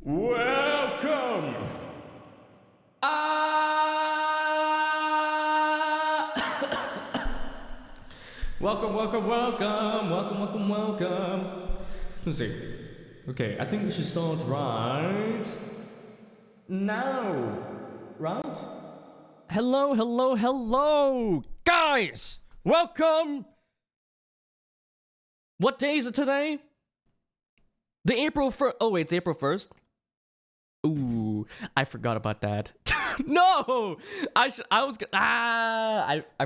Welcome! Welcome. Let's see. Okay, I think we should start right now. Right? Hello, guys! Welcome! What day is it today? The April 1st. Oh, wait, it's April 1st? Ooh, I forgot about that. No! I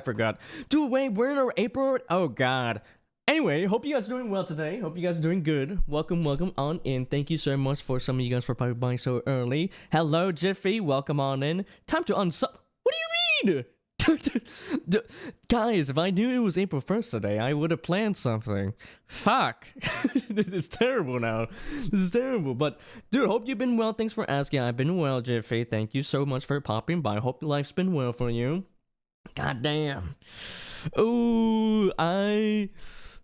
forgot. Dude, wait, we're in April? Oh, God. Anyway, hope you guys are doing well today. Hope you guys are doing good. Welcome on in. Thank you so much for some of you guys for popping by so early. Hello, Jiffy. Welcome on in. Time to unsub. What do you mean? Guys, if I knew it was April 1st today, I would have planned something. Fuck. This is terrible now. This is terrible. But, dude, hope you've been well. Thanks for asking. I've been well, Jiffy. Thank you so much for popping by. Hope life's been well for you. God damn.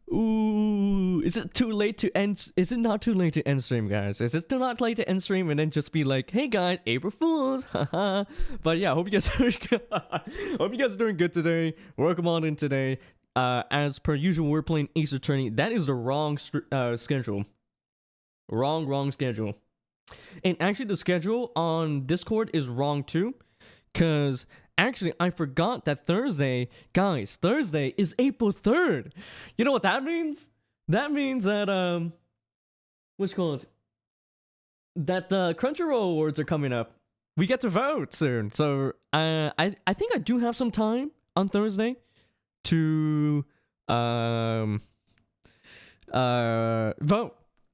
Is it too late to end? Is it not too late to end stream, guys? Is it still not late to end stream and then just be like, hey guys, April Fools, haha. But yeah, hope you guys are hope you guys are doing good today. Welcome on in today. As per usual, we're playing Ace Attorney. That is the wrong schedule. Wrong schedule. And actually, the schedule on Discord is wrong too, cause. Actually, I forgot that Thursday, guys, Thursday is April 3rd. You know what that means? That means that, what's it called? That the Crunchyroll Awards are coming up. We get to vote soon. So, I think I do have some time on Thursday to, vote.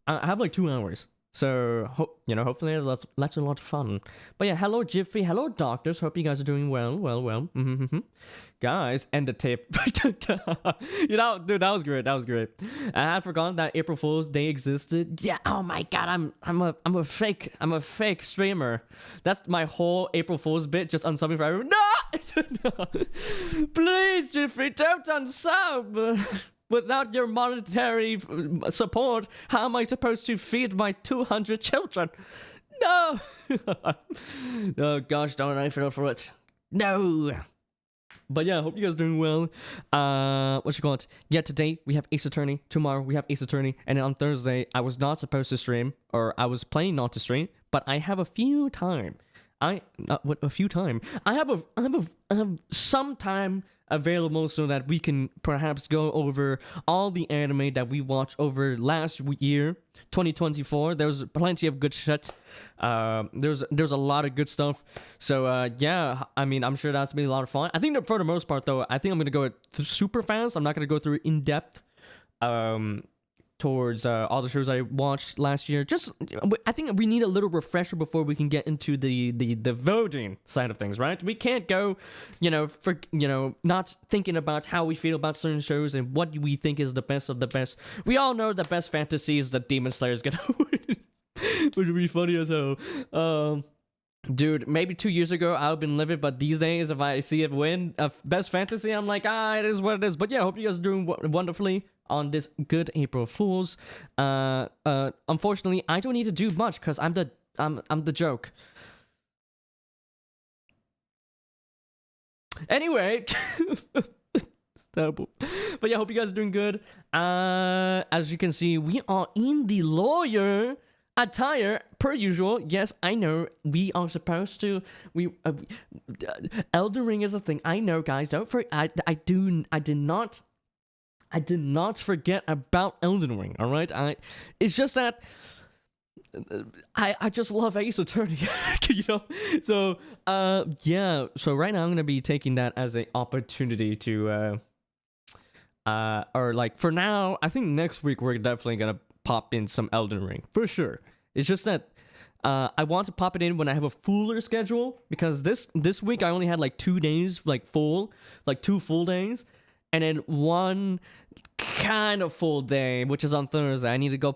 I have like 2 hours. So, hopefully that's a lot of fun. But yeah, hello Jiffy, hello doctors, hope you guys are doing well. Guys, end the tape. Dude, that was great. I had forgotten that April Fool's Day existed. Yeah, oh my god, I'm a fake streamer. That's my whole April Fool's bit, just unsubbing for everyone. No! Please, Jiffy, don't unsub! Without your monetary support, how am I supposed to feed my 200 children? No! Oh gosh, darn, I fell for it. No! But yeah, I hope you guys are doing well. What you call it? Yeah, today we have Ace Attorney. Tomorrow we have Ace Attorney. And then on Thursday, I was not supposed to stream, or I was planning not to stream, but I have a few time. I have some time available so that we can perhaps go over all the anime that we watched over last year, 2024. There's plenty of good shit. There's a lot of good stuff. So yeah, I mean, I'm sure that's been a lot of fun. I think that for the most part, though, I think I'm gonna go super fast. I'm not gonna go through in depth. Towards all the shows I watched last year. Just, I think we need a little refresher before we can get into the voting side of things, right? We can't go, not thinking about how we feel about certain shows and what we think is the best of the best. We all know the best fantasy is that Demon Slayer's gonna win, which would be funny as hell. Dude, maybe 2 years ago I would have been livid, but these days if I see it win best fantasy, I'm like, it is what it is. But yeah, I hope you guys are doing wonderfully on this good April Fools. Unfortunately, I don't need to do much because I'm the joke. Anyway, it's terrible. But yeah, hope you guys are doing good. As you can see, we are in the lawyer attire per usual. Yes, I know we are supposed to. Elden Ring is a thing. I know, guys. Don't forget. I did not forget about Elden Ring. All right. It's just that I just love Ace Attorney. So yeah. So right now I'm gonna be taking that as an opportunity to or like for now. I think next week we're definitely gonna pop in some Elden Ring for sure. It's just that I want to pop it in when I have a fuller schedule, because this week I only had like 2 days, like 2 full days, and then one kind of full day, which is on Thursday. I need to go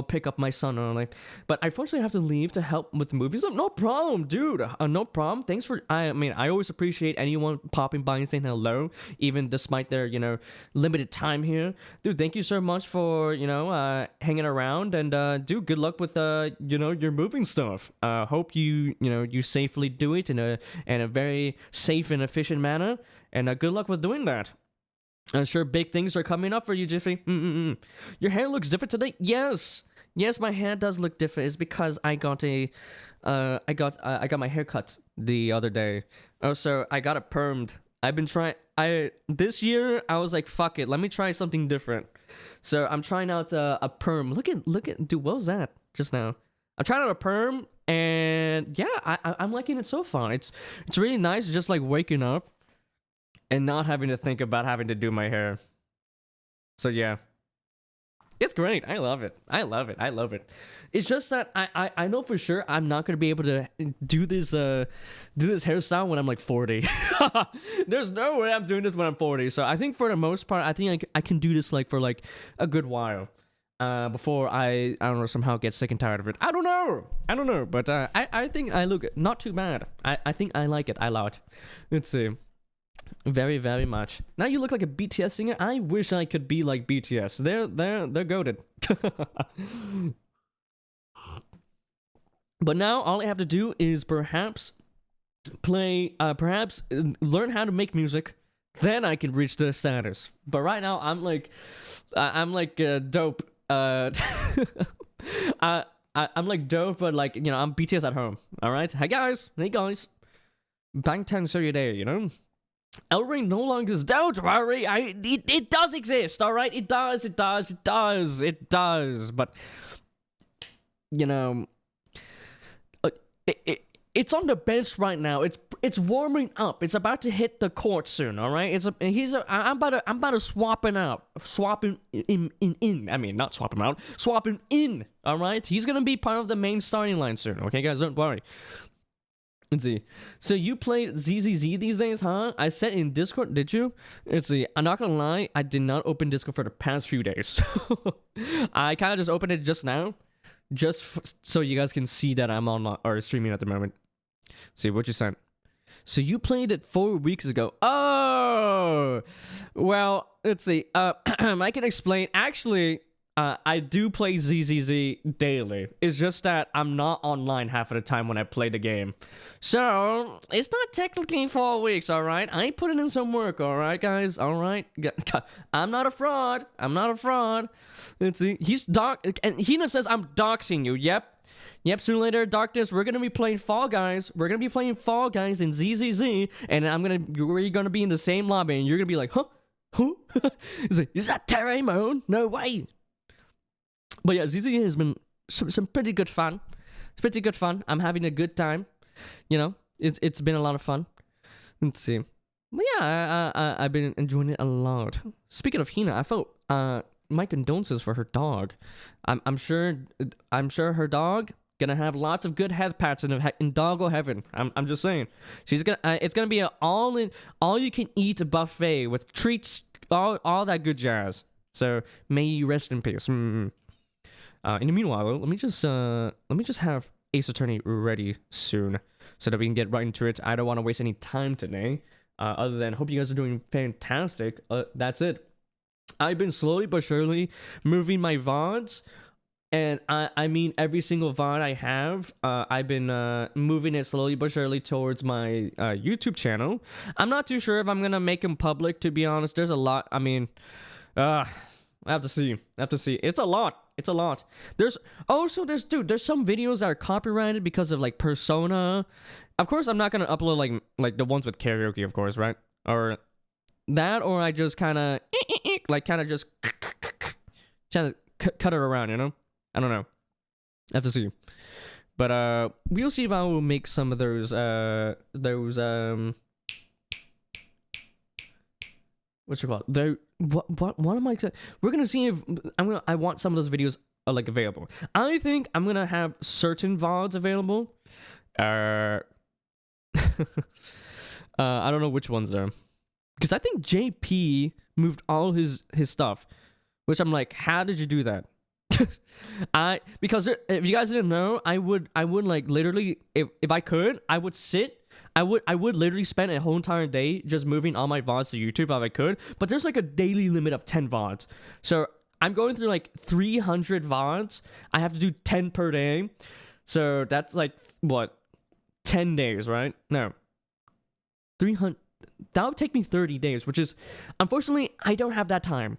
pick up my son early. But I unfortunately have to leave to help with the movies. No problem, dude. No problem. Thanks for I mean, I always appreciate anyone popping by and saying hello, even despite their, limited time here. Dude, thank you so much for, hanging around, and dude, good luck with your moving stuff. Hope you safely do it in a very safe and efficient manner, and good luck with doing that. I'm sure big things are coming up for you, Jiffy. Your hair looks different today. Yes, my hair does look different. It's because I got my hair cut the other day. Also, I got it permed. I've been trying. This year I was like, fuck it, let me try something different. So I'm trying out a perm. Look at, dude. What was that just now? I'm trying out a perm, and yeah, I'm liking it so far. It's really nice, just like waking up and not having to think about having to do my hair. So yeah, it's great. I love it. It's just that I know for sure I'm not gonna be able to do this hairstyle when I'm like 40. There's no way I'm doing this when I'm 40. So I think for the most part, I think I can do this like for like a good while. Before I don't know, somehow get sick and tired of it. I don't know. But I think I look not too bad. I think I like it a lot. Let's see. Very, very much. Now you look like a BTS singer. I wish I could be like BTS. They're goated. But now all I have to do is perhaps learn how to make music. Then I can reach the status. But right now I'm like dope. I'm like dope, but like, I'm BTS at home. All right. Hey guys. Bangtan Soyode, Elring no longer is. Don't worry, it does exist, all right? It does. But it's on the bench right now. It's warming up. It's about to hit the court soon, all right? I'm about to swap him out. Swap him in. I mean, not swap him out. Swap him in, all right? He's gonna be part of the main starting line soon. Okay, guys, don't worry. Let's see. So you played ZZZ these days, huh? I said in Discord, did you? Let's see. I'm not gonna lie, I did not open Discord for the past few days. I kind of just opened it just now, so you guys can see that I'm on or streaming at the moment. Let's see what you sent. So you played it 4 weeks ago. Oh, well, let's see. I can explain. Actually, I do play ZZZ daily. It's just that I'm not online half of the time when I play the game. So, it's not technically 4 weeks, alright? I put in some work, alright, guys? Alright? I'm not a fraud. Let's see. And Hina says I'm doxing you. Yep, sooner or later, Darkness, we're gonna be playing Fall Guys. We're gonna be playing Fall Guys in ZZZ, and we're gonna be in the same lobby, and you're gonna be like, huh? Who? Is that Terraemon? No way! But yeah, ZZZ has been some pretty good fun. It's pretty good fun. I'm having a good time. It's been a lot of fun. Let's see. But yeah, I've been enjoying it a lot. Speaking of Hina, I felt my condolences for her dog. I'm sure her dog gonna have lots of good head pats in doggo heaven. I'm just saying. She's gonna it's gonna be an all you can eat buffet with treats, all that good jazz. So may you rest in peace. In the meanwhile, let me just have Ace Attorney ready soon so that we can get right into it. I don't want to waste any time today. Other than hope you guys are doing fantastic. That's it. I've been slowly but surely moving my VODs, and I mean every single VOD I have. I've been moving it slowly but surely towards my YouTube channel. I'm not too sure if I'm gonna make them public, to be honest. There's a lot. I mean, I have to see. It's a lot. There's some videos that are copyrighted because of like Persona. Of course, I'm not gonna upload like the ones with karaoke, of course, right? Or that, or I just kind of just cut it around, I don't know. I have to see. But we'll see if I will make some of those what's it called? What am I saying? We're gonna see if I want some of those videos like available. I think I'm gonna have certain VODs available. I don't know which ones though, because I think JP moved all his stuff. which I'm like, how did you do that? Because if you guys didn't know, I would like literally, if I could, I would literally spend a whole entire day just moving all my VODs to YouTube if I could, but there's like a daily limit of 10 VODs. So I'm going through like 300 VODs. I have to do 10 per day. So that's like, what, 10 days, right? No. 300. That would take me 30 days, which is, unfortunately, I don't have that time.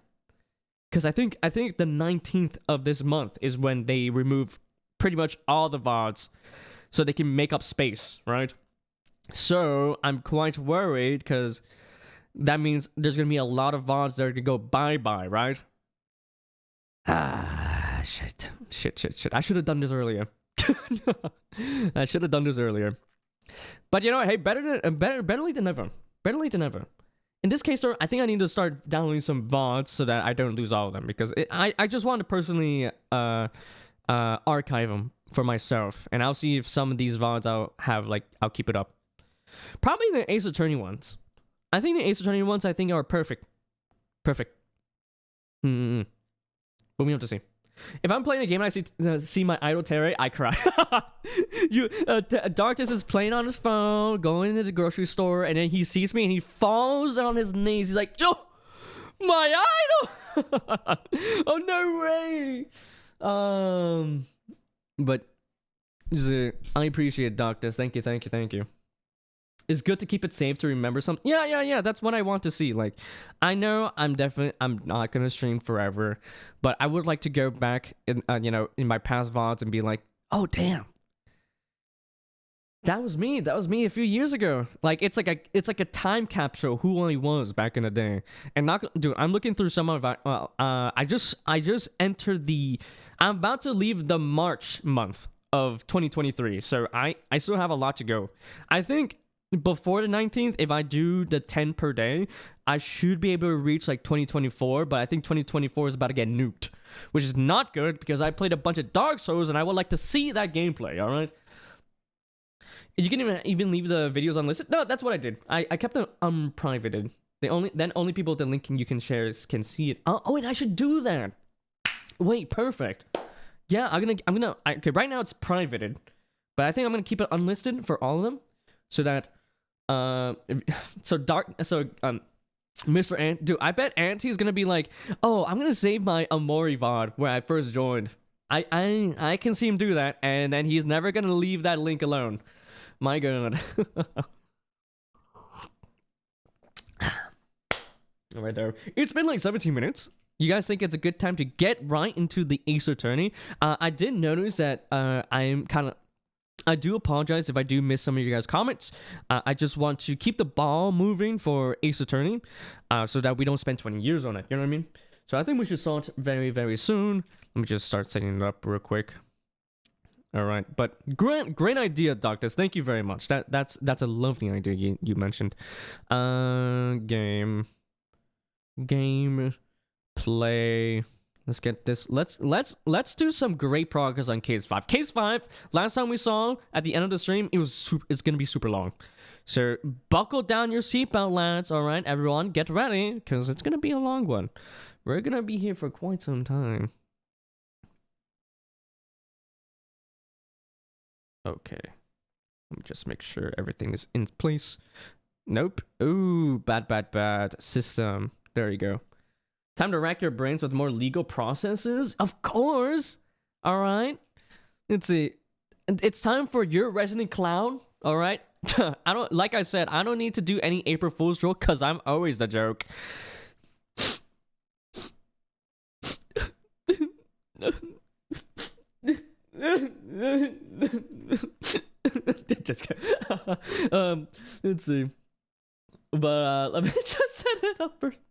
Because I think the 19th of this month is when they remove pretty much all the VODs so they can make up space, right? So I'm quite worried because that means there's going to be a lot of VODs that are going to go bye-bye, right? Shit. I should have done this earlier. I should have done this earlier. But you know, hey, better late than never. Better late than never. In this case, though, I think I need to start downloading some VODs so that I don't lose all of them, because I just want to personally archive them for myself, and I'll see if some of these VODs I'll keep it up. Probably the Ace Attorney ones. I think the Ace Attorney ones are perfect. Perfect. But we have to see. If I'm playing a game and I see my idol Terry, I cry. Darkness is playing on his phone, going into the grocery store, and then he sees me and he falls on his knees. He's like, yo, my idol! Oh, no way! But I appreciate Darkness. Thank you. It's good to keep it safe to remember something. Yeah. That's what I want to see. Like, I know I'm not gonna stream forever, but I would like to go back in my past VODs and be like, oh damn, that was me a few years ago. Like, it's like a time capsule who I was back in the day. And I'm looking through some of I just entered I'm about to leave the March month of 2023, so I still have a lot to go. I think before the 19th, if I do the 10 per day, I should be able to reach like 2024, but I think 2024 is about to get nuked, which is not good because I played a bunch of Dark Souls and I would like to see that gameplay, alright? You can even leave the videos unlisted. No, that's what I did. I kept them unprivated. Only people with the link you can share can see it. Oh, and I should do that. Wait, perfect. Yeah, okay, right now it's privated, but I think I'm gonna keep it unlisted for all of them, so that Mr. Ant, dude, I bet Auntie is gonna be like, oh, I'm gonna save my Amori VOD where I first joined. I can see him do that, and then he's never gonna leave that link alone. My god. All right, there. It's been like 17 minutes. You guys think it's a good time to get right into the Ace Attorney? I did notice that I do apologize if I do miss some of you guys' comments. I just want to keep the ball moving for Ace Attorney so that we don't spend 20 years on it. You know what I mean? So I think we should start very, very soon. Let me just start setting it up real quick. All right, but great idea, Doctors. Thank you very much. That's a lovely idea you mentioned. Game, play. Let's get this. Let's do some great progress on Case 5. Case 5. Last time we saw at the end of the stream, it's gonna be super long. So buckle down your seatbelt, lads. All right, everyone, get ready because it's gonna be a long one. We're gonna be here for quite some time. Okay, let me just make sure everything is in place. Nope. Ooh, bad system. There you go. Time to rack your brains with more legal processes? Of course! Alright? Let's see. It's time for your Resident Clown, alright? Like I said, I don't need to do any April Fool's joke because I'm always the joke. Just let's see. But let me just set it up first.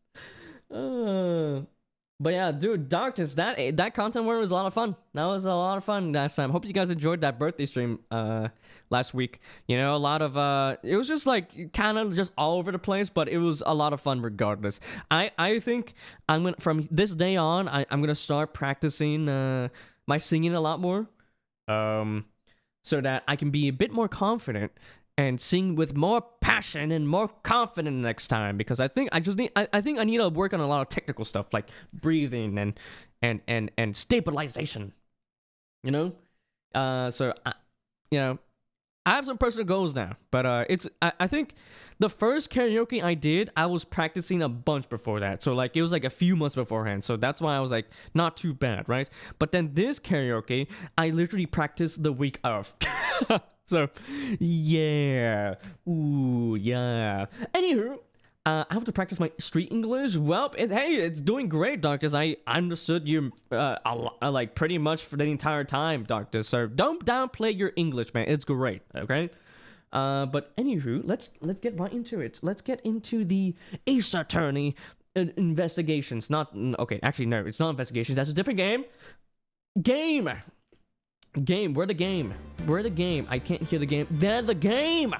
But yeah, dude, Darkness, that content war was a lot of fun. That was a lot of fun last time. Hope you guys enjoyed that birthday stream last week. You know, a lot of it was just like kind of just all over the place, but it was a lot of fun regardless. I think I'm gonna, from this day on, I'm gonna start practicing my singing a lot more, so that I can be a bit more confident and sing with more passion and more confidence next time, because I think I think I need to work on a lot of technical stuff like breathing and stabilization. You know, so I have some personal goals now, but I think the first karaoke I did, I was practicing a bunch before that. So like it was like a few months beforehand. So that's why I was like not too bad, right? But then this karaoke, I literally practiced the week of. So yeah. Ooh, yeah. Anywho, I have to practice my street English. Well, hey, it's doing great, Doctors. I understood you like pretty much for the entire time, Doctor. So don't downplay your English, man. It's great, okay? But anywho, let's get right into it. Let's get into the Ace Attorney investigations. Not okay. Actually, no, it's not investigations. That's a different game. Game. Where the game? I can't hear the game. There, the game.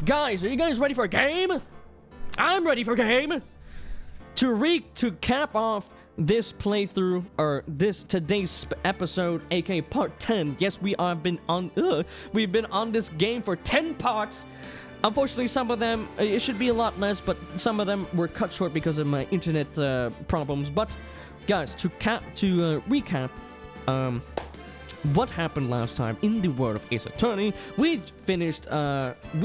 Guys, are you guys ready for a game? I'm ready for a game. To cap off this playthrough, or today's episode, aka part 10. Yes, we've been on this game for 10 parts. Unfortunately, some of them, it should be a lot less, but some of them were cut short because of my internet problems. But guys, to recap, what happened last time in the world of Ace Attorney. We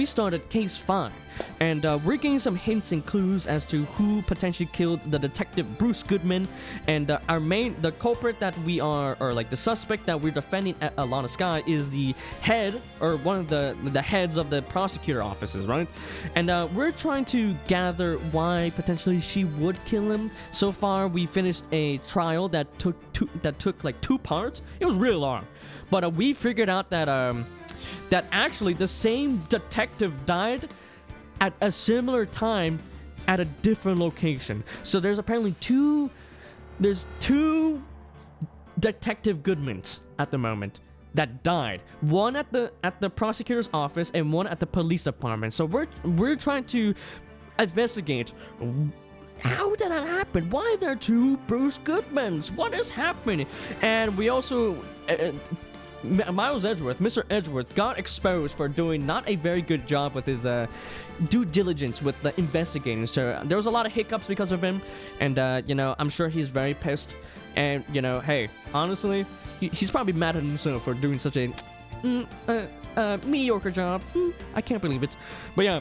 started case 5, and we're getting some hints and clues as to who potentially killed the detective Bruce Goodman, and the culprit that we are, or like the suspect that we're defending at Alana Sky, is the head, or one of the heads of the prosecutor offices, right? And we're trying to gather why potentially she would kill him. So far, we finished a trial that took like 2 parts. It was really long. But we figured out that actually the same detective died at a similar time at a different location. So there's apparently two detective Goodmans at the moment that died. One at the prosecutor's office and one at the police department. So we're trying to investigate. How did that happen? Why are there 2 Bruce Goodmans? What is happening? And we also, Mr. Edgeworth, got exposed for doing not a very good job with his due diligence with the investigating. So there was a lot of hiccups because of him, and I'm sure he's very pissed. And hey, honestly, he's probably mad at himself for doing such a mediocre job. I can't believe it. But yeah,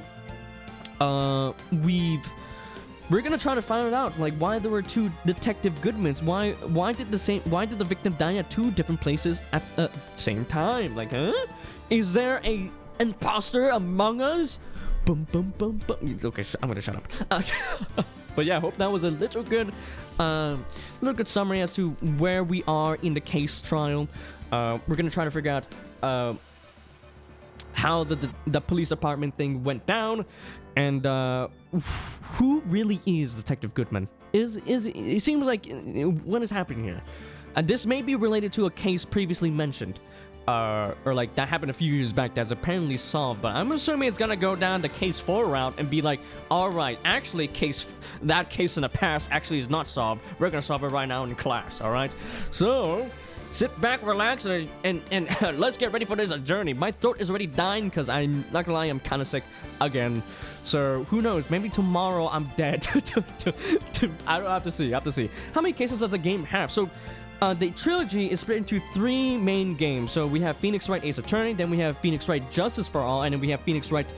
we're gonna try to find out, like, why there were 2 detective Goodmans. Why did the victim die at 2 different places at the same time? Like, is there a imposter among us? Boom, boom, boom, boom. Okay, I'm gonna shut up. But yeah, I hope that was a little good summary as to where we are in the case trial. We're gonna try to figure out how the police department thing went down, and who really is Detective Goodman? It seems like what is happening here? This may be related to a case previously mentioned, or like that happened a few years back that's apparently solved. But I'm assuming it's gonna go down the case 4 route and be like, all right, actually, that case in the past actually is not solved. We're gonna solve it right now in class. All right, so sit back, relax, and let's get ready for this journey. My throat is already dying because I'm not gonna lie, I'm kind of sick again. So who knows? Maybe tomorrow I'm dead. I don't have to see. How many cases does the game have? So the trilogy is split into 3 main games. So we have Phoenix Wright Ace Attorney, then we have Phoenix Wright Justice for All, and then we have Phoenix Wright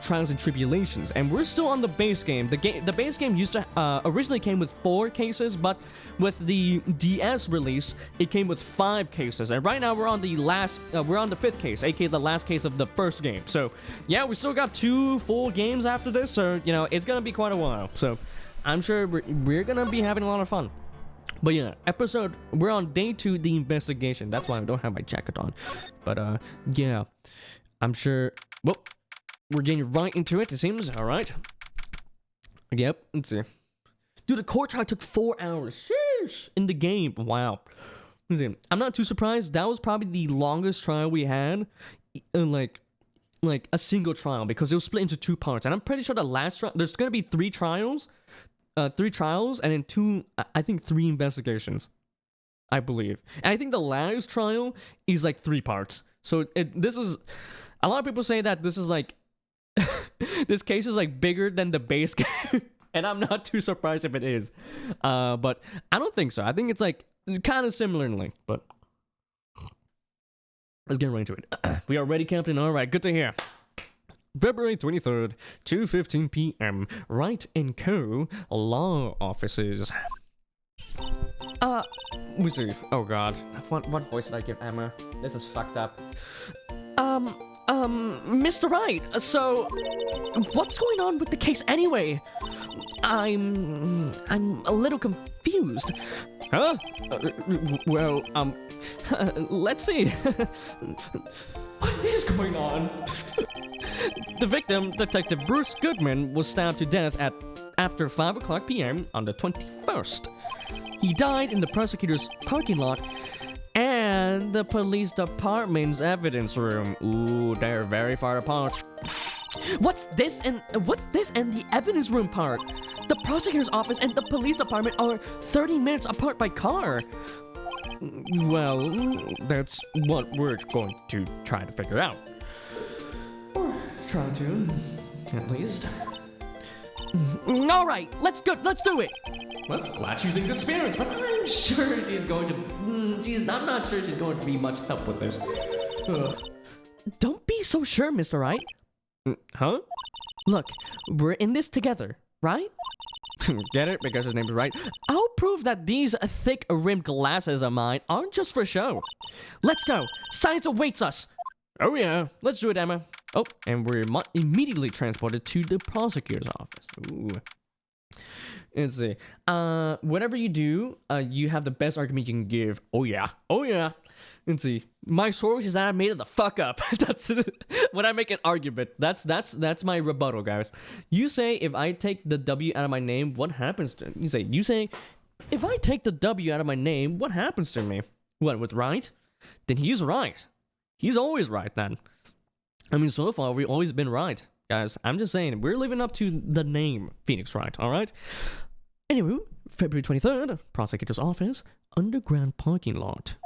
Trials and Tribulations. And we're still on the base game. The base game used to originally came with 4 cases, but with the DS release, it came with 5 cases. And right now we're on the 5th case, aka the last case of the first game. So yeah, we still got 2 full games after this. So it's gonna be quite a while. So I'm sure we're gonna be having a lot of fun. But yeah, we're on day 2, the investigation. That's why I don't have my jacket on. But yeah, I'm sure. Well, we're getting right into it seems. All right. Yep. Let's see. Dude, the court trial took 4 hours. Sheesh. In the game. Wow. Let's see. I'm not too surprised. That was probably the longest trial we had. Like a single trial, because it was split into 2 parts. And I'm pretty sure the last trial, there's gonna be 3 trials. 3 trials, and then 3 investigations, I believe. And I think the last trial is like 3 parts. So this is A lot of people say that this is like this case is like bigger than the base game, and I'm not too surprised if it is. But I don't think so. I think it's like kind of similar in length, but let's get right into it. We are ready, Captain. All right, good to hear. February 23rd, 2:15 p.m. Wright & Co. Law Offices. We see. Oh God, what voice did I give Emma? This is fucked up. Mr. Wright. So, what's going on with the case anyway? I'm a little confused. Huh? Well, let's see. What is going on? The victim, Detective Bruce Goodman, was stabbed to death after 5 o'clock p.m. on the 21st. He died in the prosecutor's parking lot and the police department's evidence room. Ooh, they're very far apart. What's this and the evidence room part? The prosecutor's office and the police department are 30 minutes apart by car. Well, that's what we're going to try to figure out. Or try to, at least. All right, let's do it. Well, glad she's in good spirits, but I'm sure she's going to. I'm not sure she's going to be much help with this. Don't be so sure, Mr. Wright. Huh? Look, we're in this together, right? Get it? Because his name's Wright. I'll prove that these thick-rimmed glasses of mine aren't just for show. Let's go. Science awaits us. Oh yeah, let's do it, Emma. Oh, and we're immediately transported to the prosecutor's office. Ooh. Let's see. Whatever you do, you have the best argument you can give. Oh yeah. Oh yeah. Let's see. My source is that I made it the fuck up. That's when I make an argument. That's my rebuttal, guys. You say if I take the W out of my name, what happens to me? You say if I take the W out of my name, what happens to me? What, with Wright? Then he's right. He's always right then. I mean, so far we've always been right, guys. I'm just saying we're living up to the name Phoenix Wright. All right. Anyway, February 23rd, prosecutor's office, underground parking lot.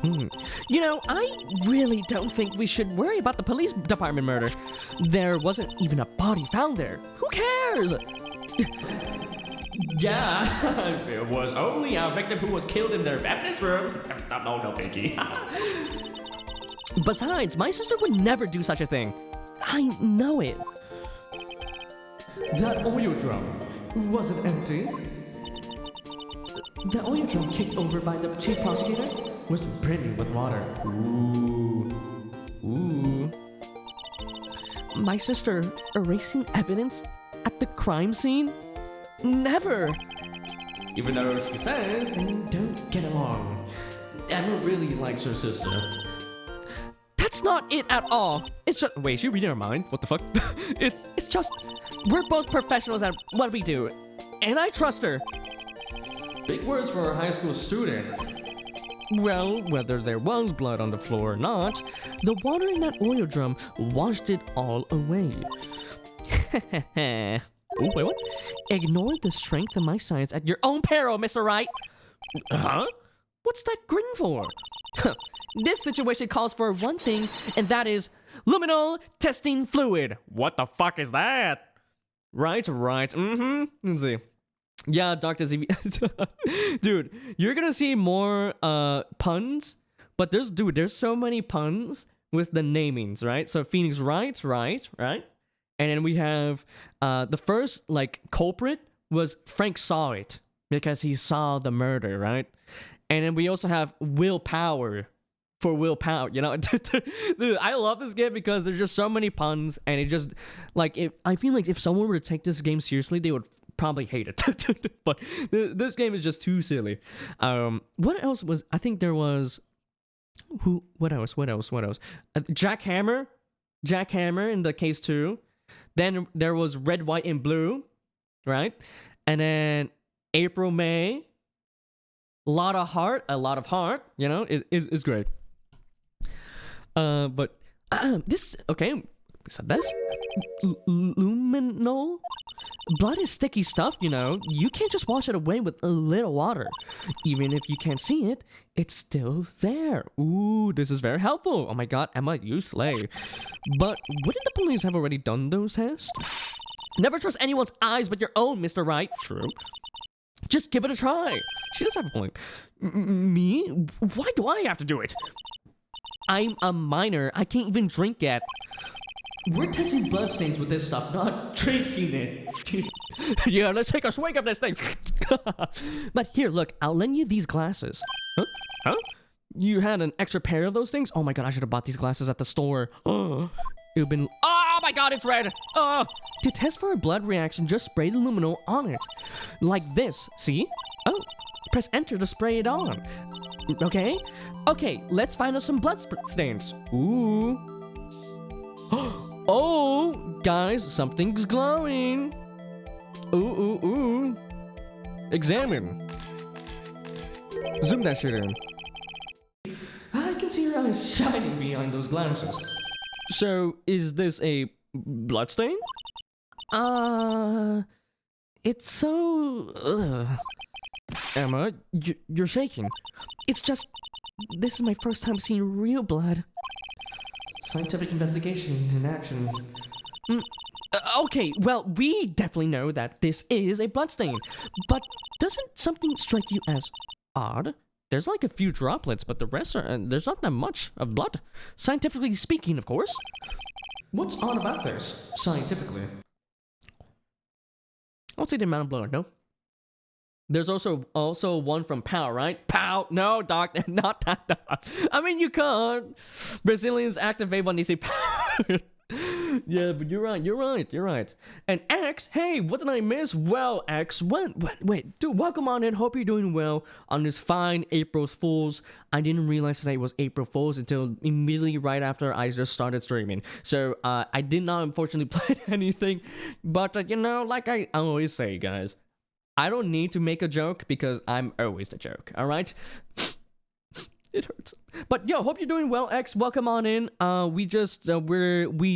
You know, I really don't think we should worry about the police department murder. There wasn't even a body found there. Who cares? Yeah, if it was only a victim who was killed in their evidence room. No, Pinky. Besides, my sister would never do such a thing. I know it. That oil drum, was it empty? The oil drum kicked over by the chief prosecutor was brimming with water. Ooh. My sister erasing evidence at the crime scene? Never! Even though she says they don't get along. Emma really likes her sister. That's not it at all. It's just— wait, is she reading her mind? What the fuck? It's just— we're both professionals at what we do, and I trust her. Big words for a high school student. Well, whether there was blood on the floor or not, the water in that oil drum washed it all away. Oh, wait, what? Ignore the strength of my science at your own peril, Mr. Wright. Huh? What's that grin for? This situation calls for one thing, and that is luminal testing fluid. What the fuck is that? Right. Let's see. Yeah, Dr. Z. Dude, you're gonna see more puns, but there's so many puns with the namings, right? So Phoenix Wright, right? And then we have the first like culprit was Frank saw it because he saw the murder, right? And then we also have willpower for willpower, you know? Dude, I love this game because there's just so many puns, and it just like I feel like if someone were to take this game seriously, they would probably hate it. But this game is just too silly. What else was— I think there was— what else? Jack Hammer in the case 2. Then there was Red, White, and Blue, right? And then April, May. A lot of heart, you know, it's great. But this— okay, We said this? Luminol? Blood is sticky stuff, you know. You can't just wash it away with a little water. Even if you can't see it, it's still there. Ooh, this is very helpful. Oh my god, Emma, you slay. But wouldn't the police have already done those tests? Never trust anyone's eyes but your own, Mr. Wright. True. Just give it a try. She does have a point. Me? Why do I have to do it? I'm a minor. I can't even drink yet. We're testing bloodstains with this stuff, not drinking it. Yeah, let's take a swig of this thing. But here, look, I'll lend you these glasses. Huh? Huh? You had an extra pair of those things? Oh my god, I should have bought these glasses at the store. Oh, it would've been... Oh my god, it's red! Oh! To test for a blood reaction, just spray the luminol on it. Like this, see? Oh, press enter to spray it on. Okay? Okay, let's find us some blood stains. Ooh. Oh, guys, something's glowing. Ooh, ooh, ooh. Examine. Zoom that shit in. I can see your eyes shining behind those glasses. So, is this a bloodstain? It's so... Emma, you're shaking. It's just... This is my first time seeing real blood. Scientific investigation in action. Okay, well, we definitely know that this is a bloodstain. But doesn't something strike you as odd? There's like a few droplets, but the rest are... there's not that much of blood. Scientifically speaking, of course. What's odd about this, scientifically? I would say the amount of blood, no? There's also one from Pow, right? Pow! No, doc, not that doc. I mean, you can't. Brazilians activate when they say pow. Yeah, but you're right. And X, hey, what did I miss? Well, X, wait, dude, welcome on in. Hope you're doing well on this fine April Fool's. I didn't realize today was April Fool's until immediately right after I just started streaming. So, I did not unfortunately play anything. But, you know, like I always say, guys, I don't need to make a joke because I'm always the joke, alright? It hurts. But yo, hope you're doing well, X. Welcome on in. We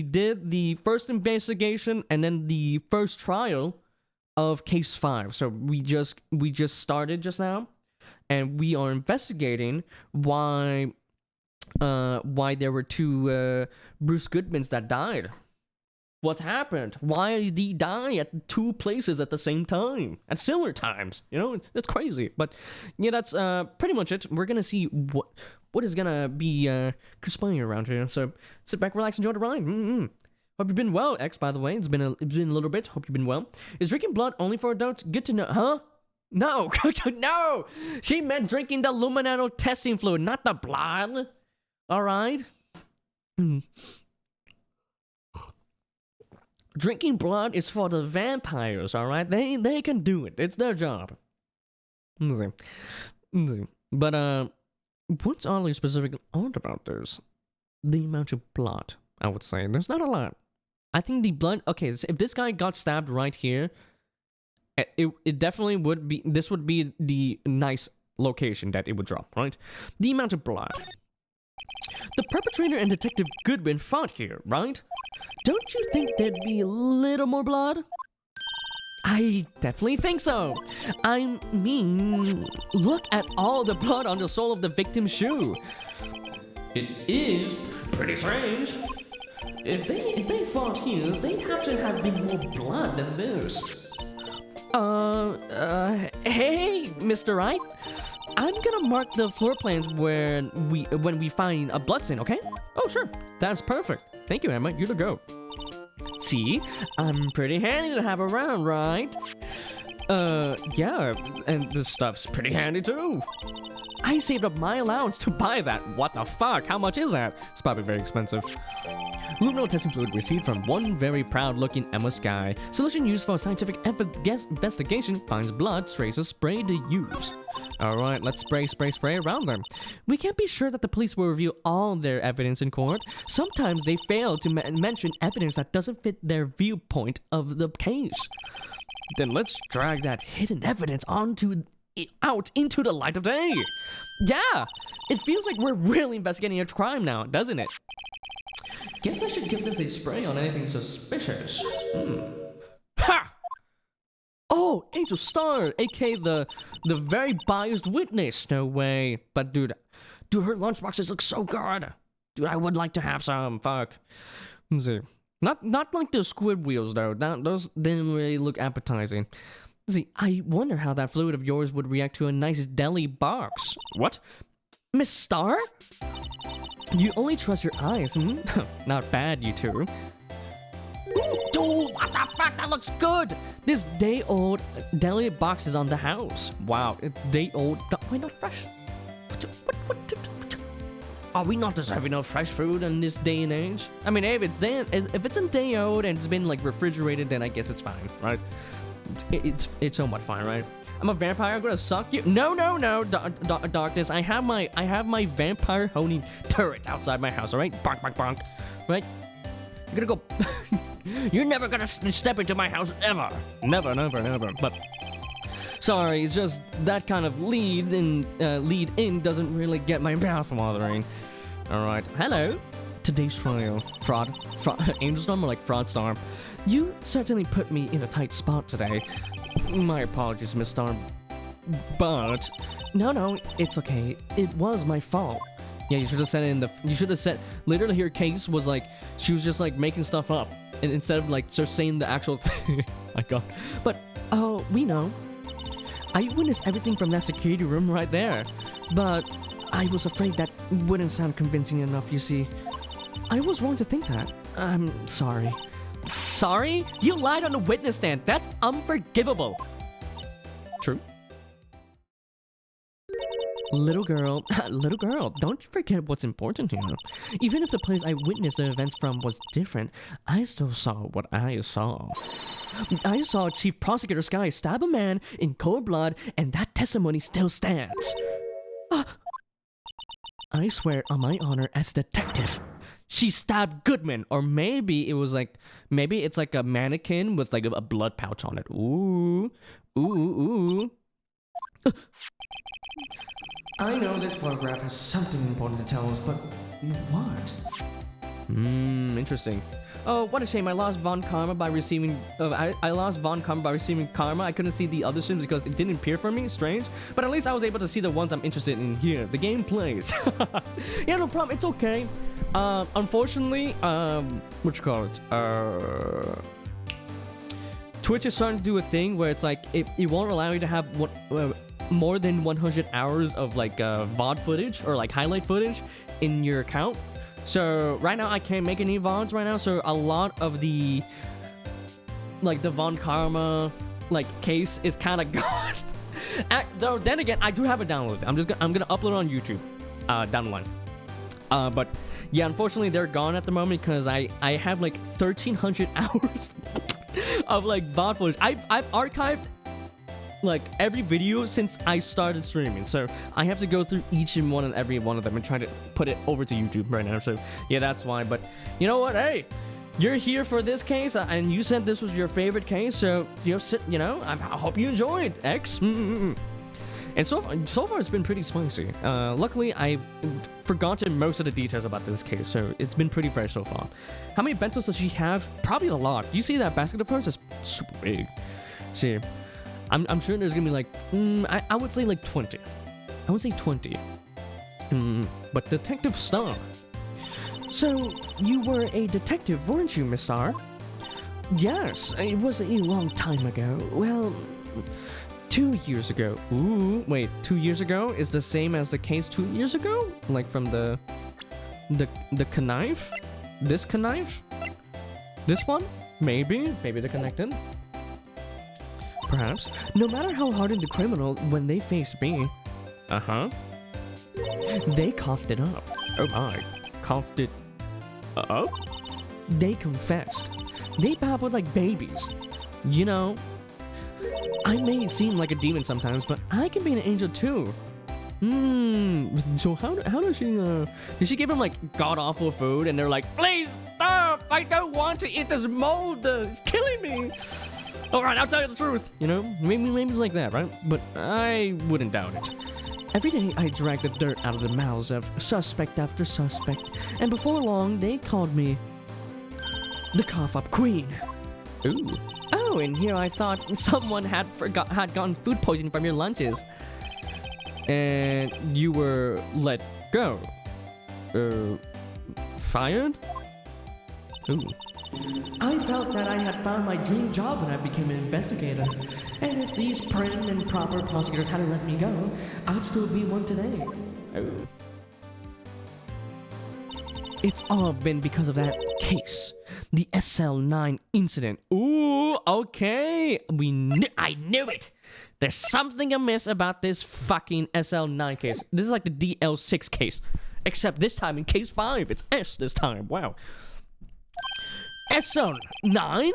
did the first investigation and then the first trial of case 5. So we just started just now, and we are investigating why there were 2 Bruce Goodmans that died. What happened? Why did he die at 2 places at the same time? At similar times? You know, that's crazy. But yeah, that's pretty much it. We're gonna see what is gonna be conspiring around here. So sit back, relax, enjoy the ride. Hope you've been well, X, by the way. It's been a little bit. Hope you've been well. Is drinking blood only for adults? Good to know. Huh? No. No! She meant drinking the luminol testing fluid, not the blood. Alright? Drinking blood is for the vampires, alright? They can do it. It's their job. But, what's oddly specific odd about this? The amount of blood, I would say. There's not a lot. I think the blood... Okay, so if this guy got stabbed right here, it definitely would be... This would be the nice location that it would drop, right? The amount of blood. The perpetrator and Detective Goodwin fought here, right? Don't you think there'd be a little more blood? I definitely think so. I mean, look at all the blood on the sole of the victim's shoe. It is pretty strange. If they fought here, they'd have to have been more blood than this. Hey, Mr. Wright. I'm gonna mark the floor plans when we find a bloodstain, okay? Oh, sure. That's perfect. Thank you, Emma. You to go. See? I'm pretty handy to have around, right? Yeah, and this stuff's pretty handy too. I saved up my allowance to buy that. What the fuck? How much is that? It's probably very expensive. Luminol testing fluid received from one very proud-looking Emma Sky. Solution used for scientific investigation finds blood traces spray to use. Alright, let's spray around them. We can't be sure that the police will review all their evidence in court. Sometimes they fail to mention evidence that doesn't fit their viewpoint of the case. Then let's drag that hidden evidence out into the light of day. Yeah, it feels like we're really investigating a crime now, doesn't it? Guess I should give this a spray on anything suspicious. Ha! Oh, Angel Star, aka the very biased witness. No way. But dude, her lunchboxes look so good. Dude, I would like to have some. Fuck. Let's see. Not like the squid wheels though. Those didn't really look appetizing. See, I wonder how that fluid of yours would react to a nice deli box. What? Miss Star? You only trust your eyes, hmm? Not bad, you two. Dude, what the fuck? That looks good! This day-old deli box is on the house. Wow, it's day-old. Why not fresh? What? Are we not deserving of fresh food in this day and age? I mean, if it's a day-old and it's been like refrigerated, then I guess it's fine, right? It's somewhat fine, right? I'm a vampire. I'm gonna suck you. No, darkness. I have my vampire honing turret outside my house. All right, bonk, bonk, bonk. Right? You're gonna go. You're never gonna step into my house ever. Never. But sorry, it's just that kind of lead in doesn't really get my mouth watering. All right. Hello. Today's trial, fraud, Angel Storm or like Fraud Storm. You certainly put me in a tight spot today. My apologies, Miss Storm. But no, it's okay. It was my fault. Yeah, you should have said it in the. You should have said. Literally, her case was like she was just like making stuff up, and instead of like just saying the actual thing. My God. But oh, we know. I witnessed everything from that security room right there, but I was afraid that wouldn't sound convincing enough. You see, I was wrong to think that. I'm sorry. Sorry? You lied on the witness stand. That's unforgivable. True. Little girl, don't forget what's important here. Even if the place I witnessed the events from was different, I still saw what I saw. I saw Chief Prosecutor Sky stab a man in cold blood, and that testimony still stands. I swear on my honor as a detective. She stabbed Goodman, or maybe it's like a mannequin with like a blood pouch on it. Ooh. I know this photograph has something important to tell us, but what? Interesting. Oh, what a shame! I lost Von Karma by receiving. I lost Von Karma by receiving karma. I couldn't see the other streams because it didn't appear for me. Strange, but at least I was able to see the ones I'm interested in here. The game plays. Yeah, no problem. It's okay. Unfortunately, what you call it? Twitch is starting to do a thing where it's like it won't allow you to have more than 100 hours of like VOD footage or like highlight footage in your account. So right now I can't make any VODs right now, so a lot of the like the Von Karma like case is kind of gone. Though then again, I do have it downloaded. I'm gonna upload it on YouTube down the line. But yeah, unfortunately they're gone at the moment because I have like 1,300 hours of like VOD footage. I've archived like every video since I started streaming, so I have to go through each and every one of them and try to put it over to YouTube right now. So yeah, that's why. But you know what? Hey, you're here for this case, and you said this was your favorite case, so I hope you enjoyed X. And so far it's been pretty spicy. Luckily I've forgotten most of the details about this case, so it's been pretty fresh so far. How many bentos does she have? Probably a lot. You see that basket of hers? It's super big. See, I'm sure there's gonna be like, I would say like 20. I would say 20. But Detective Star. So, you were a detective, weren't you, Miss Star? Yes, it was a long time ago. Well, 2 years ago. Ooh, wait, 2 years ago is the same as the case 2 years ago? Like from the connive? This connive? This one? Maybe they're connected. Perhaps. No matter how hardened the criminal, when they faced me, they coughed it up. Oh my. Coughed it up? They confessed. They babbled like babies. You know, I may seem like a demon sometimes, but I can be an angel too. So how does she, did she give him like god-awful food and they're like, please stop, I don't want to eat this mold, it's killing me. Alright, I'll tell you the truth. You know, maybe it's like that, right? But I wouldn't doubt it. Every day I drag the dirt out of the mouths of suspect after suspect, and before long they called me The cough-up queen. Ooh. Oh, and here I thought someone had gotten food poisoning from your lunches. And you were let go. Fired? Ooh. I felt that I had found my dream job when I became an investigator. And if these prim and proper prosecutors hadn't let me go, I'd still be one today. Oh. It's all been because of that case. The SL9 incident. Ooh, okay. I knew it. There's something amiss about this fucking SL9 case. This is like the DL6 case. Except this time in case 5, it's S this time. Wow. SL9?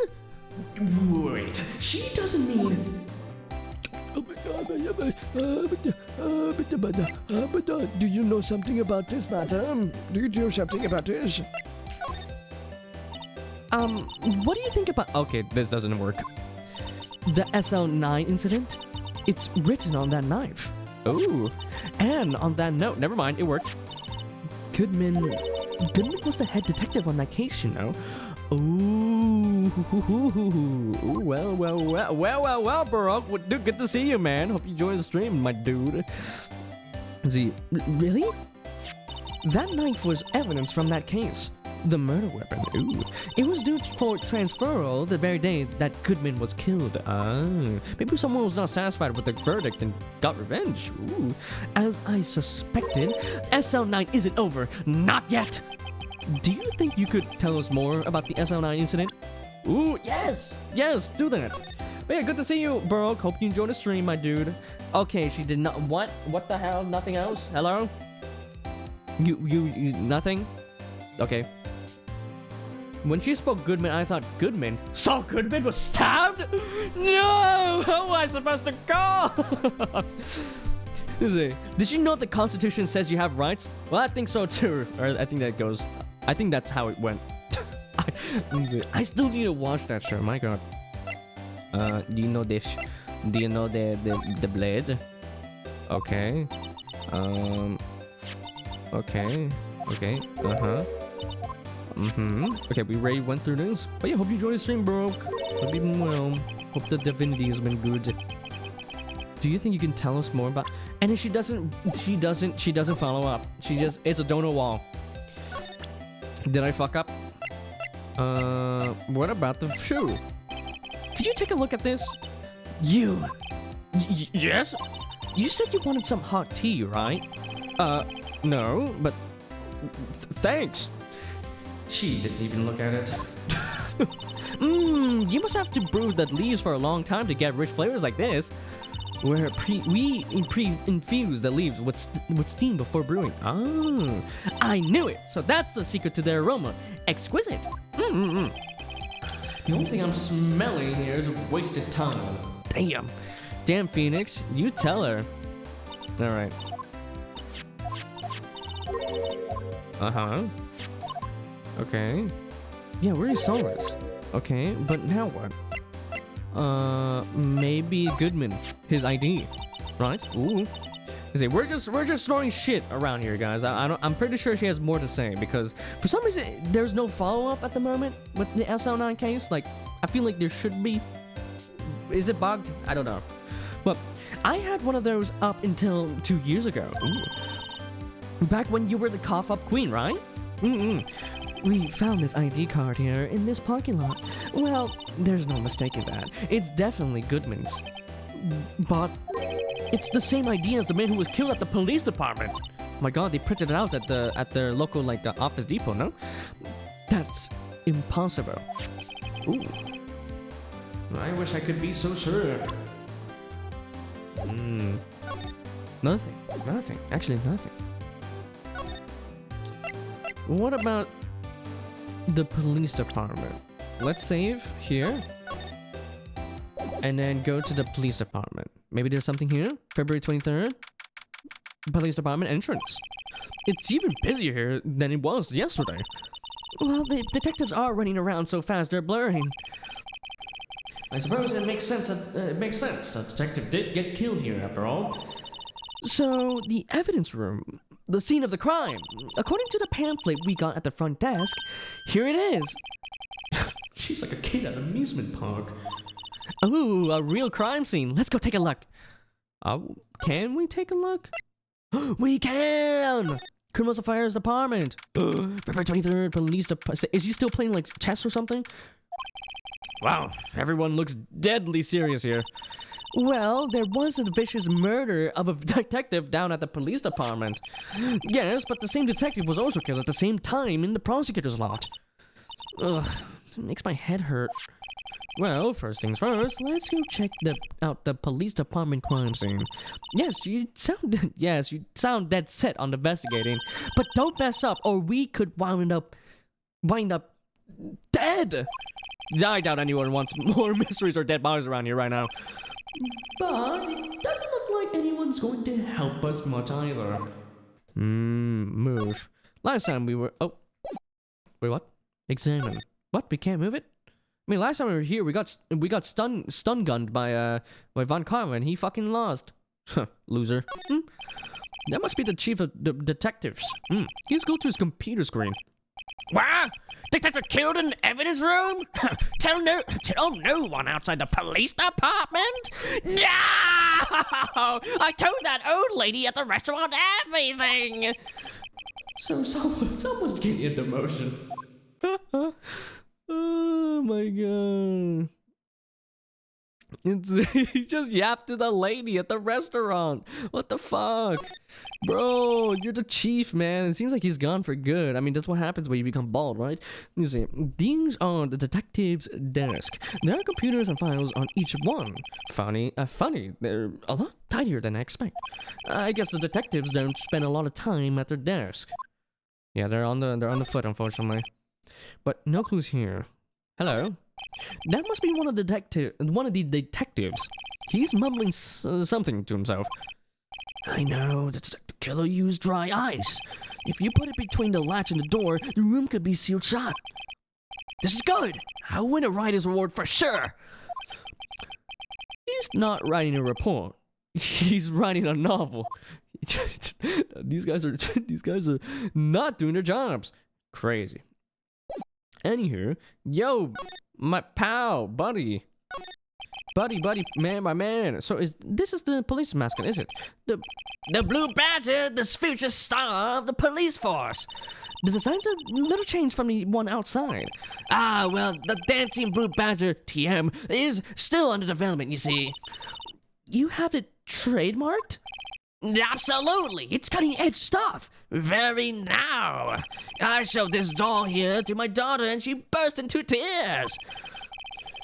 Wait, she doesn't mean... Do you know something about this matter? Do you know something about this? What do you think about... Okay, this doesn't work. The SL9 incident? It's written on that knife. Oh, and on that note, never mind, it worked. Goodman was the head detective on that case, you know. Ooh, well, Baroque. Dude, good to see you, man. Hope you enjoy the stream, my dude. Really? That knife was evidence from that case. The murder weapon. Ooh. It was due for transferal the very day that Goodman was killed. Maybe someone was not satisfied with the verdict and got revenge. Ooh. As I suspected, SL9 isn't over. Not yet. Do you think you could tell us more about the SL9 incident? Ooh, yes! Yes, do that. But yeah, good to see you, Baroque. Hope you enjoyed the stream, my dude. Okay, she did not... What? What the hell? Nothing else? Hello? You nothing? Okay. When she spoke Goodman, I thought Goodman. So Goodman was stabbed? No! How am I supposed to go? Did you know the Constitution says you have rights? Well, I think so too. Or I think that goes... I think that's how it went. I still need to watch that show. My God. Do you know this? Do you know the blade? Okay. Okay. Okay. Okay, we already went through this. But yeah, hope you enjoyed the stream, bro. Hope you've been well. Hope the divinity has been good. Do you think you can tell us more about... And if she doesn't follow up. It's a donut wall. Did I fuck up? What about the shoe? Could you take a look at this? Yes? You said you wanted some hot tea, right? No, but... thanks. She didn't even look at it. You must have to brew the leaves for a long time to get rich flavors like this. We infuse the leaves with steam before brewing. Oh, I knew it. So that's the secret to their aroma. Exquisite. The only thing I'm smelling here is wasted time. Damn, Phoenix. You tell her. All right. Okay. Yeah, we already saw this. Okay, but now what? Maybe Goodman, his ID, right? Ooh. We're just throwing shit around here, guys. I'm pretty sure she has more to say because for some reason there's no follow-up at the moment with the SL9 case. Like, I feel like there should be. Is it bugged? I don't know. But I had one of those up until 2 years ago. Ooh. Back when you were the cough-up queen, right? We found this ID card here in this parking lot. Well, there's no mistaking that. It's definitely Goodman's. But it's the same ID as the man who was killed at the police department. My God, they printed it out at their local Office Depot, no? That's impossible. Ooh. I wish I could be so sure. Nothing. Actually, nothing. What about the police department? Let's save here and then go to the police department. Maybe there's something here. February 23rd, police department entrance. It's even busier here than it was yesterday. Well, the detectives are running around so fast they're blurring. I suppose it makes sense. It makes sense. A detective did get killed here after all. So the evidence room. The scene of the crime. According to the pamphlet we got at the front desk, here it is. She's like a kid at an amusement park. Ooh, a real crime scene. Let's go take a look. Can we take a look? We can! Criminals Affairs Department. February 23rd, police department. Is he still playing like chess or something? Wow, everyone looks deadly serious here. Well, there was a vicious murder of a detective down at the police department. Yes, but the same detective was also killed at the same time in the prosecutor's lot. Ugh, it makes my head hurt. Well, first things first, let's go check out the police department crime scene. Yes, you sound dead set on investigating, but don't mess up or we could wind up dead. I doubt anyone wants more mysteries or dead bodies around here right now. But it doesn't look like anyone's going to help us much either. Move. Last time we were... Oh. Wait, what? Examine. What? We can't move it? I mean, last time we were here, we got stun gunned by Von Carmen. He fucking lost. Loser. That must be the chief of the detectives. Let's go to his computer screen. What? Detective killed in the evidence room? Tell no one outside the police department? No! I told that old lady at the restaurant everything. So someone's getting into motion. Oh my god. He just yapped to the lady at the restaurant. What the fuck? Bro, you're the chief, man. It seems like he's gone for good. I mean, that's what happens when you become bald, right? You see, these are the detective's desk. There are computers and files on each one. Funny. They're a lot tidier than I expect. I guess the detectives don't spend a lot of time at their desk. Yeah, they're on the foot, unfortunately. But no clues here. Hello? That must be one of the detectives. He's mumbling something to himself. I know, the killer used dry ice. If you put it between the latch and the door, the room could be sealed shut. This is good. I'll win a writer's award for sure. He's not writing a report. He's writing a novel. These guys are not doing their jobs. Crazy. Anywho, yo, my pal, buddy, man, my man. So this is the police mascot, is it? The Blue Badger, this future star of the police force. The designs are a little changed from the one outside. Ah, well, the dancing Blue Badger TM is still under development. You see, you have it trademarked. Absolutely, it's cutting-edge stuff. Very now. I showed this doll here to my daughter and she burst into tears.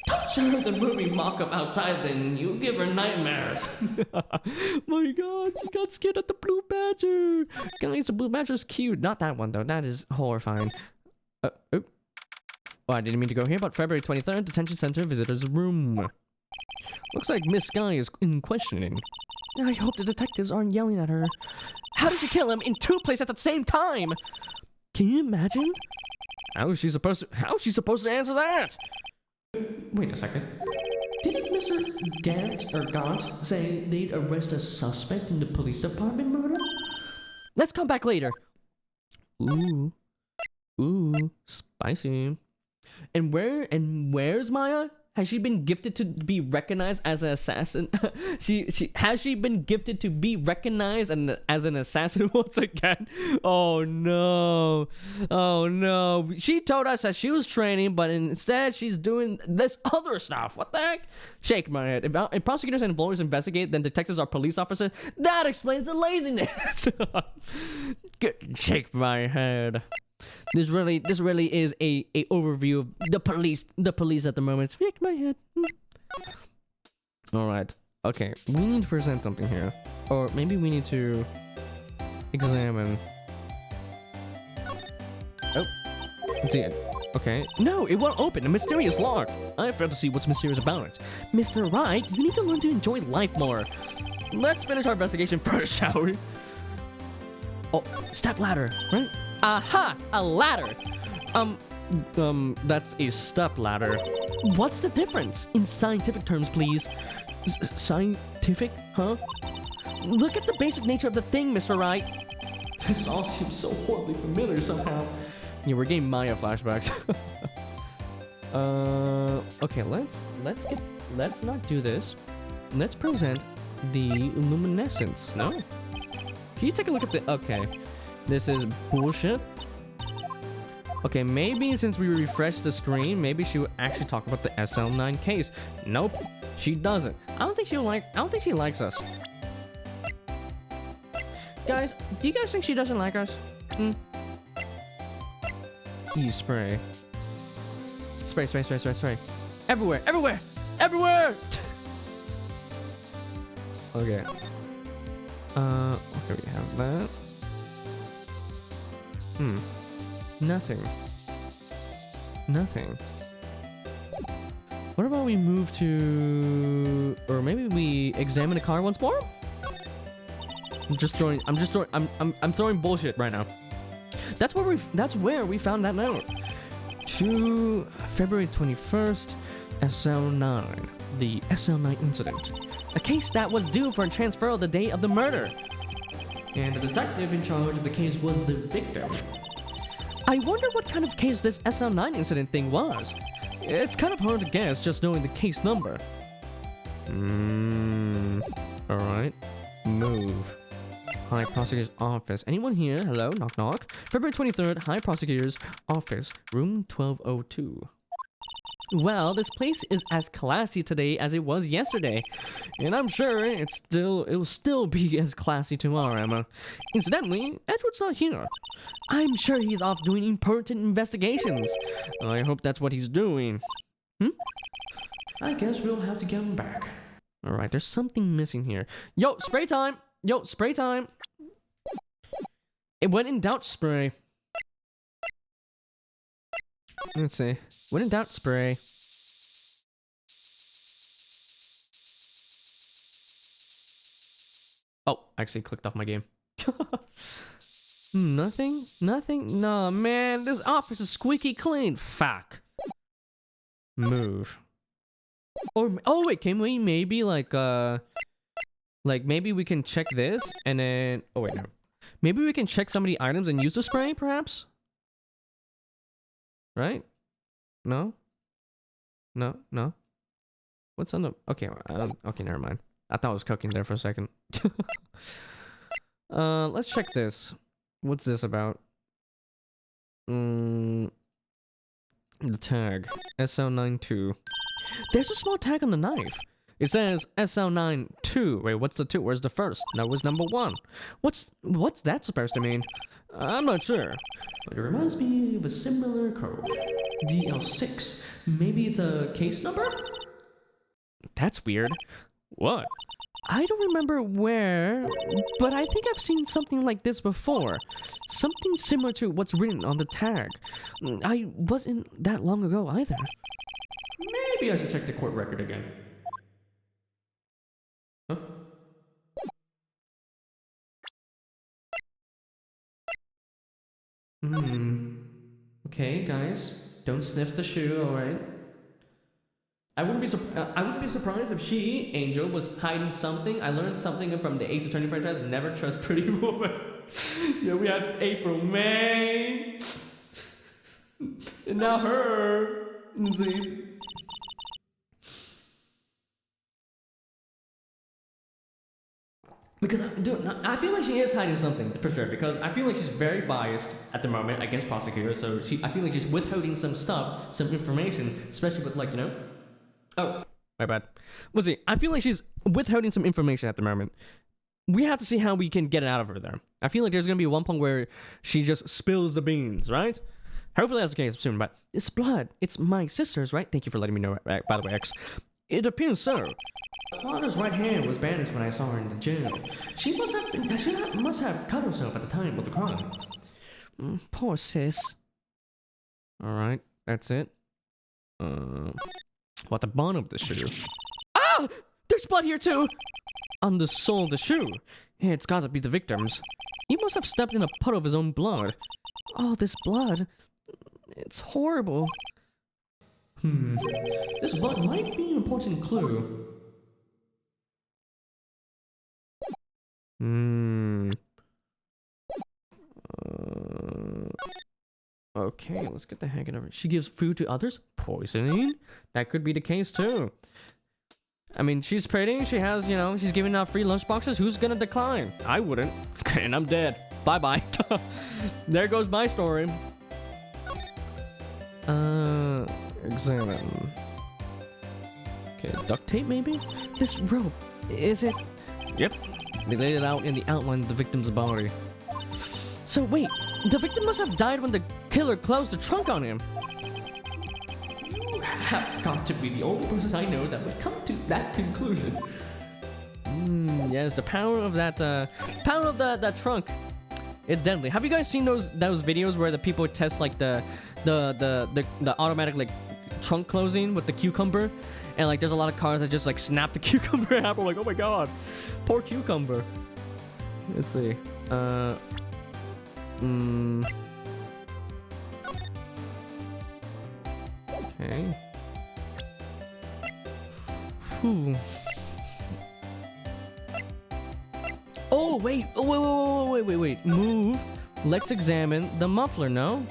Don't show her the movie mock-up outside then, you give her nightmares. My god, she got scared at the Blue Badger. Guys, the Blue Badger's cute. Not that one though, that is horrifying. Oh, I didn't mean to go here, but February 23rd, detention center visitor's room. Looks like Miss Guy is in questioning. I hope the detectives aren't yelling at her. How did you kill him in two places at the same time? Can you imagine? How is she supposed to answer that? Wait a second. Didn't Mr. Gant say they'd arrest a suspect in the police department murder? Let's come back later. Ooh, spicy. And where's Maya? Has she been gifted to be recognized as an assassin? Has she been gifted to be recognized as an assassin once again? Oh no. She told us that she was training, but instead she's doing this other stuff. What the heck? Shake my head. If prosecutors and lawyers investigate, then detectives are police officers. That explains the laziness. Shake my head. This really is a overview of the police at the moment. Shake my head. All right. Okay. We need to present something here, or maybe we need to examine. Oh, let's see it. Okay. No, it won't open. A mysterious lock. I fail to see what's mysterious about it. Mr. Wright, you need to learn to enjoy life more. Let's finish our investigation first, shall we? Oh, step ladder, right? Aha! A ladder! That's a step ladder. What's the difference? In scientific terms, please. Scientific? Huh? Look at the basic nature of the thing, Mr. Wright. This all seems so horribly familiar somehow. Yeah, we're getting Maya flashbacks. Okay, let's not do this. Let's present the luminescence. No? Can you take a look at the... Okay. This is bullshit. Okay, maybe since we refreshed the screen, maybe she would actually talk about the SL9 case. Nope, she doesn't. I don't think she likes us. Guys, do you guys think she doesn't like us? E-spray. Spray, spray, spray, spray, spray. Everywhere, everywhere, everywhere! Okay. Okay, we have that. Nothing. Nothing. What about we move to... Or maybe we examine the car once more? I'm throwing bullshit right now. That's where we found that note. To February 21st, SL9. The SL9 incident. A case that was due for a transfer the day of the murder. And the detective in charge of the case was the victim. I wonder what kind of case this SL9 incident thing was. It's kind of hard to guess just knowing the case number. Alright. Move. High Prosecutor's Office. Anyone here? Hello? Knock knock. February 23rd, High Prosecutor's Office. Room 1202. Well, this place is as classy today as it was yesterday. And I'm sure it will still be as classy tomorrow, Emma. Incidentally, Edward's not here. I'm sure he's off doing important investigations. I hope that's what he's doing. I guess we'll have to get him back. Alright, there's something missing here. Yo, spray time! Yo, spray time! It when in doubt, spray. Let's see. When in doubt, spray. Oh, I actually clicked off my game. Nothing? Nothing? No, man, this office is squeaky clean. Fuck. Move. Or, oh wait, can we maybe like maybe we can check this and then, oh wait, no. Maybe we can check some of the items and use the spray, perhaps? Right? No? No? No? What's on the... Okay, okay, never mind. I thought I was cooking there for a second. Let's check this. What's this about? The tag. SL92. There's a small tag on the knife. It says SL92. Wait, what's the 2? Where's the first? That was number 1. What's that supposed to mean? I'm not sure. But it reminds me of a similar code. DL6. Maybe it's a case number? That's weird. What? I don't remember where, but I think I've seen something like this before. Something similar to what's written on the tag. I wasn't that long ago either. Maybe I should check the court record again. Huh? Okay, guys. Don't sniff the shoe, alright? I wouldn't be surprised if she, Angel, was hiding something. I learned something from the Ace Attorney franchise. Never trust pretty woman. Yeah, we had April, May. And now her. Let's see. Because, dude, I feel like she is hiding something, for sure. Because I feel like she's very biased at the moment against prosecutors. So I feel like she's withholding some stuff, some information, especially with, like, you know. Oh, my bad. Let's see. I feel like she's withholding some information at the moment. We have to see how we can get it out of her there. I feel like there's going to be one point where she just spills the beans, right? Hopefully that's the case soon, but it's blood. It's my sister's, right? Thank you for letting me know, by the way, X. It appears so. Lana's right hand was bandaged when I saw her in the jail. She must have cut herself at the time of the crime. Poor sis. Alright, that's it. What the bottom of the shoe? Ah! There's blood here too! On the sole of the shoe. It's gotta be the victim's. He must have stepped in a puddle of his own blood. Oh, this blood. It's horrible. This blood might be an important clue. Okay, let's get the hang of it. She gives food to others? Poisoning? That could be the case too. I mean, she's pretty. She has, you know, she's giving out free lunch boxes. Who's gonna decline? I wouldn't. And I'm dead. Bye-bye. There goes my story. Examine. Okay, duct tape maybe? This rope, is it? Yep. They laid it out in the outline of the victim's body. So wait, the victim must have died when the killer closed the trunk on him. You have got to be the only person I know that would come to that conclusion. Yes, the power of that, that trunk. It's deadly. Have you guys seen those videos where the people test like the automatic like trunk closing with the cucumber, and like there's a lot of cars that just like snap the cucumber app. I'm like, oh my god, poor cucumber. Let's see. Okay. Whew. Oh wait! Oh wait! Move. Let's examine the muffler. No.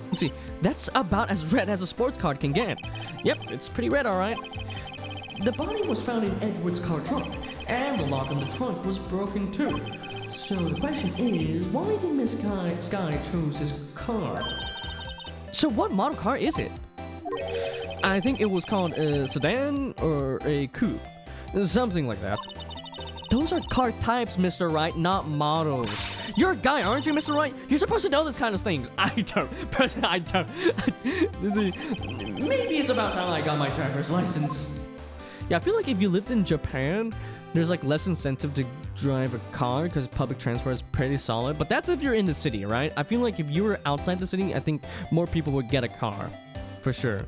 Let's see. That's about as red as a sports card can get. Yep, it's pretty red, all right. The body was found in Edward's car trunk, and the lock on the trunk was broken too. So the question is, why did Miss Sky choose his car? So what model car is it? I think it was called a sedan or a coupe, something like that. Those are car types, Mr. Wright, not models. You're a guy, aren't you, Mr. Wright? You're supposed to know this kind of things. I don't. Personally, I don't. Maybe it's about time I got my driver's license. Yeah, I feel like if you lived in Japan, there's like less incentive to drive a car because public transport is pretty solid. But that's if you're in the city, right? I feel like if you were outside the city, I think more people would get a car, for sure.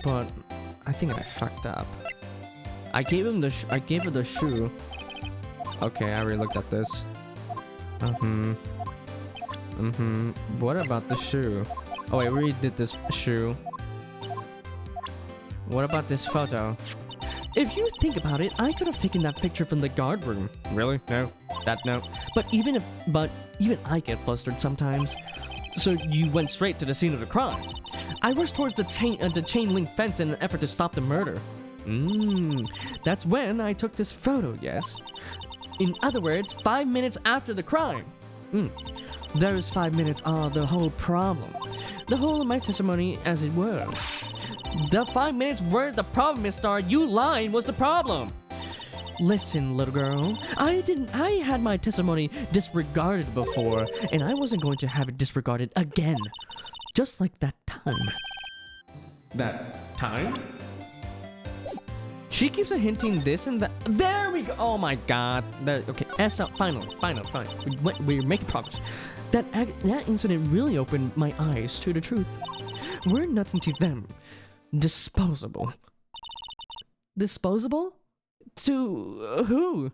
But I think I fucked up. I gave her the shoe. Okay, I already looked at this. What about the shoe? Oh wait, we already did this shoe. What about this photo? If you think about it, I could have taken that picture from the guard room. Really? No. No. But even I get flustered sometimes. So you went straight to the scene of the crime. I rushed towards the chain link fence in an effort to stop the murder. That's when I took this photo, yes. In other words, 5 minutes after the crime. Those 5 minutes are the whole problem. The whole of my testimony, as it were. The 5 minutes were the problem, Miss Star. You lying was the problem. Listen, little girl. I had my testimony disregarded before, and I wasn't going to have it disregarded again. Just like that time. That time? She keeps hinting this and that. There we go. Oh my god. Okay, fine. We're making progress. That incident really opened my eyes to the truth. We're nothing to them. Disposable. Disposable? To who?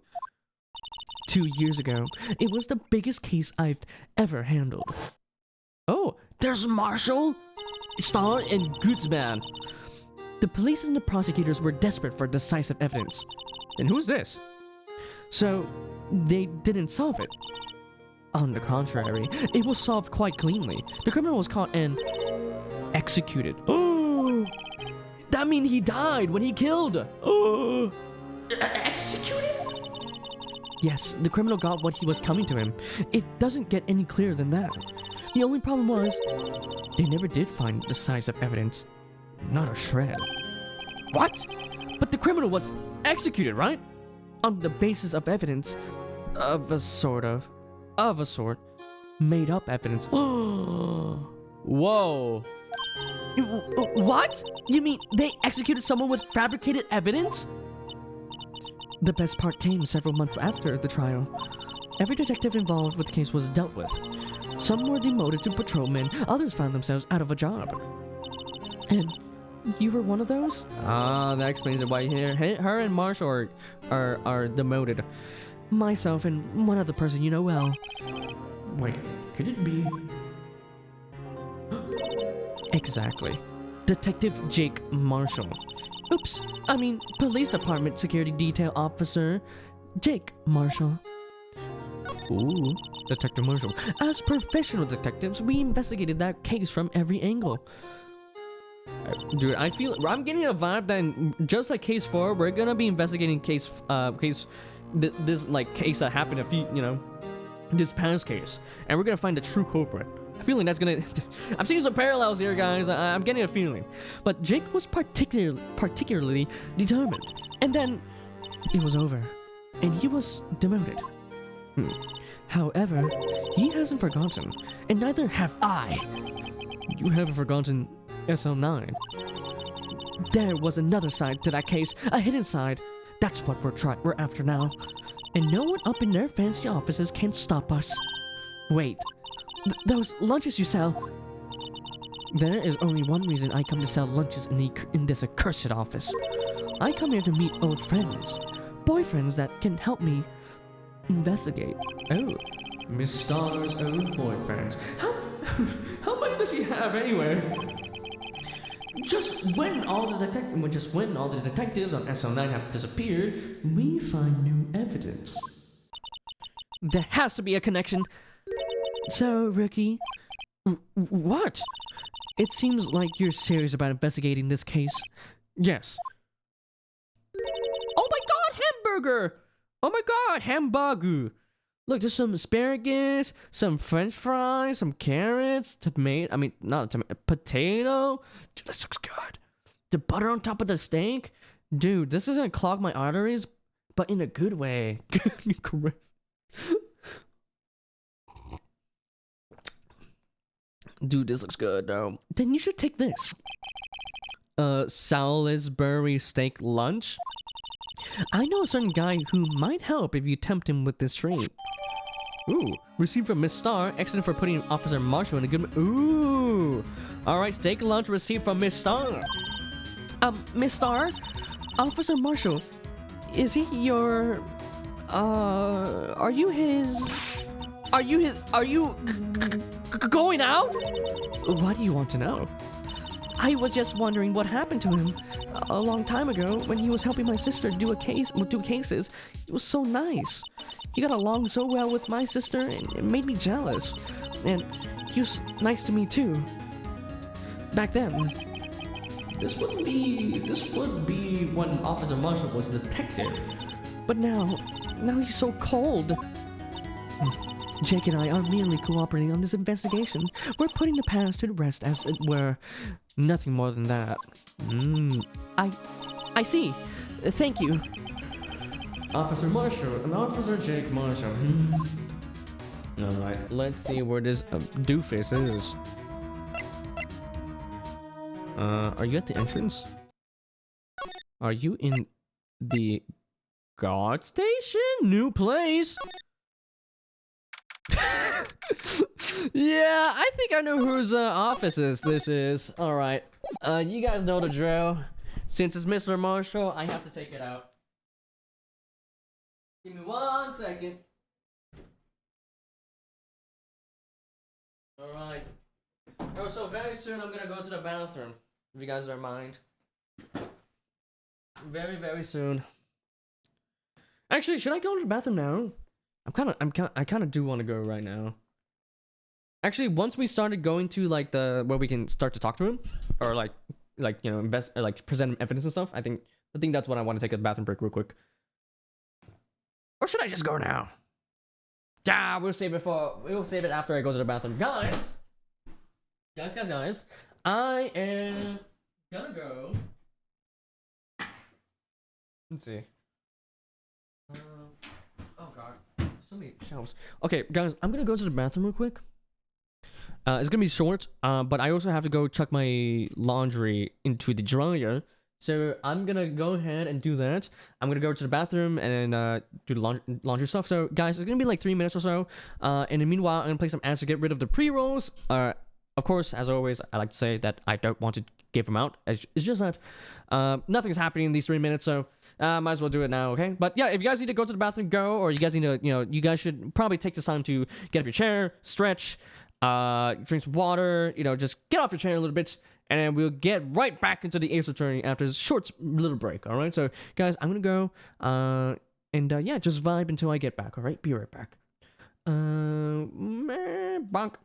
2 years ago. It was the biggest case I've ever handled. Oh, there's Marshall, Star, and Goodsman. The police and the prosecutors were desperate for decisive evidence. And who's this? So, they didn't solve it. On the contrary, it was solved quite cleanly. The criminal was caught and executed. Oh! That means he died when he killed. Oh! Executed? Yes, the criminal got what he was coming to him. It doesn't get any clearer than that. The only problem was, they never did find decisive evidence. Not a shred. What? But the criminal was executed, right? On the basis of evidence of a sort. Made up evidence. Whoa. What? You mean they executed someone with fabricated evidence? The best part came several months after the trial. Every detective involved with the case was dealt with. Some were demoted to patrolmen, others found themselves out of a job. And you were one of those? Ah, that explains it why her and Marshall are demoted. Myself and one other person you know well. Wait, could it be? Exactly. Detective Jake Marshall. Oops, I mean police department security detail officer Jake Marshall. Ooh, Detective Marshall. As professional detectives, we investigated that case from every angle. Dude, I feel I'm getting a vibe that just like case 4, we're gonna be investigating this like case that happened this past case, and we're gonna find the true culprit. I feel like that's gonna. I'm seeing some parallels here, guys. I'm getting a feeling, but Jake was particularly determined, and then it was over, and he was demoted. However, he hasn't forgotten, and neither have I. You haven't forgotten SL9. There was another side to that case, a hidden side. That's what we're after now. And no one up in their fancy offices can stop us. Wait, those lunches you sell... There is only one reason I come to sell lunches in this accursed office. I come here to meet old friends. Boyfriends that can help me investigate. Oh, Miss Star's old boyfriend. How many does she have anyway? Just when all the detectives on SL9 have disappeared, we find new evidence. There has to be a connection. So, Rookie, what? It seems like you're serious about investigating this case. Yes. Oh my god, hamburger! Oh my god, hamburger! Look, there's some asparagus, some french fries, some carrots, potato. Dude, this looks good. The butter on top of the steak. Dude, this is gonna clog my arteries, but in a good way. Dude, this looks good, though. Then you should take this. Salisbury steak lunch? I know a certain guy who might help if you tempt him with this treat. Ooh, received from Miss Star. Excellent for putting Officer Marshall in a good... Ooh! Alright, steak lunch received from Miss Star. Miss Star? Officer Marshall, is he your... Are you going out? Why do you want to know? I was just wondering what happened to him a long time ago when he was helping my sister do cases. It was so nice. He got along so well with my sister, and it made me jealous. And he was nice to me too. Back then. This would be when Officer Marshall was a detective. But now he's so cold. Jake and I are merely cooperating on this investigation. We're putting the past to the rest as it were. Nothing more than that. I see. Thank you. Officer Marshall and Officer Jake Marshall. Alright, let's see where this doofus is. Are you at the entrance? Are you in the guard station? New place? Yeah, I think I know whose office this is. Alright. You guys know the drill. Since it's Mr. Marshall, I have to take it out. Give me 1 second. Alright. Oh, so very soon I'm gonna go to the bathroom. If you guys don't mind. Very, very soon. Actually, should I go to the bathroom now? I kind of do want to go right now. Actually, once we started going to like where we can start to talk to him, or like you know present him evidence and stuff, I think that's what I want to take a bathroom break real quick. Or should I just go now? We'll save it after I go to the bathroom, guys. I am gonna go. Let's see. Oh god. So many shelves. Okay, guys, I'm gonna go to the bathroom real quick. It's gonna be short, but I also have to go chuck my laundry into the dryer. So I'm gonna go ahead and do that. I'm gonna go to the bathroom and do the laundry stuff. So guys, it's gonna be like 3 minutes or so. And in the meanwhile, I'm gonna play some ads to get rid of the pre-rolls. Of course, as always, I like to say that I don't want to give them out. It's just that nothing's happening in these 3 minutes, so might as well do it now, okay? But yeah, if you guys need to go to the bathroom, go. Or you guys need to, you guys should probably take this time to get up your chair, stretch, drink some water, just get off your chair a little bit, and then we'll get right back into the Ace Attorney after this short little break, all right? So, guys, I'm gonna go, and yeah, just vibe until I get back, all right? Be right back. Bonk.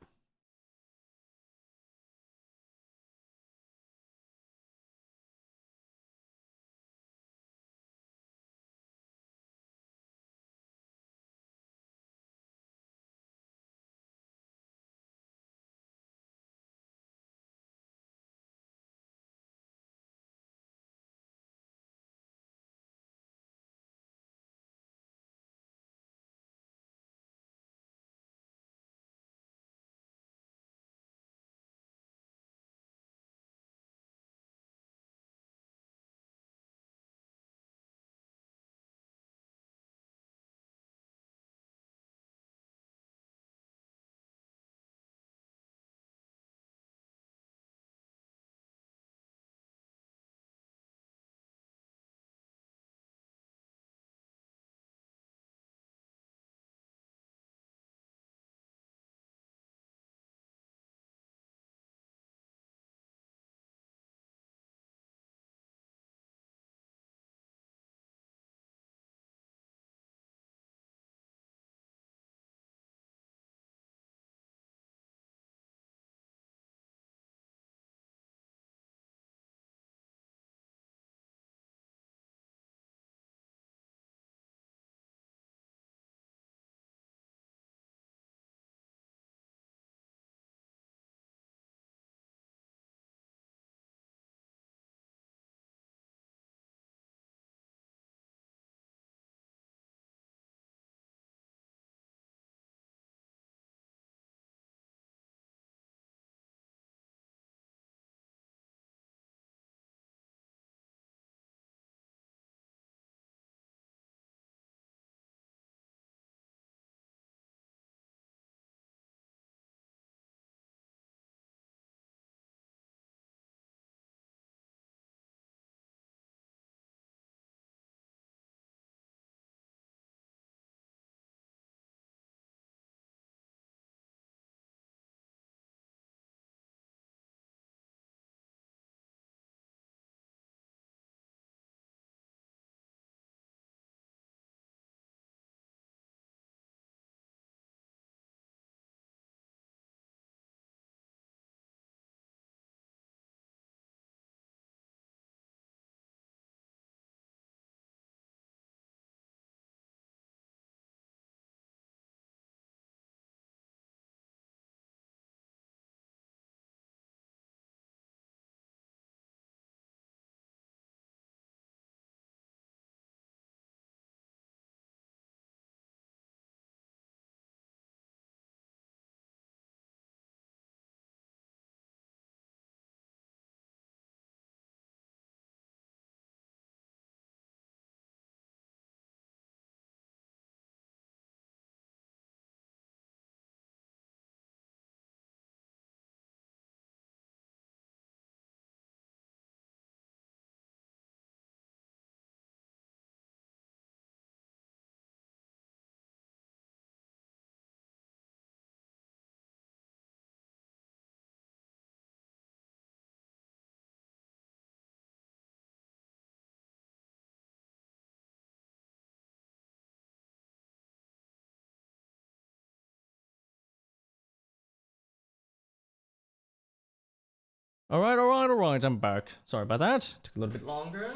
Alright, I'm back. Sorry about that. Took a little bit longer.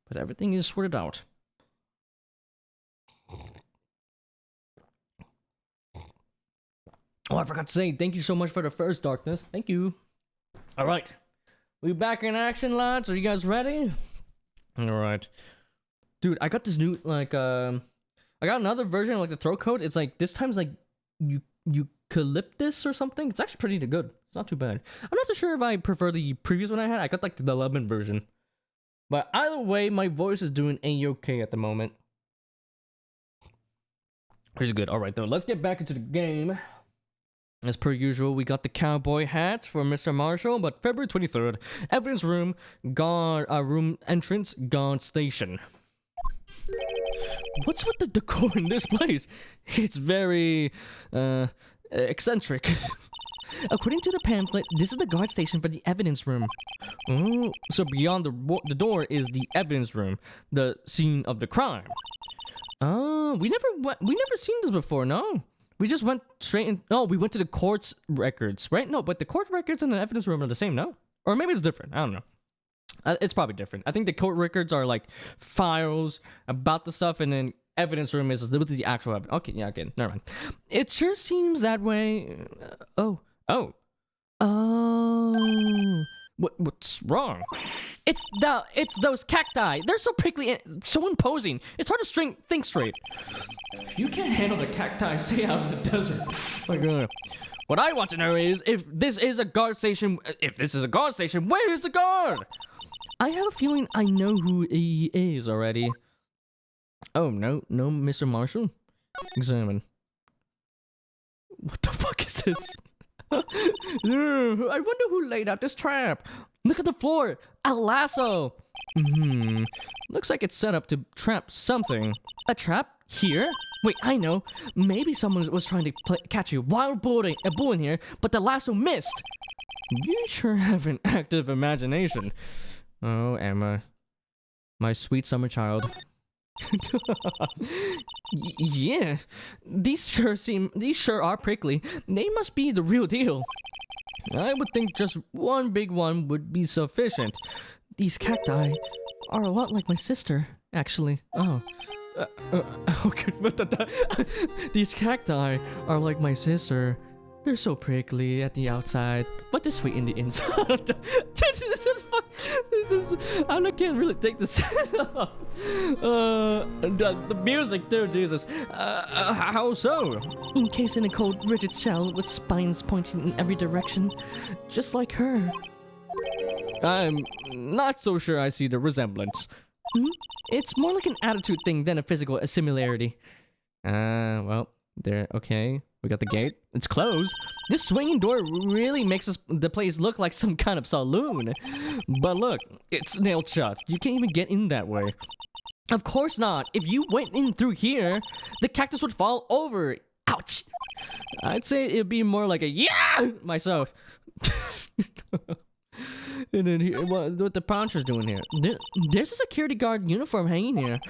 But everything is sorted out. Oh, I forgot to say, thank you so much for the first darkness. Thank you. Alright. We back in action, lads. Are you guys ready? Alright. Dude, I got this new, like, I got another version of, like, the throat coat. It's like, this time's like, eucalyptus or something. It's actually pretty good. It's not too bad. I'm not too sure if I prefer the previous one I had. I got, like, the lemon version. But either way, my voice is doing A-okay at the moment. Pretty good. Alright, though, let's get back into the game. As per usual, we got the cowboy hat for Mr. Marshall, but February 23rd, evidence room, guard, room entrance, guard station. What's with the decor in this place? It's very, eccentric. According to the pamphlet, this is the guard station for the evidence room. Oh, so beyond the door is the evidence room, the scene of the crime. Oh, we never seen this before, no? We just went straight in. Oh, we went to the court's records, right? No, but the court records and the evidence room are the same, no? Or maybe it's different. I don't know. It's probably different. I think the court records are like files about the stuff, and then evidence room is the actual evidence. Okay, yeah, okay, never mind. It sure seems that way. Oh. What's wrong? It's those cacti. They're so prickly and so imposing. It's hard to think straight. If you can't handle the cacti, stay out of the desert. My God. What I want to know is if this is a guard station. If this is a guard station, where is the guard? I have a feeling I know who he is already. Oh no, Mr. Marshall. Examine. What the fuck is this? I wonder who laid out this trap. Look at the floor. A lasso. Looks like it's set up to trap something. A trap? Here? Wait, I know. Maybe someone was trying to catch you while bullying here, but the lasso missed. You sure have an active imagination. Oh, Emma. My sweet summer child. Yeah, these sure are prickly. They must be the real deal. I would think just one big one would be sufficient. These cacti are a lot like my sister, actually. Okay, but these cacti are like my sister. They're so prickly at the outside, but they're sweet in the inside. I can't really take this. The music, dude, Jesus. How so? Encased in a cold, rigid shell with spines pointing in every direction, just like her. I'm not so sure I see the resemblance. It's more like an attitude thing than a physical similarity. Well, there. Okay. We got the gate. It's closed. This swinging door really makes the place look like some kind of saloon. But look, it's nailed shut. You can't even get in that way. Of course not. If you went in through here, the cactus would fall over. Ouch. I'd say it'd be more like a yeah myself. And then here, what the poncho's doing here? There's a security guard uniform hanging here.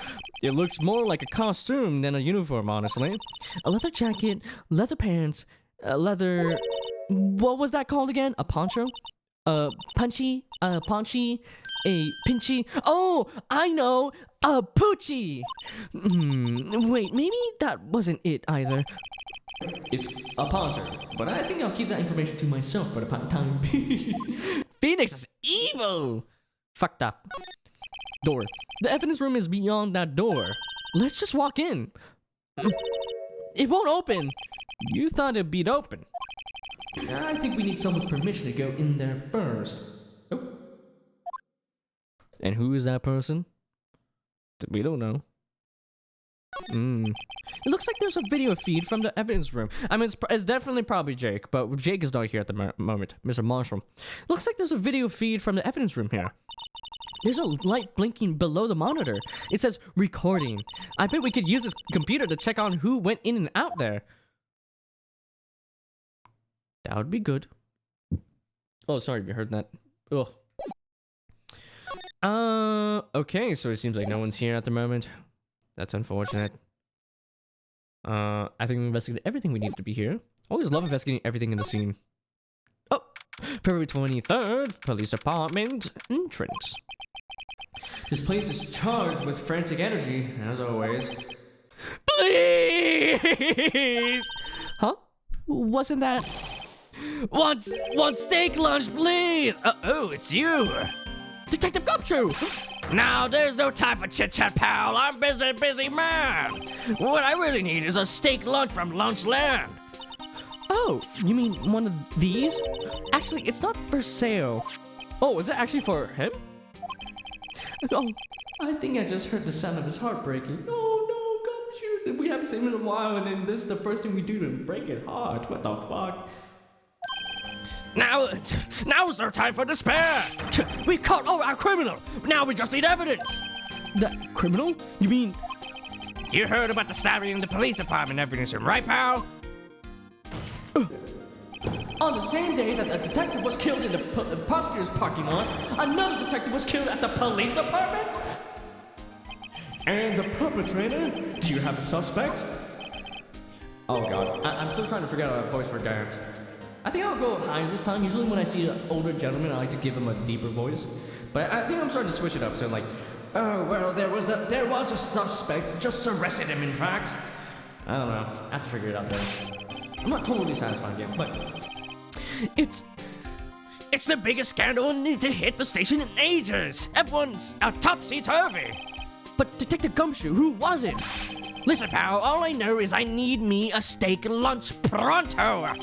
It looks more like a costume than a uniform, honestly. A leather jacket, leather pants, leather... What was that called again? A poncho? Punchy, paunchy, a pinchy. Oh, I know! A poochie! Wait, maybe that wasn't it either. It's a poncho, but I think I'll keep that information to myself for the time being. Phoenix is evil! Fucked up. Door. The evidence room is beyond that door. Let's just walk in. It won't open. You thought it'd be open. I think we need someone's permission to go in there first. Oh. And who is that person? We don't know. It looks like there's a video feed from the evidence room. I mean, it's definitely probably Jake, but Jake is not here at the moment. Mr. Marshall. Looks like there's a video feed from the evidence room here. There's a light blinking below the monitor. It says recording. I bet we could use this computer to check on who went in and out there. That would be good. Oh, sorry if you heard that. Ugh. Okay, so it seems like no one's here at the moment. That's unfortunate. I think we investigated everything we needed to be here. Always love investigating everything in the scene. Oh! February 23rd, police department entrance. This place is charged with frantic energy, as always. Please! Huh? Wasn't that... One steak lunch, please! Oh, it's you! Detective Gumshoe! Now, there's no time for chit-chat, pal. I'm busy man. What I really need is a steak lunch from Lunchland. Oh, you mean one of these? Actually, it's not for sale. Oh, is it actually for him? Oh, I think I just heard the sound of his heart breaking. Oh, no, Gumshoe. We haven't seen him in a while, and then this is the first thing we do to break his heart. What the fuck? Now's our time for despair! We caught our criminal! Now we just need evidence! That criminal? You mean... You heard about the stabbing in the police department evidence room, right, pal? On the same day that a detective was killed in the prosecutor's parking lot, another detective was killed at the police department? And the perpetrator? Do you have a suspect? Oh god, I'm still trying to figure out a voice for Garrett. I think I'll go high this time. Usually when I see an older gentleman, I like to give him a deeper voice. But I think I'm starting to switch it up. So like, oh well, there was a suspect. Just arrested him, in fact. I don't know. I have to figure it out there. I'm not totally satisfied yet, but it's the biggest scandal to hit the station in ages. Everyone's topsy-turvy. But Detective Gumshoe, who was it? Listen, pal, all I know is I need me a steak lunch pronto.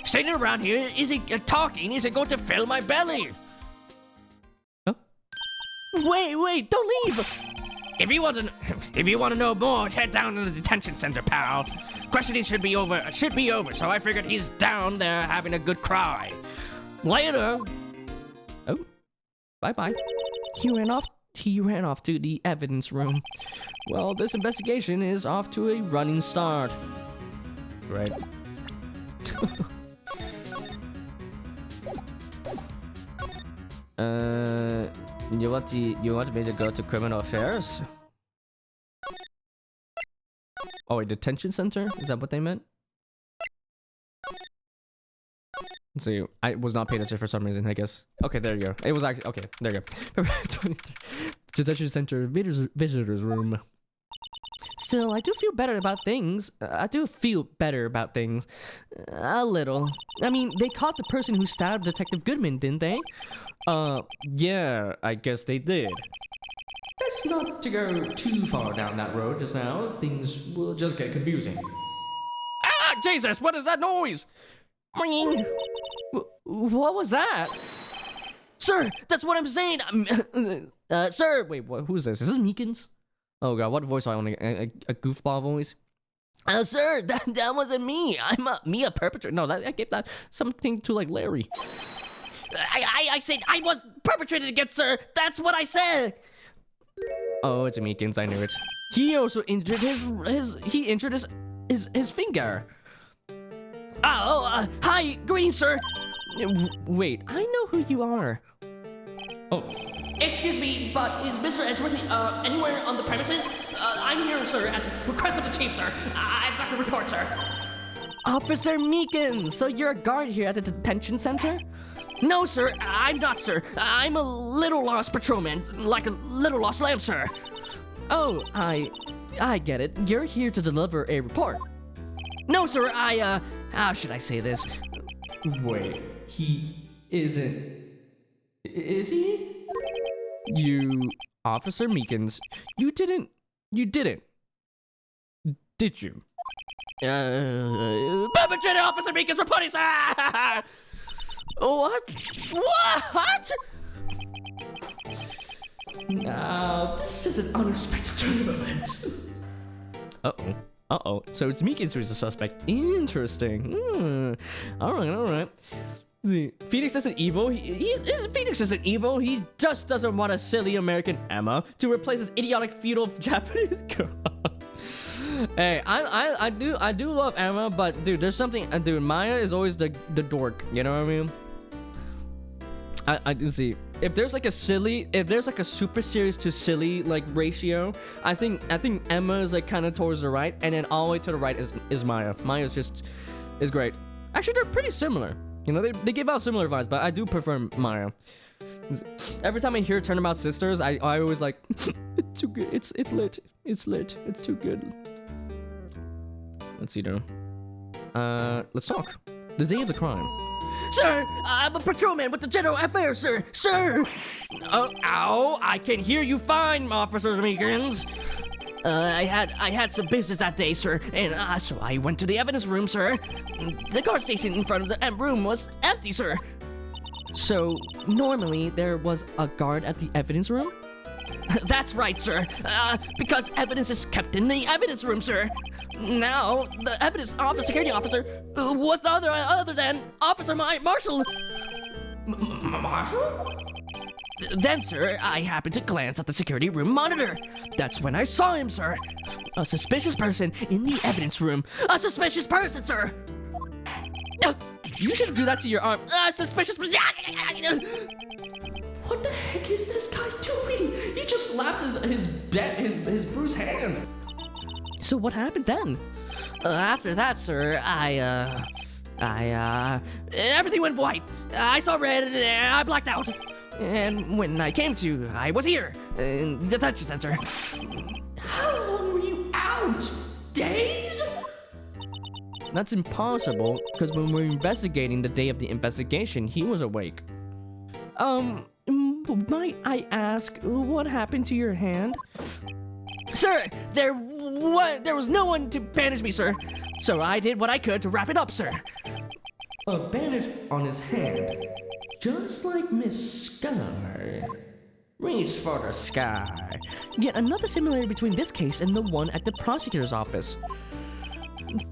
Sitting around here talking isn't going to fill my belly. Huh? Wait, don't leave. If you want to know more, head down to the detention center, pal. Questioning should be over, so I figured he's down there having a good cry. Later. Oh, bye-bye. He ran off to the evidence room. Well, this investigation is off to a running start. Right. You want me to go to criminal affairs? Oh, a detention center? Is that what they meant? Let's see, I was not paying attention for some reason, I guess. Okay, there you go. It was actually, okay, there you go. Detention center, visitors room. Still, I do feel better about things. A little. I mean, they caught the person who stabbed Detective Goodman, didn't they? Yeah, I guess they did. Best not to go too far down that road just now. Things will just get confusing. Ah, Jesus, what is that noise? What was that? Sir, that's what I'm saying. Sir, wait, who's this? Is this Meekins? Oh god, what voice do I want? A goofball voice? Sir, that wasn't me. I'm a perpetrator. No, I gave that something to like Larry. I said I was perpetrated against, sir. That's what I said. Oh, it's a Meekins. I knew it. He also injured his finger. Hi, greetings, sir. Wait, I know who you are. Oh. Excuse me, but is Mr. Edgeworth anywhere on the premises? I'm here, sir, at the request of the chief, sir. I've got to report, sir. Officer Meekins, so you're a guard here at the detention center? No, sir, I'm not, sir. I'm a little lost patrolman, like a little lost lamb, sir. Oh, I get it. You're here to deliver a report. No, sir, how should I say this? Wait, he isn't... Is he? You, Officer Meekins, you didn't, did you? Perpetrator Officer Meekins reporting, sir! What? What? Now, this is an unexpected turn of events. Uh-oh. So it's Meekins who's the suspect. Interesting. Alright. See, Phoenix isn't evil. Phoenix isn't evil. He just doesn't want a silly American Emma to replace his idiotic feudal Japanese girl. Hey, I do love Emma, but dude, there's something. Dude, Maya is always the dork. You know what I mean? I do see. If there's like a super serious to silly like ratio, I think Emma is like kind of towards the right, and then all the way to the right is Maya. Maya's is great. Actually, they're pretty similar. You know, they give out similar vibes, but I do prefer Maya. Every time I hear Turnabout Sisters, I always like, it's too good. It's lit. It's lit. It's too good. Let's see though. Let's talk. The day of the crime. Sir, I'm a patrolman with the General Affairs, sir. Sir! Ow, I can hear you fine, Officer Meekins. I had some business that day, sir, and so I went to the evidence room, sir. The guard station in front of the room was empty, sir. So, normally there was a guard at the evidence room? That's right, sir. Because evidence is kept in the evidence room, sir. Now, the evidence security officer was none other than Officer Marshall. Marshall? Then, sir, I happened to glance at the security room monitor. That's when I saw him, sir. A suspicious person in the evidence room. A suspicious person, sir! You shouldn't do that to your arm. Suspicious person. What the heck is this guy doing? He just slapped his bruised hand. So what happened then? After that, sir, everything went white. I saw red and I blacked out. And when I came to, I was here, in the detention center. How long were you out? Days? That's impossible, because when we were investigating the day of the investigation, he was awake. Might I ask, what happened to your hand? Sir, there was no one to bandage me, sir. So I did what I could to wrap it up, sir. A bandage on his hand, just like Miss Sky. Reached for the sky. Yet another similarity between this case and the one at the prosecutor's office.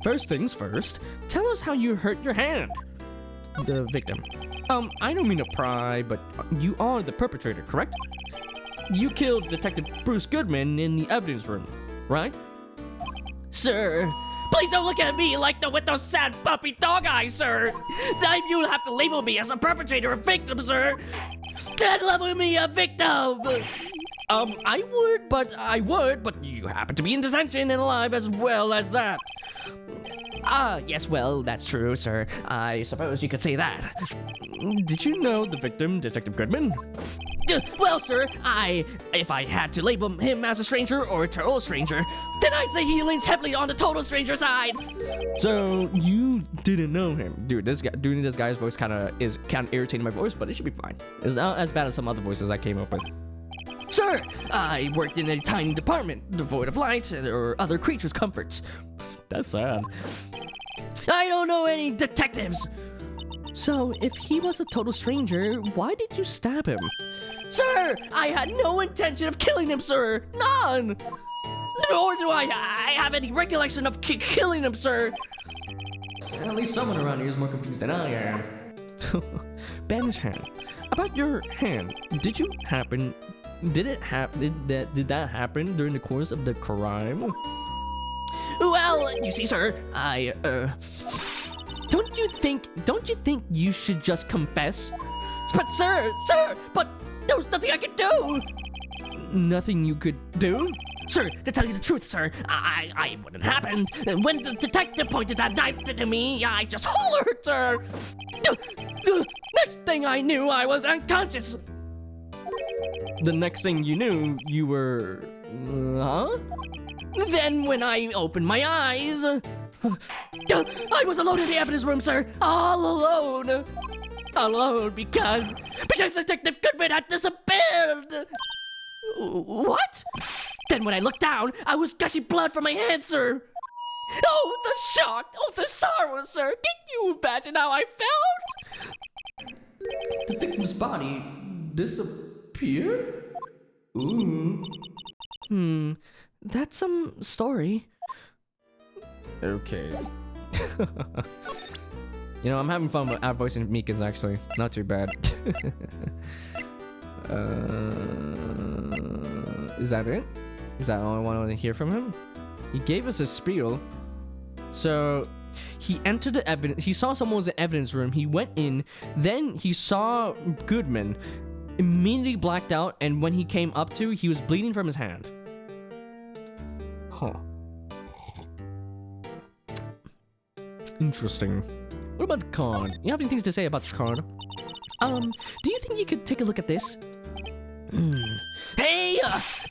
First things first, tell us how you hurt your hand. The victim. I don't mean to pry, but you are the perpetrator, correct? You killed Detective Bruce Goodman in the evidence room, right? Sir, please don't look at me like with those sad puppy dog eyes, sir. You have to label me as a perpetrator or victim, sir. Don't label me a victim. I would, but you happen to be in detention and alive as well as that. Yes, well, that's true, sir. I suppose you could say that. Did you know the victim, Detective Goodman? Well, sir, if I had to label him as a stranger or a total stranger, then I'd say he leans heavily on the total stranger side. So you didn't know him, dude. Doing this guy's voice kind of irritating my voice, but it should be fine. It's not as bad as some other voices I came up with. Sir, I worked in a tiny department devoid of light or other creatures' comforts. That's sad. I don't know any detectives. So, if he was a total stranger, why did you stab him? Sir, I had no intention of killing him, sir. None. Nor do I have any recollection of killing him, sir. At least someone around here is more confused than I am. Bandage hand. About your hand, did that happen during the course of the crime? Well, you see, sir, Don't you think you should just confess? But sir, but there was nothing I could do. Nothing you could do? Sir, to tell you the truth, sir, I wouldn't happen. When the detective pointed that knife into me, I just hollered, sir. The next thing I knew, I was unconscious. The next thing you knew, you were... huh? Then when I opened my eyes... I was alone in the evidence room, sir. All alone. Alone because Detective Goodman had disappeared. What? Then when I looked down, I was gushing blood from my hand, sir. Oh, the shock. Oh, the sorrow, sir. Can you imagine how I felt? The victim's body disappeared? Ooh. That's some story. Okay. You know, I'm having fun with outvoicing Meekins, actually. Not too bad. Is that it? Is that all I want to hear from him? He gave us a spiel. So, he entered the evidence. He saw someone was in the evidence room. He went in. Then he saw Goodman. Immediately blacked out. And when he came up to, he was bleeding from his hand. Huh. Interesting. What about the card? You have any things to say about this card? Do you think you could take a look at this? Hey,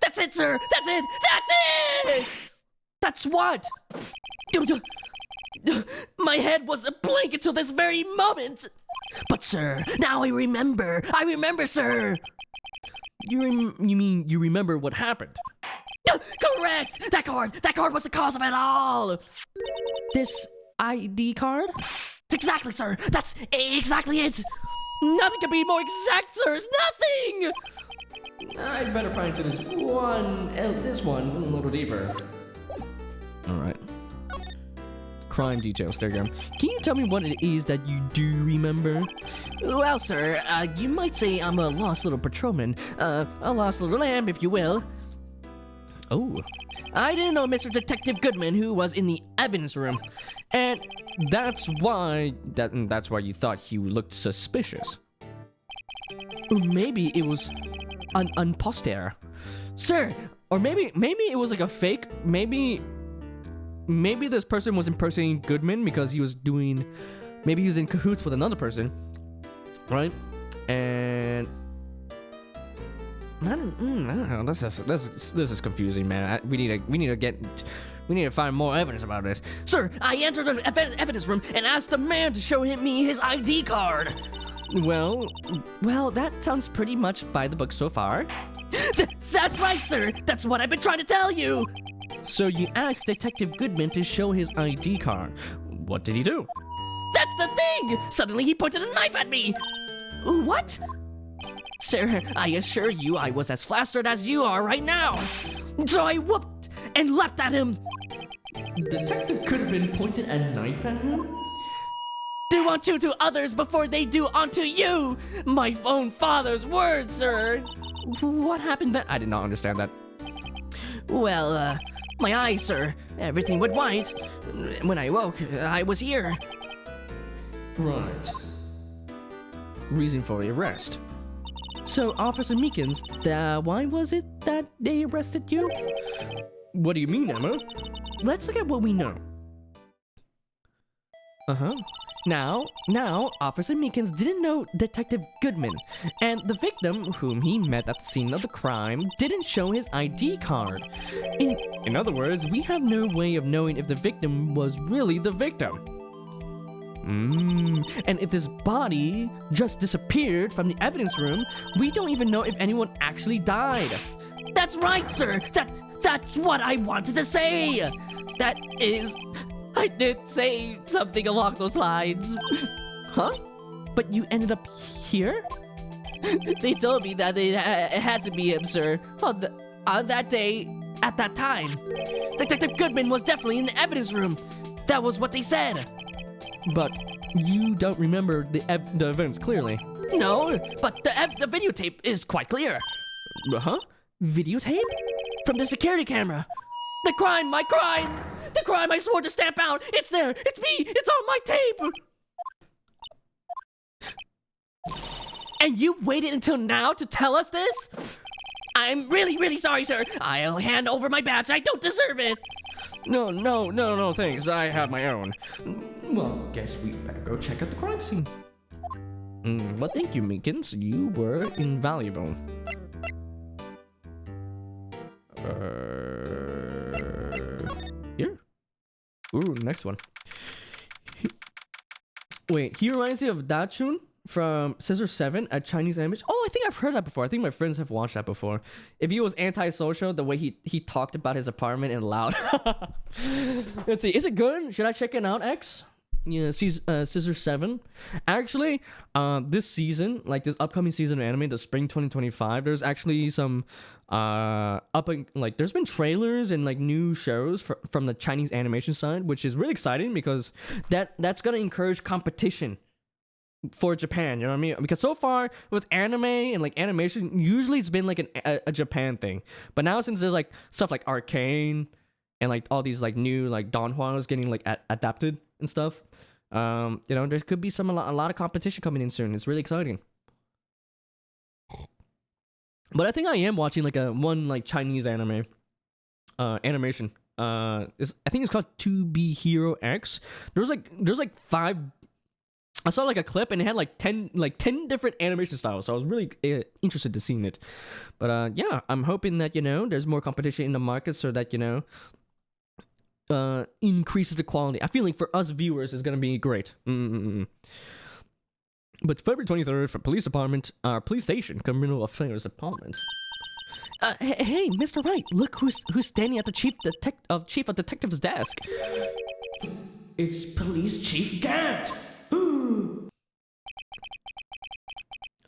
that's it, sir. That's it. That's it. That's what? My head was a blank until this very moment. But, sir, now I remember. I remember, sir. You mean you remember what happened? Correct. That card was the cause of it all. This ID card? Exactly, sir. That's exactly it. Nothing can be more exact, sir. Nothing. I'd better pry into this one a little deeper. All right. Crime details. There you go. Can you tell me what it is that you do remember? Well, sir, you might say I'm a lost little patrolman, a lost little lamb, if you will. Oh. I didn't know Mr. Detective Goodman, who was in the evidence room, and that's why you thought he looked suspicious. Or maybe it was an imposter, sir. Or maybe it was like a fake. Maybe maybe this person was impersonating Goodman because he was doing, maybe he was in cahoots with another person, right? And I don't know. This is confusing, man. We need to find more evidence about this. Sir, I entered the evidence room and asked the man to show me his ID card. Well, that sounds pretty much by the book so far. That's right, sir. That's what I've been trying to tell you. So you asked Detective Goodman to show his ID card. What did he do? That's the thing. Suddenly he pointed a knife at me. What? Sir, I assure you I was as flustered as you are right now. So I whooped and leapt at him. Detective Goodman pointed a knife at him? Do unto to others before they do unto you. My own father's words, sir. What happened then? I did not understand that. Well, my eyes, sir. Everything went white. When I woke, I was here. Right. Reason for the arrest. So, Officer Meekins, why was it that they arrested you? What do you mean, Emma? Let's look at what we know. Now, Officer Meekins didn't know Detective Goodman, and the victim, whom he met at the scene of the crime, didn't show his ID card. In other words, we have no way of knowing if the victim was really the victim. And if this body just disappeared from the evidence room, we don't even know if anyone actually died. That's right, sir. That's what I wanted to say. That is, I did say something along those lines. Huh? But you ended up here? They told me that it had to be him, sir. On that day, at that time. Detective Goodman was definitely in the evidence room. That was what they said. But you don't remember the events clearly. No, but the videotape is quite clear. Huh? Videotape? From the security camera. The crime, my crime! The crime I swore to stamp out! It's there! It's me! It's on my tape! And you waited until now to tell us this? I'm really, really sorry, sir. I'll hand over my badge. I don't deserve it. No, thanks. I have my own. Well, guess we better go check out the crime scene. Well, thank you, Meekins. You were invaluable. Here? Ooh, next one. Wait, he reminds me of Dachun from Scissor 7 at Chinese Image. Oh, I think I've heard that before. I think my friends have watched that before. If he was antisocial, the way he talked about his apartment and loud. Let's see. Is it good? Should I check it out, X? Yeah, Scissor 7. Actually, this season, like this upcoming season of anime, the spring 2025, there's actually some there's been trailers and like new shows from the Chinese animation side, which is really exciting because that's gonna encourage competition for Japan, you know what I mean? Because so far with anime and like animation, usually it's been like a Japan thing, but now since there's like stuff like Arcane and like all these like new like donhwas getting like adapted and stuff, there could be a lot of competition coming in soon. It's really exciting. But I think I am watching like one Chinese anime animation. I think it's called To Be Hero X. There's like 5. I saw like a clip and it had like 10 different animation styles, so I was really interested to seeing it. But yeah, I'm hoping that there's more competition in the market so that increases the quality. I feel like for us viewers it's gonna be great. But February 23rd for police station, criminal affairs department. Hey, Mr. Wright, look who's standing at the chief of detective's desk. It's Police Chief Gant.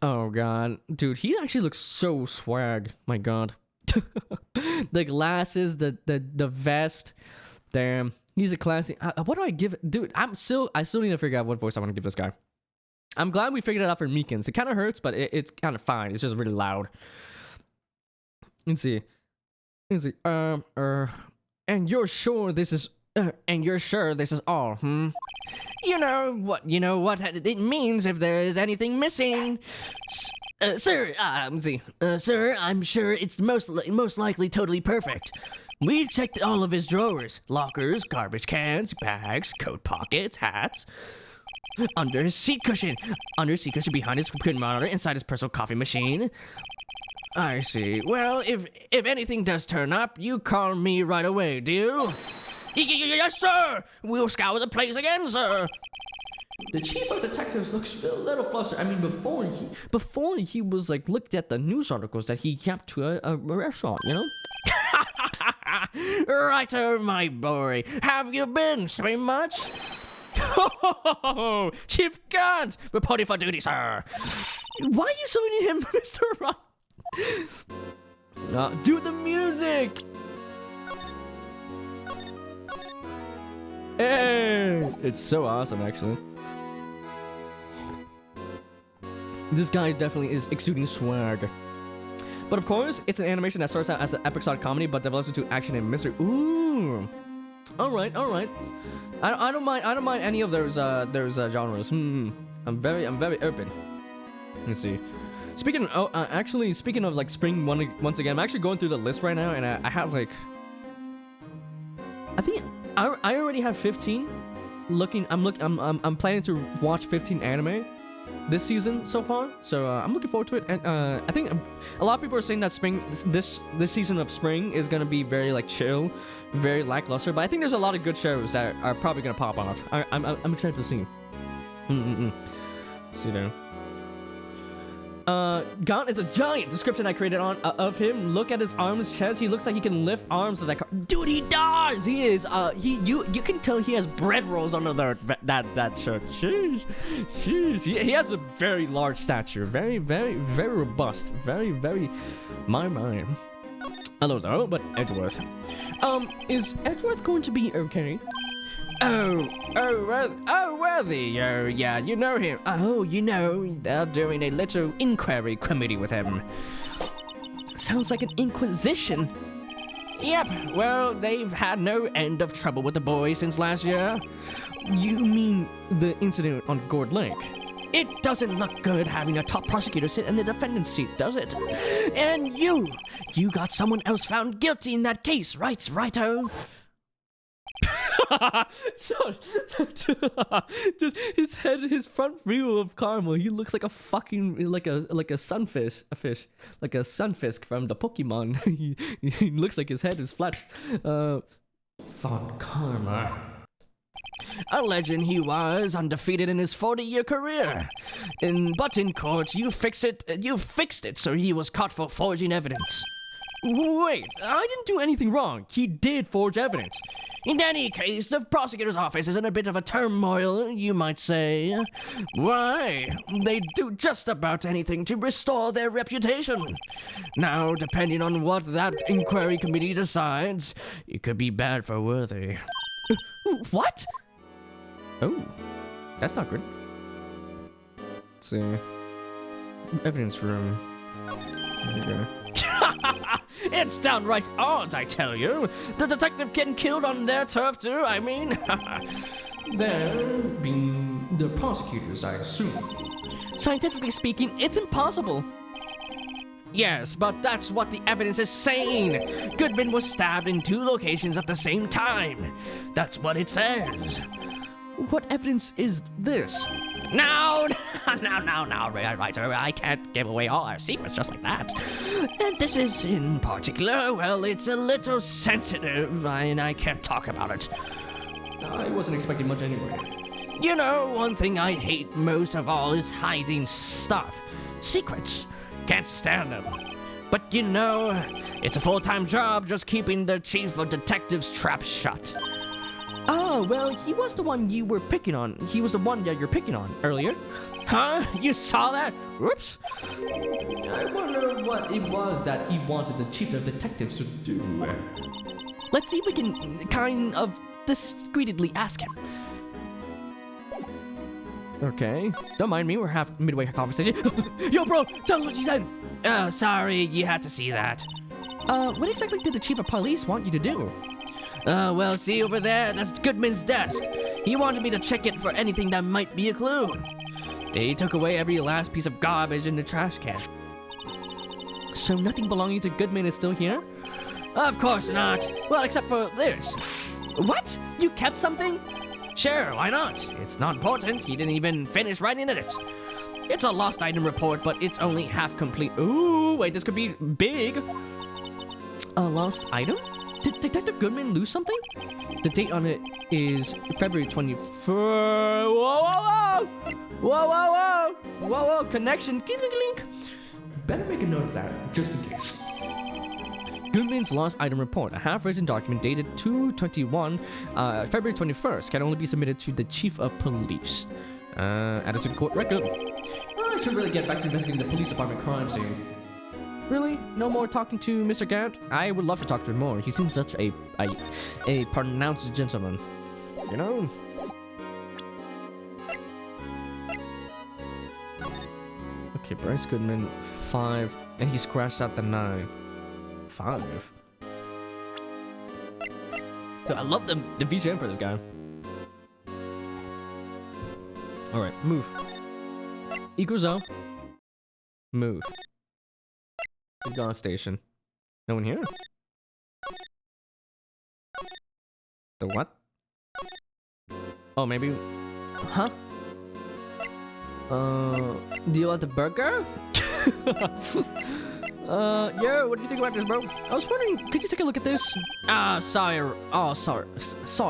Oh god, dude, he actually looks so swag. My god, the glasses, the vest. Damn, he's a classic. What do I give it? Dude, I still need to figure out what voice I want to give this guy. I'm glad we figured it out for Meekins. It kind of hurts, but it's kind of fine. It's just really loud. Let's see. And you're sure this is all, You know what it means if there is anything missing. Sir, sir, I'm sure it's most likely totally perfect. We checked all of his drawers, lockers, garbage cans, bags, coat pockets, hats. Under his seat cushion. Under his seat cushion behind his computer monitor, inside his personal coffee machine. I see. Well, if anything does turn up, you call me right away, do you? Yes, sir! We'll scour the place again, sir! The chief of detectives looks a little flustered. I mean, Before he was like looked at the news articles that he kept to a restaurant, you know? Righto, my boy. Have you been swimming much? Chief Guns, reporting for duty, sir. Why are you saluting him, Mr. Wright? Do the music! Hey! It's so awesome, actually. This guy definitely is exuding swag. But of course, it's an animation that starts out as an episodic comedy, but develops into action and mystery. Ooh! Alright, alright. I don't mind any of those genres. I'm very open. Let's see. Speaking of like spring once again, I'm actually going through the list right now, and I have like, I think I already have 15. I'm planning to watch 15 anime this season so far, so I'm looking forward to it. And I think a lot of people are saying that this season of spring is gonna be very like chill, very lackluster. But I think there's a lot of good shows that are probably gonna pop off. I'm excited to see. Let's see there. Gaunt is a giant description I created of him. Look at his arms, chest. He looks like he can lift arms of that car. Dude, he does. He is. You can tell he has bread rolls under that shirt. Sheesh. He has a very large stature. Very robust. Very. My. Hello though, but Edgeworth. Is Edgeworth going to be okay? Worthy. Yeah, you know him. They're doing a little inquiry committee with him. Sounds like an inquisition. Yep, well, they've had no end of trouble with the boy since last year. You mean the incident on Gourd Lake? It doesn't look good having a top prosecutor sit in the defendant's seat, does it? And you got someone else found guilty in that case, right, righto? Just his head, his front view of Caramel, he looks like a fucking like a sunfish, like a sunfisk from the Pokemon. he looks like his head is flat. Von Karma. A legend he was, undefeated in his 40-year career. But in court, you fixed it, so he was caught for forging evidence. Wait, I didn't do anything wrong. He did forge evidence. In any case, the prosecutor's office is in a bit of a turmoil, you might say. Why? They do just about anything to restore their reputation. Now, depending on what that inquiry committee decides, it could be bad for Worthy. What? Oh, that's not good. Let's see. Evidence room. There you go. It's downright odd, I tell you. The detective getting killed on their turf too, I mean. There being the prosecutors, I assume. Scientifically speaking, it's impossible. Yes, but that's what the evidence is saying. Goodman was stabbed in 2 locations at the same time. That's what it says. What evidence is this? No, right, I can't give away all our secrets just like that. And this is in particular, well, it's a little sensitive, and I can't talk about it. I wasn't expecting much anyway. You know, one thing I hate most of all is hiding stuff. Secrets. Can't stand them. But you know, it's a full-time job just keeping the chief of detectives' trap shut. Oh, well, he was the one you were picking on. He was the one that you're picking on earlier. Huh? You saw that? Whoops. I wonder what it was that he wanted the chief of detectives to do. Let's see if we can kind of discreetly ask him. Okay. Don't mind me, we're midway conversation. Yo, bro, tell us what you said. Oh, sorry, you had to see that. What exactly did the chief of police want you to do? Well, see over there, that's Goodman's desk. He wanted me to check it for anything that might be a clue. He took away every last piece of garbage in the trash can. So nothing belonging to Goodman is still here? Of course not. Well, except for this. What? You kept something? Sure, why not? It's not important. He didn't even finish writing it. It's a lost item report, but it's only half complete. Ooh, wait, this could be big. A lost item? Did Detective Goodman lose something? The date on it is February 24th. Whoa, whoa, whoa! Whoa, whoa, whoa! Whoa, whoa, connection. Link. Better make a note of that, just in case. Goodman's lost item report, a half-written document dated 2/21, February 21st, can only be submitted to the Chief of Police. Added to the court record. I should really get back to investigating the police department crime scene. Really? No more talking to Mr. Gant? I would love to talk to him more. He seems such a pronounced gentleman. You know? Okay, Bryce Goodman, 5, and he scratched out the 9. 5? Dude, I love the VGM for this guy. Alright, move. Equals O. Move. We've gone station. No one here? The what? Oh, maybe... Huh? Do you want the burger? Yeah, what do you think about this, bro? I was wondering, could you take a look at this? Sorry,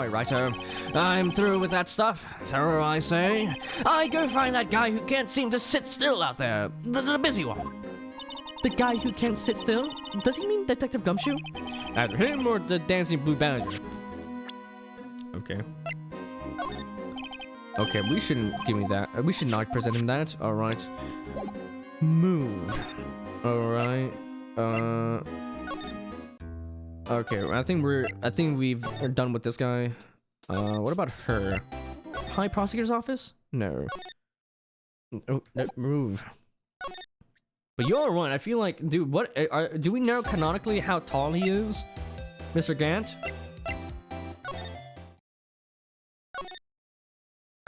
writer. I'm through with that stuff. Thorough, I say. I go find that guy who can't seem to sit still out there. The busy one. The guy who can't sit still? Does he mean Detective Gumshoe? Either him or the dancing blue badger. Okay. Okay, we shouldn't give me that. We should not present him that. Alright. Move. Alright. Okay, I think we're done with this guy. What about her? High Prosecutor's Office? No. Oh, no, move. But you're one. I feel like, dude, what do we know canonically how tall he is? Mr. Gant?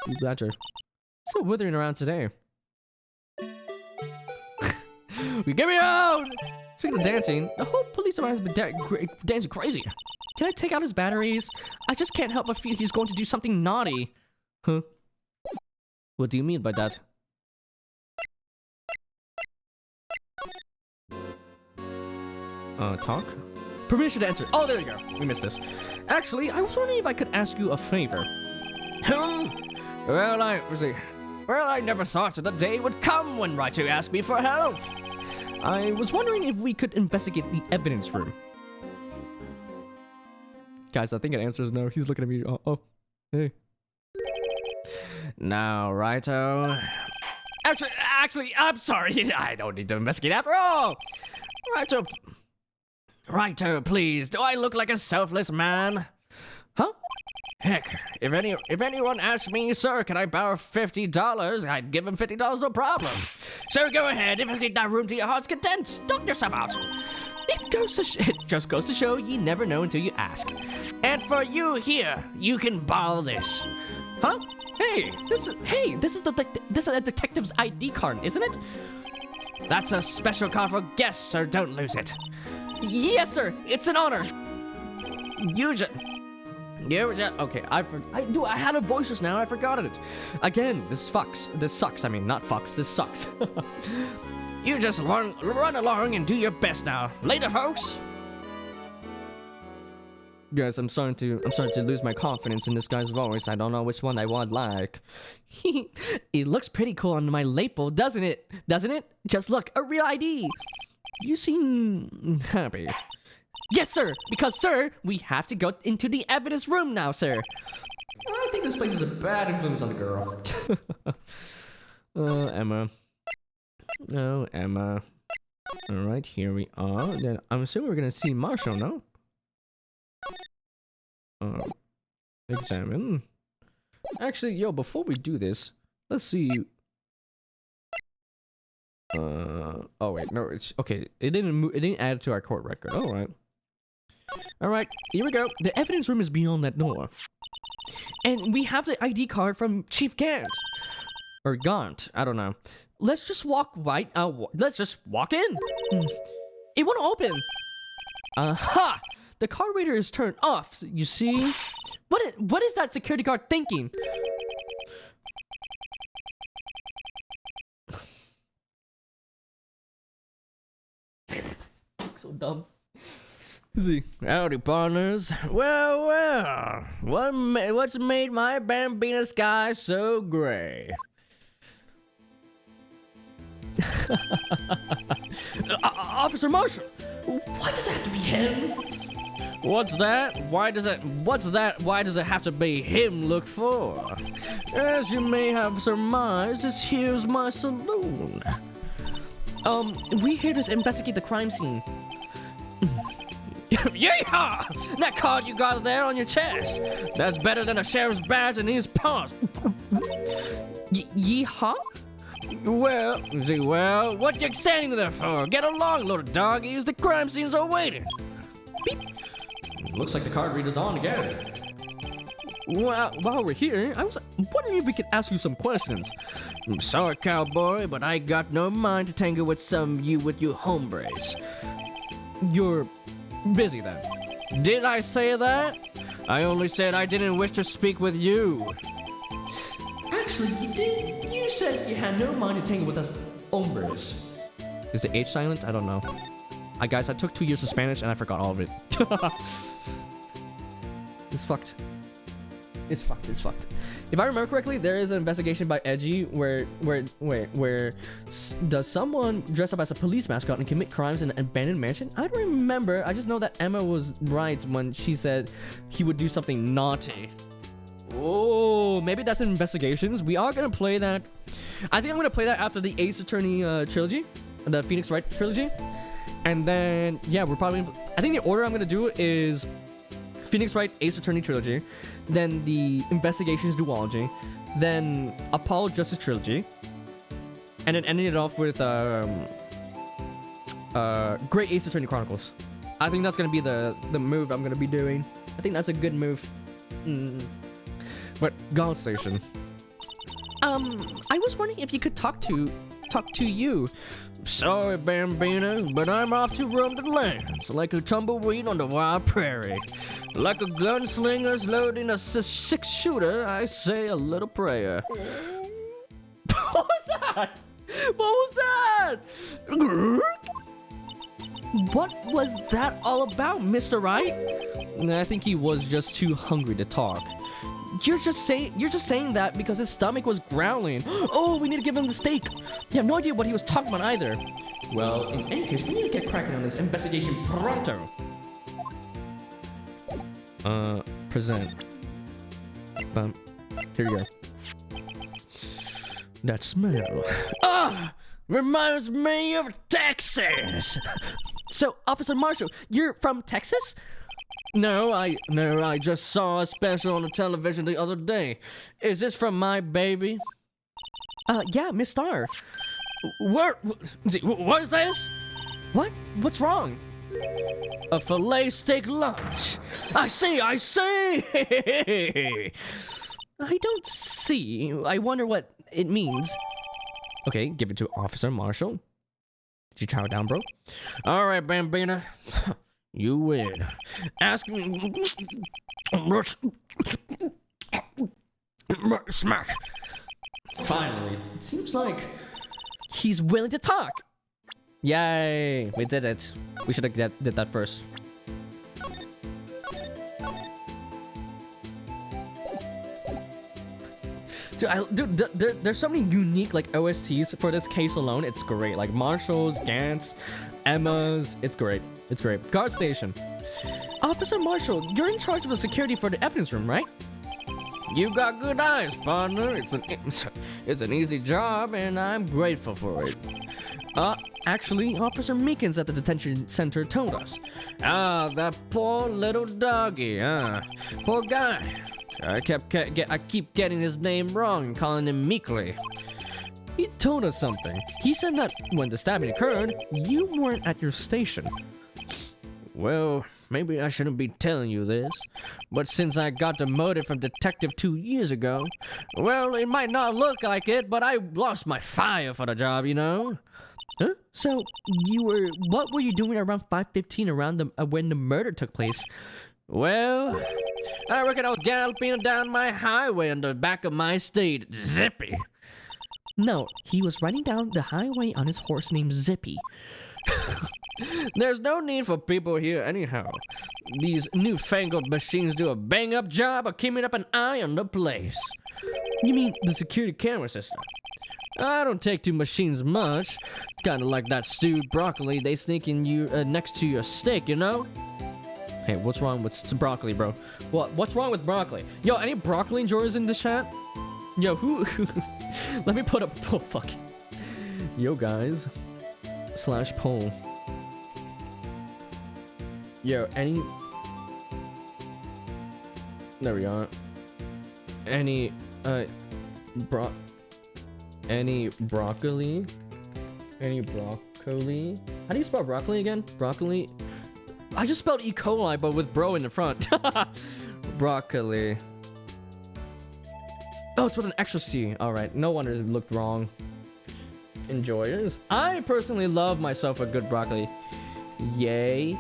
You badger. So withering around today. We get me out! Speaking of dancing, the whole police department has been dancing crazy. Can I take out his batteries? I just can't help but feel he's going to do something naughty. Huh? What do you mean by that? Talk? Permission to enter. Oh, there you go. We missed this. Actually, I was wondering if I could ask you a favor. Well, I never thought the day would come when Wright asked me for help. I was wondering if we could investigate the evidence room. Guys, I think the answer is no. He's looking at me. Oh, hey. Now, Righto. Actually, I'm sorry. I don't need to investigate after all. Righto, please. Do I look like a selfless man? Huh? Heck, if anyone asked me, sir, can I borrow $50? I'd give him $50, no problem. So go ahead, investigate that room to your heart's content. Knock yourself out. It just goes to show you never know until you ask. And for you here, you can borrow this. Huh? Hey, this is a detective's ID card, isn't it? That's a special card for guests, so don't lose it. Yes, sir. It's an honor. Okay, I had a voice just now. I forgot it. Again, this sucks. I mean, not fucks. This sucks. You just run along and do your best now. Later, folks. Guys, I'm starting to lose my confidence in this guy's voice. I don't know which one I would like. It looks pretty cool on my label, doesn't it? Doesn't it? Just look, a real ID. You seem happy. Yes, sir. Because, sir, we have to go into the evidence room now, sir. I think this place is a bad influence on the girl. Emma. Oh, Emma. Alright, here we are. Then I'm assuming we're gonna see Marshall, no? Examine. Actually, yo, before we do this, let's see. Oh wait, no, it's okay. It didn't add to our court record. All right, here we go. The evidence room is beyond that door, and we have the ID card from Chief Gant or Gaunt. I don't know. Let's just walk right. Let's just walk in. It won't open. Aha! The card reader is turned off, you see? What is that security guard thinking? So dumb. See, howdy, partners. Well, what's made my Bambina sky so gray? Officer Marshall, Why does it have to be him? what's that? Why does it have to be him look for? As you may have surmised, this here's my saloon. We're here to investigate the crime scene. Yeehaw! That card you got there on your chest. That's better than a sheriff's badge in his paws. Yeehaw? Well, what you standing there for? Get along, little doggies. The crime scene's all waiting. Beep. Looks like the card reader's on again. Well, while we're here, I was wondering if we could ask you some questions. I'm sorry, cowboy, but I got no mind to tangle with you hombres. You're busy then. Did I say that? I only said I didn't wish to speak with you. Actually, you did. You said you had no mind to tangle with us hombres. Is the H silent? I don't know. Guys, I took 2 years of Spanish and I forgot all of it. It's fucked. It's fucked. If I remember correctly, there is an investigation by Edgy where does someone dress up as a police mascot and commit crimes in an abandoned mansion? I don't remember. I just know that Emma was right when she said he would do something naughty. Oh, maybe that's in investigations. We are gonna play that. I think I'm gonna play that after the Ace Attorney trilogy, the Phoenix Wright trilogy, and then yeah, we're probably. I think the order I'm gonna do is Phoenix Wright Ace Attorney trilogy, then the Investigations duology, then Apollo Justice trilogy, and then ending it off with Great Ace Attorney Chronicles. I think that's gonna be the move I'm gonna be doing. I think that's a good move. But God Station. I was wondering if you could talk to you. Sorry, Bambina, but I'm off to roam the lands like a tumbleweed on the wild prairie. Like a gunslinger's loading a six-shooter, I say a little prayer. What was that? What was that? What was that all about, Mr. Wright? I think he was just too hungry to talk. You're just saying that because his stomach was growling. Oh, we need to give him the steak. You have no idea what he was talking about either. Well, in any case, we need to get cracking on this investigation pronto. Present. Here you go. That smell. Ah! Reminds me of Texas! So, Officer Marshall, you're from Texas? No, I just saw a special on the television the other day. Is this from My Baby? Yeah, Miss Star. What is this? What? What's wrong? A filet steak lunch. I see! I don't see. I wonder what it means. Okay, give it to Officer Marshall. Did you chow down, bro? All right, Bambina. You win. Ask me. Smack. Finally, it seems like He's willing to talk. Yay, we did it. We should have did that first. Dude, there's so many unique like OSTs for this case alone. It's great. Like Marshall's, Gant's, Emma's. It's great. It's great. Guard station. Officer Marshall, you're in charge of the security for the evidence room, right? You got good eyes, partner. It's an easy job, and I'm grateful for it. Actually, Officer Meekins at the detention center told us. Ah, that poor little doggy, poor guy. I keep getting his name wrong and calling him Meekly. He told us something. He said that when the stabbing occurred, you weren't at your station. Well, maybe I shouldn't be telling you this, but since I got demoted from detective 2 years ago, well, it might not look like it, but I lost my fire for the job, you know? Huh? So what were you doing around 5:15 around when the murder took place? Well, I reckon I was galloping down my highway on the back of my steed, Zippy. No, he was riding down the highway on his horse named Zippy. There's no need for people here anyhow. These newfangled machines do a bang-up job of keeping up an eye on the place. You mean the security camera system? I don't take to machines much. Kinda like that stewed broccoli they sneak in you next to your steak, you know? Hey, what's wrong with broccoli, bro? What's wrong with broccoli? Yo, any broccoli enjoyers in the chat? Yo, who? Let me put up. Oh, fuck. Yo, guys. /poll. Yo, any. There we are. Any broccoli? Any broccoli? How do you spell broccoli again? Broccoli. I just spelled E. coli, but with bro in the front. Broccoli. Oh, it's with an extra C. All right. No wonder it looked wrong. Enjoyers. I personally love myself a good broccoli. Yay.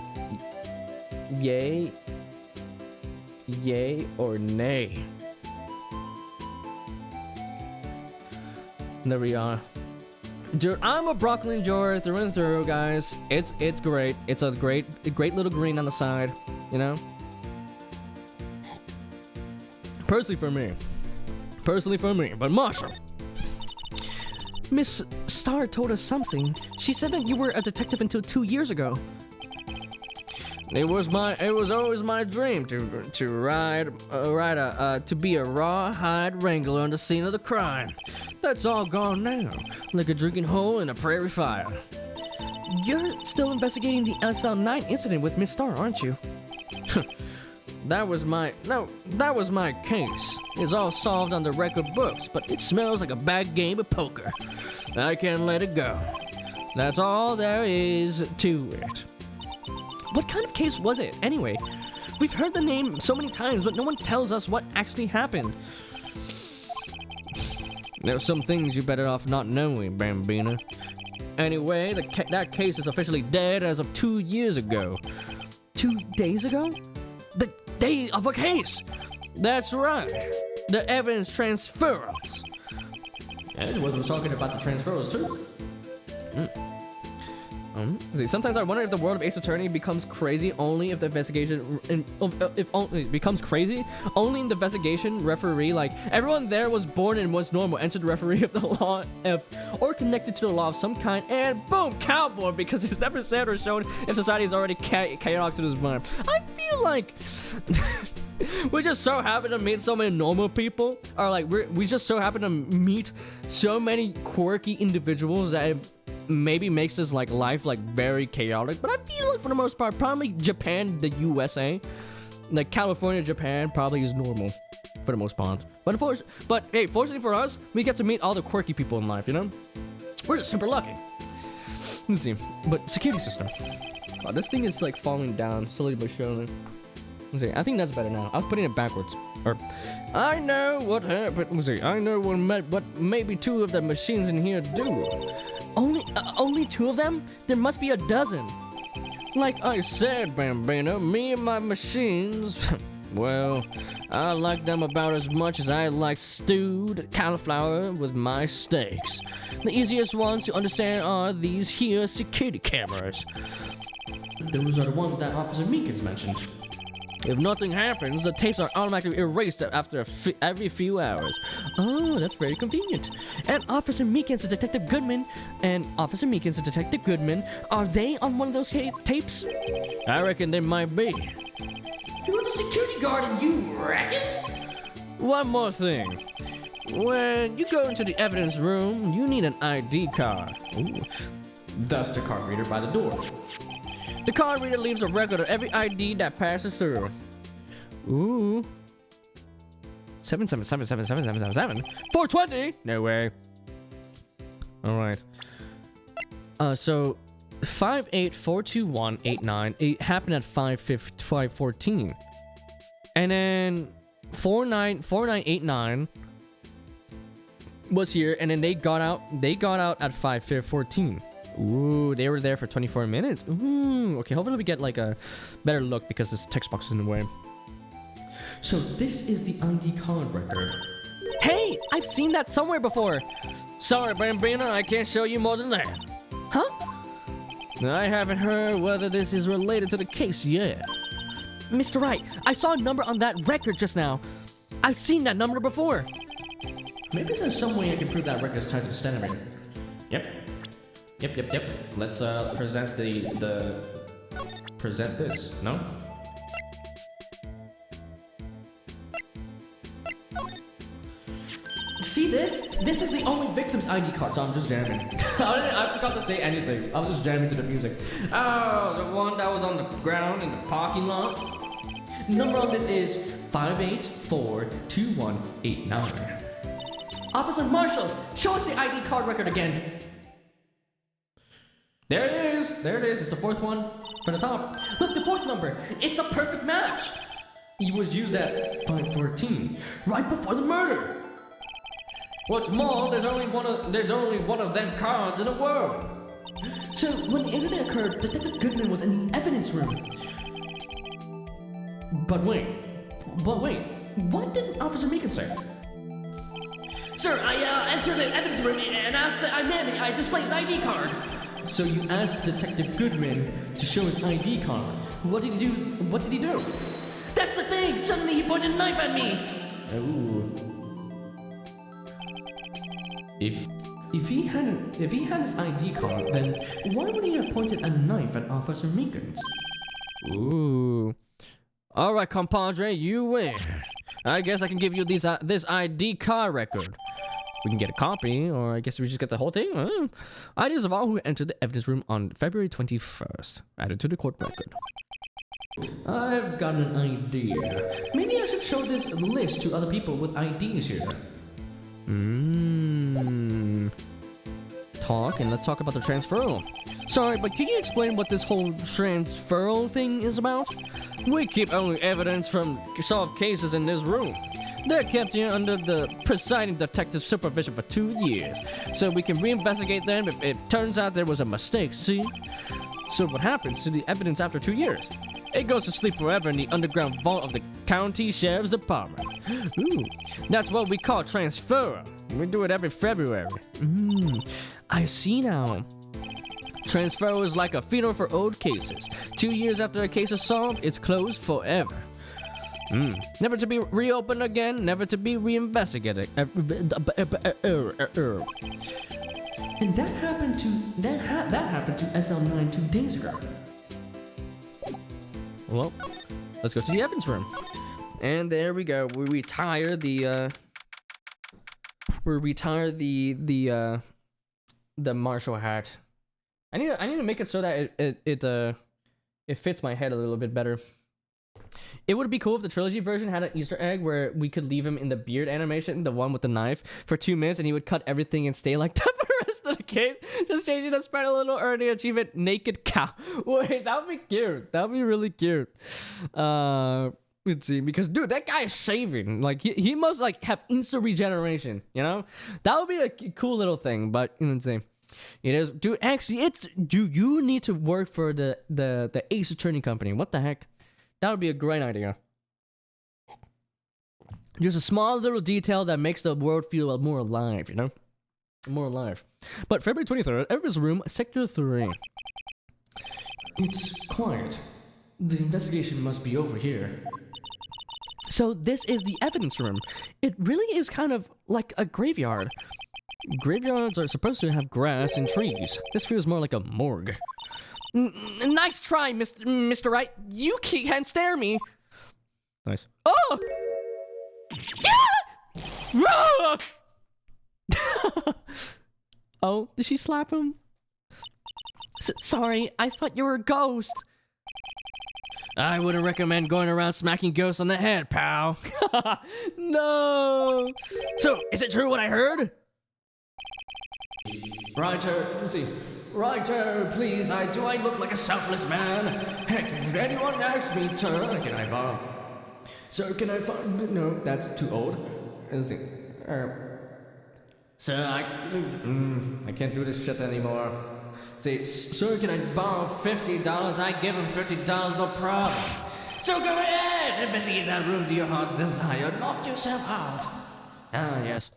Yay. Yay or nay. There we are. Dude, I'm a broccoli enjoyer through and through, guys. It's great. It's a great little green on the side, you know? Personally for me. But Marshall, Miss Star told us something. She said that you were a detective until 2 years ago. It was always my dream to be a rawhide wrangler on the scene of the crime. That's all gone now, like a drinking hole in a prairie fire. You're still investigating the SL9 incident with Miss Star, aren't you? That was my case. It's all solved on the record books, but it smells like a bad game of poker. I can't let it go. That's all there is to it. What kind of case was it, anyway? We've heard the name so many times, but no one tells us what actually happened. There's some things you're better off not knowing, Bambina. Anyway, that case is officially dead as of 2 years ago. 2 days ago? The day of a case! That's right. The evidence transferals. Edgeworth was talking about the transferals too. See, sometimes I wonder if the world of Ace Attorney becomes crazy only if the investigation becomes crazy only in the investigation referee, like everyone there was born and was normal, entered the referee of the law or connected to the law of some kind, and boom, cowboy, because it's never said or shown if society is already chaotic to this point. I feel like we just so happen to meet so many normal people, or like we just so happen to meet so many quirky individuals that it maybe makes this like life like very chaotic. But I feel like for the most part, probably Japan, the USA, like California, Japan probably is normal for the most part. But hey, fortunately for us, we get to meet all the quirky people in life, you know? We're just super lucky. Let's see. But security system. Wow, this thing is like falling down slowly but surely. Let's see. I think that's better now. I was putting it backwards. Or I know what happened. Let's see. I know what maybe 2 of the machines in here do. Only 2 of them? There must be a dozen. Like I said, Bambino, me and my machines, well, I like them about as much as I like stewed cauliflower with my steaks. The easiest ones to understand are these here security cameras. Those are the ones that Officer Meekins mentioned. If nothing happens, the tapes are automatically erased after every few hours. Oh, that's very convenient. And Officer Meekins and Detective Goodman, are they on one of those tapes? I reckon they might be. You're the security guard and you reckon? One more thing. When you go into the evidence room, you need an ID card. Ooh. Thus the card reader by the door. The card reader leaves a record of every ID that passes through. Ooh. 7777777. 420? No way. All right. So 5842189. It happened at 514. And then 4989 was here, and then they got out at 514. Ooh, they were there for 24 minutes. Ooh, okay, hopefully we get like a better look because this text box is in the way. So this is the ID card record. Hey, I've seen that somewhere before. Sorry, Bambina, I can't show you more than that. Huh? I haven't heard whether this is related to the case yet. Mr. Wright, I saw a number on that record just now. I've seen that number before. Maybe there's some way I can prove that record is tied to Stanley. Yep. Let's present present this. No? See this? This is the only victim's ID card, so I'm just jamming. I forgot to say anything. I was just jamming to the music. Oh, the one that was on the ground in the parking lot. Number on this is 5842189. Officer Marshall, show us the ID card record again. There it is. It's the fourth one from the top. Look, the fourth number. It's a perfect match. It was used at 5:14, right before the murder. What's more, there's only one of them cards in the world. So when the incident occurred, Detective Goodman was in the evidence room. But wait, what did Officer Meekin say? Sir, I entered the evidence room and asked that I display his ID card. So you asked Detective Goodman to show his ID card. What did he do? That's the thing! Suddenly he pointed a knife at me! Ooh. If he had his ID card, then why would he have pointed a knife at Officer Meekins? Ooh. All right, compadre, you win. I guess I can give you this ID card record. We can get a copy, or I guess we just get the whole thing. IDs of all who entered the evidence room on February 21st. Added to the court record. I've got an idea. Maybe I should show this list to other people with IDs here. Talk, and let's talk about the transferal. Sorry, but can you explain what this whole transferal thing is about? We keep only evidence from solved cases in this room. They're kept here under the presiding detective's supervision for 2 years, so we can reinvestigate them if it turns out there was a mistake, see? So what happens to the evidence after 2 years? It goes to sleep forever in the underground vault of the county sheriff's department. Ooh, that's what we call transfer. We do it every February. I see now. Transfer is like a funeral for old cases. 2 years after a case is solved, it's closed forever. Never to be reopened again, never to be reinvestigated. And that happened to SL9 2 days ago. Well, let's go to the evidence room. And there we go. We retire the marshal hat. I need to make it so that it fits my head a little bit better. It would be cool if the trilogy version had an Easter egg where we could leave him in the beard animation, the one with the knife, for 2 minutes, and he would cut everything and stay like that for the rest of the case. Just changing the spread a little early achievement, naked cow. Wait, that would be cute. That would be really cute. Let's see, because dude, that guy is shaving. Like he must like have instant regeneration. You know, that would be a cool little thing. But let's see. It is, dude. Actually, you need to work for the Ace Attorney Company. What the heck? That would be a great idea. Just a small little detail that makes the world feel more alive, you know? More alive. But February 23rd, Everest Room, Sector 3. It's quiet. The investigation must be over here. So this is the evidence room. It really is kind of like a graveyard. Graveyards are supposed to have grass and trees. This feels more like a morgue. Nice try, Mr. Wright. You can't stare me. Nice. Oh! Oh, did she slap him? Sorry, I thought you were a ghost. I wouldn't recommend going around smacking ghosts on the head, pal. No. So, is it true what I heard? Writer, let's see. Writer, please, do I look like a selfless man? Heck, if anyone asks me to, can I borrow? Sir, can I find? No, that's too old. Let's see. Sir, I can't do this shit anymore. Say, sir, can I borrow $50? I give him $50, no problem. So go ahead, investigate that room to your heart's desire. Knock yourself out. Ah, yes.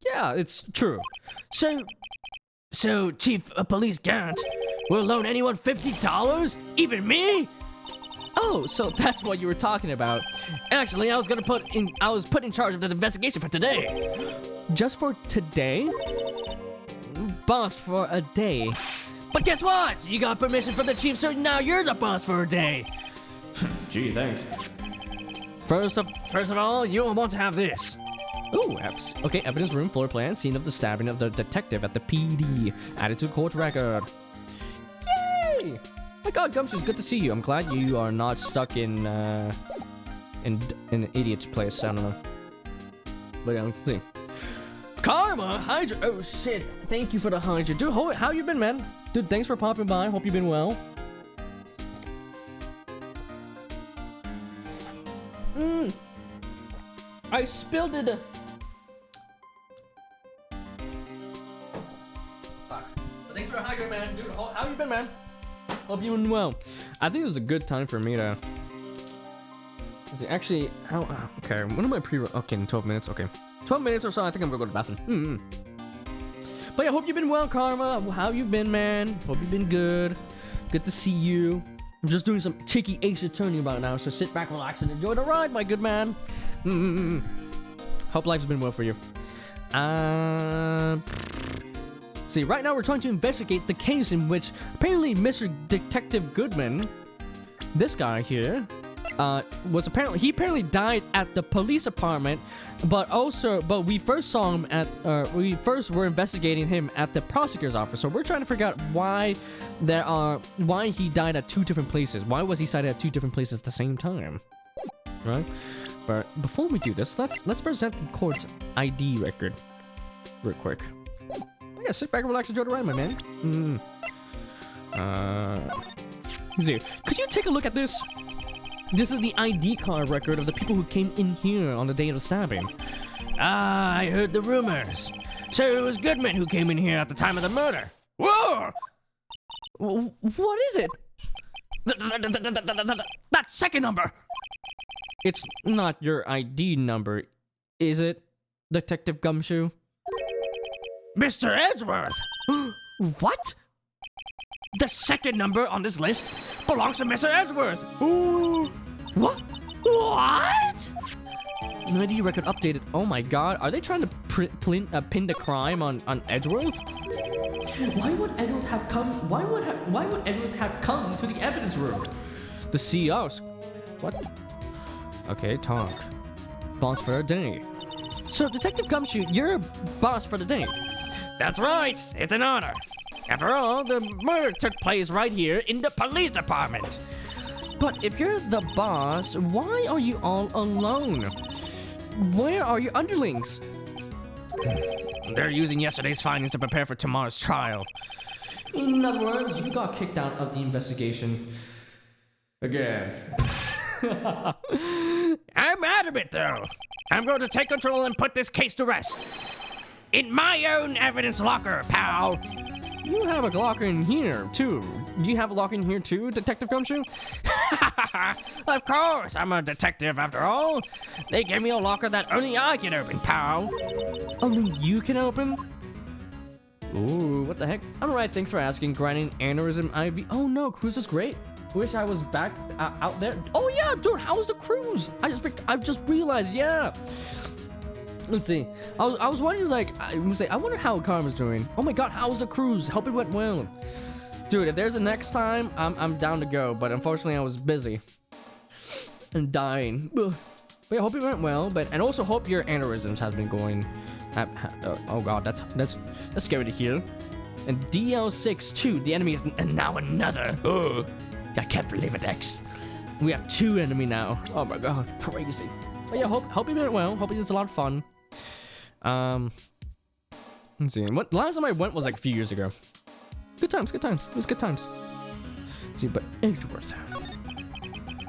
Yeah, it's true. So, Chief of Police Gant will loan anyone $50? Even me? Oh, so that's what you were talking about. Actually, I was put in charge of the investigation for today. Just for today? Boss for a day. But guess what? You got permission from the chief, so now you're the boss for a day. Gee, thanks. First of all, you'll want to have this. Ooh, okay, evidence room, floor plan, scene of the stabbing of the detective at the PD. Added to court record. Yay! My God, Gumshoe, good to see you. I'm glad you are not stuck in an idiot's place. I don't know. But yeah, let's see. Karma, Hydra. Oh shit! Thank you for the Hydra. Dude, how you been, man? Dude, thanks for popping by. Hope you've been well. I spilled it. Fuck. But thanks for the Hydra, man. Dude, how you been, man? Hope you've been well. I think it was a good time for me to. Actually, how? Okay, when am I Okay, in 12 minutes. Okay. 12 minutes or so, I think I'm gonna go to the bathroom. But yeah, hope you've been well, Karma. How you been, man? Hope you've been good. Good to see you. I'm just doing some cheeky Ace Attorney right now, so sit back, relax, and enjoy the ride, my good man. Hope life's been well for you. See, right now we're trying to investigate the case in which apparently Mr. Detective Goodman, this guy here, he apparently died at the police department, but we first saw him we first were investigating him at the prosecutor's office. So we're trying to figure out why he died at two different places. Why was he cited at two different places at the same time? Right? But before we do this, let's present the court's ID record real quick. Yeah, sit back and relax and enjoy the ride, my man. See, could you take a look at this? This is the ID card record of the people who came in here on the day of the stabbing. Ah, I heard the rumors. So it was Goodman who came in here at the time of the murder. Whoa! What is it? That second number. It's not your ID number, is it, Detective Gumshoe? Mr. Edgeworth! What? The second number on this list belongs to Mr. Edgeworth! Ooh. What? What? ID record updated. Oh my God, are they trying to pin the crime on Edgeworth? Why would Edgeworth have come? Why would Edgeworth have come to the evidence room? The CEOs. What? Okay, talk. Boss for a day. So, Detective Gumshoe, you're a boss for the day. That's right. It's an honor. After all, the murder took place right here in the police department. But if you're the boss, why are you all alone? Where are your underlings? They're using yesterday's findings to prepare for tomorrow's trial. In other words, you got kicked out of the investigation. Again. I'm adamant, though. I'm going to take control and put this case to rest. In my own evidence locker, pal. You have a locker in here, too. You have a locker in here, too, Detective Gumshoe? Of course, I'm a detective after all. They gave me a locker that only I can open, pal. Only you can open? Ooh, what the heck? I'm alright, thanks for asking. Grinding aneurysm IV. Oh no, cruise is great. Wish I was back out there. Oh yeah, dude, how was the cruise? I just realized, yeah. Let's see. I was wondering, I wonder how Karma's doing. Oh my God, how was the cruise? Hope it went well. Dude, if there's a next time, I'm down to go. But unfortunately, I was busy and dying. But yeah, hope it went well. And also hope your aneurysms has been going. Oh God, that's scary to hear. And DL6 too. The enemy is now another. Oh, I can't believe it, X. We have 2 enemy now. Oh my God, crazy. But yeah, hope it went well. Hope it's a lot of fun. Let's see. Last time I went was like a few years ago. Good times. It was good times. Let's see, but Edgeworth.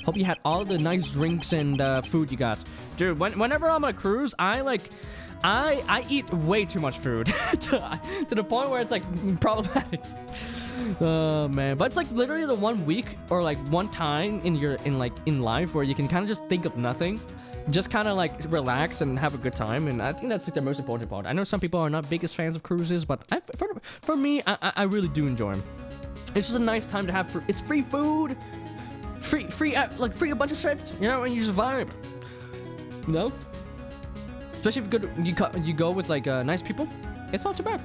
Hope you had all the nice drinks and food you got. Dude, whenever I'm on a cruise, I I eat way too much food to the point where it's like problematic. Oh man, but it's like literally the 1 week or like one time in life where you can kind of just think of nothing, just kind of like relax and have a good time, and I think that's like the most important part. I know some people are not biggest fans of cruises, but for me, I really do enjoy them. It's just a nice time to have. It's free food, free a bunch of shit, you know, and you just vibe, you know. Especially if you go with like nice people, it's not too bad.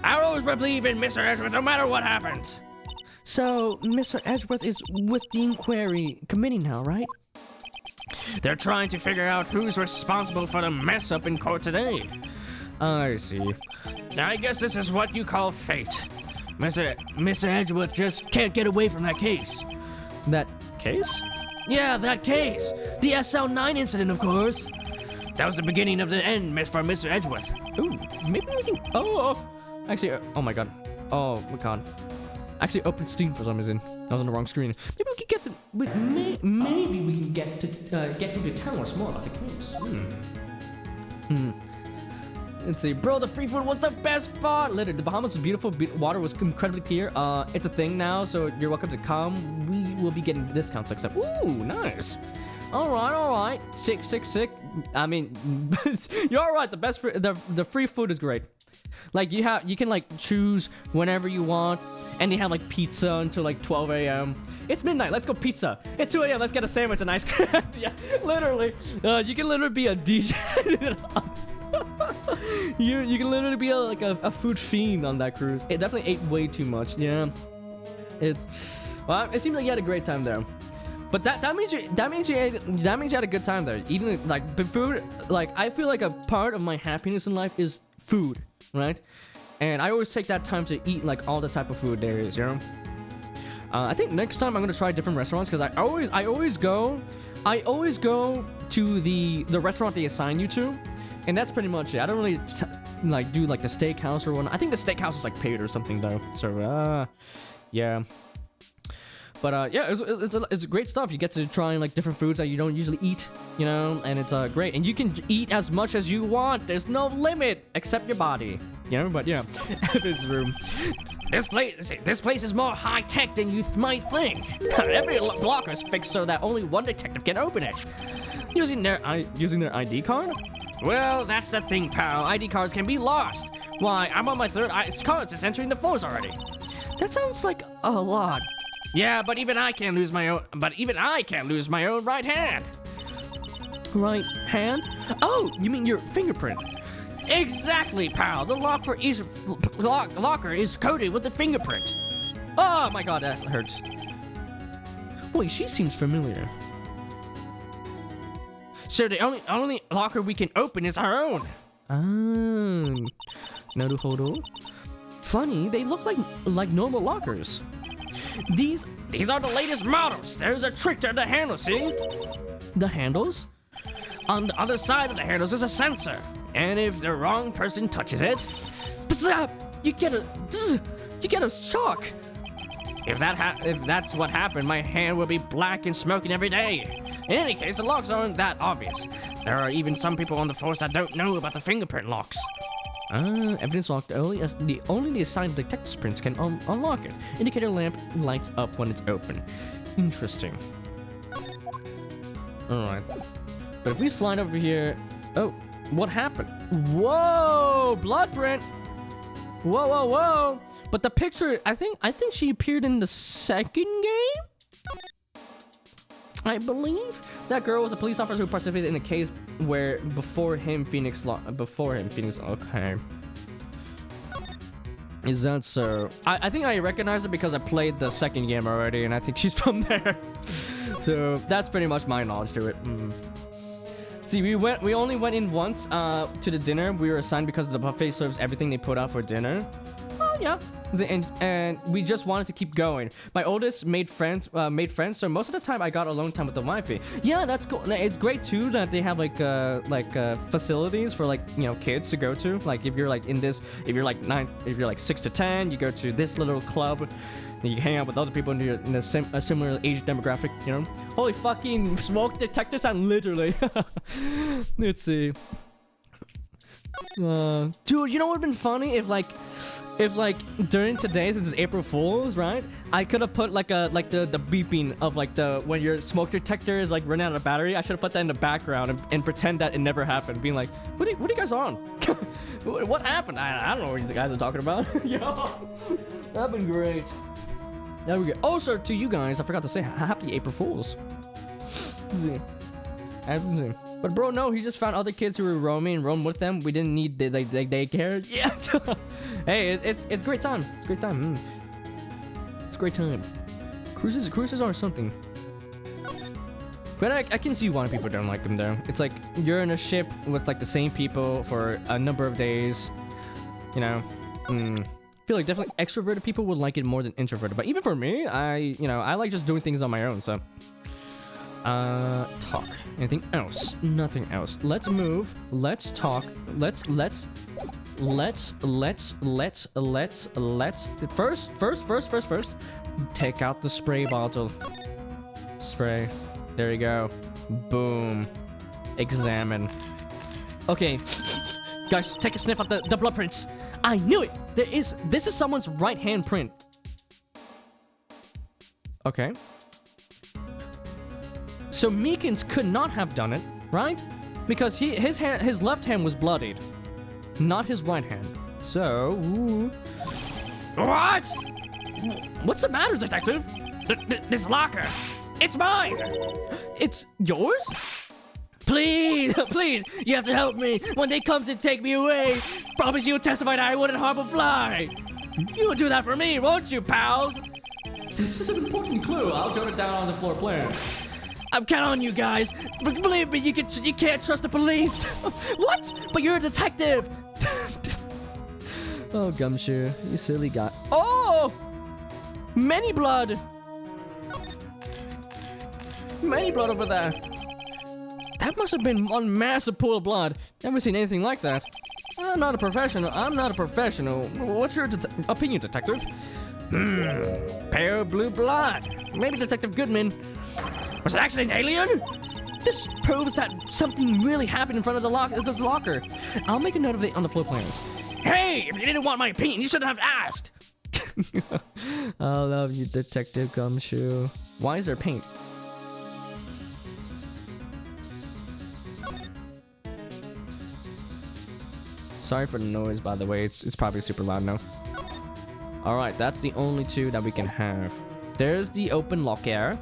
I'll always believe in Mr. Edgeworth no matter what happens. So, Mr. Edgeworth is with the inquiry committee now, right? They're trying to figure out who's responsible for the mess up in court today. I see. I guess this is what you call fate. Mr. Edgeworth just can't get away from that case. That case? Yeah, that case. The SL9 incident, of course. That was the beginning of the end for Mr. Edgeworth. Ooh, maybe we can... Oh, actually, oh my god. Oh my god. Actually opened Steam for some reason. I was on the wrong screen. Maybe we can get the... Maybe we can get him to tell us more about the case. Let's see. Bro, the free food was the best part. Literally, the Bahamas was beautiful. Water was incredibly clear. It's a thing now, so you're welcome to come. We will be getting discounts except... Ooh, nice. All right. Sick. I mean, you're all right. The free food is great. Like you can like choose whenever you want, and they have like pizza until like 12 a.m. It's midnight. Let's go pizza. It's 2 a.m. Let's get a sandwich and ice cream. Yeah, literally. You can literally be a DJ. you can literally be a food fiend on that cruise. It definitely ate way too much. Yeah, it seems like you had a great time there. But that means you had a good time there. Eating like the food, like I feel like a part of my happiness in life is food, right? And I always take that time to eat like all the type of food there is, you know. I think next time I'm gonna try different restaurants because I always go to the restaurant they assign you to, and that's pretty much it. I don't really like do like the steakhouse or whatnot. I think the steakhouse is like paid or something though. So yeah. But yeah, it's great stuff. You get to try like different foods that you don't usually eat, you know, and it's great. And you can eat as much as you want. There's no limit except your body, you know. But yeah, Evan's room. This place is more high tech than you might think. Every blocker is fixed so that only one detective can open it. Using their ID card? Well, that's the thing, pal. ID cards can be lost. Why? I'm on my third card since entering the force already. That sounds like a lot. Yeah, but even I can't lose my own. Right hand. Right hand? Oh, you mean your fingerprint? Exactly, pal. The lock for each locker is coded with the fingerprint. Oh my god, that hurts. Wait, she seems familiar. So the only locker we can open is our own. Naruhodo. Funny, they look like normal lockers. These are the latest models. There's a trick to the handle, see? The handles? On the other side of the handles is a sensor. And if the wrong person touches it, you get a shock. If that's what happened, my hand will be black and smoking every day. In any case, the locks aren't that obvious. There are even some people on the force that don't know about the fingerprint locks. Evidence locked only the assigned detective's prints can unlock it. Indicator lamp lights up when it's open. Interesting. Alright. But if we slide over here... Oh, what happened? Whoa! Blood print! Whoa! But the picture... I think she appeared in the second game? I believe? That girl was a police officer who participated in a case where before him, Phoenix... Okay. Is that so? I think I recognize her because I played the second game already, and I think she's from there. So that's pretty much my knowledge to it. See, we only went in once to the dinner. We were assigned because the buffet serves everything they put out for dinner. Oh yeah. And we just wanted to keep going. My oldest made friends, so most of the time I got alone time with the wifey. Yeah, that's cool. It's great too that they have like facilities for like, you know, kids to go to. Like if you're like 6 to 10, you go to this little club. And you hang out with other people in a similar age demographic, you know. Holy fucking smoke detectors! I'm literally. Let's see. Dude, you know what would've been funny if during today, since it's April Fool's, right? I could have put like the beeping of like when your smoke detector is like running out of battery. I should have put that in the background and pretend that it never happened, being like, what are you guys on? What happened? I don't know what you guys are talking about. Yo, that'd been great. There we go. Also, to you guys, I forgot to say happy April Fools. But bro, no, he just found other kids who were roaming and roamed with them. We didn't need they cared. Yeah. Hey, it's great time. It's great time. It's great time. Cruises are something. But I can see why people don't like them though. It's like you're in a ship with like the same people for a number of days. You know. I feel like definitely extroverted people would like it more than introverted. But even for me, I like just doing things on my own. So. Talk. Anything else? Nothing else. Let's move. Let's talk. Let's first take out the spray bottle. Spray. There you go. Boom. Examine. Okay. Guys, take a sniff at the blood prints. I knew it. This is someone's right hand print. Okay. So Meekins could not have done it, right? Because his left hand was bloodied, not his right hand. So, What? What's the matter, detective? This locker. It's mine. It's yours? Please, please, you have to help me. When they come to take me away, promise you'll testify that I wouldn't harm a fly. You'll do that for me, won't you, pals? This is an important clue. I'll jot it down on the floor plans. I'm counting on you guys. But believe me, you can't trust the police. What? But you're a detective. Oh, Gumshoe, you silly guy. Oh! Many blood. Many blood over there. That must have been one massive pool of blood. Never seen anything like that. I'm not a professional. What's your opinion, detective? Pale blue blood. Maybe Detective Goodman. Was it actually an alien? This proves that something really happened in front of this locker. I'll make a note of it on the floor plans. Hey, if you didn't want my opinion, you should have asked. I love you, Detective Gumshoe. Why is there paint? Sorry for the noise, by the way. It's probably super loud now. All right, that's the only two that we can have. There's the open locker.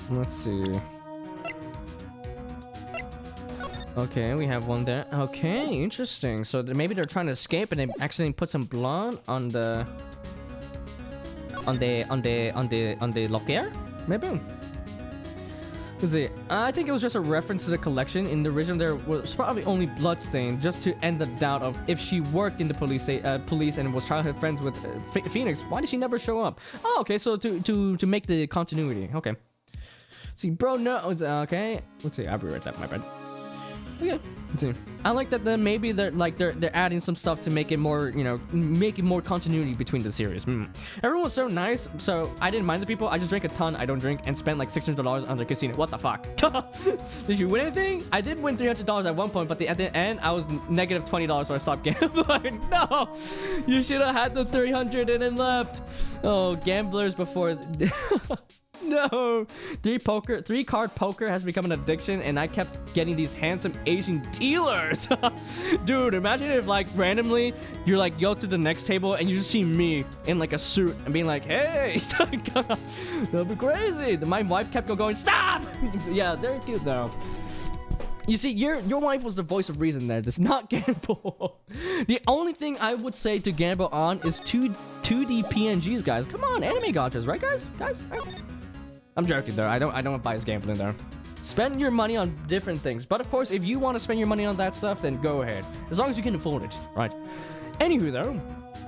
Let's see. Okay, we have one there. Okay, interesting. So maybe they're trying to escape and they accidentally put some blood on the locker. Maybe. Let's see. I think it was just a reference to the collection. In the original, there was probably only bloodstain, just to end the doubt of if she worked in the police and was childhood friends with Phoenix. Why did she never show up? Oh, okay. So to make the continuity. Okay. See, bro, no. Okay. Let's see. I'll rewrite that. My bad. Okay. Let's see. I like that. Maybe they're adding some stuff to make it more, make it more continuity between the series. Everyone was so nice, so I didn't mind the people. I just drank a ton. I don't drink and spent like $600 on the casino. What the fuck? Did you win anything? I did win $300 at one point, but at the end I was negative $20, so I stopped gambling. No, you should have had the 300 and then left. Oh, gamblers before. No, three card poker has become an addiction, and I kept getting these handsome Asian dealers. Dude, imagine if like randomly you're like go to the next table and you just see me in like a suit and being like, hey. That'd be crazy. My wife kept going, stop. Yeah, they're cute though. You see, your wife was the voice of reason there. Does not gamble. The only thing I would say to gamble on is 2D PNGs, guys. Come on, anime gachas, right, guys? Right? I'm joking though. I don't advise gambling there. Spend your money on different things. But of course, if you want to spend your money on that stuff, then go ahead. As long as you can afford it, right? Anywho though,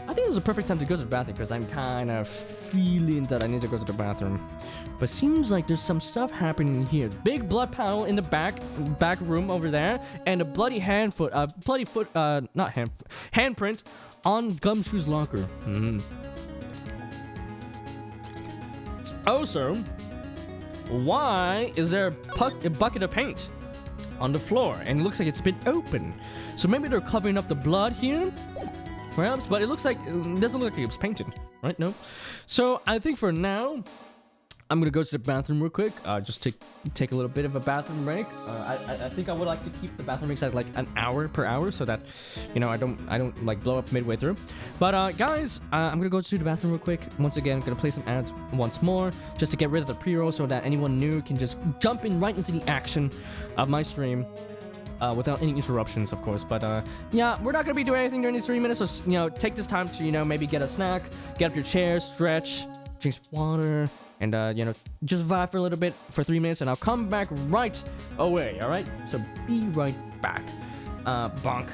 I think this is a perfect time to go to the bathroom because I'm kind of feeling that I need to go to the bathroom. But seems like there's some stuff happening here. Big blood pile in the back room over there, and a bloody handprint on Gumshoe's locker. Also, why is there a bucket of paint on the floor? And it looks like it's been open. So maybe they're covering up the blood here, perhaps. But it looks like it doesn't look like it was painted, right? No. So I think for now, I'm gonna go to the bathroom real quick. Just to take a little bit of a bathroom break. I think I would like to keep the bathroom breaks at like an hour per hour, so that I don't like blow up midway through. But guys, I'm gonna go to the bathroom real quick. Once again, I'm gonna play some ads once more, just to get rid of the pre-roll, so that anyone new can just jump in right into the action of my stream. Without any interruptions, of course. But yeah, we're not gonna be doing anything during these 3 minutes. So take this time to maybe get a snack, get up your chair, stretch, drink some water, and just vibe for a little bit for 3 minutes, and I'll come back right away. All right, so be right back. Bonk.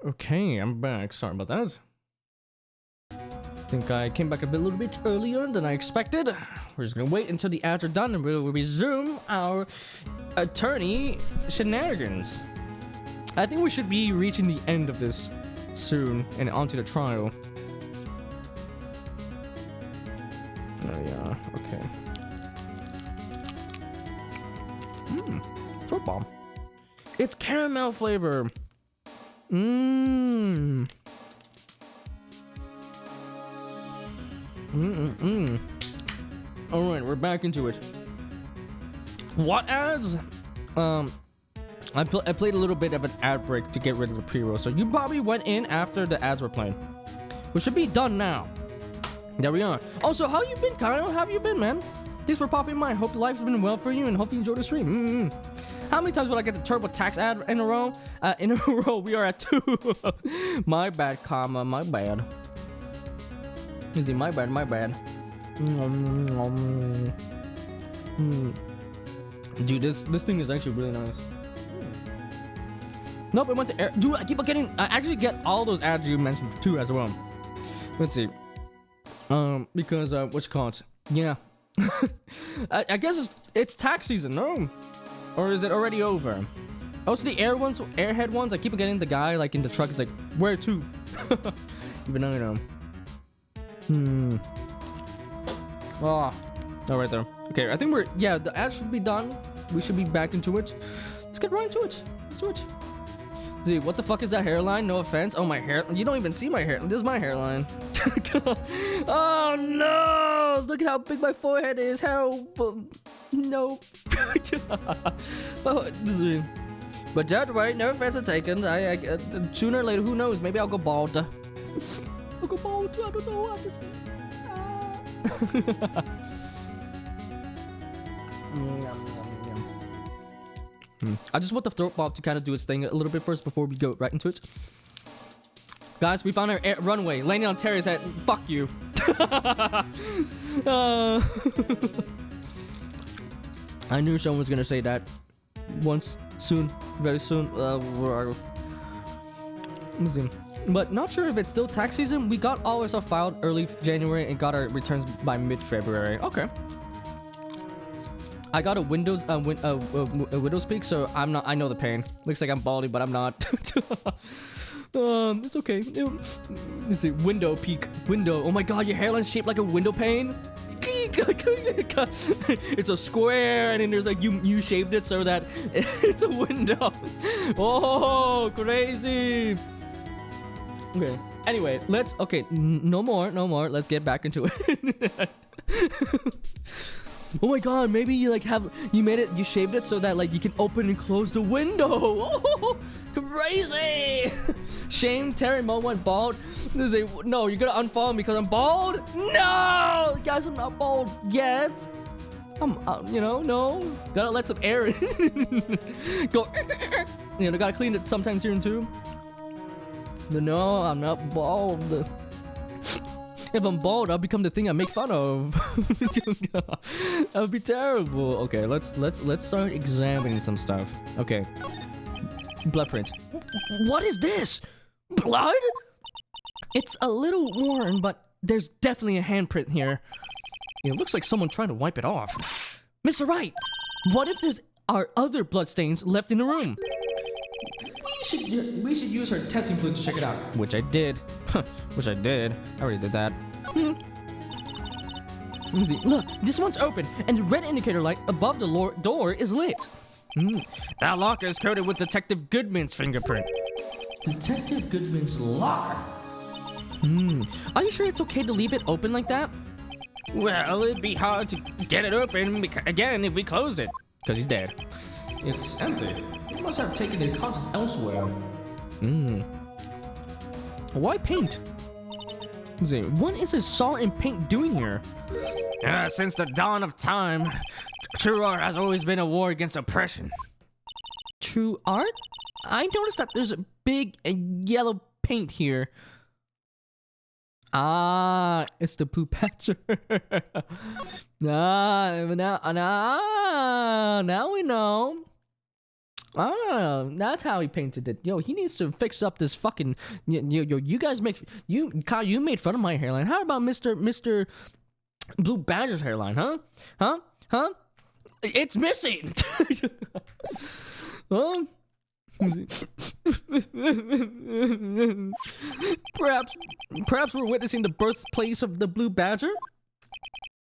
Okay, I'm back. Sorry about that. I think I came back a little bit earlier than I expected. We're just gonna wait until the ads are done and we'll resume our attorney shenanigans. I think we should be reaching the end of this soon and onto the trial. Oh yeah, okay. Throat bomb. It's caramel flavor. All right, we're back into it. What ads? I played a little bit of an ad break to get rid of the pre-roll, so you probably went in after the ads were playing. We should be done now. There we are. Also, how you been, Kyle? How have you been, man? Thanks for popping by. Hope life's been well for you, and hope you enjoy the stream. How many times will I get the TurboTax ad in a row? In a row, we are at 2. My bad, comma, my bad. Easy, my bad, my bad. Dude, this thing is actually really nice. Nope, it went to air. Dude, I keep getting. I actually get all those ads you mentioned too as well. Let's see. Because what's it called? Yeah. I guess it's tax season, no? Or is it already over? Also, the airhead ones, I keep getting the guy like in the truck is like, where to? Even though you know. Oh, right there. Okay, I think the ad should be done. We should be back into it. Let's get right into it. Let's do it. Dude, what the fuck is that hairline? No offense. Oh, my hair. You don't even see my hair. This is my hairline. Oh, no. Look at how big my forehead is. How... no. Oh, but that's right. No offense taken. Sooner or later, who knows? Maybe I'll go bald. I'll go bald. I don't know. I just want the throat bob to kind of do its thing a little bit first before we go right into it. Guys, we found our runway landing on Terry's head. Fuck you. I knew someone was gonna say that once, soon, very soon. But not sure if it's still tax season. We got all our stuff filed early January and got our returns by mid-February. Okay. I got a Windows Windows peak, so I'm not. I know the pain. Looks like I'm baldy, but I'm not. It's okay. Let's see. Window peak. Window. Oh my god, your hairline's shaped like a window pane. It's a square, and then there's like you shaved it so that it's a window. Oh, crazy. Okay. Anyway, let's. Okay, no more. Let's get back into it. Oh my god, maybe you like you made it, you shaved it so that like you can open and close the window. Oh, crazy. Shame Terry Mo went bald. No, you're gonna unfollow me because I'm bald? No, guys, I'm not bald yet. I'm, no. Gotta let some air in. Go, gotta clean it sometimes here and too. No, I'm not bald. If I'm bald, I'll become the thing I make fun of. That would be terrible. Okay, let's start examining some stuff. Okay. Blood print. What is this? Blood? It's a little worn, but there's definitely a handprint here. It looks like someone trying to wipe it off. Mr. Wright, what if there's our other bloodstains left in the room? We should use her testing fluid to check it out. Which I did. I already did that. Let me see. Look, this one's open, and the red indicator light above the door is lit. That locker is coated with Detective Goodman's fingerprint. Detective Goodman's locker? Are you sure it's okay to leave it open like that? Well, it'd be hard to get it open again if we closed it. Because he's dead. It's empty. You must have taken the contents elsewhere. Why paint? Let's see, what is a saw and paint doing here? Since the dawn of time, true art has always been a war against oppression. True art? I noticed that there's a big yellow paint here. Ah, it's the blue patcher. Now we know. Oh, that's how he painted it. Yo, he needs to fix up this fucking. You guys Kyle, you made fun of my hairline. How about Mr. Blue Badger's hairline, huh? It's missing. Huh? Perhaps we're witnessing the birthplace of the Blue Badger.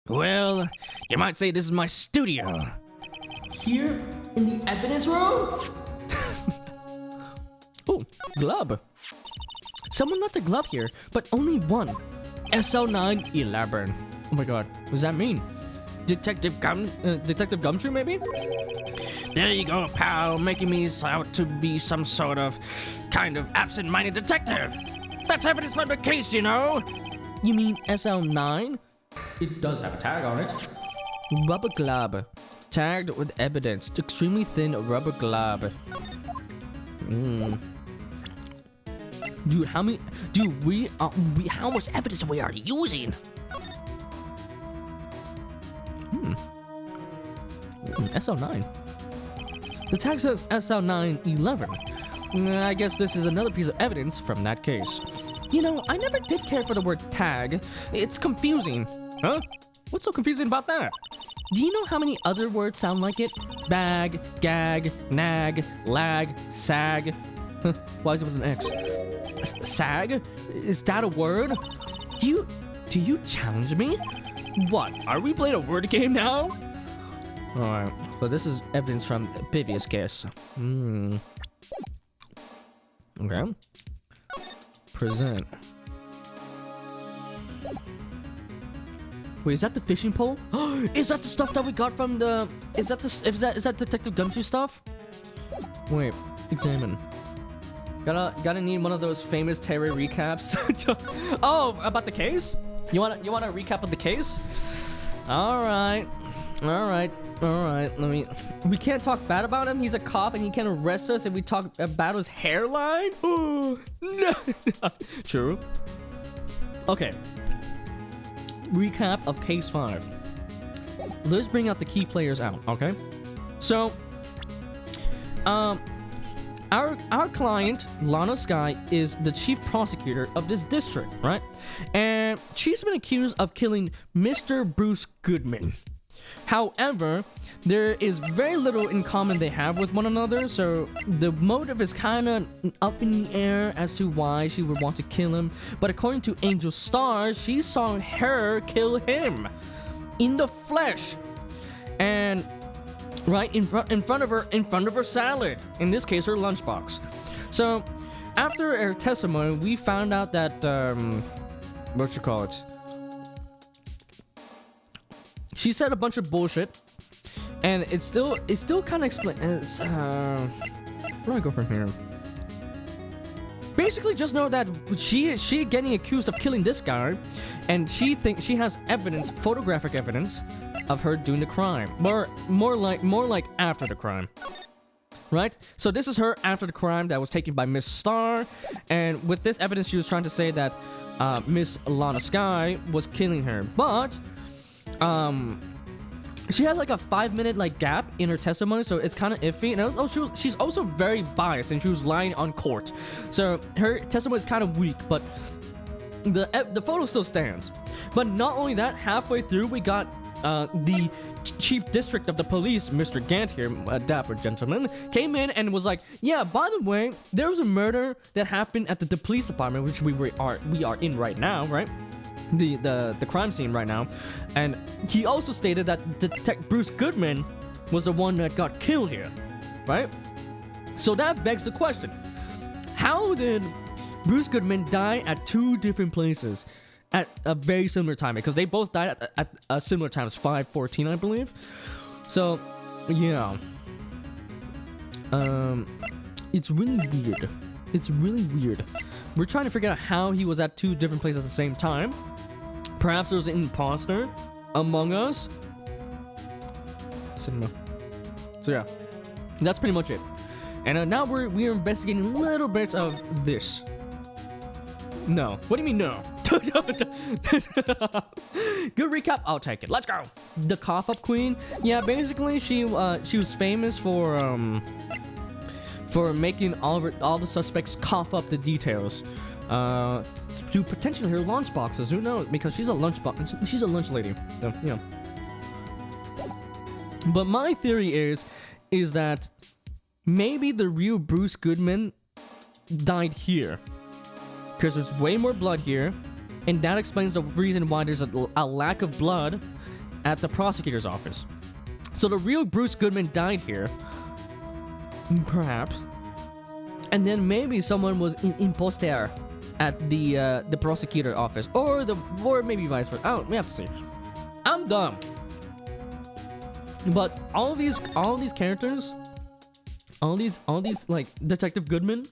Well, you might say this is my studio. Here in the evidence room? Oh, glove. Someone left a glove here, but only one. SL911. Oh my god, what does that mean? Detective Gumtree, maybe? There you go, pal, making me out to be some sort of kind of absent-minded detective. That's evidence from the case, you know. You mean SL9? It does have a tag on it. Rubber glove. Tagged with evidence. Extremely thin rubber glove. Dude, how much evidence we are using? SL9. The tag says SL911. I guess this is another piece of evidence from that case. You know, I never did care for the word tag. It's confusing. Huh? What's so confusing about that? Do you know how many other words sound like it? Bag, gag, nag, lag, sag. Why is it with an X? Sag? Is that a word? Do you challenge me? What? Are we playing a word game now? Alright, but this is evidence from the previous case. Okay. Present. Wait, is that the fishing pole? Is that the stuff that we got from the? Is that Detective Gumshoe stuff? Wait, examine. Gotta need one of those famous Terry recaps. Oh, about the case? You want a recap of the case? All right. Let me. We can't talk bad about him. He's a cop, and he can't arrest us if we talk about his hairline. Oh no. True. Okay. Recap of Case 5. Let's bring out the key players out. Okay. So, our client, Lana Sky, is the chief prosecutor of this district, right? And she's been accused of killing Mr. Bruce Goodman. However, there is very little in common they have with one another, so the motive is kind of up in the air as to why she would want to kill him. But according to Angel Star, she saw her kill him in the flesh, and right in front of her salad. In this case, her lunchbox. So, after her testimony, we found out that she said a bunch of bullshit, and it's still kind of explain. Where do I go from here? Basically, just know that she getting accused of killing this guy, and she thinks she has evidence, photographic evidence, of her doing the crime. More like after the crime, right? So this is her after the crime that was taken by Miss Star, and with this evidence, she was trying to say that Miss Lana Sky was killing her, but she has like a 5-minute like gap in her testimony, so it's kind of iffy. And she's also very biased, and she was lying on court, so her testimony is kind of weak. But the photo still stands. But not only that, halfway through we got the chief district of the police, Mr. Gant here, a dapper gentleman, came in and was like, yeah, by the way, there was a murder that happened at the police department, which we are in right now, right? The crime scene right now. And he also stated that Detective Bruce Goodman was the one that got killed here, right? So that begs the question, how did Bruce Goodman die at 2 different places at a very similar time? Because they both died at a similar times, 5:14, I believe. So yeah, it's really weird. We're trying to figure out how he was at 2 different places at the same time. Perhaps there was an imposter among us. Cinema. So yeah, that's pretty much it. And now we are investigating a little bit of this. No. What do you mean no? Good recap. I'll take it. Let's go. The cough up queen. Yeah, basically she was famous for making all the suspects cough up the details to potentially her lunch boxes. Who knows? Because she's a lunch lady. So, yeah. But my theory is that maybe the real Bruce Goodman died here, because there's way more blood here, and that explains the reason why there's a lack of blood at the prosecutor's office. So the real Bruce Goodman died here, perhaps, and then maybe someone was imposter at the prosecutor office, or maybe vice versa. Oh, we have to see. I'm dumb. But all these characters, all these like Detective Goodman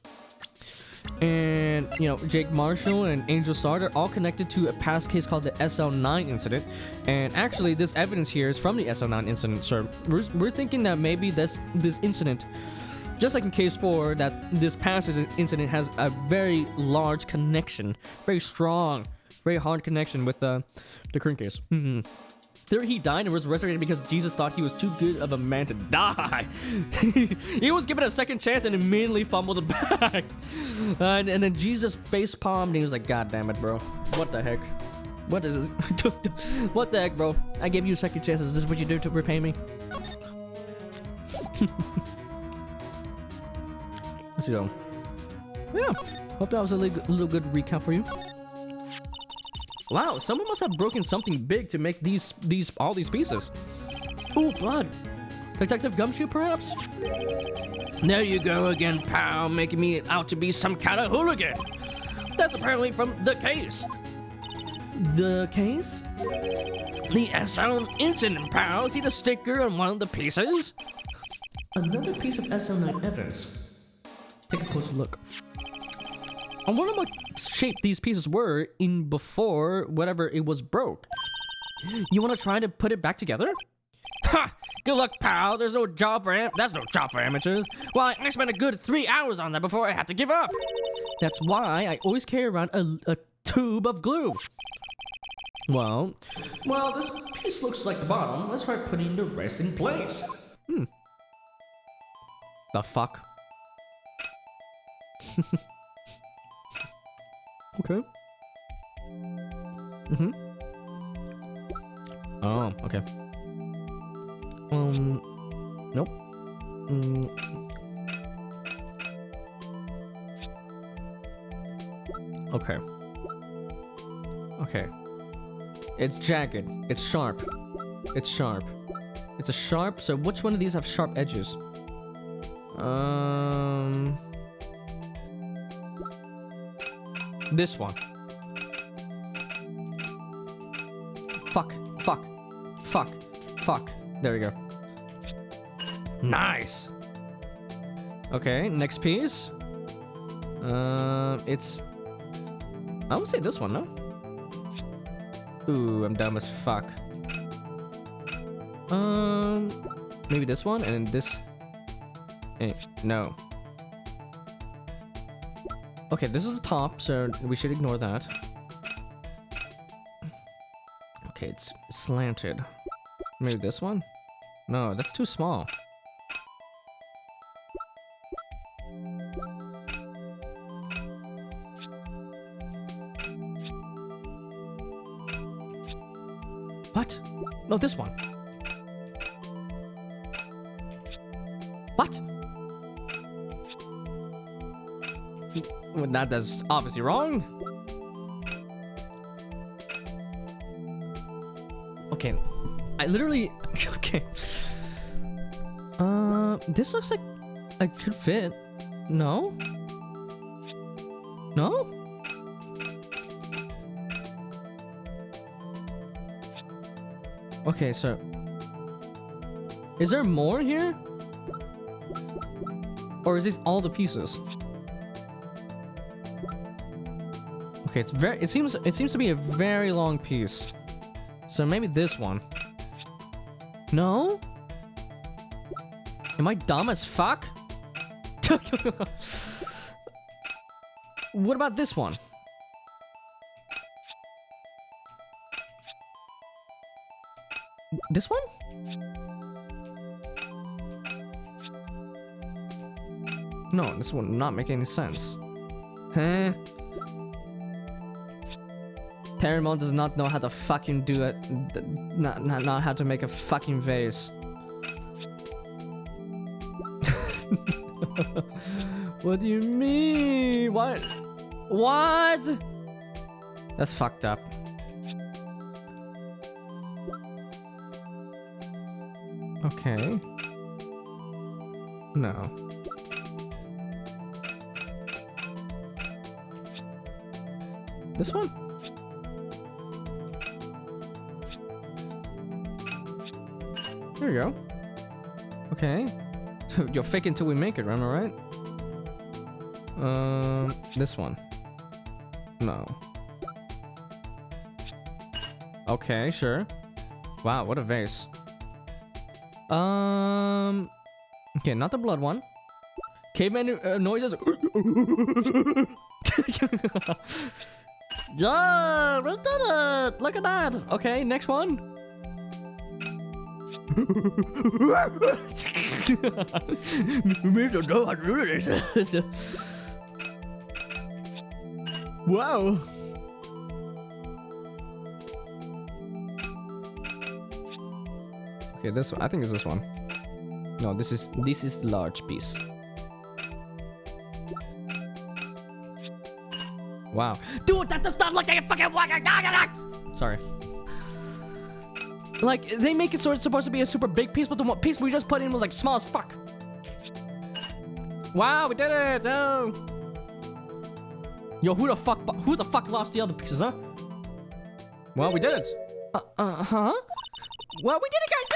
and, you know, Jake Marshall and Angel Star, they're all connected to a past case called the SL9 incident. And actually, this evidence here is from the SL9 incident. So we're thinking that maybe this incident, just like in case 4, that this past incident has a very large connection, very strong, very hard connection with the current case. There he died and was resurrected because Jesus thought he was too good of a man to die. He was given a second chance and immediately fumbled it back. And then Jesus face palmed and he was like, God damn it, bro. What the heck? What is this? What the heck, bro? I gave you a second chance. Is this what you do to repay me? Let's go. Yeah. Hope that was a little good recap for you. Wow, someone must have broken something big to make all these pieces. Ooh, blood. Detective Gumshoe, perhaps? There you go again, pal, making me out to be some kind of hooligan. That's apparently from The Case. The case? The SL incident, pal. See the sticker on one of the pieces? Another piece of SO9 evidence. Take a closer look. I wonder what shape these pieces were in before whatever it was broke. You want to try to put it back together? Ha! Good luck, pal. That's no job for amateurs. Well, I spent a good 3 hours on that before I had to give up. That's why I always carry around a tube of glue. Well, This piece looks like the bottom. Let's try putting the rest in place. the fuck? Okay. Oh, okay. Nope. Okay. Okay. It's jagged. It's sharp. It's sharp. It's a sharp, so which one of these have sharp edges? This one. Fuck. Fuck. Fuck. Fuck. There we go. Nice. Okay, next piece. It's... I would say this one, no? Ooh, I'm dumb as fuck. Maybe this one, and then this... no. Okay, this is the top, so we should ignore that. Okay, it's slanted. Maybe this one? No, that's too small. What? No, this one. What? Well, that's obviously wrong. Okay, I literally... Okay. This looks like I could fit. No? No? Okay, so... Is there more here? Or is this all the pieces? Okay, it's very... It seems to be a very long piece. So maybe this one. No? Am I dumb as fuck? What about this one? This one? No, this one not make any sense. Huh? Terramon does not know how to fucking do it. Not how to make a fucking vase. What do you mean? What? What? That's fucked up. Okay. No. This one? There you go. Okay. You're fake until we make it, am I right? This one. No. Okay, sure. Wow, what a vase. Okay, not the blood one. Caveman noises. Yeah, we did it! Look at that! Okay, next one. We don't know how to do this. Wow. Okay, this one. I think it's this one. No, this is large piece. Wow. Dude, that does not look like a fucking wagon. Sorry. Like, they make it so it's supposed to be a super big piece, but the one piece we just put in was like small as fuck. Wow, we did it! No. Yo, who the fuck lost the other pieces, huh? Well, we did it. Huh? Well, we did it, guys!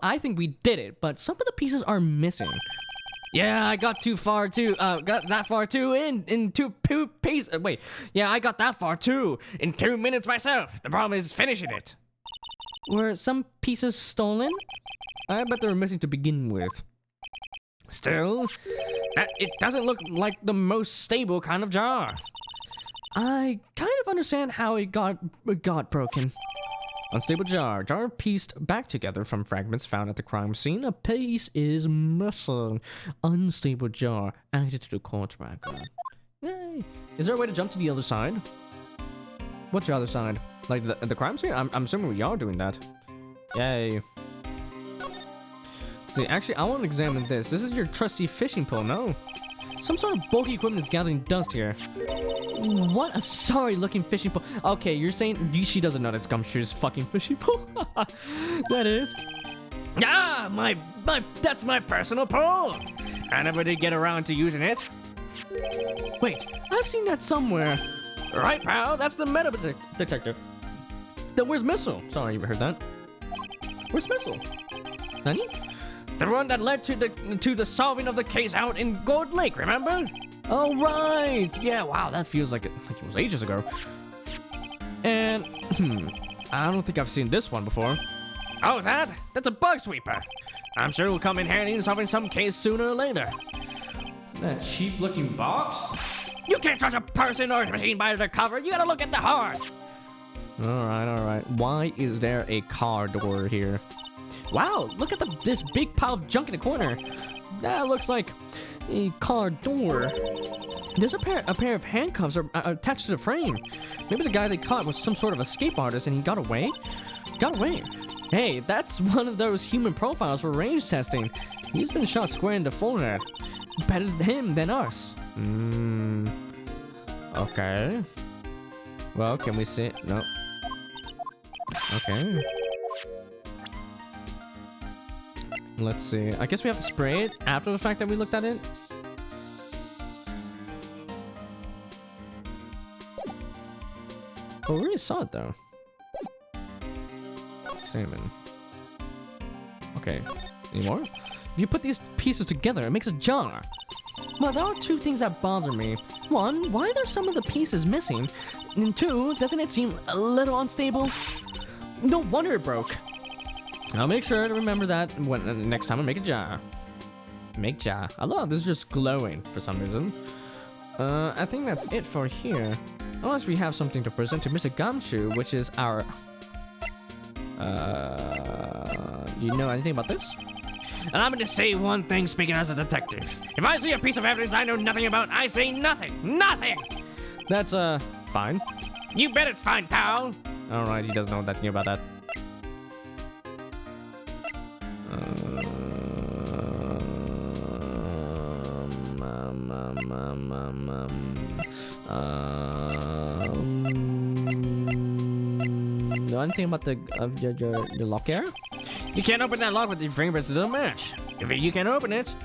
I think we did it, but some of the pieces are missing. Yeah, I got too far too. Got that far too in two pieces. Wait, yeah, I got that far too in 2 minutes myself. The problem is finishing it. Were some pieces stolen? I bet they were missing to begin with. Still, it doesn't look like the most stable kind of jar. I kind of understand how it got broken. Unstable jar. Jar pieced back together from fragments found at the crime scene. A piece is missing. Unstable jar. Added to the contract. Yay. Is there a way to jump to the other side? What's the other side? Like the crime scene? I'm assuming we are doing that. Yay. See, actually, I want to examine this. This is your trusty fishing pole, no? Some sort of bulky equipment is gathering dust here. What a sorry-looking fishing pole. Okay, you're saying she doesn't know that's Gumshoe's fucking fishing pole? That is. Ah, that's my personal pole. I never did get around to using it. Wait, I've seen that somewhere. Right, pal, that's the metal detector. Then where's Missile? Sorry, you heard that. Where's Missile? Nani? The one that led to the solving of the case out in Gold Lake, remember? Oh, right. Yeah, wow, that feels like it was ages ago. And, I don't think I've seen this one before. Oh, that's a bug sweeper. I'm sure it will come in handy in solving some case sooner or later. That cheap-looking box? You can't judge a person or a machine by their cover. You gotta look at the heart. All right. Why is there a car door here? Wow, look at this big pile of junk in the corner. That looks like a car door. There's a pair of handcuffs are attached to the frame. Maybe the guy they caught was some sort of escape artist and he got away? Hey, that's one of those human profiles for range testing. He's been shot square in the forehead. Better him than us. Okay. Well, can we see? No. Okay. Let's see. I guess we have to spray it after the fact that we looked at it. Oh, we already saw it though. Examine. Okay. Any more? If you put these pieces together, it makes a jar. Well, there are two things that bother me. One, why are some of the pieces missing? And two, doesn't it seem a little unstable? No wonder it broke. I'll make sure to remember that when next time I make a jar. Make jar. I love this is just glowing for some reason. I think that's it for here. Unless we have something to present to Mr. Gumshoe, which is our... you know anything about this? And I'm going to say one thing speaking as a detective. If I see a piece of evidence I know nothing about, I say nothing. Nothing! That's, fine. You bet it's fine, pal. Alright, he doesn't know nothing about that. Know anything about your lock here? You can't open that lock with your fingerprints. It doesn't match. If you can open it,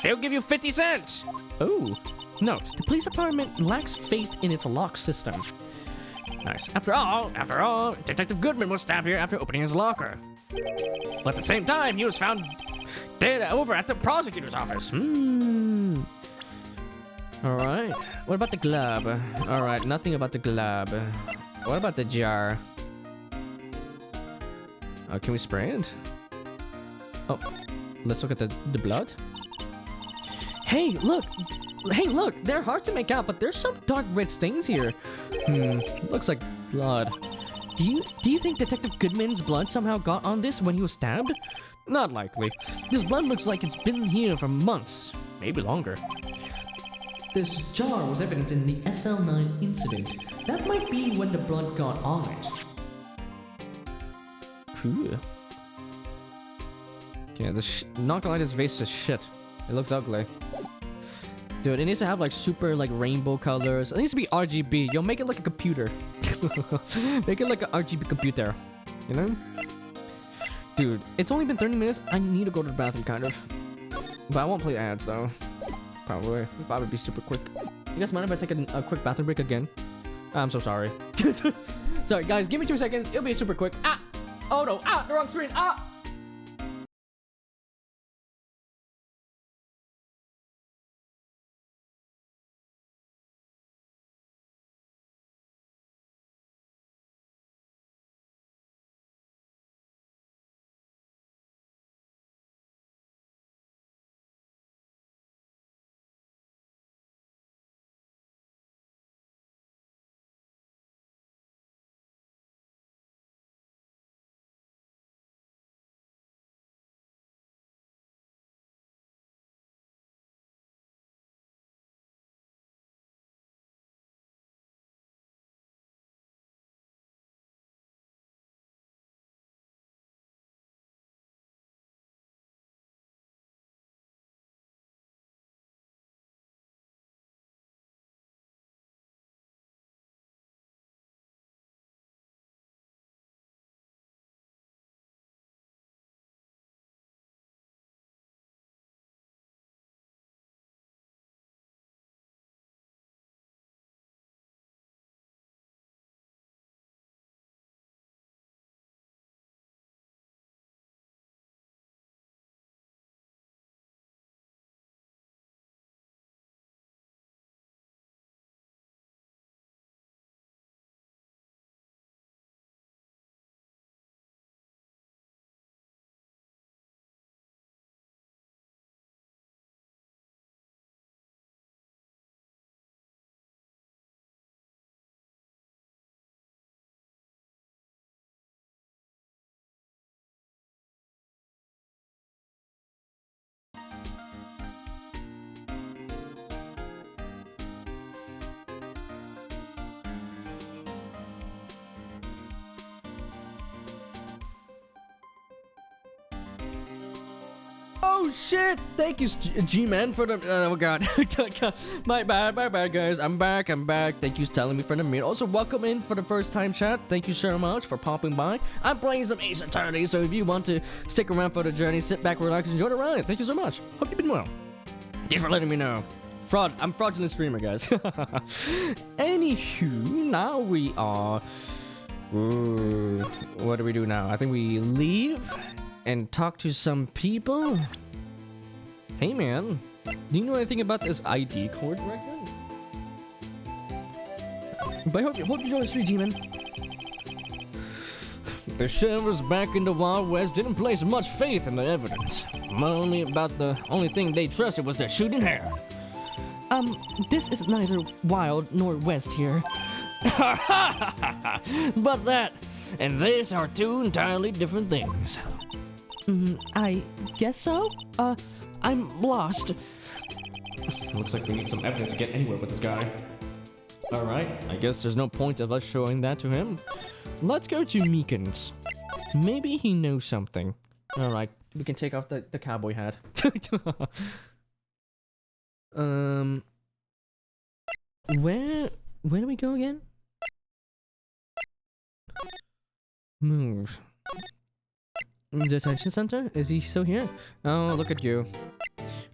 they'll give you 50 cents. Oh. Note, the police department lacks faith in its lock system. Nice. After all, Detective Goodman was stabbed here after opening his locker. But at the same time, he was found dead over at the prosecutor's office. Alright. What about the glove? Alright, nothing about the glove. What about the jar? Can we spray it? Oh, let's look at the blood. Hey, look! Hey, look! They're hard to make out, but there's some dark red stains here. Looks like blood. Do you think Detective Goodman's blood somehow got on this when he was stabbed? Not likely. This blood looks like it's been here for months, maybe longer. This jar was evidence in the SL9 incident. That might be when the blood got on it. Cool. Okay, not gonna lie, this vase is shit. It looks ugly. Dude, it needs to have like super like rainbow colors. It needs to be RGB. Yo, make it like a computer. Make it like an RGB computer. You know? Dude, it's only been 30 minutes. I need to go to the bathroom, kind of. But I won't play ads, though. Probably. It'll probably be super quick. You guys mind if I take a quick bathroom break again? I'm so sorry. Sorry, guys. Give me 2 seconds. It'll be super quick. Ah! Oh, no. Ah! The wrong screen. Ah! Oh shit! Thank you, G-Man, for the. Oh god, my bad, guys. I'm back. Thank you for telling me for the meet. Also, welcome in for the first time, chat. Thank you so much for popping by. I'm playing some Ace Attorney, so if you want to stick around for the journey, sit back, relax, enjoy the ride. Thank you so much. Hope you've been well. Thanks for letting me know. I'm fraudulent streamer, guys. Anywho, now we are. Ooh, what do we do now? I think we leave and talk to some people. Hey man, do you know anything about this ID code right now? But I hope you join the street, G-Man. The sheriffs back in the Wild West didn't place much faith in the evidence. The only thing they trusted was their shooting hair. This is neither wild nor west here. But that and this are two entirely different things. I guess so. I'm lost. Looks like we need some evidence to get anywhere with this guy. Alright, I guess there's no point of us showing that to him. Let's go to Meekins. Maybe he knows something. Alright, we can take off the cowboy hat. Where do we go again? Move. Detention center? Is he still here? Oh, look at you.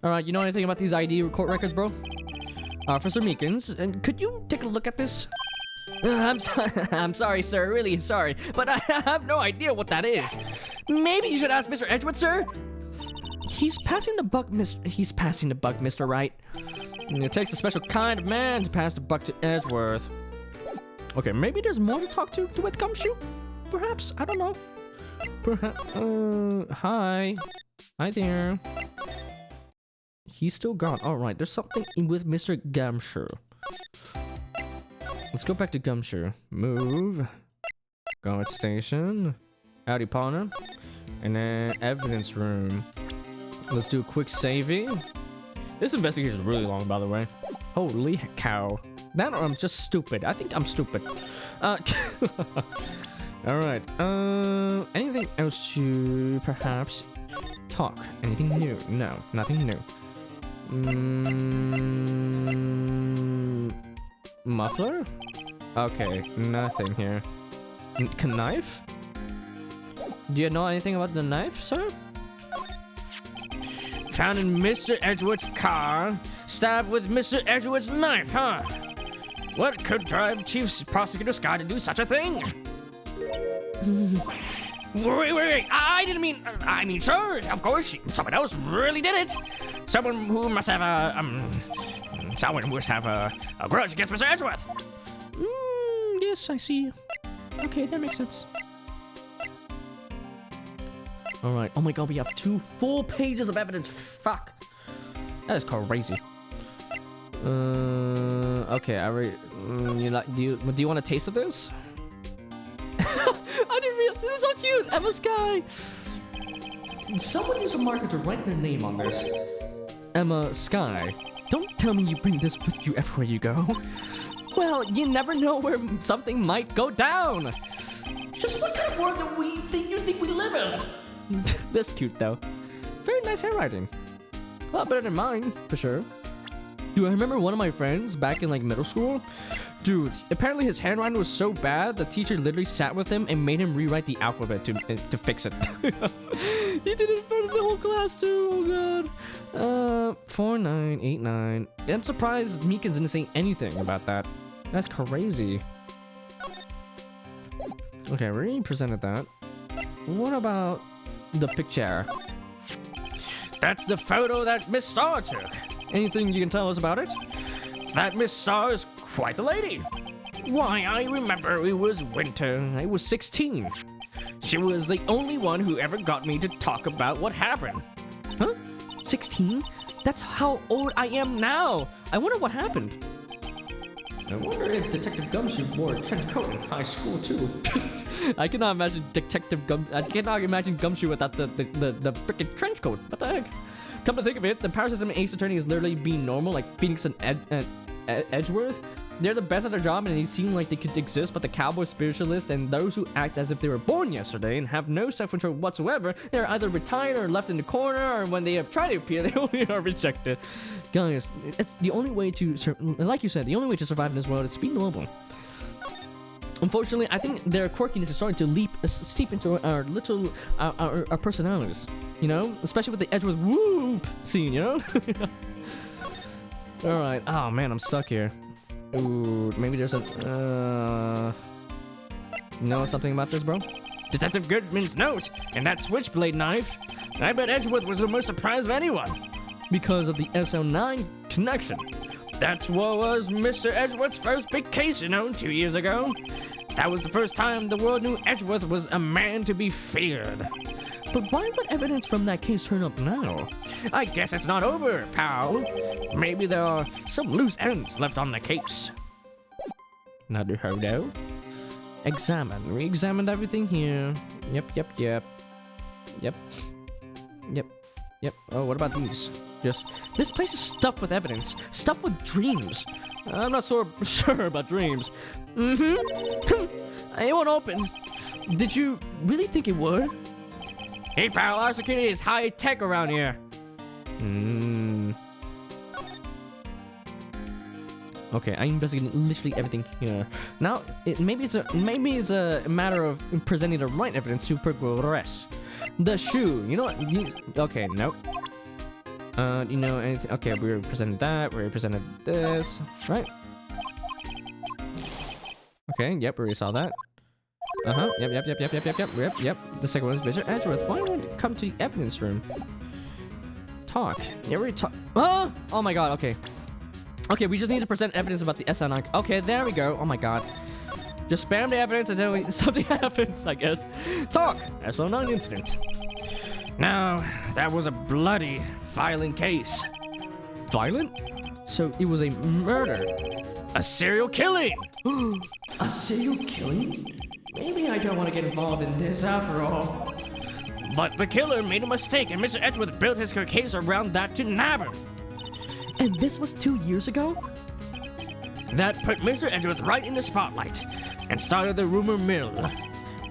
Alright, you know anything about these ID court records, bro? Officer Meekins, and could you take a look at this? I'm sorry, sir. Really sorry. But I have no idea what that is. Maybe you should ask Mr. Edgewood, sir? He's passing the buck, Mr. Wright. It takes a special kind of man to pass the buck to Edgeworth. Okay, maybe there's more to talk to with Gumshoe? Perhaps, I don't know. Perhaps, hi. Hi there. He's still gone. Alright, there's something with Mr. Gumshoe. Let's go back to Gumshoe. Move. Guard station. Howdy, partner. And then evidence room. Let's do a quick saving. This investigation is really long, by the way. Holy cow. That or I'm just stupid. I think I'm stupid. Alright. Anything else to perhaps talk? Anything new? No, nothing new. Muffler? Okay, nothing here. Knife? Do you know anything about the knife, sir? Found in Mr. Edgeworth's car, stabbed with Mr. Edgeworth's knife, huh? What could drive Chief Prosecutor Scott to do such a thing? Wait, I didn't mean, I mean, sure, of course, someone else really did it. Someone who must have a grudge against Mr. Edgeworth. Yes, I see. Okay, that makes sense. All right. Oh my God, we have 2 full pages of evidence. Fuck. That is crazy. Okay. I already. Do you want a taste of this? I didn't realize. This is so cute. Emma Sky. Someone use a marker to write their name on this. Emma Sky. Don't tell me you bring this with you everywhere you go. Well, you never know where something might go down. Just what kind of world do you think we live in? That's cute though. Very nice handwriting. A lot better than mine, for sure. Dude, I remember one of my friends back in like middle school. Dude, apparently his handwriting was so bad, the teacher literally sat with him and made him rewrite the alphabet to fix it. He did it in front of the whole class too, oh god. 4989. I'm surprised Meekins didn't say anything about that. That's crazy. Okay, we already presented that. What about the picture? That's the photo that Miss Starr took. Anything you can tell us about it? That Miss Starr is quite the lady. Why, I remember it was winter. I was 16. She was the only one who ever got me to talk about what happened. Huh? 16? That's how old I am now. I wonder what happened. I wonder if Detective Gumshoe wore a trench coat in high school too. I cannot imagine I cannot imagine Gumshoe without the freaking trench coat. What the heck? Come to think of it, the power system in Ace Attorney is literally being normal, like Phoenix and Edgeworth. They're the best at their job and they seem like they could exist, but the cowboy spiritualist and those who act as if they were born yesterday and have no self-control whatsoever, they're either retired or left in the corner, or when they have tried to appear, they only are rejected. Guys, it's the only way to, like you said, the only way to survive in this world is to be normal. Unfortunately, I think their quirkiness is starting to seep into our little, our personalities, you know? Especially with the Edgeworth whoop scene, you know? Alright, oh man, I'm stuck here. Ooh, maybe there's a, know something about this, bro? Detective Goodman's note and that switchblade knife. I bet Edgeworth was the most surprised of anyone. Because of the SL9 connection. That's what was Mr. Edgeworth's first big case, you know, 2 years ago. That was the first time the world knew Edgeworth was a man to be feared. But why would evidence from that case turn up now? I guess it's not over, pal. Maybe there are some loose ends left on the case. Naruhodo. Examine. We examined everything here. Yep. Oh, what about these? This place is stuffed with evidence. Stuffed with dreams. I'm not so sure about dreams. It won't open. Did you really think it would? Hey pal, our security is high tech around here. Okay, I investigated literally everything here. Now, maybe it's a matter of presenting the right evidence to progress. The shoe. You know what? Okay, nope. You know anything? Okay, we presented that. We presented this, right? Okay. Yep, we already saw that. Yep. The second one is Mr. Edgeworth. Why would it come to the evidence room? Talk. Yeah, we talk. Oh my god. Okay, we just need to present evidence about the SL9. Okay, there we go. Oh my god. Just spam the evidence until something happens, I guess. Talk. SL9 incident. Now, that was a bloody, violent case. Violent? So it was a murder. A serial killing. A serial killing? Maybe I don't want to get involved in this after all. But the killer made a mistake and Mr. Edgeworth built his case around that to nab him. And this was 2 years ago? That put Mr. Edgeworth right in the spotlight and started the rumor mill.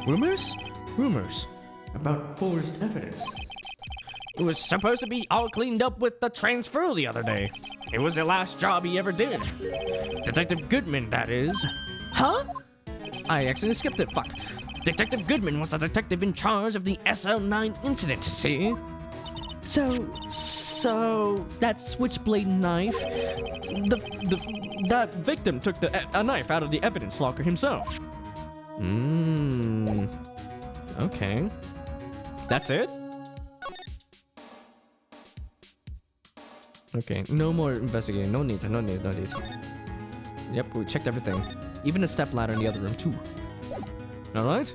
Rumors? Rumors. About forged evidence. It was supposed to be all cleaned up with the transfer the other day. It was the last job he ever did. Detective Goodman, that is. Huh? I accidentally skipped it, fuck. Detective Goodman was the detective in charge of the SL9 incident, see? So that switchblade knife, that victim took a knife out of the evidence locker himself. Okay. That's it? Okay, no more investigating. No need. Yep, we checked everything. Even the step ladder in the other room too. Alright?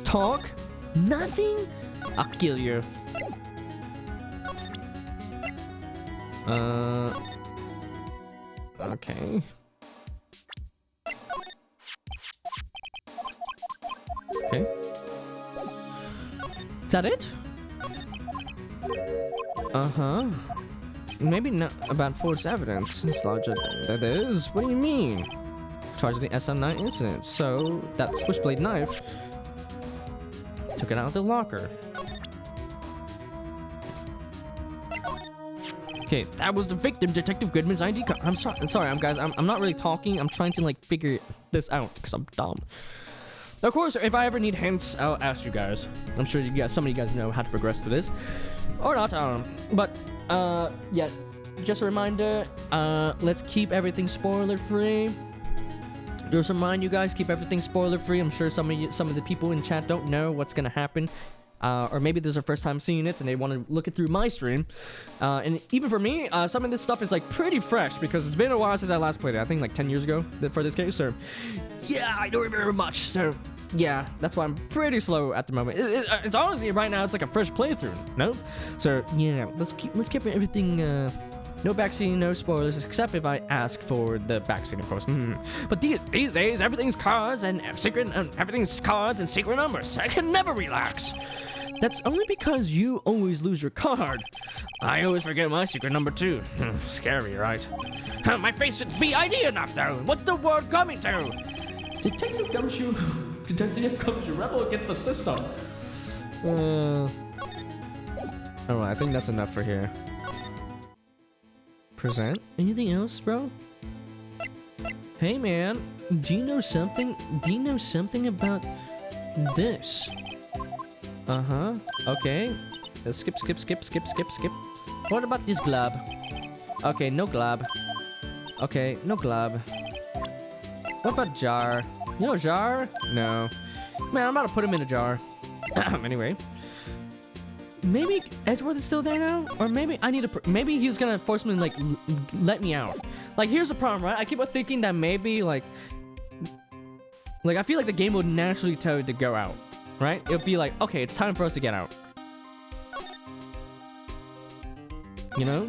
Talk? Nothing? I'll kill you. Okay. Okay. Is that it? Uh-huh. Maybe not about forged evidence. It's larger than that is. What do you mean? Charge of the SM9 incident. So, that switchblade knife took it out of the locker. Okay, that was the victim, Detective Goodman's ID card. I'm sorry, guys. I'm not really talking. I'm trying to like figure this out because I'm dumb. Of course, if I ever need hints, I'll ask you guys. I'm sure you guys, some of you guys know how to progress to this, or not. I don't know. But yeah, just a reminder. Let's keep everything spoiler free. Just remind you guys, keep everything spoiler free. I'm sure some of the people in chat don't know what's gonna happen. Or maybe this is their first time seeing it and they want to look it through my stream. And even for me, some of this stuff is like pretty fresh because it's been a while since I last played it. I think like 10 years ago for this case. So yeah, I don't remember much. So yeah, that's why I'm pretty slow at the moment. It's honestly right now, it's like a fresh playthrough. No? So yeah, let's keep everything. No backseating, no spoilers, except if I ask for the backseating, of course. But these days, everything's cards and everything's cards and secret numbers. I can never relax. That's only because you always lose your card. I always forget my secret number too. Scary, right? My face should be ID enough though. What's the word coming to? Detective Gumshoe rebel against the system. Alright, I think that's enough for here. Present? Anything else, bro? Hey man, do you know something? Do you know something about this? Uh-huh. Okay. Skip. What about this glob? Okay, no glob. Okay, no glob. What about jar? You know jar? No. Man, I'm about to put him in a jar. Anyway. Maybe Edgeworth is still there now? Or maybe I need to... Maybe he's gonna force me to, like, let me out. Like, here's the problem, right? I keep on thinking that maybe, like... Like, I feel like the game would naturally tell you to go out. Right? It'll be like, okay, it's time for us to get out. You know?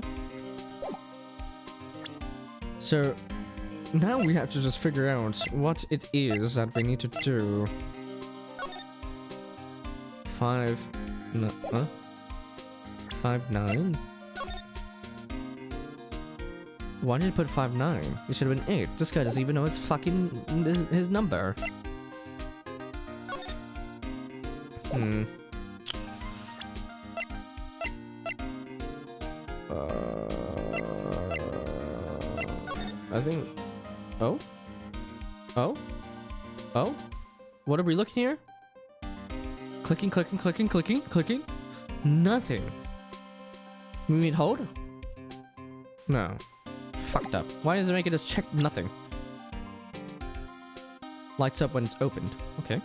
So, now we have to just figure out what it is that we need to do. 5-9? Why did you put 5-9? It should have been 8. This guy doesn't even know his fucking... his number. I think... Oh? What are we looking here? Clicking. Nothing. We mean hold? No. Fucked up. Why does it make it just check nothing? Lights up when it's opened. Okay.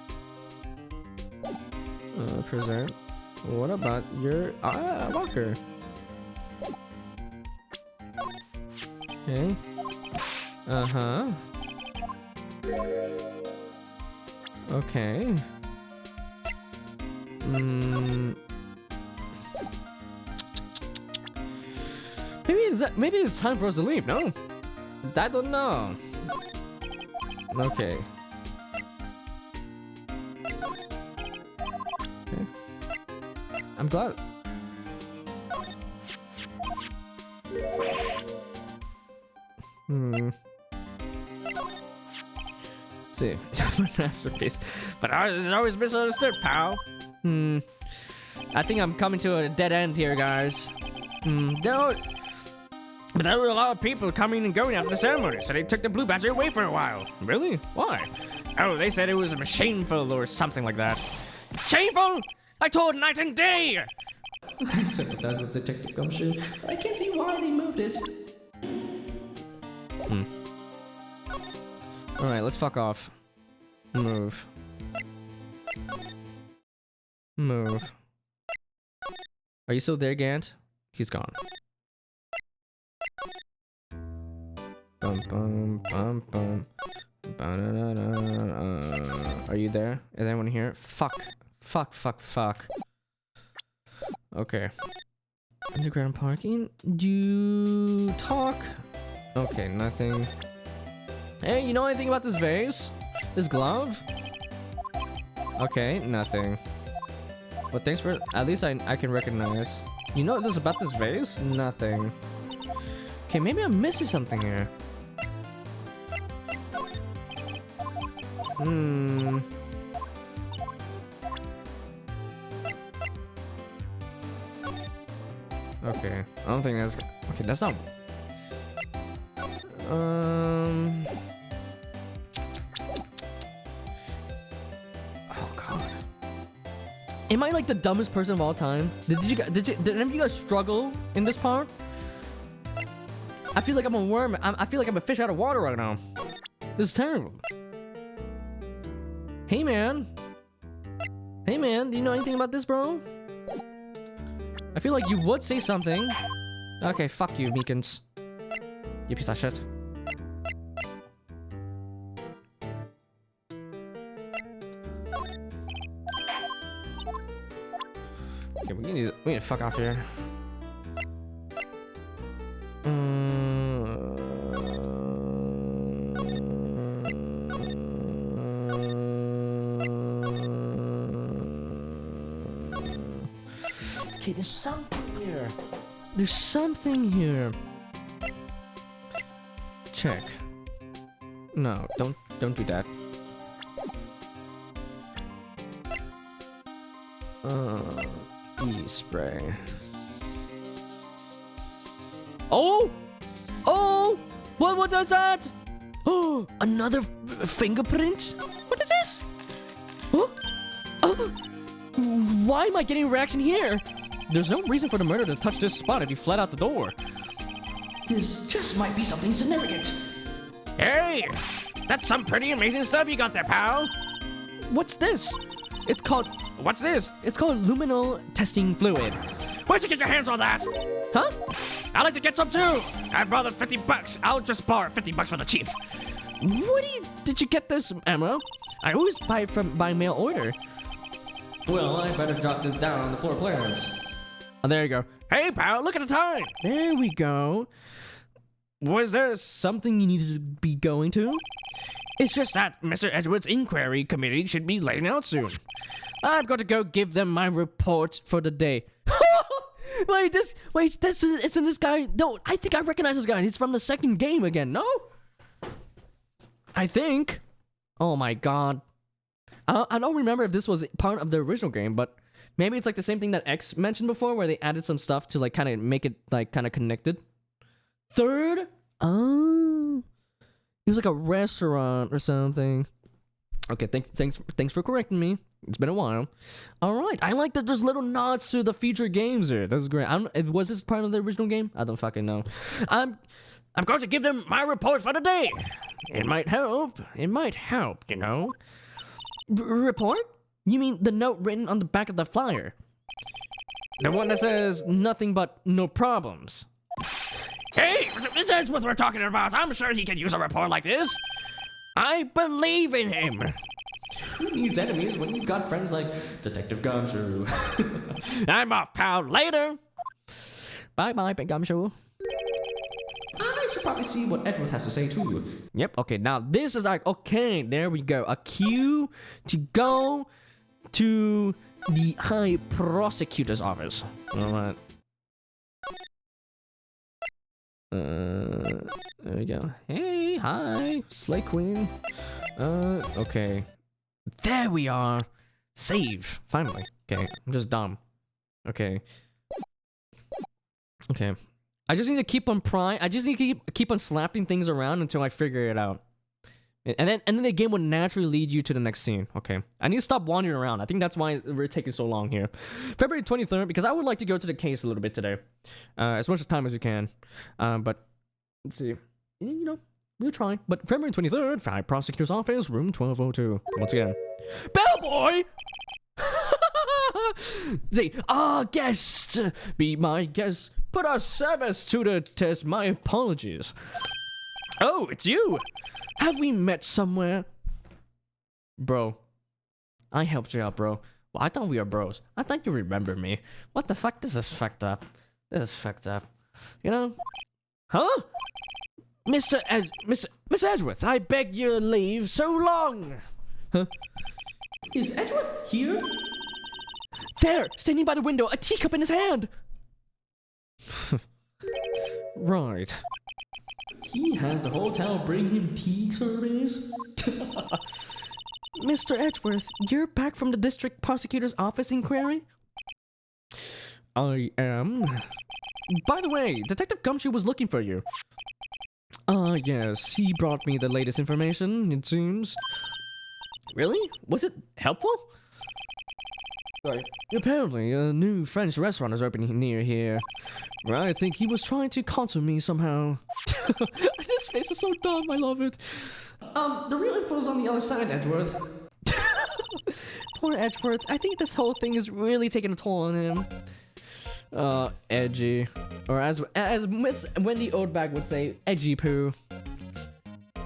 Present. What about your walker? Okay. Uh-huh. Okay. Maybe it's time for us to leave, no? I don't know. Okay. I'm glad. See, masterpiece. But I was always misunderstood, pal. I think I'm coming to a dead end here, guys. But there were a lot of people coming and going after the ceremony, so they took the blue badger away for a while. Really? Why? Oh, they said it was shameful or something like that. Shameful? I told night and day! I sympathize with Detective Gumshoe, but I can't see why they moved it. Alright, let's fuck off. Move. Move. Are you still there, Gant? He's gone. Bum, bum, bum, bum. Are you there? Is anyone here? Fuck. Fuck, fuck, fuck. Okay. Underground parking? You talk? Okay, nothing. Hey, you know anything about this vase? This glove? Okay, nothing. But thanks for... At least I can recognize. You know this about this vase? Nothing. Okay, maybe I'm missing something here. Okay, I don't think that's... Okay, that's not... Oh god. Am I like the dumbest person of all time? Did any of you guys struggle in this part? I feel like I'm a worm. I feel like I'm a fish out of water right now. This is terrible. Hey man. Hey man, do you know anything about this, bro? I feel like you would say something. Okay, fuck you, Meekins. You piece of shit. Okay, we need to fuck off here. Okay, there's something here. There's something here. Check. No, don't do that. E-spray. Oh! Oh! What does that? Oh, another fingerprint? What is this? Huh? Oh! Why am I getting a reaction here? There's no reason for the murderer to touch this spot if he fled out the door. This just might be something significant. Hey! That's some pretty amazing stuff you got there, pal. What's this? It's called... What's this? It's called luminal testing fluid. Where'd you get your hands on that? Huh? I'd like to get some too. I borrowed $50. I'll just borrow $50 from the chief. Did you get this, Emma? I always buy it by mail order. Well, I better jot this down on the floor plans. Oh, there you go. Hey, pal, look at the time. There we go. Was there something you needed to be going to? It's just that Mr. Edwards' inquiry committee should be letting out soon. I've got to go give them my report for the day. Isn't this guy? No, I think I recognize this guy. He's from the second game again, no? I think. Oh my god. I don't remember if this was part of the original game, but maybe it's like the same thing that X mentioned before, where they added some stuff to like kind of make it like kind of connected. Third? Oh. It was like a restaurant or something. Okay, thanks for correcting me. It's been a while. All right, I like that there's little nods to the future games here. That's great. Was this part of the original game? I don't fucking know. I'm going to give them my report for the day. It might help. It might help, you know. Report? You mean the note written on the back of the flyer? The one that says nothing but no problems. Hey, this is what we're talking about. I'm sure he can use a report like this. I believe in him. Who needs enemies when you've got friends like Detective Gumshoe? I'm off, pal. Later. Bye-bye, Big Gumshoe. I should probably see what Edward has to say too. Yep, okay, now this is like, okay, there we go. A cue to go to the High Prosecutor's office. All right. There we go. Hey, hi, Slay Queen. Okay. There we are. Save, finally. Okay, I'm just dumb. Okay. Okay. I just need to keep on prying. I just need to keep on slapping things around until I figure it out. And then the game would naturally lead you to the next scene. Okay. I need to stop wandering around. I think that's why we're taking so long here. February 23rd, because I would like to go to the case a little bit today. As much time as we can. But, let's see. You know, we'll try. But February 23rd, 5 Prosecutor's Office, room 1202. Once again. Bellboy! Say, guest! Be my guest. Put our service to the test. My apologies. Oh, it's you! Have we met somewhere? Bro. I helped you out, bro. Well, I thought we were bros. I thought you remember me. What the fuck? This is fucked up. This is fucked up. You know? Huh? Miss Edgeworth, I beg your leave. So long! Huh? Is Edgeworth here? There! Standing by the window, a teacup in his hand! Right. He has the hotel bring him tea service? Mr. Edgeworth, you're back from the district prosecutor's office inquiry? I am. By the way, Detective Gumshoe was looking for you. Yes, he brought me the latest information, it seems. Really? Was it helpful? Sorry. Apparently, a new French restaurant is opening near here. I think he was trying to console me somehow. This face is so dumb, I love it. The real info's on the other side, Edgeworth. Poor Edgeworth, I think this whole thing is really taking a toll on him. Edgy. Or as Miss Wendy Oldbag would say, edgy poo.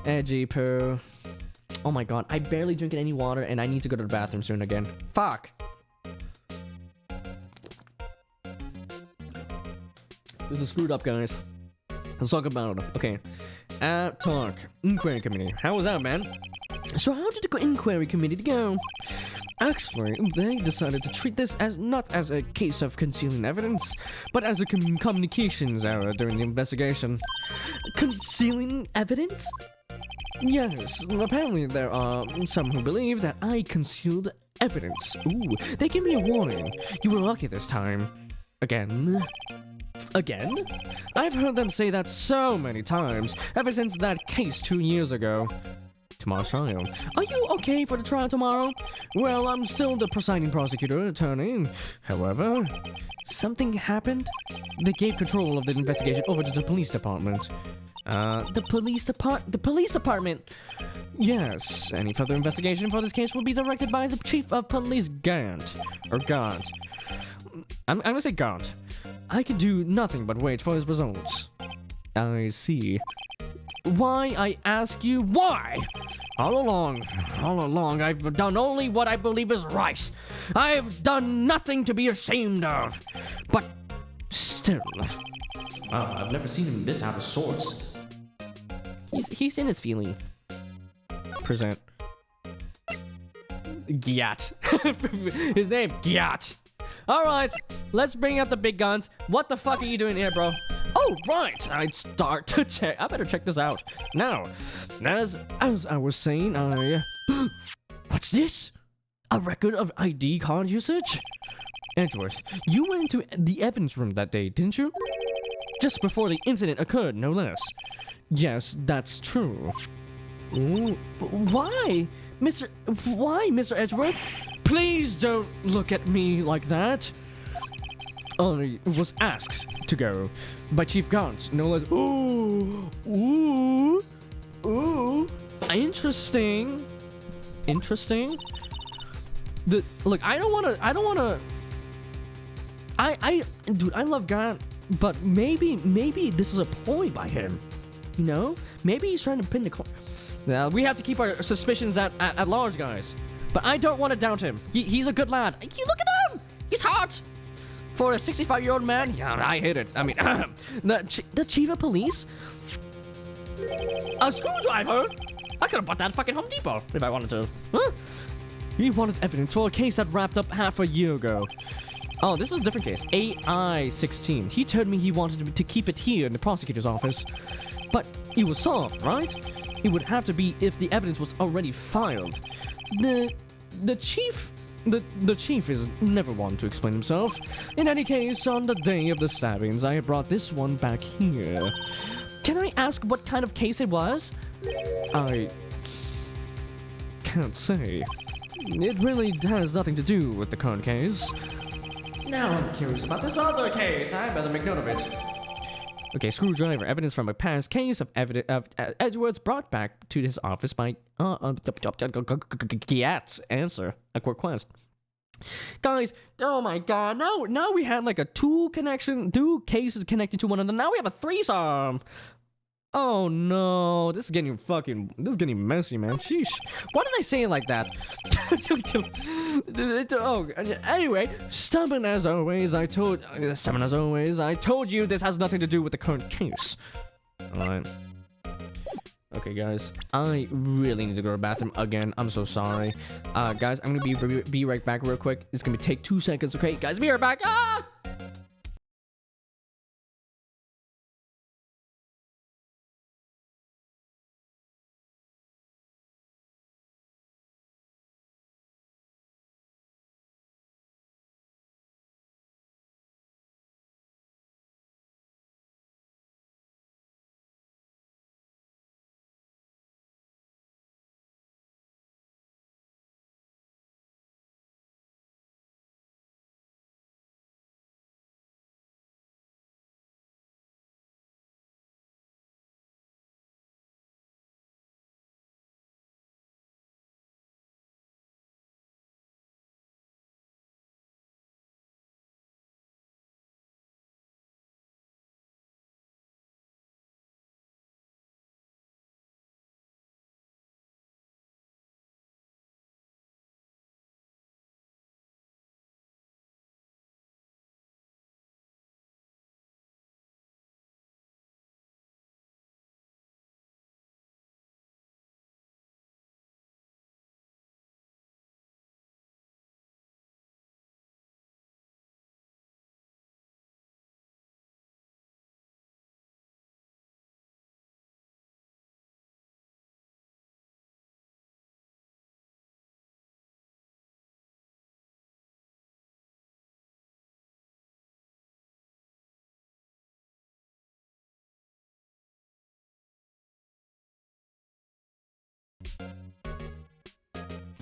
Edgy poo. Oh my god, I barely drink any water and I need to go to the bathroom soon again. Fuck. This is screwed up, guys. Let's talk about it. Okay. Talk. Inquiry committee. How was that, man? So how did the inquiry committee go? Actually, they decided to treat this as not as a case of concealing evidence, but as a communications error during the investigation. Concealing evidence? Yes, apparently there are some who believe that I concealed evidence. Ooh, they gave me a warning. You were lucky this time. Again? Again? I've heard them say that so many times, ever since that case 2 years ago. Tomorrow's trial. Are you okay for the trial tomorrow? Well, I'm still the presiding prosecutor, attorney. However, something happened. They gave control of the investigation over to the police department. The police department? Yes, any further investigation for this case will be directed by the chief of police, Gant. Or Gaunt. I'm gonna say Gaunt. I can do nothing but wait for his results. I see. Why, I ask you, why? All along, I've done only what I believe is right. I've done nothing to be ashamed of. But still. I've never seen him this out of sorts. He's in his feelings. Present. Gyat. His name, Gyat. Alright, let's bring out the big guns. What the fuck are you doing here, bro? Oh, right! I'd start to check. I better check this out. Now, as I was saying, What's this? A record of ID card usage? Edgeworth, you went to the evidence room that day, didn't you? Just before the incident occurred, no less. Yes, that's true. Ooh, why? Mr. Edgeworth? Please don't look at me like that. I was asked to go by Chief Gaunt, no less. Ooh. Interesting. Look, I don't wanna. Dude, I love Gaunt, but maybe this is a ploy by him. You know, maybe he's trying to pin the. Now we have to keep our suspicions at large, guys. But I don't want to doubt him. He's a good lad. You look at him. He's hot. For a 65-year-old man, yeah, I hate it. I mean, the chief of police? A screwdriver? I could have bought that fucking Home Depot if I wanted to. Huh? He wanted evidence for a case that wrapped up half a year ago. Oh, this is a different case. AI-16. He told me he wanted to keep it here in the prosecutor's office. But it was solved, right? It would have to be if the evidence was already filed. The chief the chief is never one to explain himself. In any case, on the day of the stabbings, I brought this one back here. Can I ask what kind of case it was? I can't say. It really has nothing to do with the current case. Now I'm curious about this other case. I better make note of it. Okay, screwdriver. Evidence from a past case of Edwards brought back to his office by Giat's answer a request. Guys, oh my god, now we had like a two cases connected to one another. Now we have a threesome. Oh no, this is getting messy, man. Sheesh. Why did I say it like that? Anyway, stubborn as always, I told you this has nothing to do with the current case. Alright. Okay, guys, I really need to go to the bathroom again. I'm so sorry. Guys, I'm gonna be right back real quick. It's gonna take 2 seconds, okay? Guys, be right back. Ah!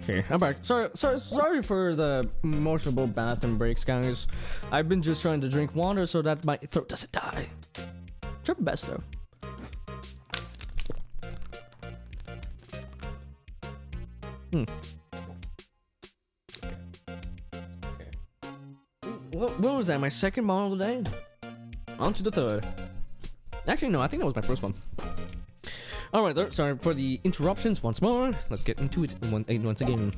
Okay, I'm back. Sorry for the emotional bathroom breaks, guys. I've been just trying to drink water so that my throat doesn't die. Try my best though. What was that? My second bottle of the day? On to the third. Actually, no, I think that was my first one. Alright, sorry for the interruptions once more. Let's get into it once again.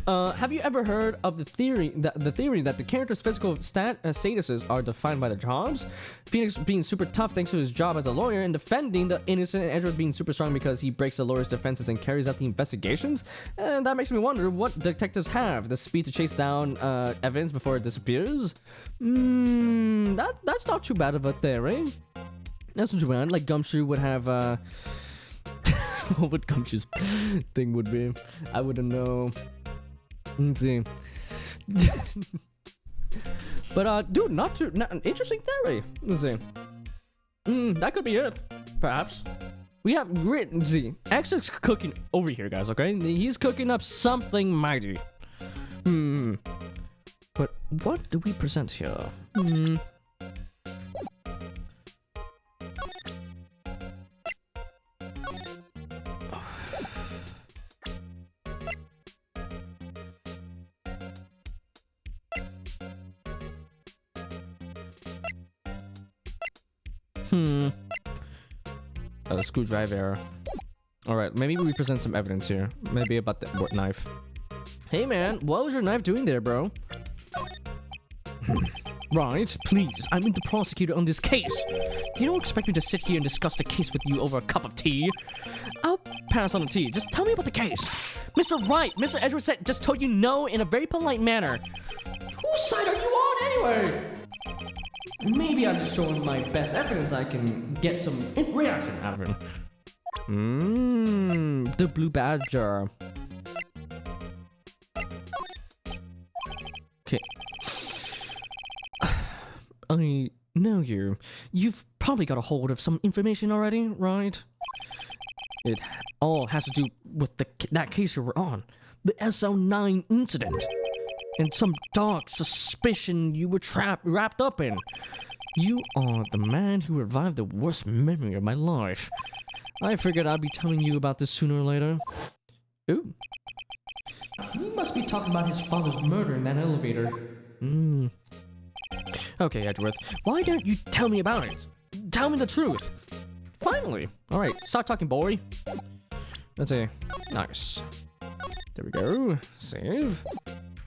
Have you ever heard of the theory that the character's physical statuses are defined by their jobs? Phoenix being super tough thanks to his job as a lawyer and defending the innocent, and Edward being super strong because he breaks the lawyer's defenses and carries out the investigations? And that makes me wonder what detectives have: the speed to chase down evidence before it disappears? That's not too bad of a theory. That's what you want. Like Gumshoe would have what would Gumshoe's thing would be? I wouldn't know. Let's see. But dude, not an interesting theory. Let's see. That could be it. Perhaps. We have let's see. X is cooking over here, guys, okay? He's cooking up something mighty. But what do we present here? A screwdriver. Alright, maybe we present some evidence here. Maybe about the knife. Hey man, what was your knife doing there, bro? Right, please, I'm the prosecutor on this case. You don't expect me to sit here and discuss the case with you over a cup of tea? I'll pass on the tea. Just tell me about the case. Mr. Wright, Mr. Edwards just told you no in a very polite manner. Whose side are you on anyway? Maybe I'm just showing my best evidence I can get some reaction out of it. The blue badger. I know you. You've probably got a hold of some information already, right? It all has to do with that case you were on. The SL9 incident. And some dark suspicion you were wrapped up in. You are the man who revived the worst memory of my life. I figured I'd be telling you about this sooner or later. Ooh. He must be talking about his father's murder in that elevator. Okay, Edgeworth, why don't you tell me about it? Tell me the truth. Finally. Alright, stop talking, boy. Let's see. Nice. There we go. Save.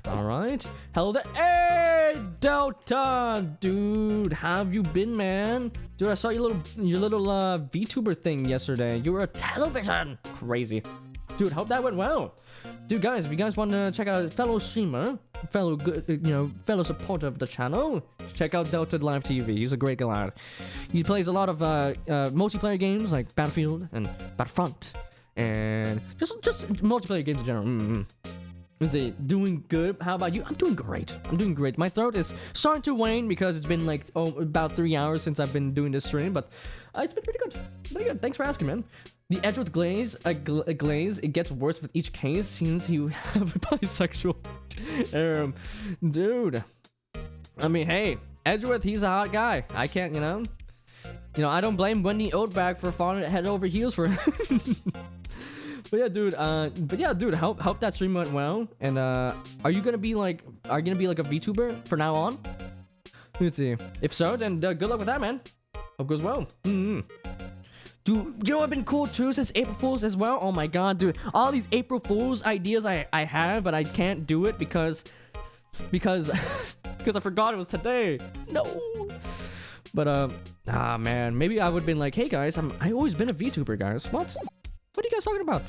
Alright. Hello there. Hey, Delta! Dude, how have you been, man? Dude, I saw your little VTuber thing yesterday. You were a television. Crazy. Dude, hope that went well. Dude, guys, if you guys want to check out a fellow streamer, fellow supporter of the channel, check out Delta Live TV. He's a great guy. He plays a lot of multiplayer games like Battlefield and Battlefront, and just multiplayer games in general. Is it doing good? How about you? I'm doing great. I'm doing great. My throat is starting to wane because it's been like about 3 hours since I've been doing this stream, but it's been pretty good. Pretty good. Thanks for asking, man. The Edgeworth glaze, it gets worse with each case. Seems you have a bisexual. Dude. I mean, hey, Edgeworth, he's a hot guy. I can't, I don't blame Wendy Oldback for falling head over heels for him. But yeah, dude, hope that stream went well. And are you gonna be like a VTuber for now on? Let's see. If so, then good luck with that, man. Hope goes well. Dude, you know what's been cool too since April Fools as well? Oh my god, dude. All these April Fools ideas I have, but I can't do it because I forgot it was today. No. But man, maybe I would've been like, hey guys, I always been a VTuber, guys. What? What are you guys talking about?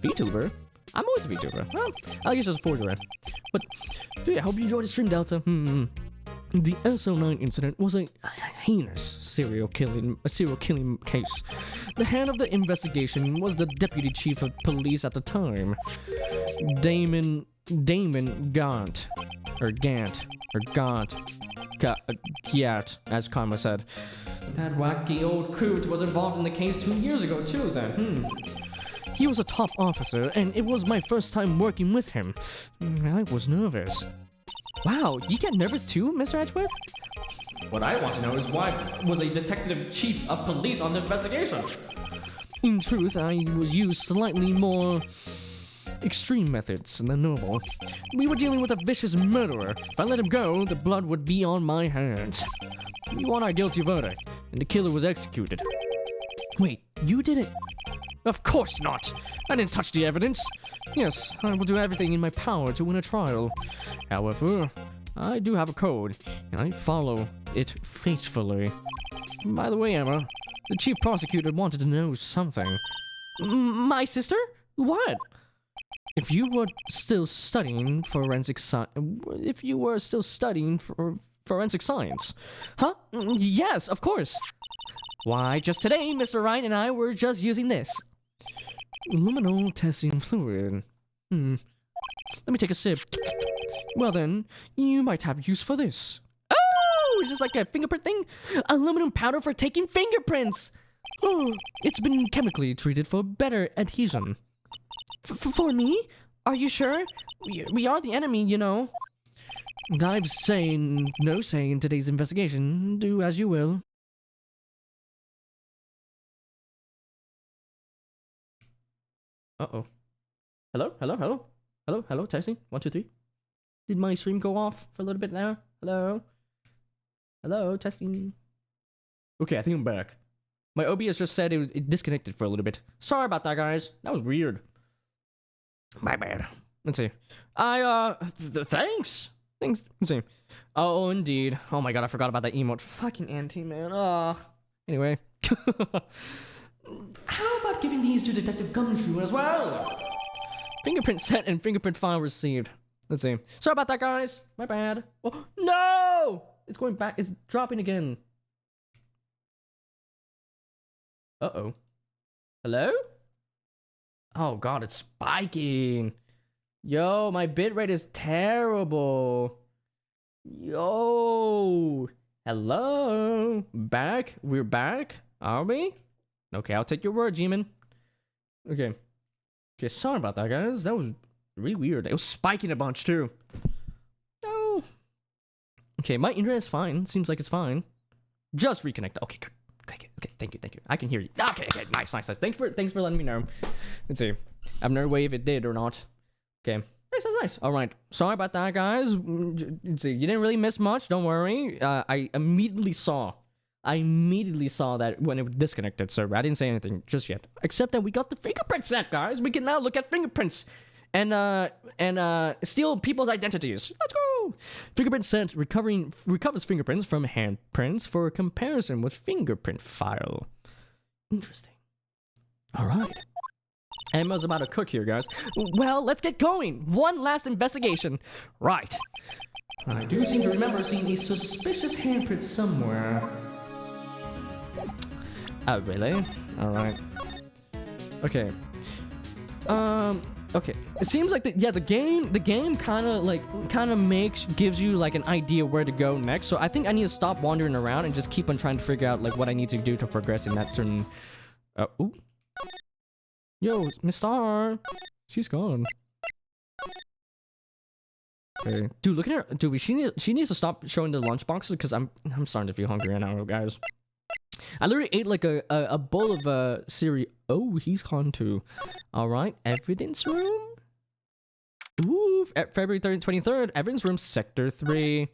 VTuber? I'm always a VTuber. Well, I guess it's a forger. But dude, I hope you enjoyed the stream, Delta. The SL9 incident was a heinous serial killing case. The head of the investigation was the deputy chief of police at the time, Damon Gant, as Karma said. That wacky old coot was involved in the case 2 years ago too, then. He was a top officer, and it was my first time working with him. I was nervous. Wow, you get nervous too, Mr. Edgeworth? What I want to know is why was a detective chief of police on the investigation? In truth, I will use slightly more extreme methods than normal. We were dealing with a vicious murderer. If I let him go, the blood would be on my hands. We won our guilty verdict, and the killer was executed. Wait, you did it? Of course not! I didn't touch the evidence! Yes, I will do everything in my power to win a trial. However, I do have a code, and I follow it faithfully. By the way, Emma, the chief prosecutor wanted to know something. My sister? What? If you were still studying forensic science... Huh? Yes, of course! Why, just today, Mr. Wright and I were just using this. Luminol testing fluid. Let me take a sip. Well then, you might have use for this. Oh, is this like a fingerprint thing? Aluminum powder for taking fingerprints! Oh, it's been chemically treated for better adhesion. For me? Are you sure? We are the enemy, you know. I've no say in today's investigation. Do as you will. Uh-oh. Hello, testing. 1, 2, 3. Did my stream go off for a little bit now? Hello, testing. Okay, I think I'm back. My OBS just said it disconnected for a little bit. Sorry about that, guys. That was weird. My bad. Let's see. Thanks. Let's see. Oh, indeed. Oh my god, I forgot about that emote. Fucking auntie, man. Anyway. How about giving these to Detective Gumshoe as well? Fingerprint set and fingerprint file received. Let's see. Sorry about that, guys. My bad. Oh, no! It's going back. It's dropping again. Uh-oh. Hello? Oh god, it's spiking. Yo, my bitrate is terrible. Yo. Hello? Back? We're back? Are we? Okay, I'll take your word, G-Man. Okay. Okay, sorry about that, guys. That was really weird. It was spiking a bunch, too. No. Okay, my internet's fine. Seems like it's fine. Just reconnect. Okay, good. Okay, thank you. I can hear you. Okay, nice. Thanks for letting me know. Let's see. I have no way if it did or not. Okay. Nice. All right. Sorry about that, guys. Let's see. You didn't really miss much. Don't worry. I immediately saw that when it disconnected, so I didn't say anything just yet. Except that we got the fingerprint set, guys. We can now look at fingerprints and steal people's identities. Let's go. Fingerprint set recovers fingerprints from handprints for comparison with fingerprint file. Interesting. All right. Emma's about to cook here, guys. Well, let's get going. One last investigation. Right. I do seem to remember seeing a suspicious handprint somewhere. Oh, really? All right. Okay. Okay. It seems like the game kind of gives you like an idea where to go next. So I think I need to stop wandering around and just keep on trying to figure out like what I need to do to progress in that certain. Ooh. Yo, Miss Star. She's gone. Okay. Dude, look at her. Dude, she needs to stop showing the lunch boxes because I'm starting to feel hungry right now, guys. I literally ate like a bowl of cereal. Oh, he's gone too. All right, evidence room. Ooh, February 23rd, evidence room, sector 3.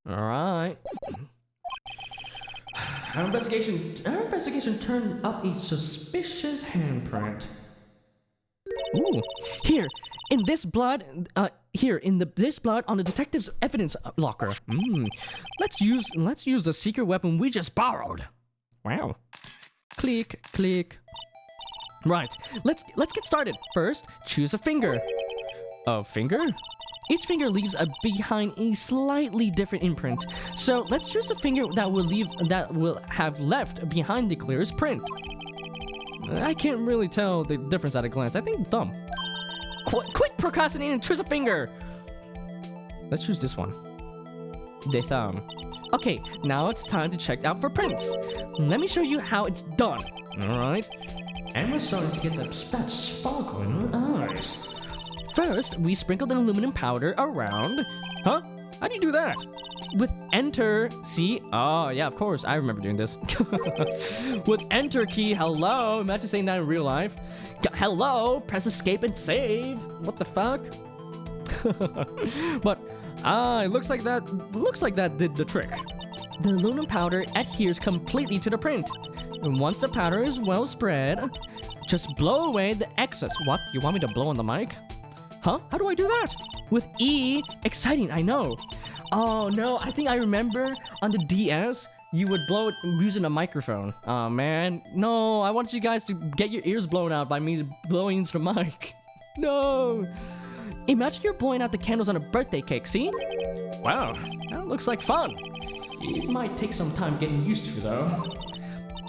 All right. Our investigation turned up a suspicious handprint. Ooh, here in this blood on the detective's evidence locker. Let's use the secret weapon we just borrowed. Wow. Click. Right. Let's get started. First, choose a finger. A finger? Each finger leaves behind a slightly different imprint. So let's choose a finger that will have left behind the clearest print. I can't really tell the difference at a glance. I think thumb. Quit procrastinating and choose a finger. Let's choose this one. The thumb. Okay, now it's time to check out for prints. Let me show you how it's done. All right. Emma's starting to get that sparkle in her eyes. First, we sprinkled an aluminum powder around. Huh? How do you do that? With enter, see? Oh, yeah, of course. I remember doing this. With enter key, hello. Imagine saying that in real life. Hello, press escape and save. What the fuck? But, it looks like that did the trick. The aluminum powder adheres completely to the print. And once the powder is well spread, just blow away the excess. What? You want me to blow on the mic? Huh? How do I do that? With E. Exciting, I know. Oh, no. I think I remember on the DS, you would blow it using a microphone. Oh, man. No, I want you guys to get your ears blown out by me blowing into the mic. No. Imagine you're blowing out the candles on a birthday cake, see? Wow, that looks like fun. It might take some time getting used to, though.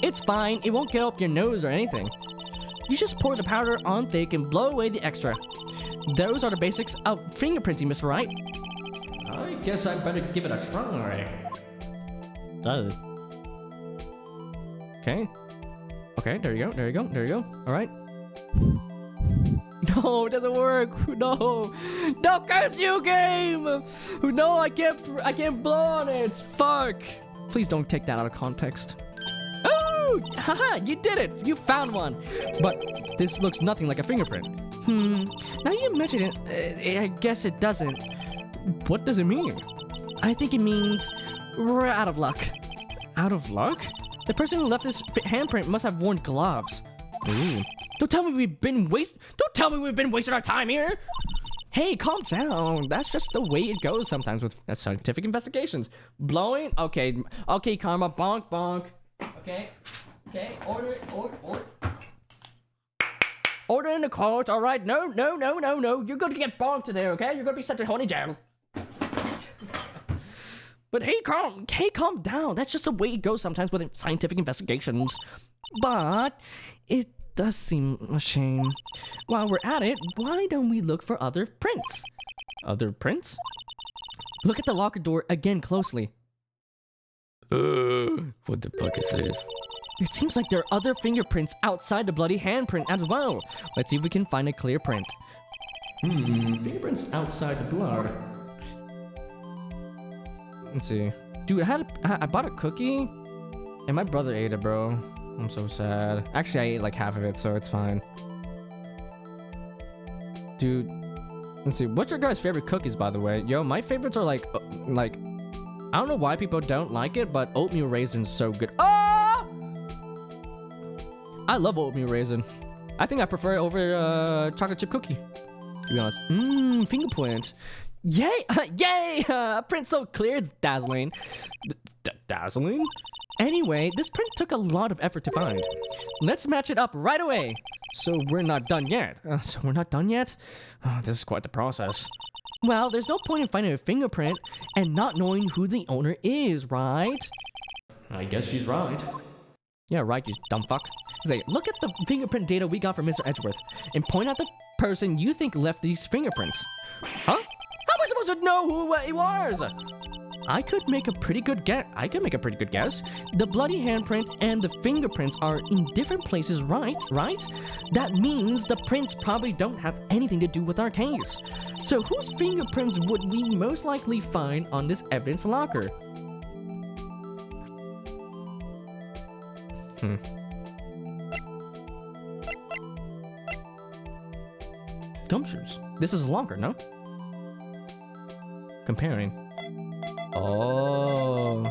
It's fine. It won't get up your nose or anything. You just pour the powder on thick and blow away the extra. Those are the basics of fingerprinting, Mr. Wright. I guess I better give it a try. Okay, there you go. All right. No, it doesn't work. No, curse you, game. No, I can't blow on it. Fuck. Please don't take that out of context. Oh, haha, you did it. You found one. But this looks nothing like a fingerprint. Now you mention it, I guess it doesn't. What does it mean? I think it means we're out of luck. Out of luck? The person who left this handprint must have worn gloves. Ooh. Don't tell me we've been wasting our time here. Hey, calm down. That's just the way it goes sometimes with scientific investigations. Blowing? Okay, karma, bonk. Okay, order. Order in the court, all right? No. You're going to get bonked today, okay? You're going to be sent to horny jail. But hey, calm down. That's just the way it goes sometimes with scientific investigations. But it does seem a shame. While we're at it, why don't we look for other prints? Other prints? Look at the locker door again closely. What the fuck is this? It seems like there are other fingerprints outside the bloody handprint as well. Let's see if we can find a clear print. Fingerprints outside the blood. Let's see. Dude, I bought a cookie, and my brother ate it, bro. I'm so sad. Actually, I ate like half of it, so it's fine. Dude, let's see. What's your guys' favorite cookies, by the way? Yo, my favorites are like, I don't know why people don't like it, but oatmeal raisin's so good. Oh! I love oatmeal raisin. I think I prefer it over chocolate chip cookie, to be honest. Fingerprint. Yay! Yay! Print so clear, it's dazzling. Dazzling? Anyway, this print took a lot of effort to find. Let's match it up right away. So we're not done yet. Oh, this is quite the process. Well, there's no point in finding a fingerprint and not knowing who the owner is, right? I guess she's right. Yeah, right, you dumb fuck. Say, look at the fingerprint data we got from Mr. Edgeworth and point out the person you think left these fingerprints. Huh? How am I supposed to know who it was? I could make a pretty good guess. The bloody handprint and the fingerprints are in different places, right? That means the prints probably don't have anything to do with our case. So whose fingerprints would we most likely find on this evidence locker? Gumshoes. This is longer, no? Comparing. Oh,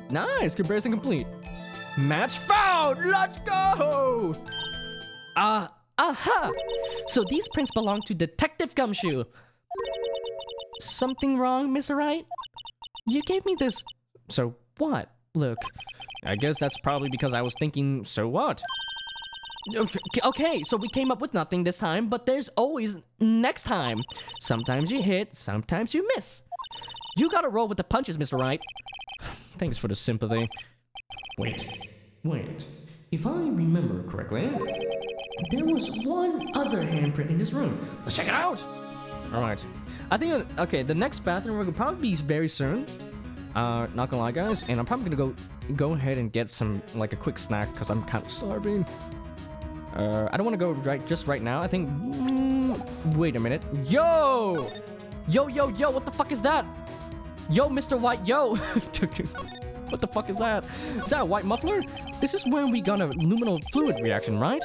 nice. Comparison complete. Match found. Let's go. Aha. So these prints belong to Detective Gumshoe. Something wrong, Mr. Wright? You gave me this. So what? Look, I guess that's probably because I was thinking, so what? Okay, so we came up with nothing this time, but there's always next time. Sometimes you hit, sometimes you miss. You gotta roll with the punches, Mr. Wright. Thanks for the sympathy. Wait. If I remember correctly, there was one other handprint in this room. Let's check it out. All right. I think, okay, the next bathroom we're gonna probably be very soon. Not gonna lie, guys, and I'm probably gonna go ahead and get some, like, a quick snack because I'm kind of starving. I don't want to go right now. I think. Wait a minute. Yo, what the fuck is that? Yo, Mr. White, yo. What the fuck is that? Is that a white muffler? This is when we got a luminal fluid reaction, right?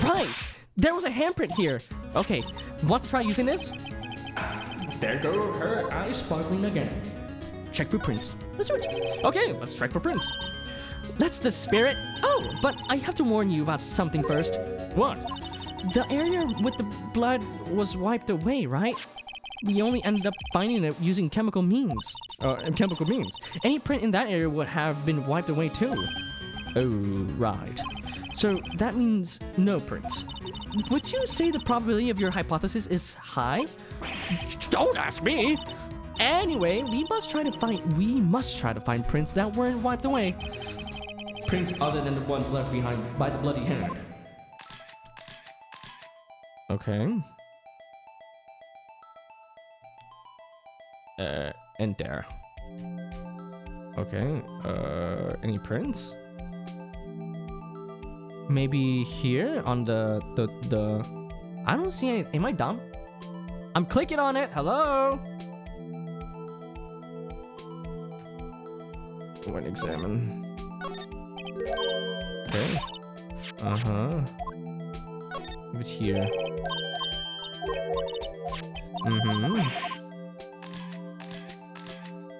Right. There was a handprint here. Okay, want to try using this? There go her eyes sparkling again. Check for prints. Let's do it. Okay, let's check for prints. That's the spirit. Oh, but I have to warn you about something first. What? The area with the blood was wiped away, right? We only ended up finding it using chemical means. Any print in that area would have been wiped away too. Oh, right. So that means no prints. Would you say the probability of your hypothesis is high? Don't ask me. Anyway, we must try to find prints that weren't wiped away. Prints other than the ones left behind by the bloody hand. Okay. And there. Okay. Any prints? Maybe here on the. I don't see any. Am I dumb? I'm clicking on it. Hello. Go and examine. Okay. Over here.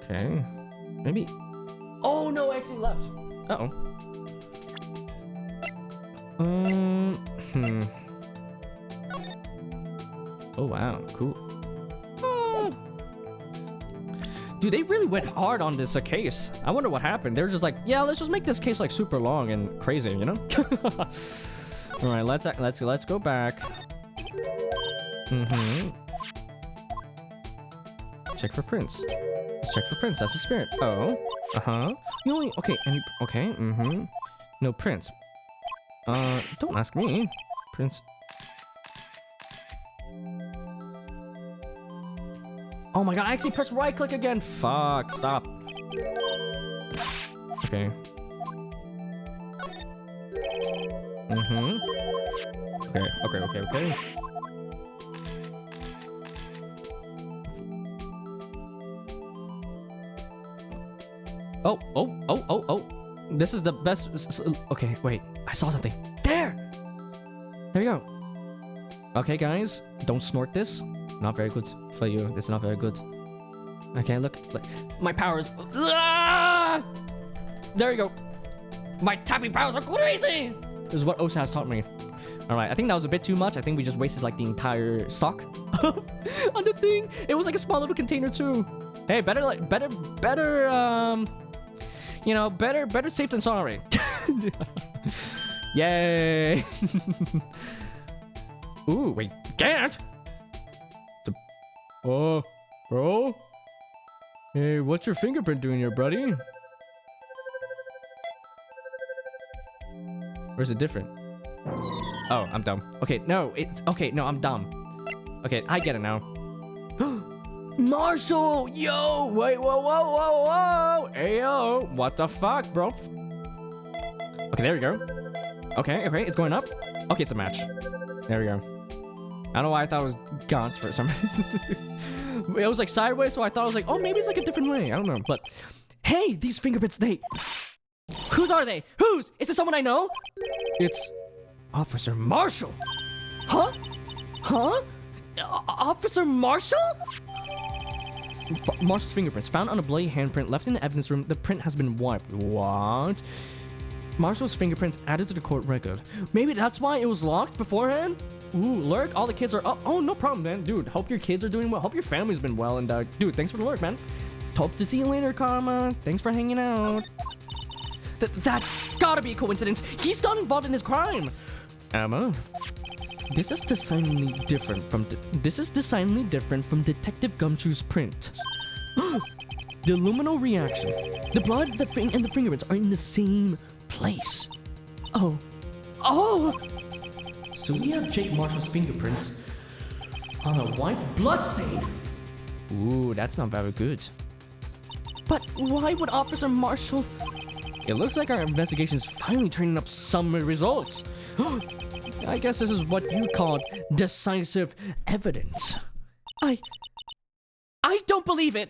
Okay. Maybe. Oh no, I actually left. Uh-oh. Oh wow, cool. Dude, they really went hard on this case. I wonder what happened. They were just like, yeah, let's just make this case like super long and crazy, you know? All right, let's go back. Check for prints. Let's check for prints. That's the spirit. Oh. You only okay. No prints. Don't ask me. Prints. Oh Oh my god, I actually pressed right click again. Fuck, stop. Okay. Okay. Oh. This is the best. Okay, wait. I saw something. There you go. Okay, guys. Don't snort this. Not very good for you. It's not very good. Okay, look. My powers. Ah! There you go. My tapping powers are crazy. This is what Osa has taught me. All right, I think that was a bit too much. I think we just wasted like the entire stock on the thing. It was like a small little container too. Hey, better safe than sorry. Yay. Ooh, wait, can't. Oh, bro. Hey, what's your fingerprint doing here, buddy? Or is it different? Oh, I'm dumb. Okay, no, I'm dumb. Okay, I get it now. Marshall! Yo! Wait, whoa! Hey, yo! What the fuck, bro? Okay, there we go. Okay, it's going up. Okay, it's a match. There we go. I don't know why I thought it was Gaunt's for some reason. It was like sideways, so I thought it was like, oh, maybe it's like a different way. I don't know, but hey, these fingerprints, whose are they? Whose? Is it someone I know? It's Officer Marshall. Huh? Officer Marshall? Marshall's fingerprints found on a bloody handprint left in the evidence room. The print has been wiped. What? Marshall's fingerprints added to the court record. Maybe that's why it was locked beforehand? Ooh, lurk. All the kids are up. Oh, no problem, man. Dude, hope your kids are doing well. Hope your family's been well. And, dude, thanks for the lurk, man. Hope to see you later, Karma. Thanks for hanging out. That's gotta be a coincidence. He's not involved in this crime. Emma, this is decidedly different from Detective Gumshoe's print. The luminal reaction. The blood, and the fingerprints are in the same place. Oh. So we have Jake Marshall's fingerprints on a white bloodstain. Ooh, that's not very good. But why would Officer Marshall... It looks like our investigation is finally turning up some results. I guess this is what you called decisive evidence. I don't believe it.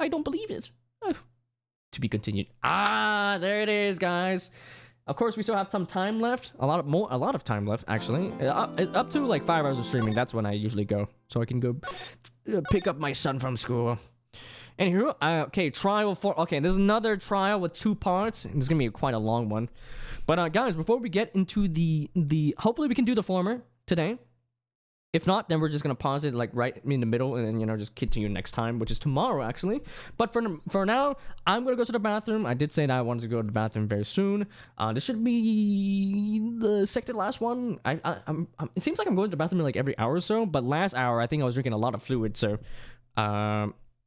I don't believe it. To be continued. Ah, there it is, guys. Of course, we still have some time left. A lot of time left, actually. Up to like 5 hours of streaming. That's when I usually go, so I can go pick up my son from school. Anywho, okay, trial 4. Okay, there's another trial with 2 parts. It's gonna be quite a long one. But guys, before we get into the hopefully we can do the former today. If not, then we're just gonna pause it like right in the middle and then just continue next time, which is tomorrow actually. But for now, I'm gonna go to the bathroom. I did say that I wanted to go to the bathroom very soon. This should be the second to last one. It seems like I'm going to the bathroom like every hour or so. But last hour, I think I was drinking a lot of fluid, so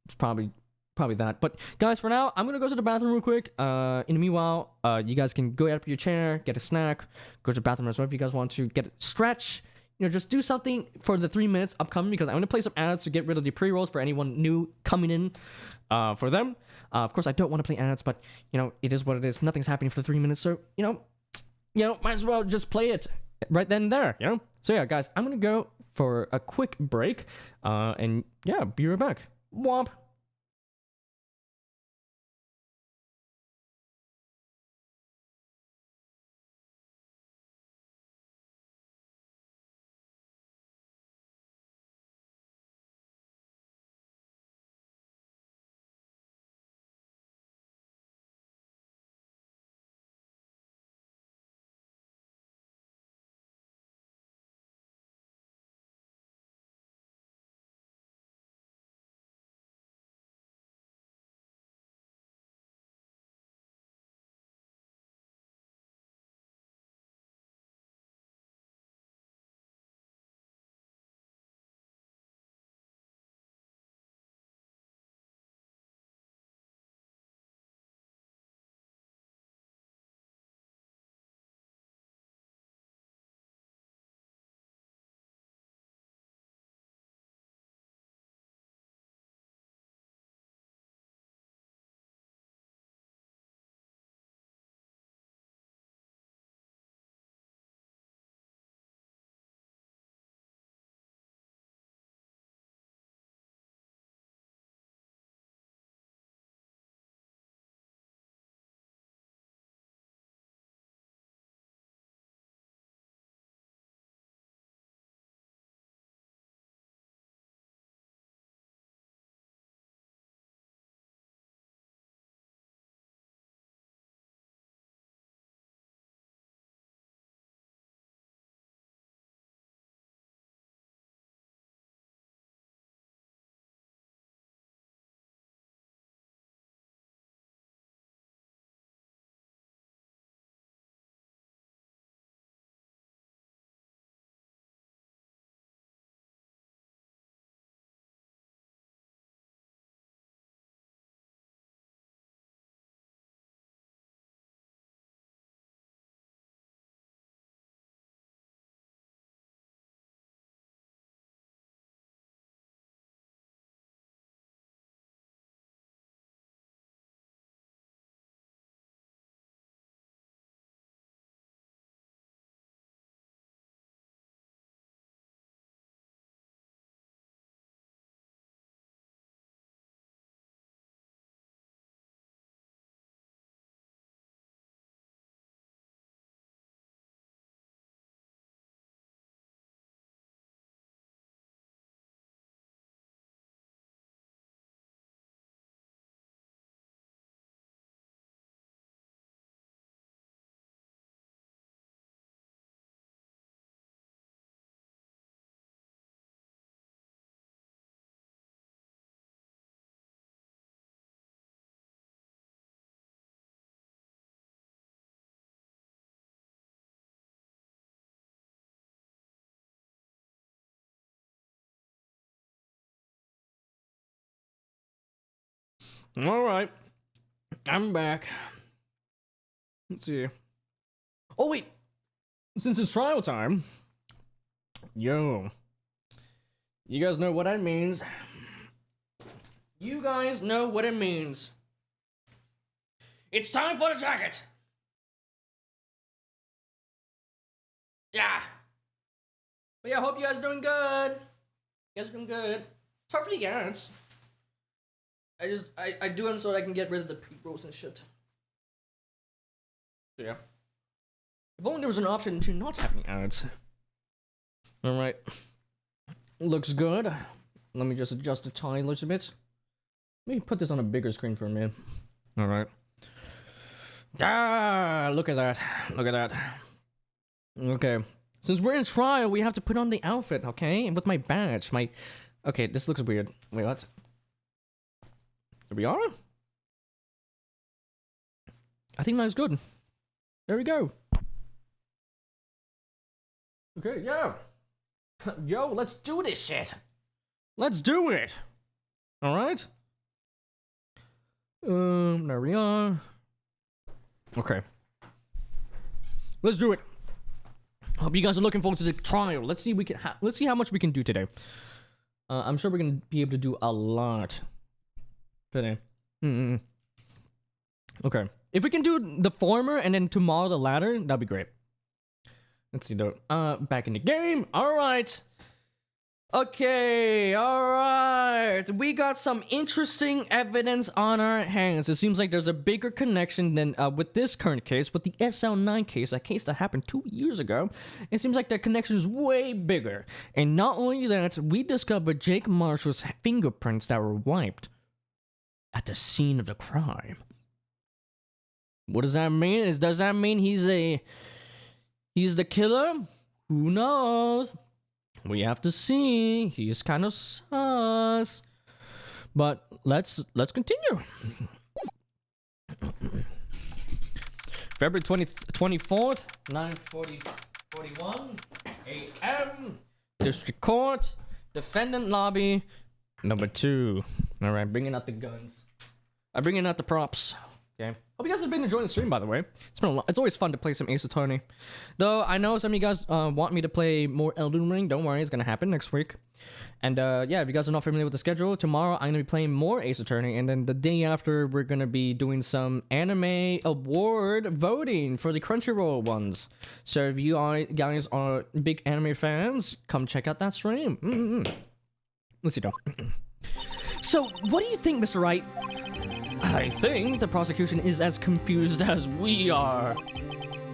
it's probably that. But guys, for now, I'm gonna go to the bathroom real quick. In the meanwhile, you guys can go up your chair, get a snack, go to the bathroom as well if you guys want to get a stretch. Just do something for the 3 minutes upcoming because I'm gonna play some ads to get rid of the pre-rolls for anyone new coming in. For them, of course, I don't want to play ads, but it is what it is. Nothing's happening for 3 minutes, so might as well just play it right then and there. So yeah, guys, I'm gonna go for a quick break. And yeah, be right back. Womp. Alright. I'm back. Let's see. Oh, wait. Since it's trial time. Yo. You guys know what that means. You guys know what it means. It's time for the jacket. Yeah. But yeah, I hope you guys are doing good. You guys are doing good. It's hard for the ads. I do them so that I can get rid of the pre-rolls and shit. So yeah. If only there was an option to not having ads. Alright. Looks good. Let me just adjust the tiny little bit. Let me put this on a bigger screen for a minute. Alright. Ah, look at that. Look at that. Okay. Since we're in trial, we have to put on the outfit, okay? With my badge. Okay, this looks weird. Wait, what? Here we are? I think that's good. There we go. Okay, yeah. Yo, let's do this shit. Let's do it. Alright? There we are. Okay. Let's do it. Hope you guys are looking forward to the trial. Let's see let's see how much we can do today. I'm sure we're gonna be able to do a lot today. Okay. If we can do the former and then tomorrow the latter, that'd be great. Let's see though. Back in the game. Alright. Okay, alright. We got some interesting evidence on our hands. It seems like there's a bigger connection than with this current case, with the SL9 case, a case that happened 2 years ago. It seems like the connection is way bigger. And not only that, we discovered Jake Marshall's fingerprints that were wiped at the scene of the crime. What does that mean? Does that mean he's the killer? Who knows? We have to see. He's kind of sus. But let's continue. February 24th, 9:41 a.m. District Court, defendant lobby, number 2. All right, bringing out the guns. I'm bringing out the props. Okay. Hope you guys have been enjoying the stream, by the way. It's always fun to play some Ace Attorney. Though I know some of you guys want me to play more Elden Ring. Don't worry, it's gonna happen next week. And yeah, if you guys are not familiar with the schedule, tomorrow I'm gonna be playing more Ace Attorney, and then the day after we're gonna be doing some anime award voting for the Crunchyroll ones. So if you guys are big anime fans, come check out that stream. Let's see though. So what do you think, Mr. Wright? I think the prosecution is as confused as we are.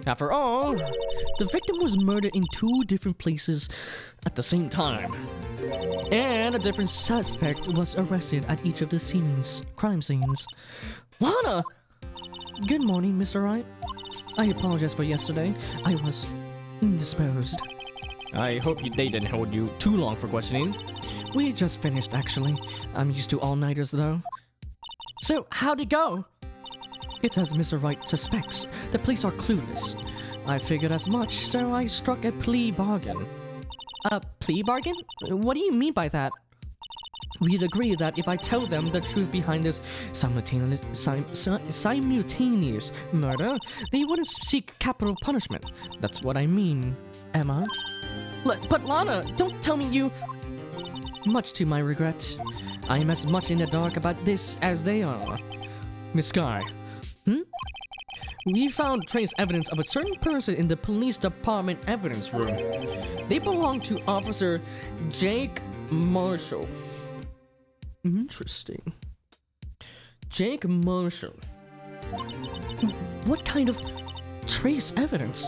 After all, the victim was murdered in 2 different places at the same time. And a different suspect was arrested at each of the crime scenes. Lana! Good morning, Mr. Wright. I apologize for yesterday. I was indisposed. I hope they didn't hold you too long for questioning. We just finished, actually. I'm used to all-nighters, though. So, how'd it go? It's as Mr. Wright suspects. The police are clueless. I figured as much, so I struck a plea bargain. A plea bargain? What do you mean by that? We'd agree that if I tell them the truth behind this simultaneous murder, they wouldn't seek capital punishment. That's what I mean, Emma. But Lana, don't tell me you... Much to my regret, I am as much in the dark about this as they are. Miss Sky. We found trace evidence of a certain person in the police department evidence room. They belong to Officer Jake Marshall. Interesting. Jake Marshall. What kind of trace evidence?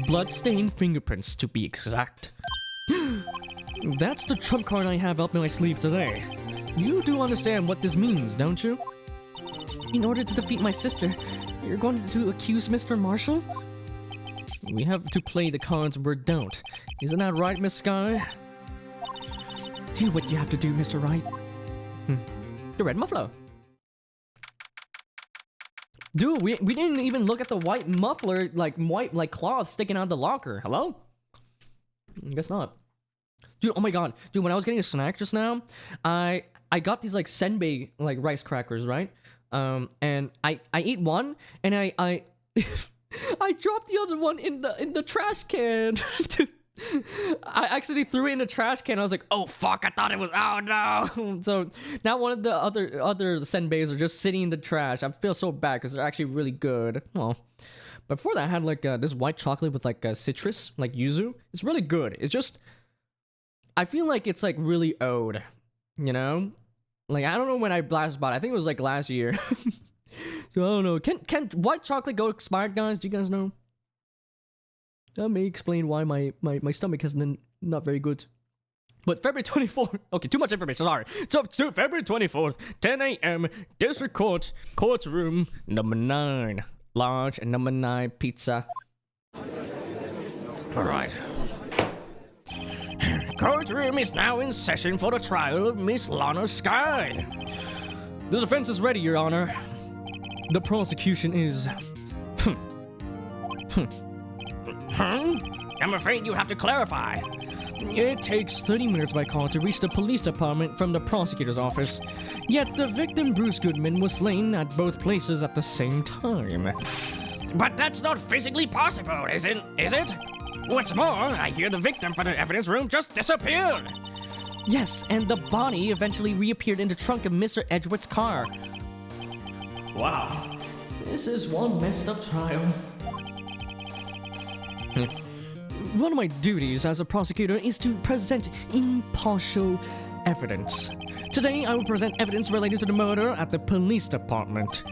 Blood-stained fingerprints, to be exact. That's the trump card I have up my sleeve today. You do understand what this means, don't you? In order to defeat my sister, you're going to accuse Mr. Marshall? We have to play the cards we're dealt. Isn't that right, Miss Sky? Do what you have to do, Mr. Wright. The red muffler. Dude, we didn't even look at the white muffler, like white cloth sticking out of the locker. Hello? I guess not. Dude, oh my god. Dude, when I was getting a snack just now, I got these like senbei like rice crackers, right? And I ate one and I I dropped the other one in the trash can. Dude, I actually threw it in the trash can. I was like, "Oh fuck, I thought it was oh no." So now one of the other senbeis are just sitting in the trash. I feel so bad cuz they're actually really good. Oh. But before that I had like this white chocolate with like citrus, like yuzu. It's really good. It's just I feel like it's like really old, you know? Like I don't know when I last bought it. I think it was like last year. So I don't know. Can white chocolate go expired, guys? Do you guys know? That may explain why my stomach has been not very good. But February 24th. Okay, too much information. Sorry. So February 24th, 10 a.m. District Court, courtroom number 9, large and number 9 pizza. All right. Courtroom is now in session for the trial of Miss Lana Sky. The defense is ready, Your Honor. The prosecution is... I'm afraid you have to clarify. It takes 30 minutes by car to reach the police department from the prosecutor's office. Yet the victim, Bruce Goodman, was slain at both places at the same time. But that's not physically possible, is it? What's more, I hear the victim from the evidence room just disappeared. Yes, and the body eventually reappeared in the trunk of Mr. Edgeworth's car. Wow. This is one messed up trial. One of my duties as a prosecutor is to present impartial evidence. Today, I will present evidence related to the murder at the police department.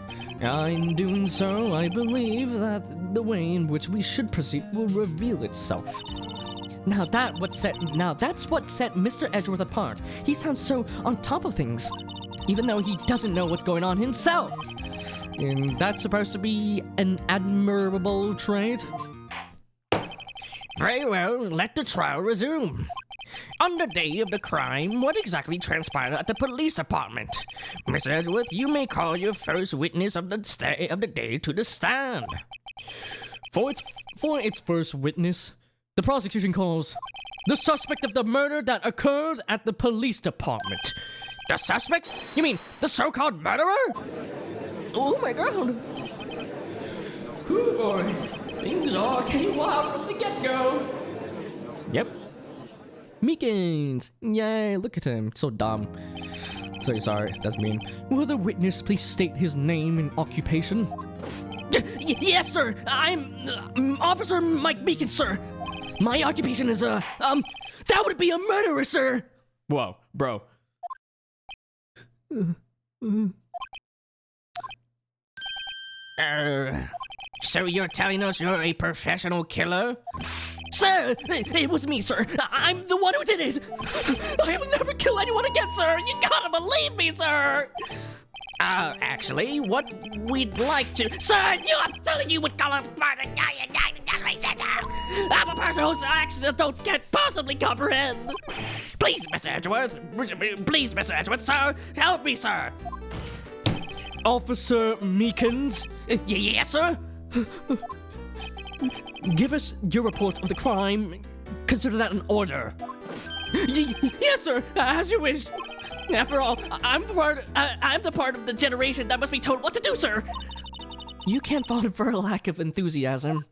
In doing so, I believe that the way in which we should proceed will reveal itself. Now that's what set Mr. Edgeworth apart. He sounds so on top of things, even though he doesn't know what's going on himself. And that's supposed to be an admirable trait. Very well, let the trial resume. On the day of the crime, what exactly transpired at the police department? Miss Edgeworth, you may call your first witness of the day to the stand. For its first witness, the prosecution calls the suspect of the murder that occurred at the police department. The suspect? You mean the so-called murderer? Oh my god! Ooh boy, things are getting wild from the get-go. Yep. Meekins! Yay, look at him. So dumb. So sorry, that's mean. Will the witness please state his name and occupation? Yes, sir! I'm Officer Mike Meekins, sir! My occupation is, that would be a murderer, sir! Whoa, bro. So you're telling us you're a professional killer? Sir, it was me, sir. I'm the one who did it. I will never kill anyone again, sir. You gotta believe me, sir. Actually, what we'd like to... Sir, I'm telling you what color... I'm a person whose accidents can't possibly comprehend. Please, Mr. Edgeworth. Please, Mr. Edgeworth, sir. Help me, sir. Officer Meekins? Yes, sir? Give us your report of the crime. Consider that an order. Yes, sir. As you wish. After all, I'm the part of the generation that must be told what to do, sir. You can't fault him for a lack of enthusiasm.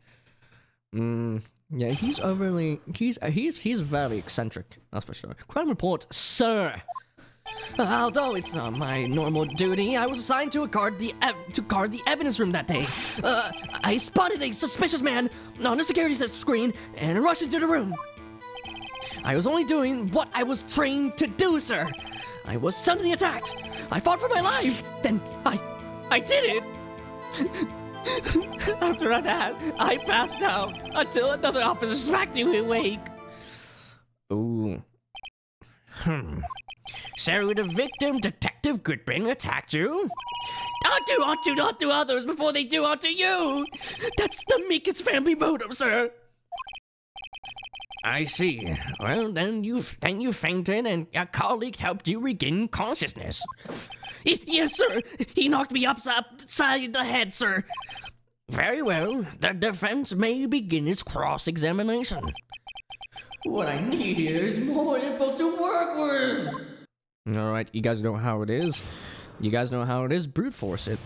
Yeah, he's very eccentric, that's for sure. Crime report, sir. Although it's not my normal duty, I was assigned to guard the evidence room that day. I spotted a suspicious man on the security screen and rushed into the room. I was only doing what I was trained to do, sir. I was suddenly attacked. I fought for my life. Then I did it. After that, I passed out until another officer smacked me awake. Ooh. So the victim, Detective Goodman, attacked you? Not do others before they do unto you. That's the Meekins family motive, sir. I see. Well, then you fainted and a colleague helped you regain consciousness. Yes, sir. He knocked me upside the head, sir. Very well. The defense may begin its cross-examination. What I need here is more info to work with. Alright, you guys know how it is. You guys know how it is. Brute force it.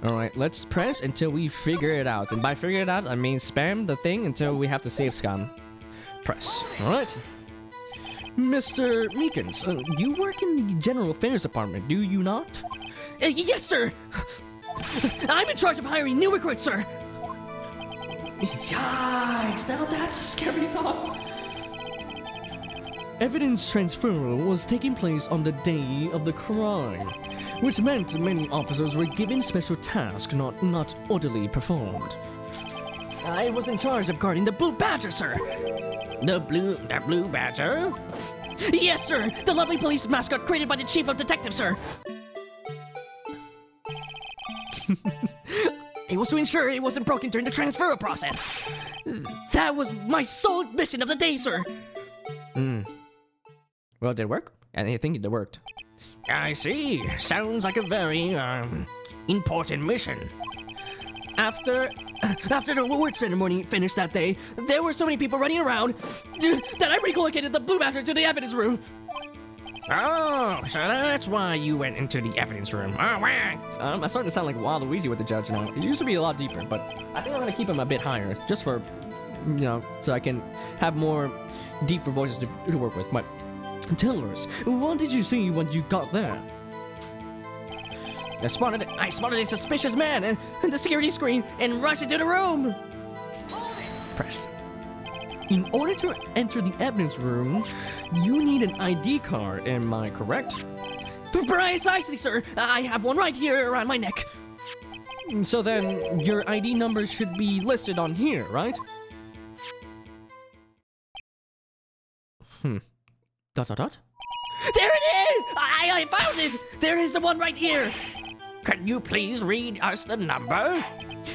Alright, let's press until we figure it out. And by figure it out, I mean spam the thing until we have to save scan. Press. Alright. Mr. Meekins, you work in the General Affairs Department, do you not? Yes, sir. I'm in charge of hiring new recruits, sir. Yikes, now that's a scary thought. Evidence transfer was taking place on the day of the crime, which meant many officers were given special tasks not orderly performed. I was in charge of guarding the Blue Badger, sir. The Blue Badger? Yes, sir. The lovely police mascot created by the chief of detectives, sir. It was to ensure it wasn't broken during the transfer process. That was my sole mission of the day, sir. Well, did it work? I think it worked. I see. Sounds like a very, important mission. After the award ceremony finished that day, there were so many people running around that I relocated the Blue Badger to the evidence room. Oh, so that's why you went into the evidence room. Oh, wow. I'm starting to sound like Waluigi with the judge now. It used to be a lot deeper, but I think I'm gonna keep him a bit higher, just for, so I can have more deeper voices to work with. But tell us, what did you see when you got there? I spotted a suspicious man in the security screen and rushed into the room. Press. In order to enter the evidence room, you need an ID card, am I correct? Precisely, sir. I have one right here around my neck. So then, your ID number should be listed on here, right? Dot dot dot? There it is! I found it! There is the one right here. Can you please read us the number?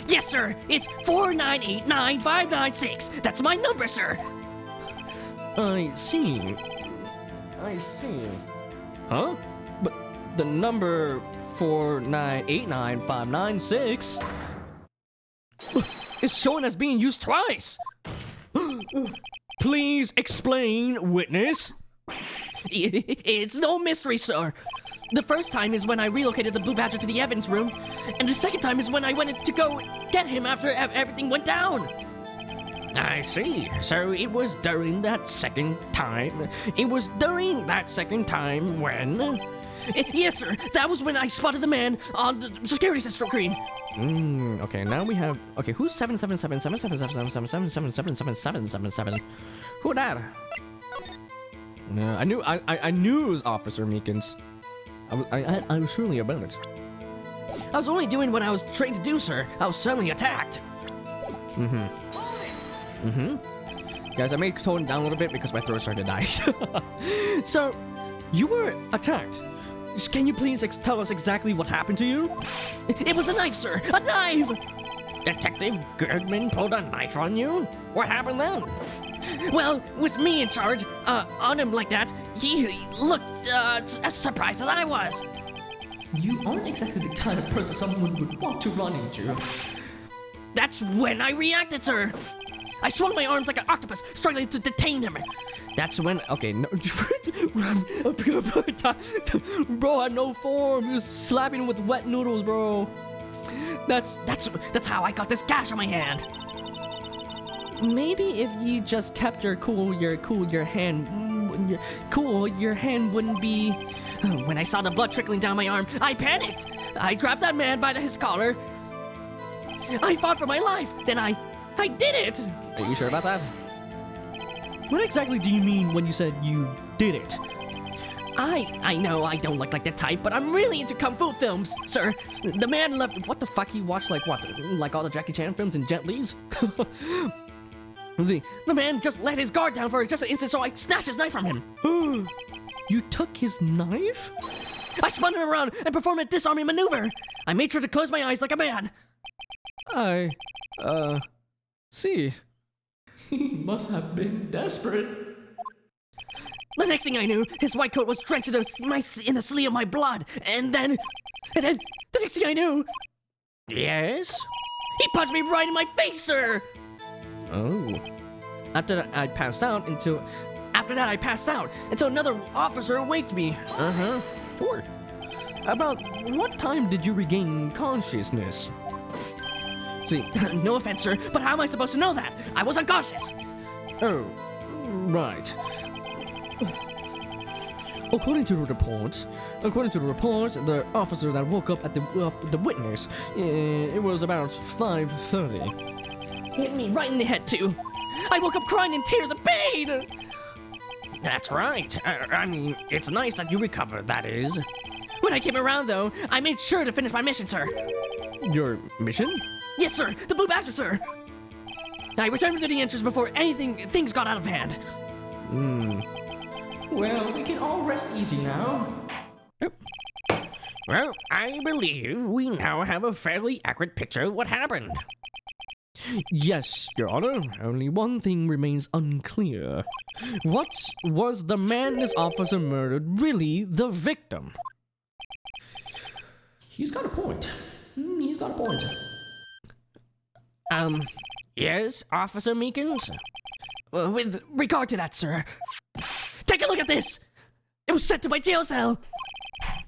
Yes, sir. It's 4989596. That's my number, sir. I see. Huh? But the number 4989596 is shown as being used twice. Please explain, witness. It's no mystery, sir. The first time is when I relocated the Blue Badger to the evidence room, and the second time is when I went to go get him after everything went down. I see. So it was during that second time. When? Yes, sir. That was when I spotted the man on the security system screen. Okay, now we have... Okay, who's 777777777777777? Who that? I knew it was Officer Meekins. I was surely about it. I was only doing what I was trained to do, sir. I was suddenly attacked. Guys, I may tone it down a little bit because my throat started to die. So, you were attacked. Can you please tell us exactly what happened to you? It was a knife, sir. A knife! Detective Goodman pulled a knife on you? What happened then? Well, with me in charge, on him like that, he looked, as surprised as I was. You aren't exactly the kind of person someone would want to run into. That's when I reacted, sir. I swung my arms like an octopus, struggling to detain him. That's when... Okay, no... Bro had no form. He was slapping him with wet noodles, bro. That's how I got this gash on my hand. Maybe if you just kept your hand wouldn't be... When I saw the blood trickling down my arm, I panicked. I grabbed that man by his collar. I fought for my life. Then I did it. Are you sure about that? What exactly do you mean when you said you did it? I know I don't look like the type, but I'm really into kung fu films, sir. The man left... What the fuck? He watched like what? Like all the Jackie Chan films and Jet Li's? See, the man just let his guard down for just an instant, so I snatched his knife from him. You took his knife? I spun him around and performed a disarming maneuver. I made sure to close my eyes like a man. See. He must have been desperate. The next thing I knew, his white coat was drenched in the sea of my blood. And then, the next thing I knew... Yes? He punched me right in my face, sir! Oh. After that, I passed out until another officer waked me. Sure. About what time did you regain consciousness? See, no offense, sir, but how am I supposed to know that? I was unconscious. Oh, right. According to the report, the officer that woke up at the witness, it was about 5:30. Hit me right in the head, too. I woke up crying in tears of pain. That's right. I mean, it's nice that you recovered, that is. When I came around, though, I made sure to finish my mission, sir. Your mission? Yes, sir. The Blue Badger, sir. I returned to the entrance before things got out of hand. Well, we can all rest easy now. Well, I believe we now have a fairly accurate picture of what happened. Yes, Your Honor. Only one thing remains unclear. What was the man this officer murdered really the victim? He's got a point. He's got a point. Yes, Officer Meekins? With regard to that, sir. Take a look at this! It was sent to my jail cell!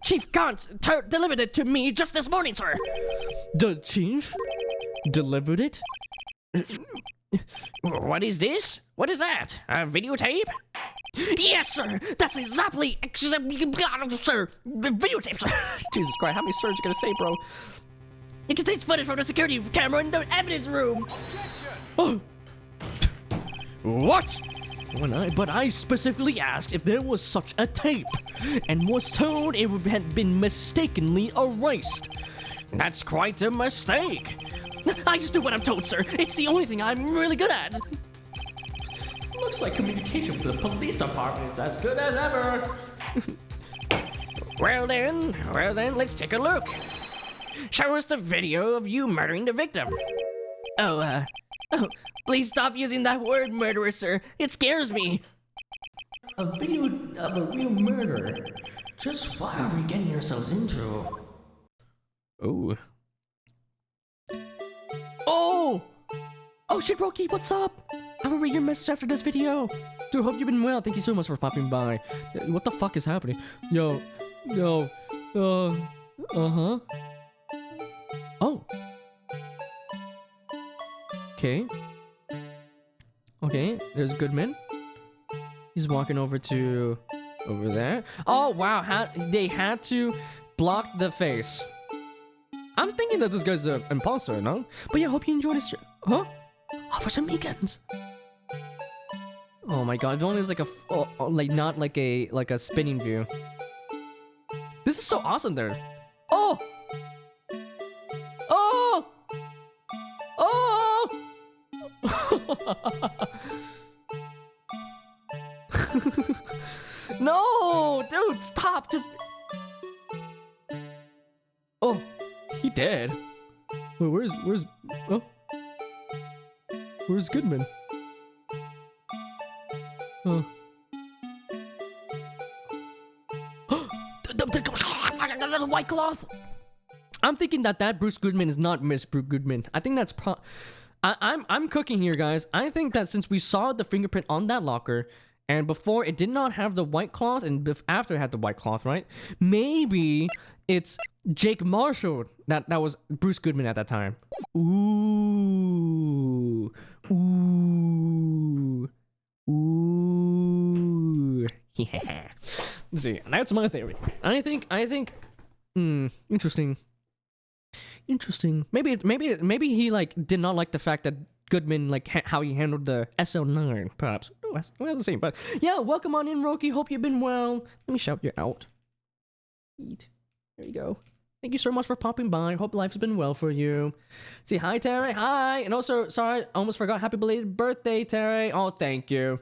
Chief Gaunt delivered it to me just this morning, sir! The chief delivered it? What is this? What is that? A videotape? Yes, sir! That's exactly... sir! Videotape, sir! Jesus Christ, how many sir's you gonna say, bro? It contains footage from the security camera in the evidence room! Oh. What? But I specifically asked if there was such a tape, and was told it had been mistakenly erased. That's quite a mistake. I just do what I'm told, sir. It's the only thing I'm really good at. Looks like communication with the police department is as good as ever. Well then, let's take a look. Show us the video of you murdering the victim. Oh, please stop using that word, murderer, sir. It scares me. A video of a real murder. Just what are we getting ourselves into? Oh. Oh shit, Rocky, what's up? I will read your message after this video. Dude, hope you've been well. Thank you so much for popping by. What the fuck is happening? Yo. Uh-huh. Oh. Okay, there's Goodman. He's walking over there. Oh, wow, they had to block the face. I'm thinking that this guy's an imposter, no? But yeah, hope you enjoyed this. Huh? Officer Meekins. Oh my god, if only it was like not like a spinning view. This is so awesome there. Oh! No, dude, stop! Just. Oh, he dead. Wait, where's Goodman? Oh. The white cloth. I'm thinking that Bruce Goodman is not Miss Bruce Goodman. I think that's I'm cooking here, guys. I think that since we saw the fingerprint on that locker, and before it did not have the white cloth, and after it had the white cloth, right? Maybe it's Jake Marshall that was Bruce Goodman at that time. Ooh. Yeah. Let's see. That's my theory. I think. Interesting. Maybe he like did not like the fact that Goodman how he handled the SL9, perhaps. We'll have to see. But yeah, welcome on in, Roki. Hope you've been well. Let me shout you out. There you go. Thank you so much for popping by. Hope life's been well for you. Say hi, Terry. Hi. And also, sorry, I almost forgot. Happy belated birthday, Terry. Oh, thank you.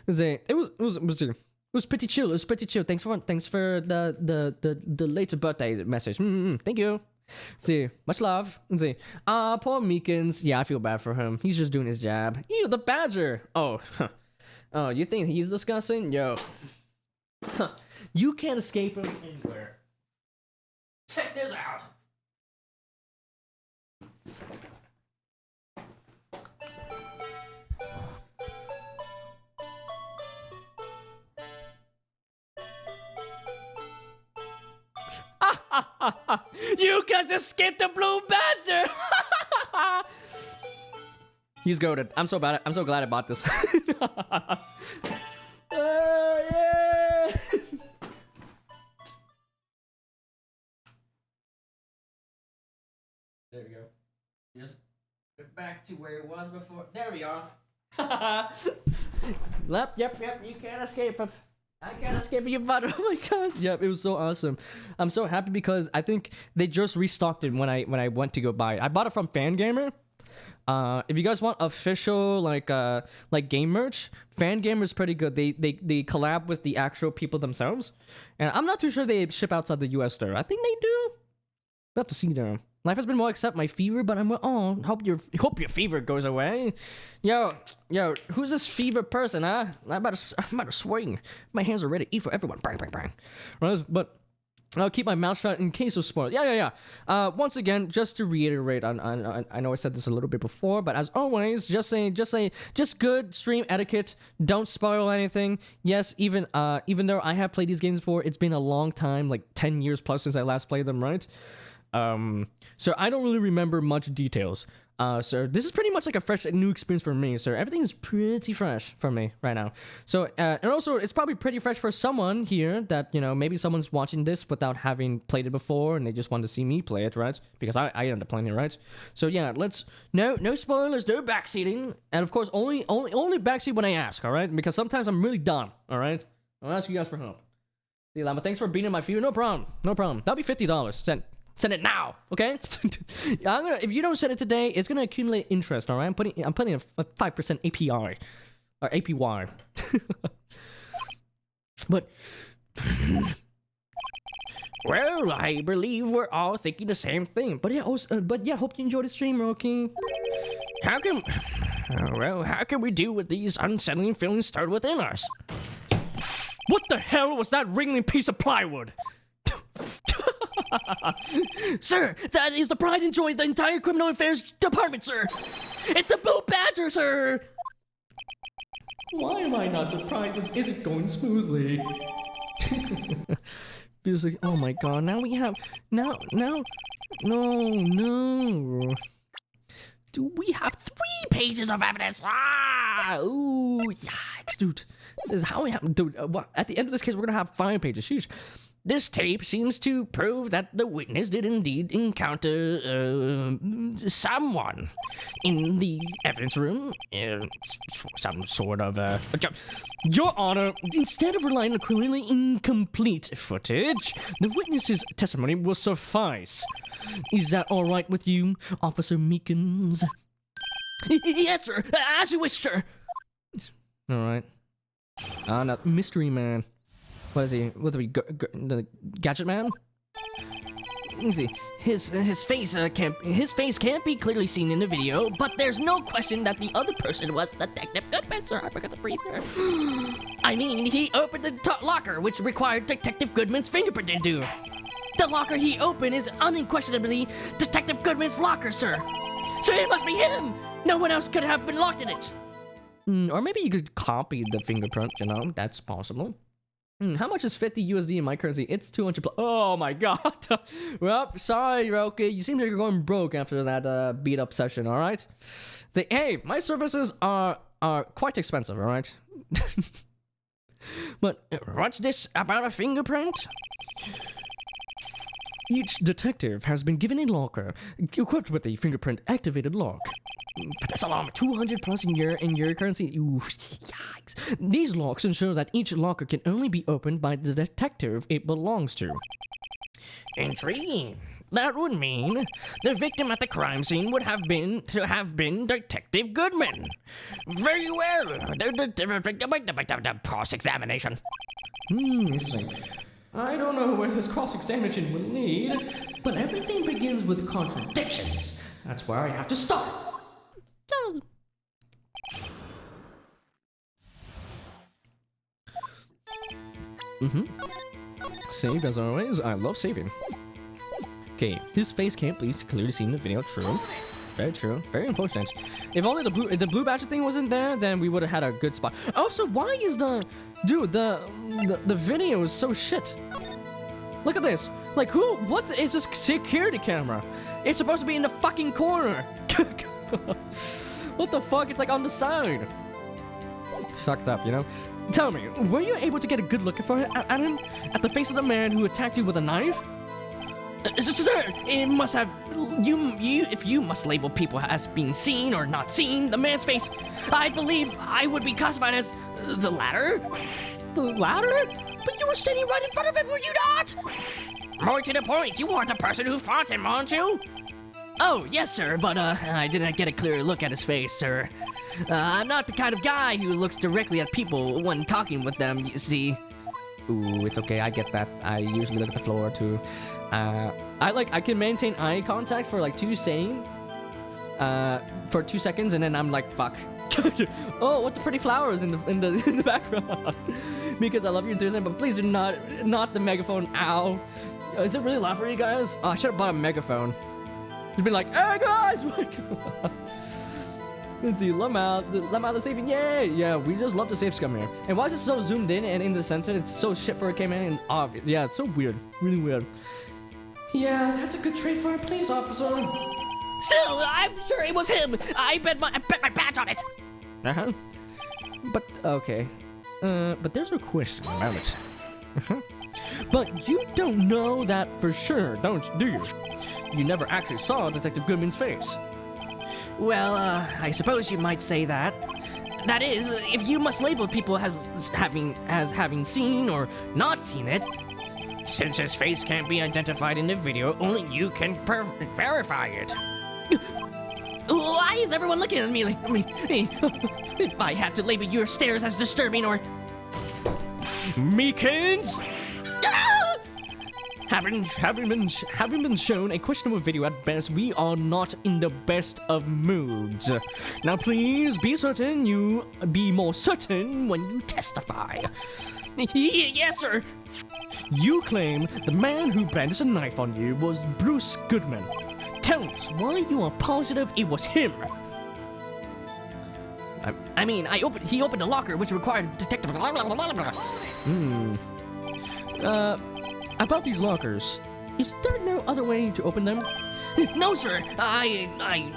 It was pretty chill. It was pretty chill. Thanks for the later birthday message. Thank you. See, much love. See, poor Meekins. Yeah, I feel bad for him. He's just doing his job. Ew, the badger. Oh, oh, you think he's disgusting? Yo, you can't escape him anywhere. Check this out. You got to skip the blue badger. He's goated. I'm so glad I bought this. Yeah. There we go. Just get back to where it was before. There we are. Yep. You can't escape it. I can't escape you, but oh my god. Yep, it was so awesome. I'm so happy because I think they just restocked it when I went to go buy it. I bought it from Fangamer. If you guys want official like game merch, Fangamer is pretty good. They collab with the actual people themselves, and I'm not too sure they ship outside the US though. I think they do. We'll have to see though. Life has been well except my fever, but hope your fever goes away. Yo, who's this fever person, huh? I'm about to swing. My hands are ready to eat for everyone. Bang. Right, but I'll keep my mouth shut in case of spoilers. Yeah. Once again, just to reiterate, I know I said this a little bit before, but as always, just good stream etiquette. Don't spoil anything. Yes, even though I have played these games before, it's been a long time, like 10 years plus since I last played them, right? So I don't really remember much details. So this is pretty much like a fresh new experience for me. So everything is pretty fresh for me right now. So and also it's probably pretty fresh for someone here that, you know, maybe someone's watching this without having played it before and they just want to see me play it, right? Because I end up playing it, right? So yeah, no spoilers, no backseating, and of course only backseat when I ask, all right? Because sometimes I'm really dumb, all right? I'll ask you guys for help. See, Lama, thanks for beating my fever. No problem. That'll be $50. Send it now, okay? If you don't send it today, it's gonna accumulate interest. All right, I'm putting a 5% APR or APY. But well, I believe we're all thinking the same thing. But yeah, hope you enjoyed the stream, Rocky. How can we deal with these unsettling feelings started within us? What the hell was that wriggling piece of plywood? Sir, that is the pride and joy of the entire criminal affairs department, sir. It's the Blue Badger, sir. Why am I not surprised? This isn't going smoothly. Feels like, oh my god, now we have no. Do we have 3 pages of evidence? Ooh, yikes, dude. This is how we have, dude. At the end of this case, we're gonna have 5 pages. Sheesh. This tape seems to prove that the witness did indeed encounter someone in the evidence room. Some sort of Your Honor, instead of relying on clearly incomplete footage, the witness's testimony will suffice. Is that all right with you, Officer Meekins? Yes, sir. As you wish, sir. All right. Now, mystery man. What is he? What are we? The gadget man? Let me see. His face can't be clearly seen in the video, but there's no question that the other person was Detective Goodman, sir. I forgot to breathe there. I mean, he opened the locker, which required Detective Goodman's fingerprint to do. The locker he opened is unquestionably Detective Goodman's locker, sir. So it must be him. No one else could have been locked in it. Or maybe you could copy the fingerprint. You know, that's possible. How much is 50 USD in my currency? It's 200 plus. Oh my god. Well, sorry, Roki. You seem like you're going broke after that beat up session, alright? Say, hey, my services are quite expensive, alright? But what's this about a fingerprint? Each detective has been given a locker equipped with a fingerprint activated lock. But that's a lot. 200 plus in your currency. Ooh, yikes. These locks ensure that each locker can only be opened by the detective it belongs to. Intriguing. That would mean the victim at the crime scene would have been Detective Goodman. Very well. The cross-examination. Interesting. I don't know where this cross-examination will lead, but everything begins with contradictions. That's where I have to start. Saved as always. I love saving. Okay, his face can't be clearly seen in the video. True. Very true. Very unfortunate. If only the blue badger thing wasn't there, then we would have had a good spot. Also, why is the video is so shit? Look at this. Like, who? What is this security camera? It's supposed to be in the fucking corner. What the fuck? It's like on the side. Fucked up, you know? Tell me, were you able to get a good look at him? At the face of the man who attacked you with a knife? Sir, it must have if you must label people as being seen or not seen, the man's face, I believe I would be classified as the latter. The latter? But you were standing right in front of him, were you not? More to the point, you weren't the person who fought him, aren't you? Oh, yes, sir, but I didn't get a clear look at his face, sir. I'm not the kind of guy who looks directly at people when talking with them, you see. Ooh, it's okay, I get that. I usually look at the floor too. I can maintain eye contact for like 2 seconds, and then I'm like, fuck. Oh, what the pretty flowers in the background. Because I love your enthusiasm, but please do not the megaphone. Ow. Is it really loud for you guys? Oh, I should have bought a megaphone. Just been like, hey guys! Let's see, let out the saving, yay! Yeah, we just love the safe scum here. And why is it so zoomed in and in the center? It's so shit for a K-Man and obvious. Yeah, it's so weird, really weird. Yeah, that's a good trade for a police officer. Still, I'm sure it was him. I bet my badge on it. Uh-huh. But, okay. But there's a question about it. But you don't know that for sure, do you? You never actually saw Detective Goodman's face. Well, I suppose you might say that. That is, if you must label people as having seen or not seen it. Since his face can't be identified in the video, only you can verify it. Why is everyone looking at me like me? If I had to label your stares as disturbing or... Meekins! Having been shown a questionable video at best, we are not in the best of moods. Now please be more certain when you testify. Yes, sir. You claim the man who brandished a knife on you was Bruce Goodman. Tell us why you are positive it was him. I mean, he opened a locker which required detective. About these lockers, is there no other way to open them? No, sir. I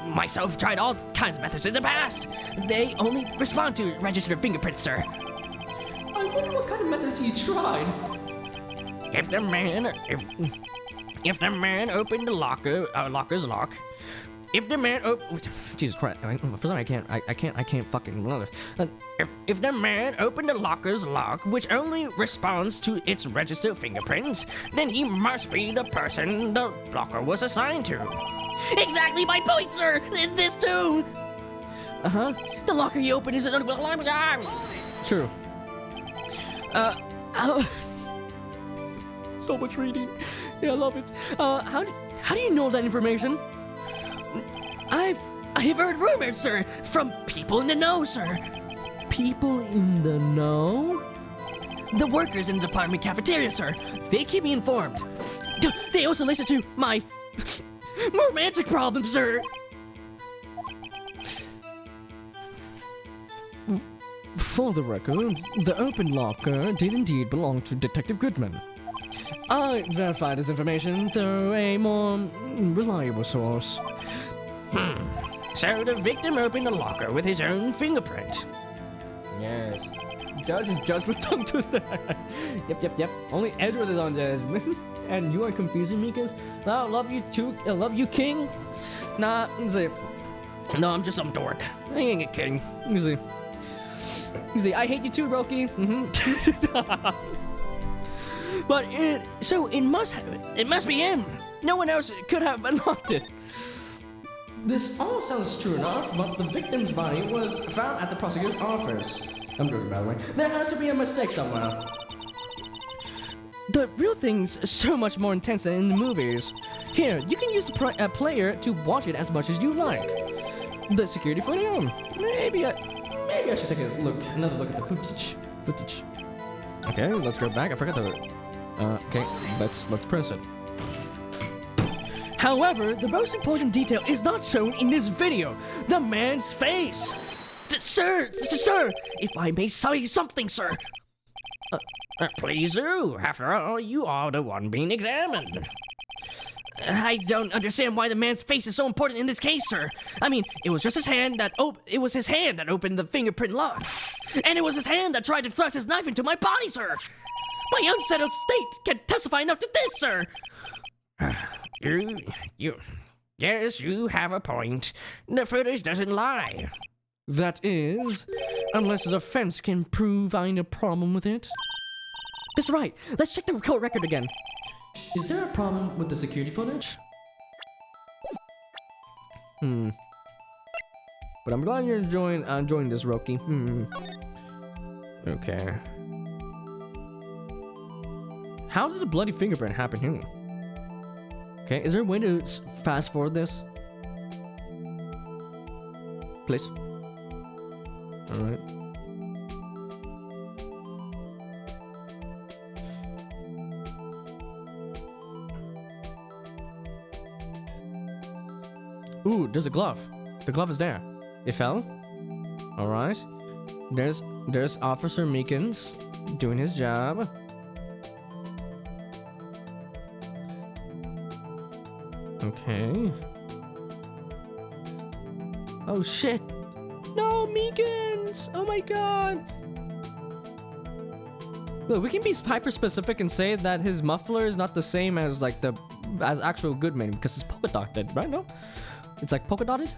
myself tried all kinds of methods in the past. They only respond to registered fingerprints, sir. I wonder what kind of methods he tried. If the man opened the locker's lock. If the man Jesus Christ! For some I can't fucking. If the man opened the locker's lock, which only responds to its registered fingerprints, then he must be the person the locker was assigned to. Exactly my point, sir. This too. The locker he opened is True. So much reading. Yeah, I love it. How do you know that information? I've heard rumors, sir, from people in the know, sir. People in the know? The workers in the department cafeteria, sir. They keep me informed. They also listen to my romantic problems, sir. For the record, the open locker did indeed belong to Detective Goodman. I verified this information through a more reliable source. So the victim opened the locker with his own fingerprint. Yes. Judge is judged with tongue twister. Yep. Only Edward is on judge. And you are confusing me, because I love you too. I love you, King. Nah, easy. No, I'm just some dork. I ain't a king. Easy. I hate you too, Roki. But it must be him. No one else could have unlocked it. This all sounds true enough, but the victim's body was found at the prosecutor's office. I'm joking, by the way. There has to be a mistake somewhere. The real thing's so much more intense than in the movies. Here, you can use the player to watch it as much as you like. The security footage. Maybe I should take another look at the footage. Okay, let's go back. I forgot to. Okay, let's press it. However, the most important detail is not shown in this video. The man's face. Sir, if I may say something, sir. Please do. After all, you are the one being examined. I don't understand why the man's face is so important in this case, sir. I mean, it was just his hand that opened the fingerprint lock. And it was his hand that tried to thrust his knife into my body, sir. My unsettled state can testify enough to this, sir. Yes, you have a point. The footage doesn't lie. That is, unless the defense can prove I had a problem with it. Mr. Wright, let's check the court record again. Is there a problem with the security footage? But I'm glad you're enjoying this, Roki. Okay. How did the bloody fingerprint happen here? Okay, is there a way to fast forward this? Please. Alright. Ooh, there's a glove. The glove is there. It fell. Alright. There's Officer Meekins doing his job. Okay. Oh shit. No, Meekins! Oh my god. Look, we can be hyper specific and say that his muffler is not the same as like as actual Goodman because it's polka dotted, right? No? It's like polka dotted?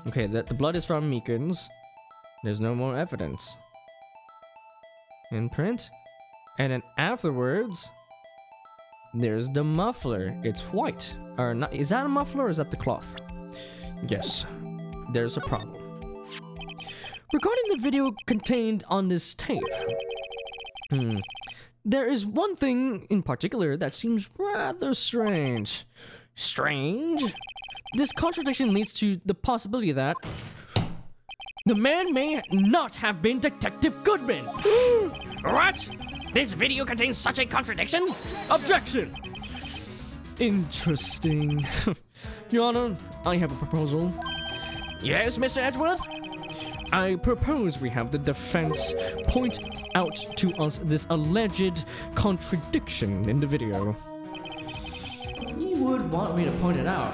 Okay, the blood is from Meekins. There's no more evidence. Imprint. And then afterwards, there's the muffler. It's white. Or not, is that a muffler or is that the cloth? Yes. There's a problem. Regarding the video contained on this tape, there is one thing in particular that seems rather strange. Strange? This contradiction leads to the possibility that the man may not have been Detective Goodman. What? This video contains such a contradiction? Objection! Interesting. Your Honor, I have a proposal. Yes, Mr. Edgeworth? I propose we have the defense point out to us this alleged contradiction in the video. You would want me to point it out.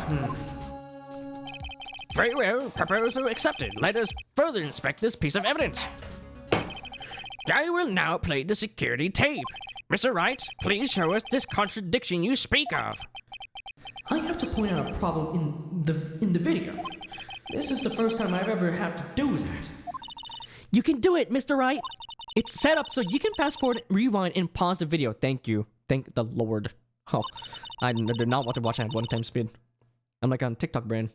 Very well, proposal accepted. Let us further inspect this piece of evidence. I will now play the security tape. Mr. Wright, please show us this contradiction you speak of. I have to point out a problem in the video. This is the first time I've ever had to do that. You can do it, Mr. Wright. It's set up so you can fast forward, rewind, and pause the video. Thank you. Thank the Lord. Oh, I did not want to watch at 1x speed. I'm like on TikTok brain.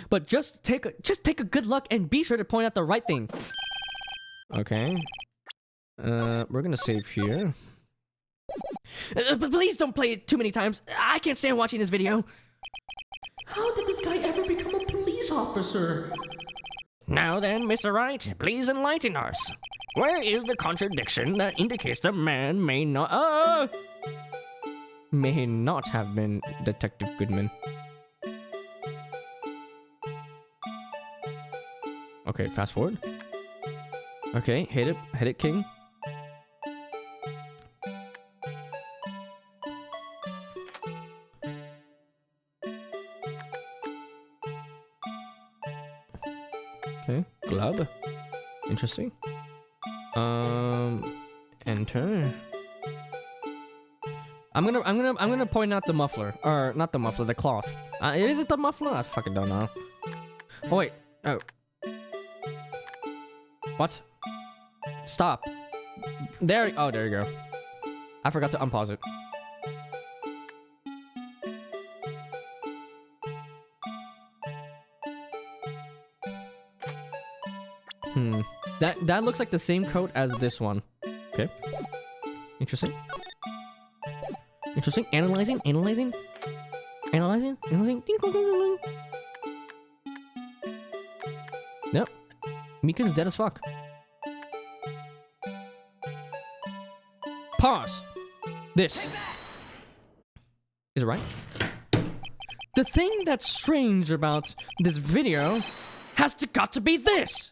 But just take a good look and be sure to point out the right thing. Okay. We're gonna save here. But please don't play it too many times. I can't stand watching this video. How did this guy ever become a police officer? Now then, Mr. Wright, please enlighten us. Where is the contradiction that indicates the man may not have been Detective Goodman? Okay, fast forward. Okay, hit it, King. Okay, glove. Interesting. Enter. I'm gonna point out the muffler, or not the muffler, the cloth. Is it the muffler? I fucking don't know. Oh wait. Oh. What? Stop. There. Oh, there you go. I forgot to unpause it. That looks like the same code as this one. Okay. Interesting. Interesting. Analyzing. Ding, ding, ding, ding. Nope. Mika's dead as fuck. Pause. This. Is it right? The thing that's strange about this video got to be this.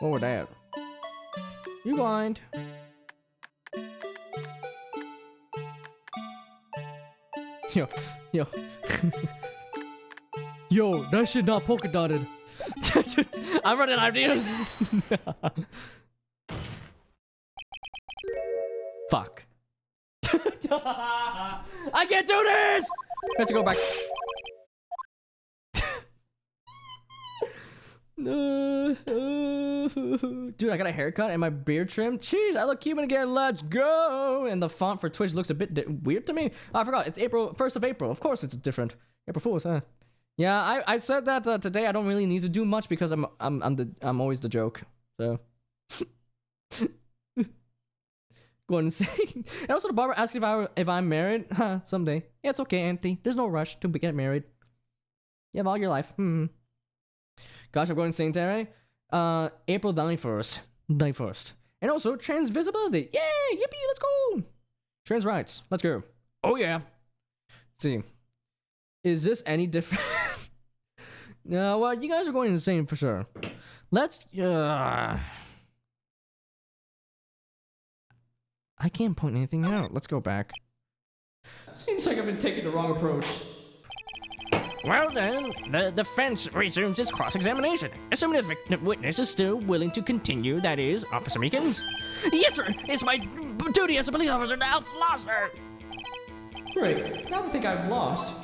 What was that? You blind? Yo, yo. Yo, that shit not polka dotted. I'm running out of ideas. Fuck. I can't do this! I have to go back. Dude, I got a haircut and my beard trimmed. Jeez, I look human again. Let's go. And the font for Twitch looks a bit weird to me. Oh, I forgot. It's April 1st of April. Of course, it's different. April Fools, huh? Yeah, I said that today. I don't really need to do much because I'm always the joke. So. Going insane. And also, the barber asked if I'm married. Huh? Someday. Yeah, it's okay, Anthony. There's no rush to get married. You have all your life. Gosh, I'm going insane today. April 91st. 91st. And also, trans visibility. Yay! Yippee! Let's go! Trans rights. Let's go. Oh, yeah. Let's see. Is this any different? No, well, you guys are going insane for sure. Let's... I can't point anything out. Let's go back. Seems like I've been taking the wrong approach. Well then, the defense resumes its cross-examination. Assuming the witness is still willing to continue, that is, Officer Meekins. Yes, sir! It's my duty as a police officer to outlaw, sir! Great. Now I think I've lost.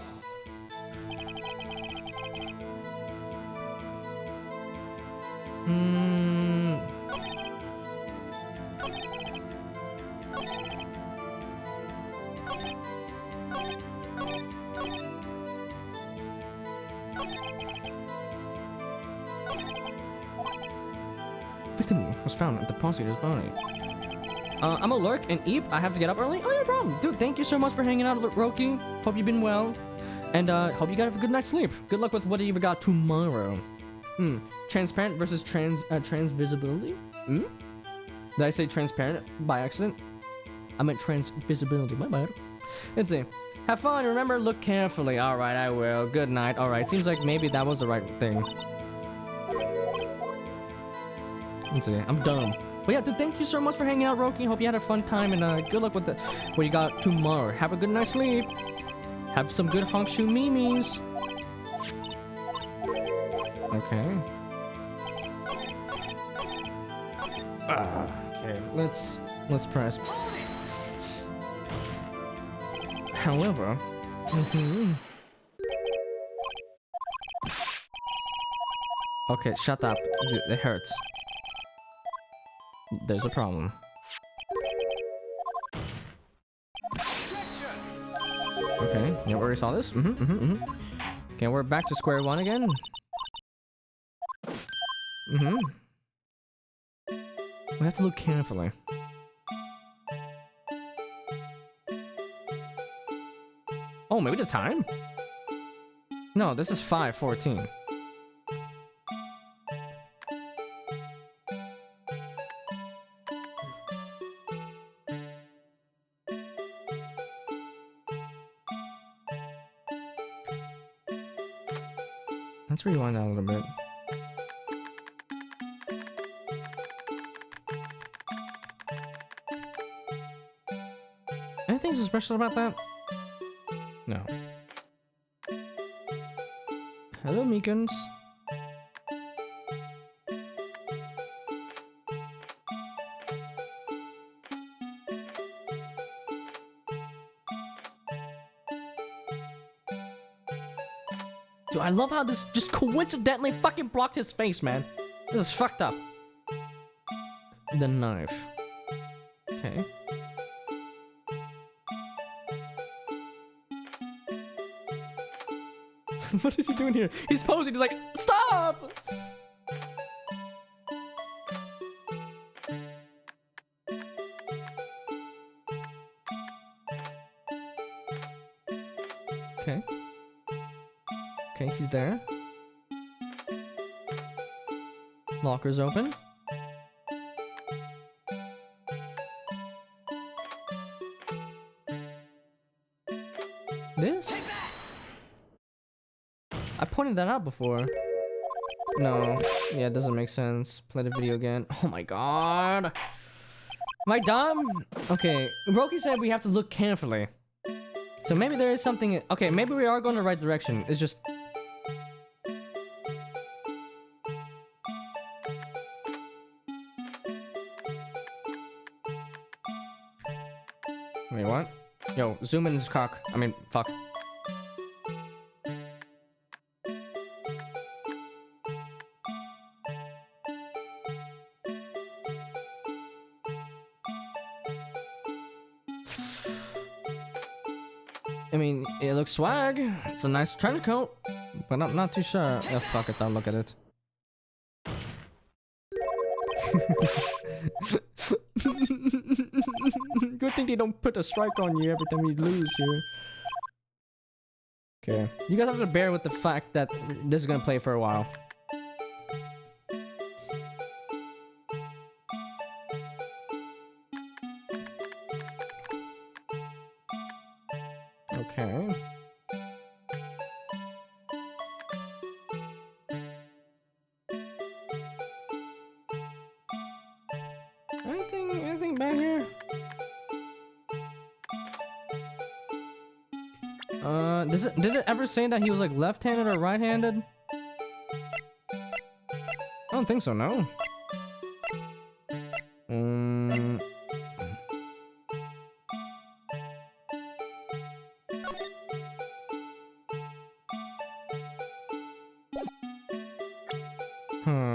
Victim was found at the prosecutor's body. I'm a lurk and Eep. I have to get up early. Oh, no problem. Dude, thank you so much for hanging out, Roki. Hope you've been well. And hope you got a good night's sleep. Good luck with what you got tomorrow. Transparent versus trans visibility? Did I say transparent by accident? I meant trans visibility. My bad. Let's see. Have fun. Remember, look carefully. All right, I will. Good night. All right. Seems like maybe that was the right thing. Let's see. I'm dumb. But yeah, dude, thank you so much for hanging out, Roki. Hope you had a fun time and good luck with what you got tomorrow. Have a good night's sleep. Have some good honkshoe memes. Okay. Okay, let's press. However, okay, shut up. It hurts. There's a problem. Okay, yeah, we already saw this. Okay, we're back to square one again. We have to look carefully. Oh, maybe the time? No, this is 5:14. Let's rewind that a little bit. Anything so special about that? No. Hello, Meekins. Dude, I love how this just coincidentally fucking blocked his face, man. This is fucked up. The knife. Okay. What is he doing here? He's posing. He's like, stop! Okay. Okay, he's there. Locker's open. This? I pointed that out before. No. Yeah, it doesn't make sense. Play the video again. Oh my god. Am I dumb? Okay, Roki said we have to look carefully. So maybe there is something... Okay, maybe we are going the right direction. It's just... Wait, what? Yo, zoom in his cock. I mean, fuck. I mean, it looks swag. It's a nice trench coat, but I'm not too sure. Oh, fuck it, I'll look at it. Good thing they don't put a strike on you every time you lose here. Okay. You guys have to bear with the fact that this is gonna play for a while. Okay. Anything back here? Did it ever say that he was like left-handed or right-handed? I don't think so, no.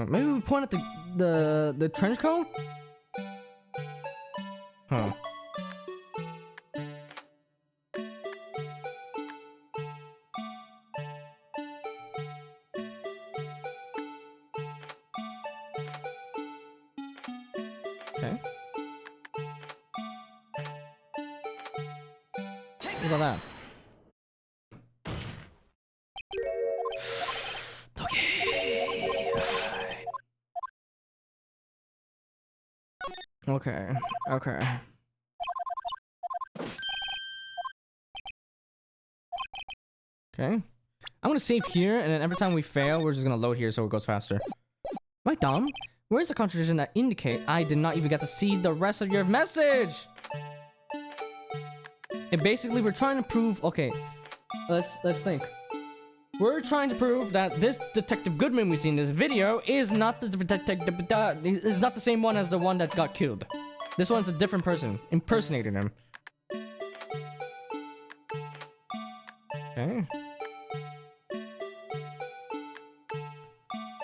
Maybe we point at the trench coat? Huh. Okay. What about that? Okay. Okay. Okay. I'm gonna save here, and then every time we fail, we're just gonna load here so it goes faster. Am I dumb? Where's the contradiction that indicate I did not even get to see the rest of your message? And basically, we're trying to prove. Okay, let's think. We're trying to prove that this Detective Goodman we see in this video is not is not the same one as the one that got killed. This one's a different person impersonating him. Okay.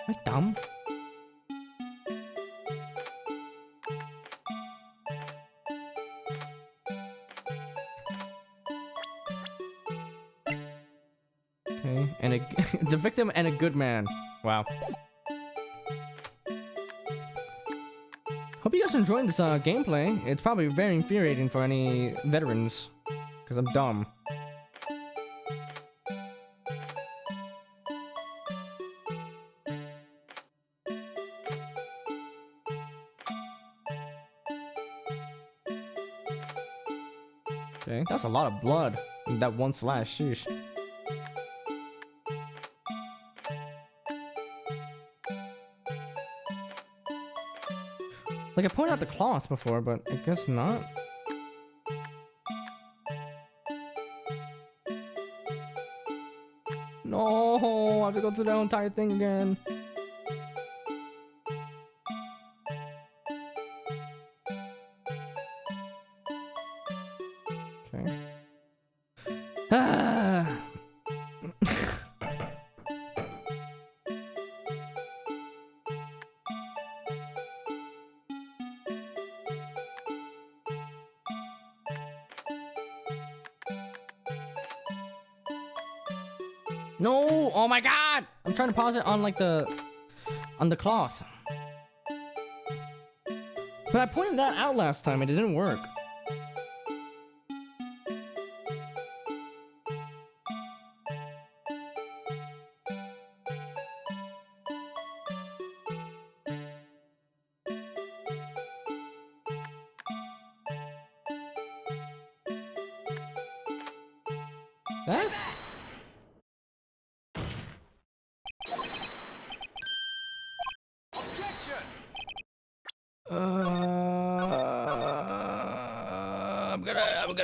Am I dumb? Okay, and the victim and a good man. Wow. Hope you guys are enjoying this gameplay. It's probably very infuriating for any veterans, because I'm dumb. Okay, that's a lot of blood in that one slash. Sheesh. Like, I pointed out the cloth before, but I guess not. No, I have to go through that entire thing again. Okay. Ah. No! Oh my god! I'm trying to pause it on like on the cloth. But I pointed that out last time and it didn't work. That?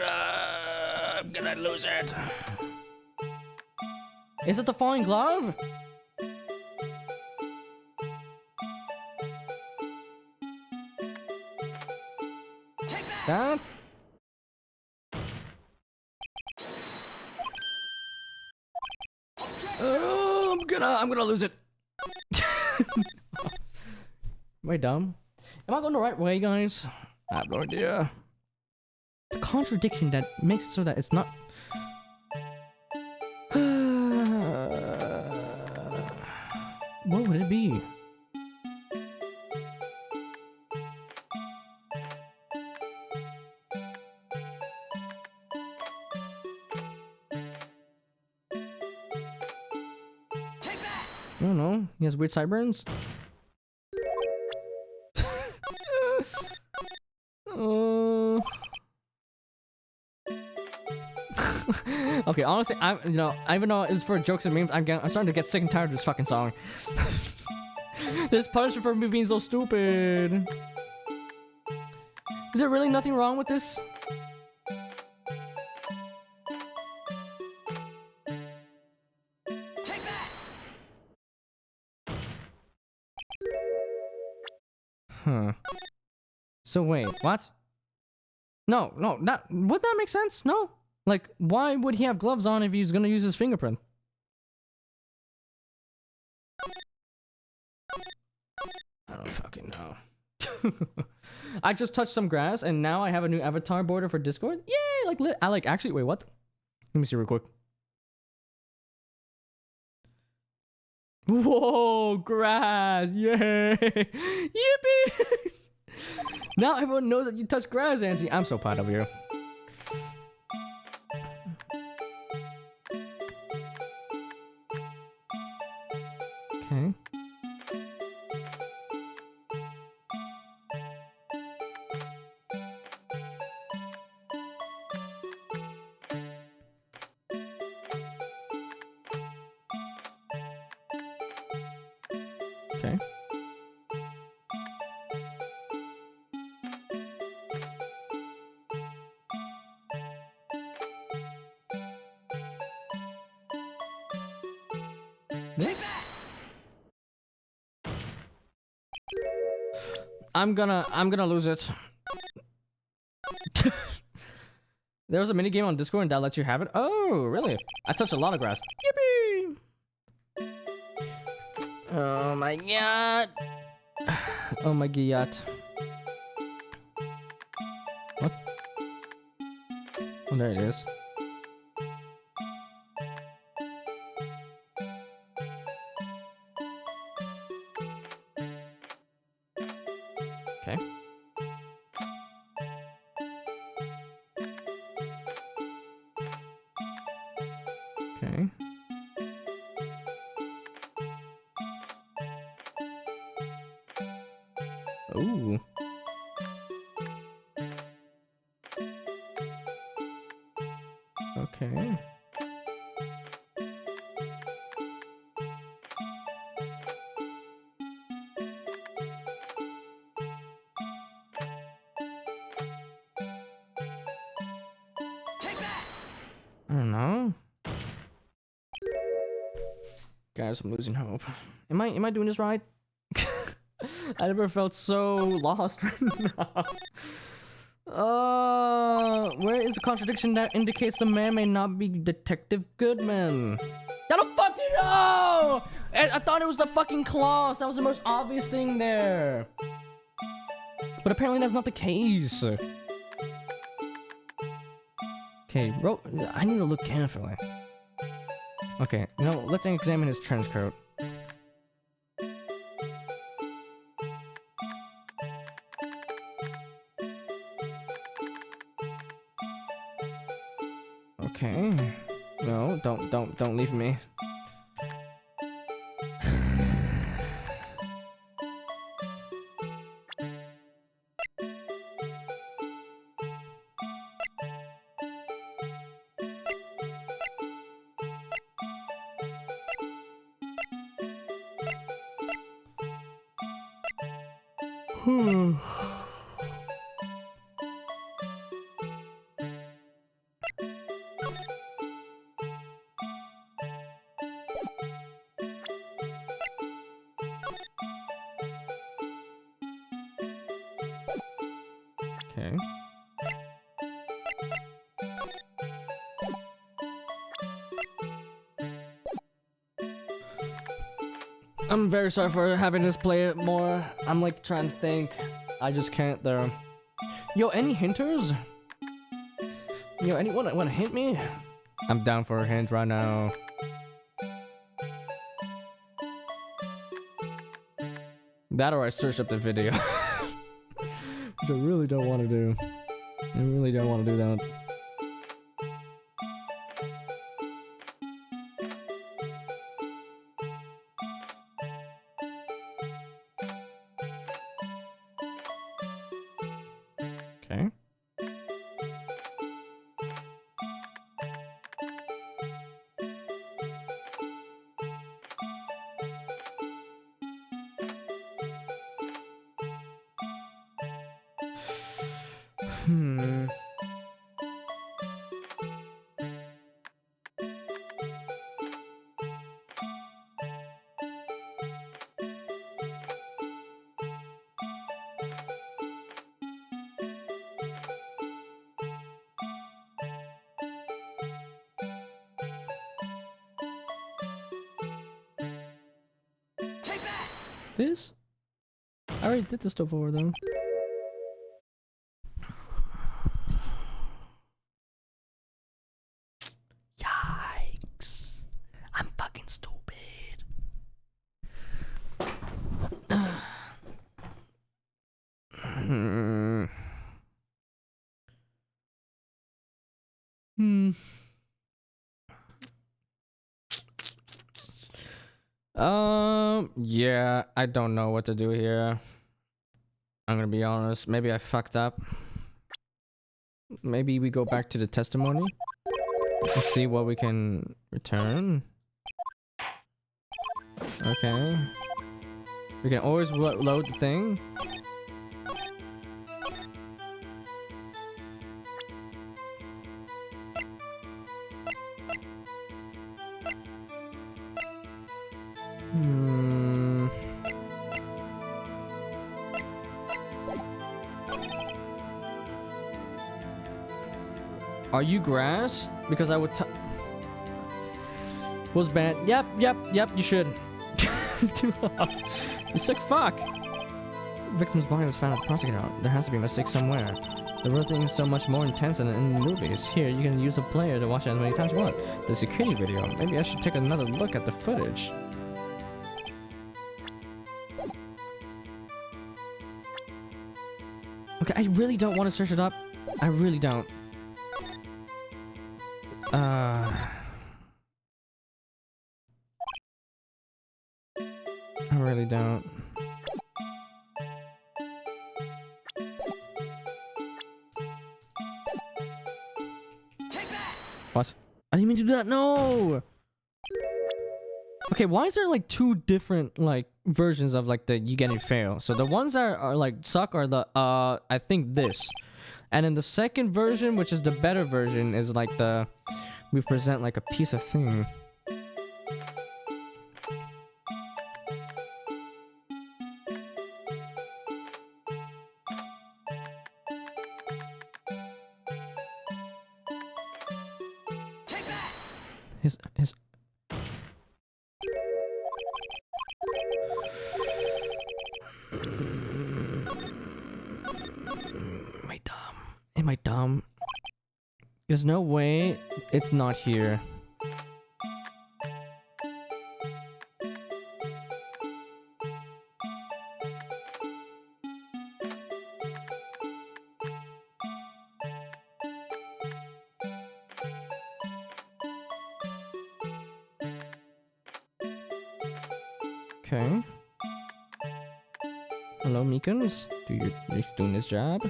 I'm gonna lose it. Is it the falling glove? That? Oh, I'm gonna lose it. Am I dumb? Am I going the right way, guys? I have no idea. The contradiction that makes it so that it's not. What would it be? I don't know. He has weird sideburns. Okay, honestly, even though it's for jokes and memes, I'm starting to get sick and tired of this fucking song. This punishment for me being so stupid. Is there really nothing wrong with this? Huh. So wait, what? No, would that make sense? No? Like, why would he have gloves on if he's gonna use his fingerprint? I don't fucking know. I just touched some grass and now I have a new avatar border for Discord. Yay! Actually, wait, what? Let me see real quick. Whoa, grass! Yay! Yippee! Now everyone knows that you touch grass, Angie. I'm so proud of you. Okay. Okay. This? I'm gonna lose it. There was a mini game on Discord and that lets you have it. Oh, really? I touched a lot of grass. Yippee! Oh my god. Oh my god. What? Oh, there it is. Okay. Okay. Ooh. Okay. I don't know. Guys, I'm losing hope. Am I doing this right? I never felt so lost right now. Where is the contradiction that indicates the man may not be Detective Goodman? I don't fucking know! I thought it was the fucking claws. That was the most obvious thing there. But apparently that's not the case. Okay, bro, I need to look carefully. Okay, let's examine his trench coat. Okay. No, don't leave me. I'm very sorry for having this play it more. I'm like trying to think. I just can't there. Yo, any hinters? Yo, anyone wanna hint me? I'm down for a hint right now. That or I search up the video. Which I really don't want to do. I really don't want to do that. Okay. Hmm. This? I already did this stuff before though. Yikes. I'm fucking stupid. Yeah, I don't know what to do here. I'm gonna be honest. Maybe I fucked up. Maybe we go back to the testimony and see what we can return. Okay. We can always load the thing. Are you grass? Because I would was banned. Yep, you should. You sick fuck. Victim's body was found at the prosecutor. There has to be a mistake somewhere. The real thing is so much more intense than in the movies. Here, you can use a player to watch it as many times you want. The security video. Maybe I should take another look at the footage. Okay, I really don't want to search it up. I really don't. I really don't. What? I didn't mean to do that. No. Okay, why is there like two different like versions of like the you get it fail? So the ones that are like suck are the I think this. And then the second version, which is the better version, is like the we present like a piece of thing. His Am I dumb? There's no way it's not here. Okay. Hello, Meekins. You're doing this job?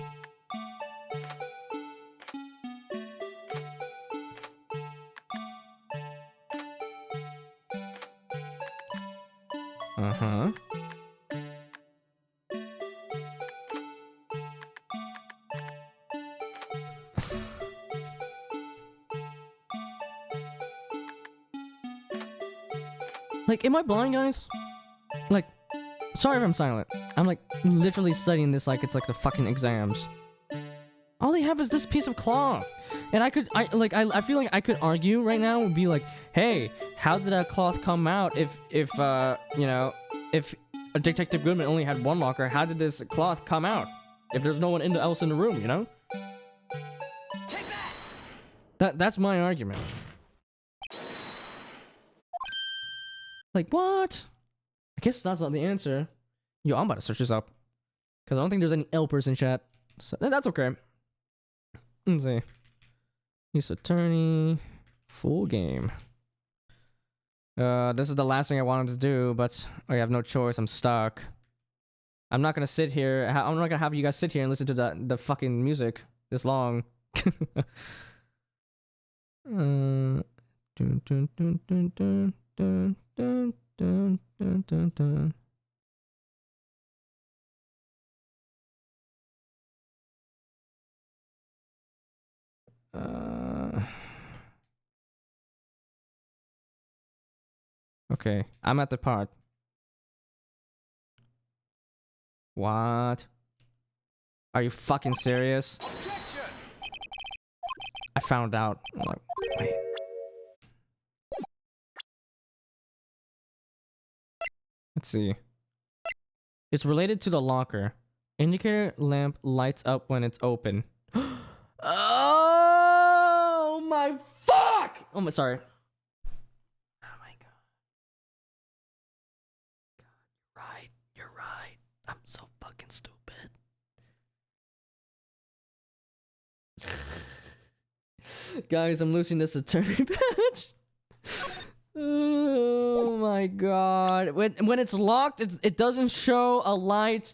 Uh-huh. Like, am I blind, guys? Like, sorry if I'm silent. I'm like literally studying this like it's like the fucking exams. All they have is this piece of cloth. And I feel like I could argue right now and be like, hey, how did that cloth come out if you know, if a Detective Goodman only had one locker, how did this cloth come out? If there's no one else in the room, you know? That's my argument. Like, what? I guess that's not the answer. Yo, I'm about to search this up. Because I don't think there's any Lpers in chat. So that's okay. Let's see. Use attorney. Full game. This is the last thing I wanted to do, but I have no choice. I'm stuck. I'm not gonna sit here. I'm not gonna have you guys sit here and listen to the fucking music this long. Dun, dun, dun, dun, dun, dun, dun, dun, dun, dun, dun. Okay, I'm at the part. What? Are you fucking serious? I found out. I'm like, wait. Let's see. It's related to the locker. Indicator lamp lights up when it's open. Oh my fuck! Oh my, sorry. Oh my god. God, you're right. I'm so fucking stupid. Guys, I'm losing this attorney badge. Oh my god. When it's locked, it doesn't show a light,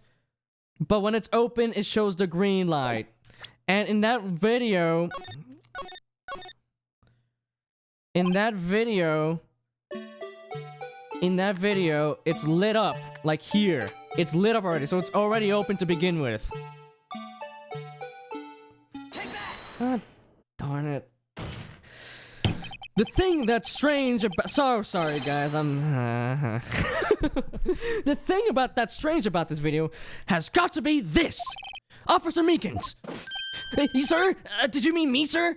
but when it's open, it shows the green light. And in that video, it's lit up, like here. It's lit up already, so it's already open to begin with. God darn it. The thing that's strange about— sorry guys, I'm the thing that's strange about this video has got to be this. Officer Meekins. Sir? Did you mean me, sir?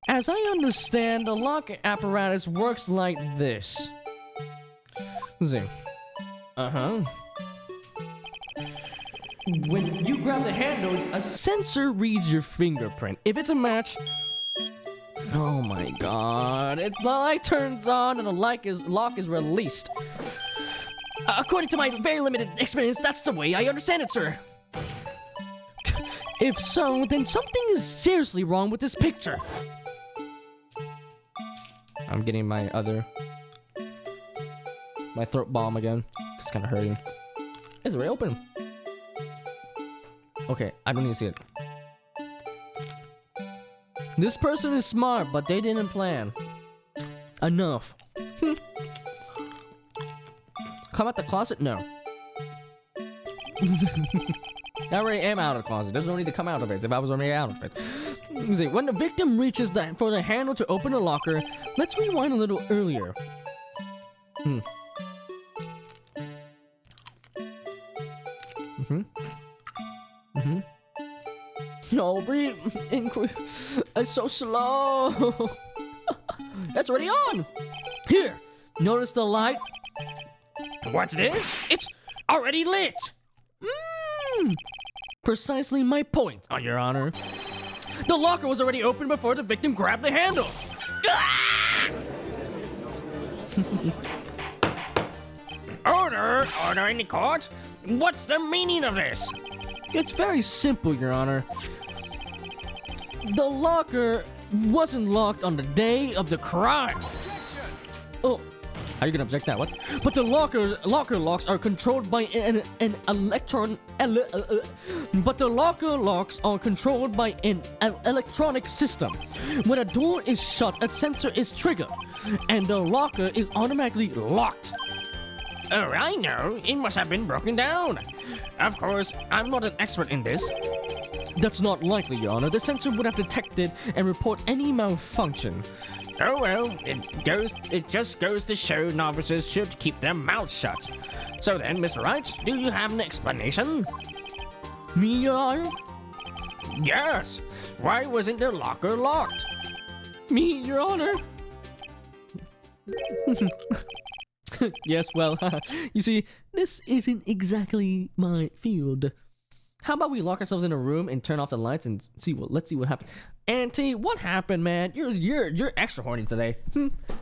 As I understand, the lock apparatus works like this. Let's see. When you grab the handle, a sensor reads your fingerprint. If it's a match— oh my god. The light turns on and the lock is released. According to my very limited experience, that's the way I understand it, sir. If so, then something is seriously wrong with this picture. I'm getting my throat bomb again. It's kind of hurting. It's already open. Okay, I don't need to see it. This person is smart, but they didn't plan enough. Come out the closet? No. I already am out of the closet. There's no need to come out of it if I was already out of it. See, when the victim reaches for the handle to open the locker, let's rewind a little earlier. No, breathe. It's so slow. That's already on. Here, notice the light? What's this? It's already lit. Precisely my point, Your Honor. The locker was already open before the victim grabbed the handle. Order in the court? What's the meaning of this? It's very simple, Your Honor. The locker wasn't locked on the day of the crime. Oh, are you gonna object that? What? But the locker locks are controlled by an electron. But the locker locks are controlled by an electronic system. When a door is shut, a sensor is triggered, and the locker is automatically locked. Oh, I know. It must have been broken down. Of course, I'm not an expert in this. That's not likely, Your Honor. The sensor would have detected and report any malfunction. Oh well, it just goes to show novices should keep their mouths shut. So then, Mr. Wright, do you have an explanation? Me, Your Honor? Yes. Why wasn't the locker locked? Me, Your Honor? Yes, well, you see, this isn't exactly my field. How about we lock ourselves in a room and turn off the lights and let's see what happens. Auntie, what happened, man? You're extra horny today.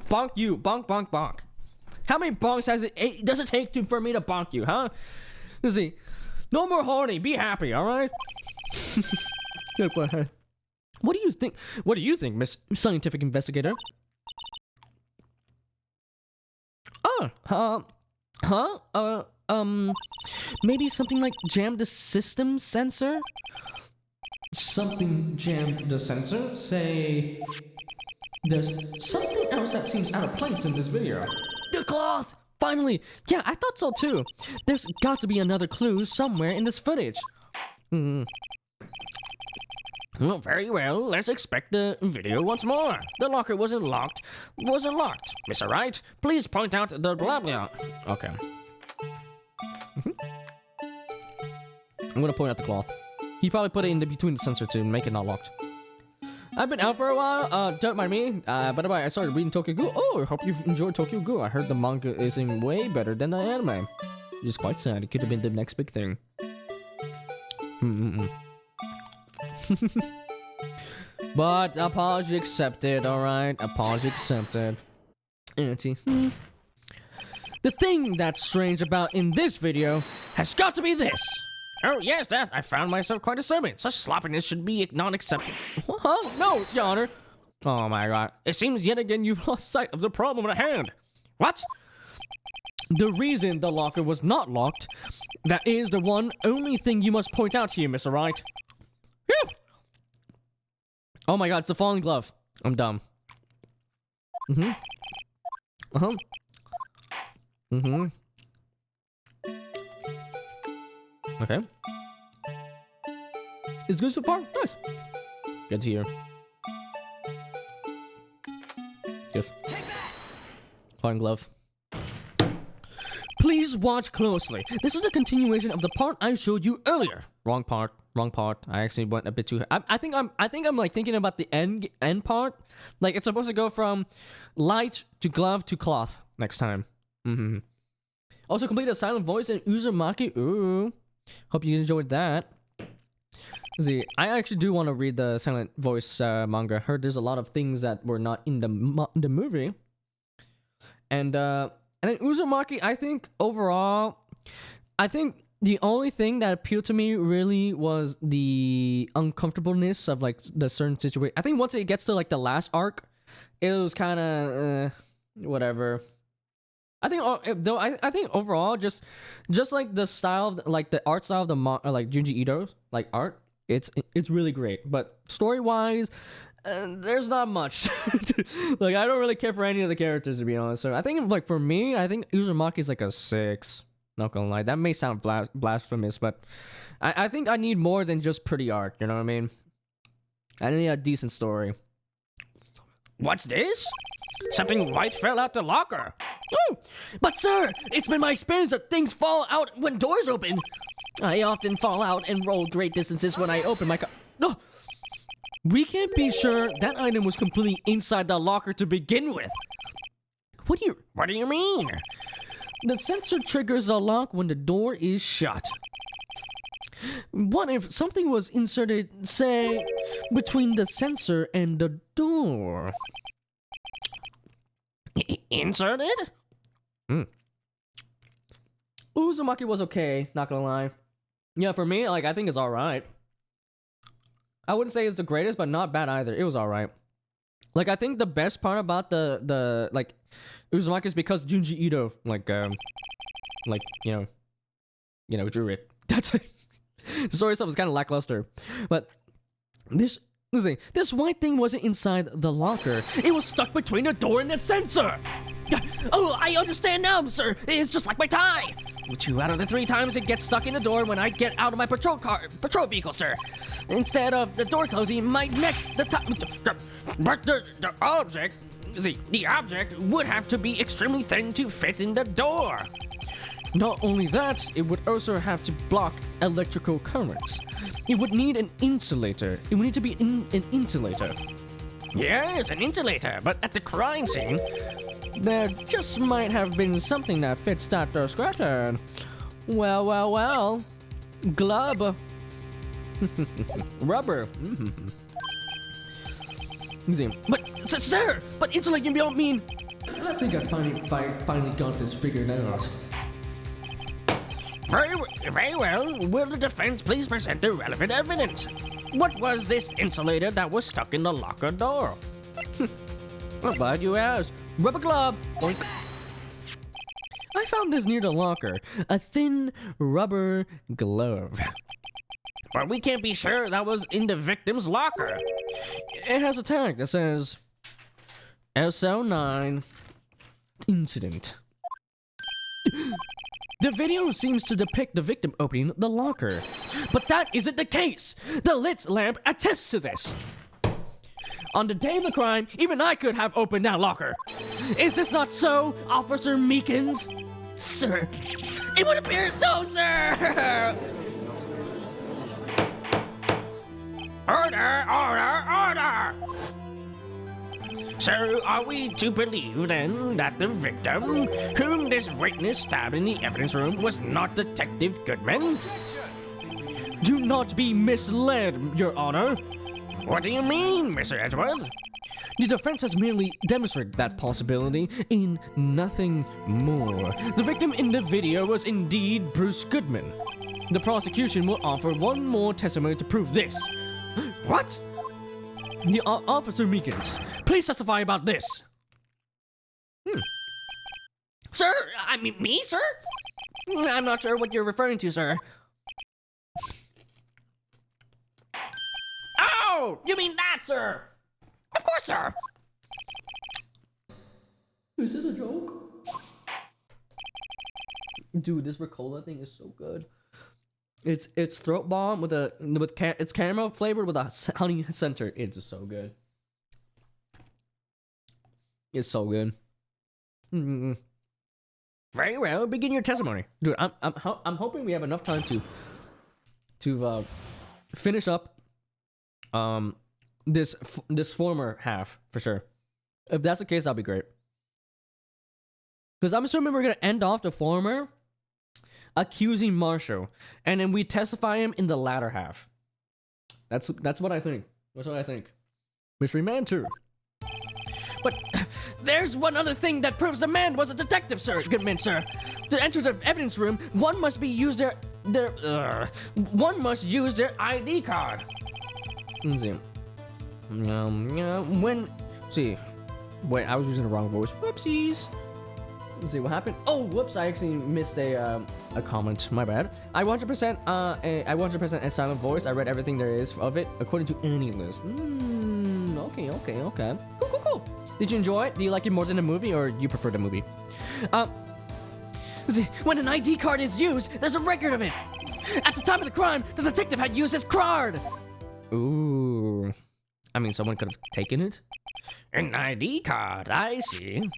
Bonk you, bonk, bonk, bonk. How many bonks does it take for me to bonk you, huh? Let's see. No more horny. Be happy, all right? What do you think? What do you think, Miss Scientific Investigator? Maybe something like jam the system sensor? Something jammed the sensor? Say... There's something else that seems out of place in this video. The cloth! Finally! Yeah, I thought so too. There's got to be another clue somewhere in this footage. Well, very well. Let's expect the video once more. The locker wasn't locked. Mr. Wright, please point out the blah blah. Okay. I'm gonna point out the cloth. He probably put it in between the sensor to make it not locked. I've been out for a while. Don't mind me. By the way, I started reading Tokyo Ghoul. Oh, I hope you've enjoyed Tokyo Ghoul. I heard the manga is in way better than the anime. Which is quite sad. It could have been the next big thing. But apology accepted, alright? Apology accepted. Auntie. The thing that's strange about in this video has got to be this. Oh, yes, that I found myself quite disturbing. Such sloppiness should be not accepted. Huh? No, Your Honor. Oh my god. It seems yet again you've lost sight of the problem at hand. What? The reason the locker was not locked, that is the only thing you must point out here, Mr. Wright. Phew! Oh my god, it's the falling glove. I'm dumb. Okay. It's good so far? Nice. Good to hear. Yes. Falling glove. Please watch closely. This is the continuation of the part I showed you earlier. Wrong part. Wrong part. I actually went a bit too. I think I'm like thinking about the end part. Like it's supposed to go from light to glove to cloth next time. Also complete a silent voice and Uzumaki. Ooh. Hope you enjoyed that. See, I actually do want to read the silent voice manga. Heard there's a lot of things that were not in the movie. And then Uzumaki, I think overall, the only thing that appealed to me really was the uncomfortableness of like the certain situation. I think once it gets to like the last arc, it was kind of whatever. I think overall, just like the style, like the art style of the like Junji Ito's like art, it's really great. But story wise, there's not much. Like I don't really care for any of the characters, to be honest. So I think like for me, I think Uzumaki is like a 6. Not gonna lie, that may sound blasphemous, but I think I need more than just pretty art. You know what I mean? I need a decent story. What's this? Something white fell out the locker. Oh, but sir, it's been my experience that things fall out when doors open. I often fall out and roll great distances when I open my car. No, we can't be sure that item was completely inside the locker to begin with. What do you mean? The sensor triggers a lock when the door is shut. What if something was inserted, say, between the sensor and the door? Inserted? Uzumaki was okay, not gonna lie. Yeah, for me, like, I think it's alright. I wouldn't say it's the greatest, but not bad either. It was alright. Like, I think the best part about the like, Uzumaki is because Junji Ito, like, you know, drew it. That's it. The story itself was kind of lackluster. But, this white thing wasn't inside the locker. It was stuck between the door and the sensor. Oh, I understand now, sir. It's just like my tie. 2 out of the 3 times it gets stuck in the door when I get out of my patrol vehicle, sir. Instead of the door closing, my neck, but the object would have to be extremely thin to fit in the door. Not only that, it would also have to block electrical currents. It would need an insulator. It would need to be an insulator. Yes, an insulator, but at the crime scene, There just might have been something that fits that description. Well. Glove. Rubber. See. But, sir, but insulating you don't mean... I think I finally got this figured out. Very well. Will the defense please present the relevant evidence? What was this insulator that was stuck in the locker door? I'm glad you asked. Rubber glove. Oink. I found this near the locker. A thin rubber glove. But we can't be sure that was in the victim's locker. It has a tag that says SL9 incident. The video seems to depict the victim opening the locker, but that isn't the case. The lit lamp attests to this. On the day of the crime, even I could have opened that locker. Is this not so, Officer Meekins? Sir, it would appear so, sir! Order! So, are we to believe then that the victim, whom this witness stabbed in the evidence room, was not Detective Goodman? Do not be misled, Your Honor. What do you mean, Mr. Edgeworth? The defense has merely demonstrated that possibility in nothing more. The victim in the video was indeed Bruce Goodman. The prosecution will offer one more testimony to prove this. What? The Officer Meekins, please testify about this. Sir? I mean, me, sir? I'm not sure what you're referring to, sir. Oh! You mean that, sir? Of course, sir. Is this a joke? Dude, this Ricola thing is so good. It's throat bomb with it's caramel flavored with a honey center. It's just so good. It's so good. Very well. Begin your testimony, dude. I'm hoping we have enough time to finish up this former half for sure. If that's the case, that'll be great. Because I'm assuming we're gonna end off the former accusing Marshall, and then we testify him in the latter half. That's what I think. That's what I think. Mystery Man 2. But there's one other thing that proves the man was a detective, sir. Goodman, sir. To enter the evidence room, one must use their ID card. Let's see. Wait, I was using the wrong voice. Whoopsies. Let's see what happened. Oh, whoops! I actually missed a comment. My bad. I 100% I 100% a silent voice. I read everything there is of it according to any list. Okay. Cool. Did you enjoy it? Do you like it more than the movie, or do you prefer the movie? See, when an ID card is used, there's a record of it. At the time of the crime, the detective had used his card. Ooh. I mean, someone could have taken it. An ID card, I see.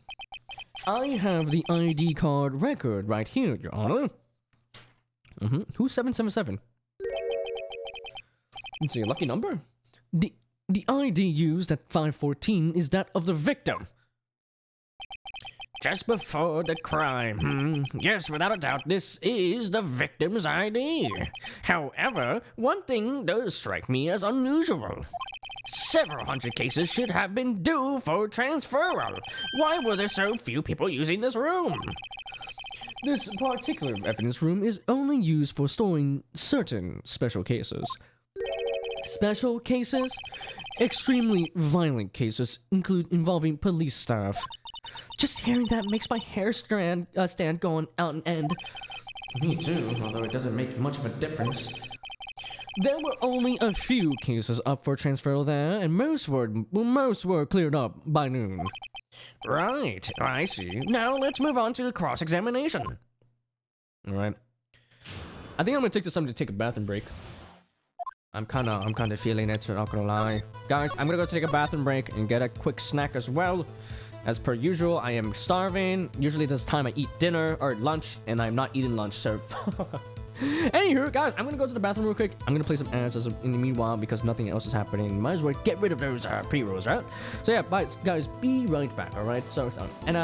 I have the ID card record right here, Your Honor. Who's 777? Let's see, a lucky number. The ID used at 514 is that of the victim. Just before the crime. Yes, without a doubt, this is the victim's ID. However, one thing does strike me as unusual. Several hundred cases should have been due for transferal. Why were there so few people using this room? This particular evidence room is only used for storing certain special cases. Special cases? Extremely violent cases involving police staff. Just hearing that makes my hair stand go on out and end. Me too, although it doesn't make much of a difference. There were only a few cases up for transfer there, and most were cleared up by noon. Right, I see. Now let's move on to the cross-examination. Alright. I think I'm gonna take this time to take a bathroom break. I'm kinda feeling it, so not gonna lie. Guys, I'm gonna go take a bathroom break and get a quick snack as well. As per usual, I am starving. Usually this time I eat dinner or lunch, and I'm not eating lunch, so Anywho, guys, I'm gonna go to the bathroom real quick. I'm gonna play some ads in the meanwhile because nothing else is happening. Might as well get rid of those pre-rolls, right? So yeah, bye, guys. Be right back. All right. So and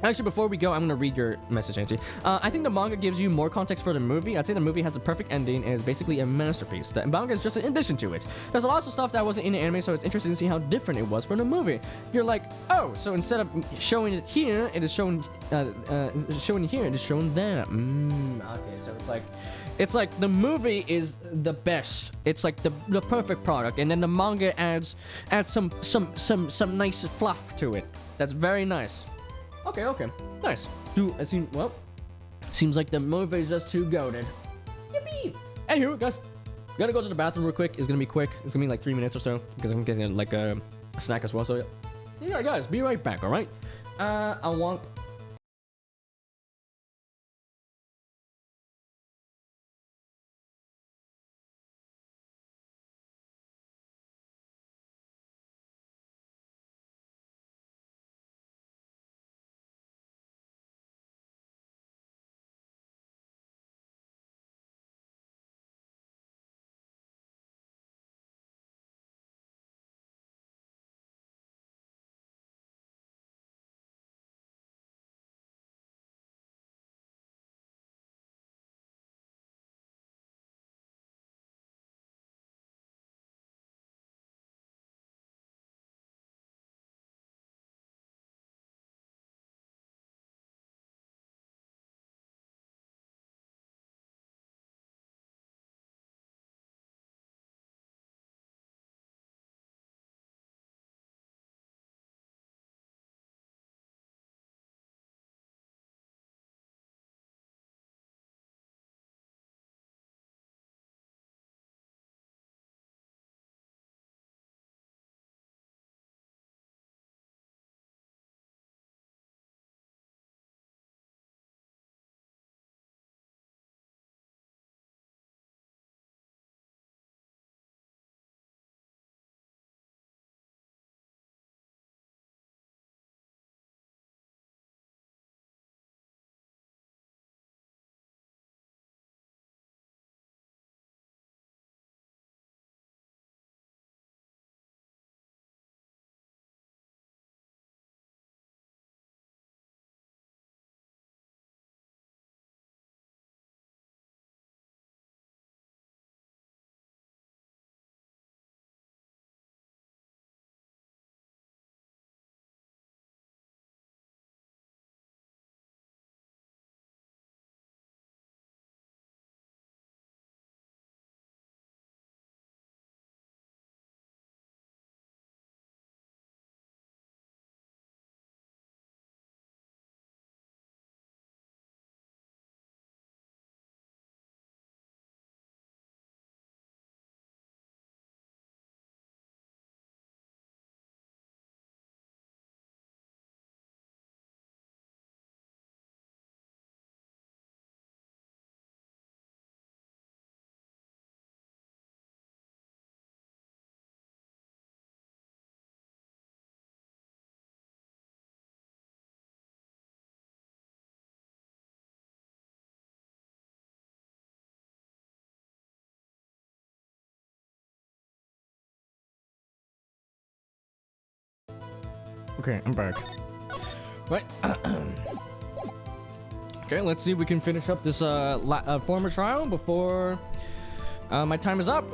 actually, before we go, I'm gonna read your message, Auntie. I think the manga gives you more context for the movie. I'd say the movie has a perfect ending and is basically a masterpiece. The manga is just an addition to it. There's a lot of stuff that wasn't in the anime, so it's interesting to see how different it was from the movie. You're like, oh, so instead of showing it here, it is shown here, it is shown there. Okay, so it's like the movie is the best. It's like the perfect product, and then the manga adds some nice fluff to it. That's very nice. Okay, nice. Seems like the movie is just too goated. Yippee! Anywho, guys, gotta go to the bathroom real quick. It's gonna be quick. It's gonna be like 3 minutes or so because I'm getting like a snack as well. So yeah. So yeah, guys, be right back. All right. I want. Okay, I'm back. Right. Okay, let's see if we can finish up this former trial before my time is up.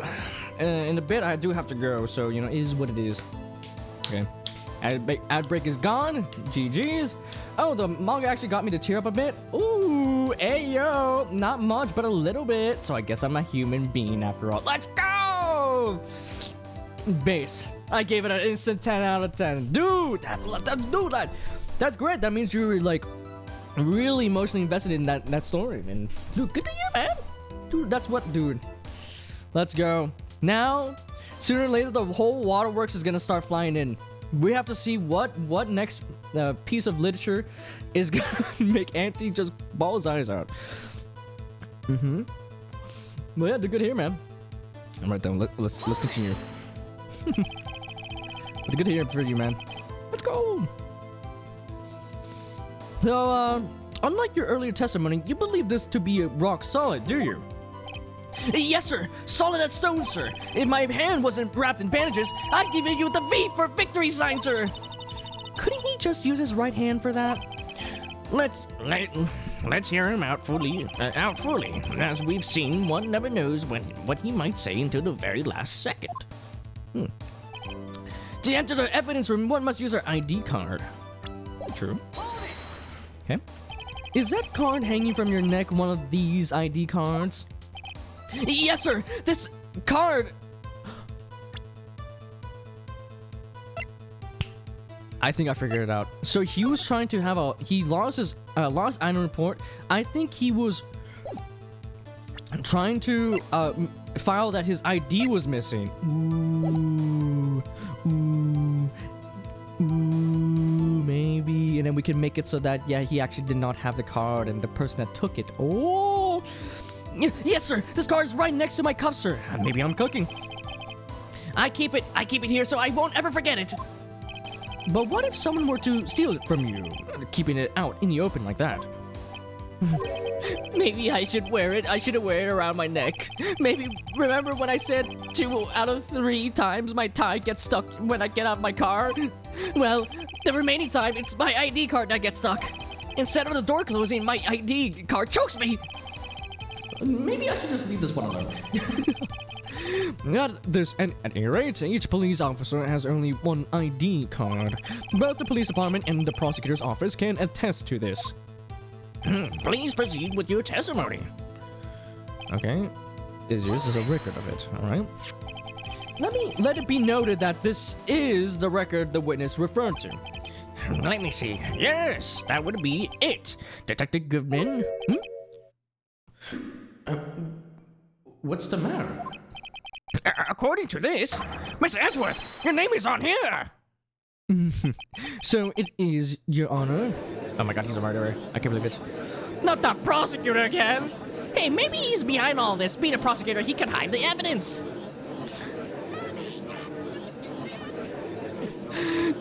In a bit, I do have to go, so you know, it is what it is. Okay. Ad break is gone. GG's. Oh, the manga actually got me to tear up a bit. Ooh, ayo. Not much, but a little bit. So I guess I'm a human being after all. Let's go! Base. I gave it an instant 10 out of 10. Dude, that's great. That means you're like really emotionally invested in that story. And dude, good to hear, man. Dude, that's what, dude. Let's go. Now, sooner or later, the whole waterworks is gonna start flying in. We have to see what next piece of literature is gonna make Auntie just bawl his eyes out. Well, yeah, they're good here, man. All right, then let's continue. But good to hear for you, man. Let's go. So Unlike your earlier testimony, you believe this to be rock solid, do you? Yes, sir. Solid as stone, sir. If my hand wasn't wrapped in bandages, I'd give you the V for victory sign, sir. Couldn't he just use his right hand for that? Let's hear him out fully. As we've seen, one never knows what he might say until the very last second. To enter the evidence room, one must use their ID card. True. Okay. Is that card hanging from your neck one of these ID cards? Yes, sir. This card. I think I figured it out. So he was trying to have he lost his lost item report. I think he was trying to file that his ID was missing. Maybe, and then we can make it so that he actually did not have the card and the person that took it. Oh, Yes, sir. This card is right next to my cuff, sir. maybe I'm cooking. I keep it here so I won't ever forget it. But what if someone were to steal it from you, keeping it out in the open like that? Maybe I should wear it. I should wear it around my neck. Maybe remember when I said 2 out of 3 times my tie gets stuck when I get out of my car? Well, the remaining time it's my ID card that gets stuck. Instead of the door closing, my ID card chokes me. Maybe I should just leave this one alone. At any rate, each police officer has only one ID card. Both the police department and the prosecutor's office can attest to this. Please proceed with your testimony. Okay, yours is a record of it, alright? Let it be noted that this is the record the witness referred to. Let me see. Yes, that would be it. Detective Goodman. What's the matter? According to this, Mr. Edgeworth, your name is on here. So it is, Your Honor. Oh my god, he's a murderer. I can't believe it. Not the prosecutor again. Hey, maybe he's behind all this. Being a prosecutor, he can hide the evidence.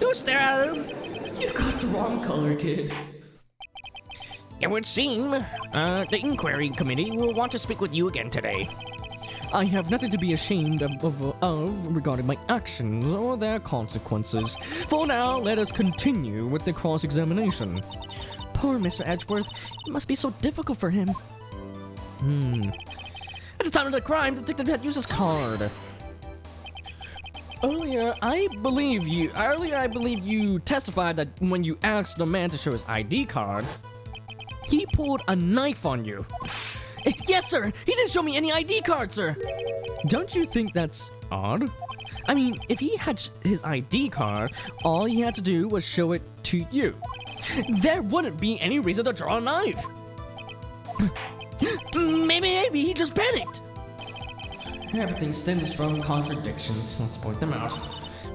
Don't stare at him. You've got the wrong color, kid. It would seem the inquiry committee will want to speak with you again today. I have nothing to be ashamed of regarding my actions or their consequences. For now, let us continue with the cross-examination. Poor Mr. Edgeworth. It must be so difficult for him. At the time of the crime, the detective had used his card. Earlier, I believe you testified that when you asked the man to show his ID card, he pulled a knife on you. Yes, sir. He didn't show me any ID card, sir. Don't you think that's odd? I mean, if he had his ID card, all he had to do was show it to you. There wouldn't be any reason to draw a knife. Maybe he just panicked. Everything stems from contradictions. Let's point them out.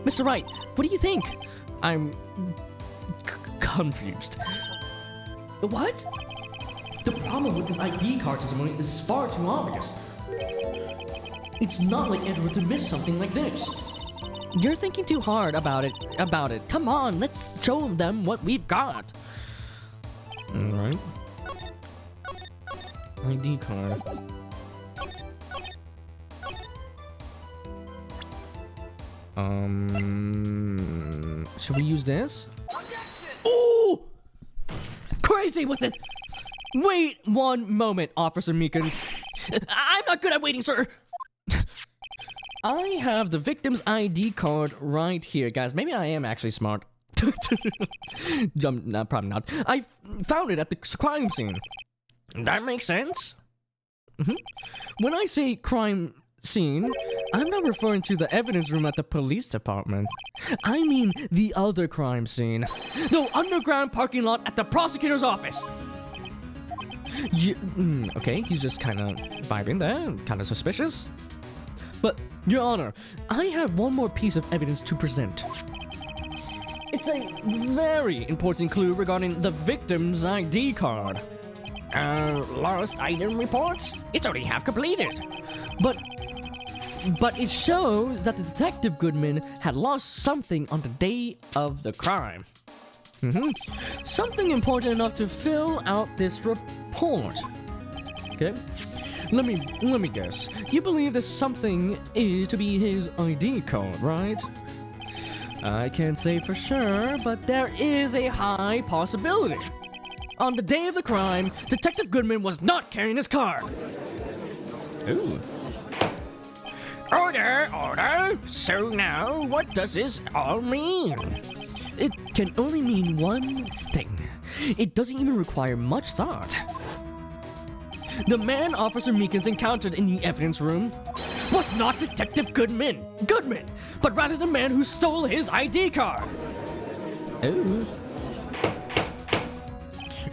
Mr. Wright, what do you think? I'm confused. What? The problem with this ID card testimony is far too obvious. It's not like Edward to miss something like this. You're thinking too hard about it. Come on, let's show them what we've got. Alright. ID card. Should we use this? Ooh! Crazy with it. Wait one moment, Officer Meekins. I'm not good at waiting, sir. I have the victim's ID card right here, guys. Maybe I am actually smart. No, probably not. I found it at the crime scene. That makes sense. When I say crime scene, I'm not referring to the evidence room at the police department. I mean the other crime scene. The underground parking lot at the prosecutor's office. Okay, he's just kind of vibing there, kind of suspicious. But, Your Honor, I have one more piece of evidence to present. It's a very important clue regarding the victim's ID card. Lost item reports? It's already half completed. But it shows that the Detective Goodman had lost something on the day of the crime. Something important enough to fill out this report. Okay. Let me guess. You believe this something is to be his ID card, right? I can't say for sure, but there is a high possibility. On the day of the crime, Detective Goodman was not carrying his card. Ooh. Order, order. So now, what does this all mean? It can only mean one thing. It doesn't even require much thought. The man Officer Meekins encountered in the evidence room was not Detective Goodman, but rather the man who stole his ID card. Ooh.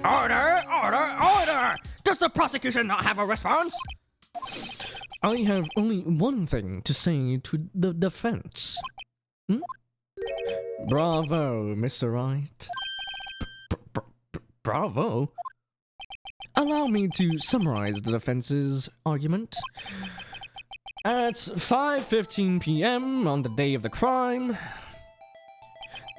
Order, order, order! Does the prosecution not have a response? I have only one thing to say to the defense. Bravo, Mr. Wright. Bravo? Allow me to summarize the defense's argument. At 5:15 p.m. on the day of the crime,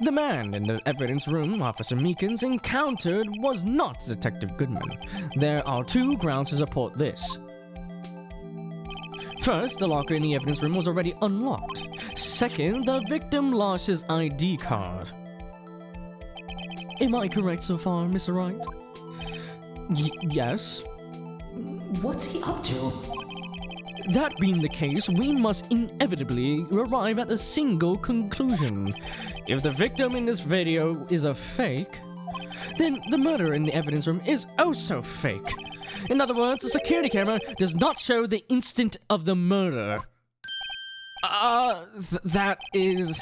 the man in the evidence room Officer Meekins encountered was not Detective Goodman. There are two grounds to support this. First, the locker in the evidence room was already unlocked. Second, the victim lost his ID card. Am I correct so far, Mr. Wright? Yes. What's he up to? That being the case, we must inevitably arrive at a single conclusion. If the victim in this video is a fake, then the murder in the evidence room is also fake. In other words, the security camera does not show the instant of the murder. That is...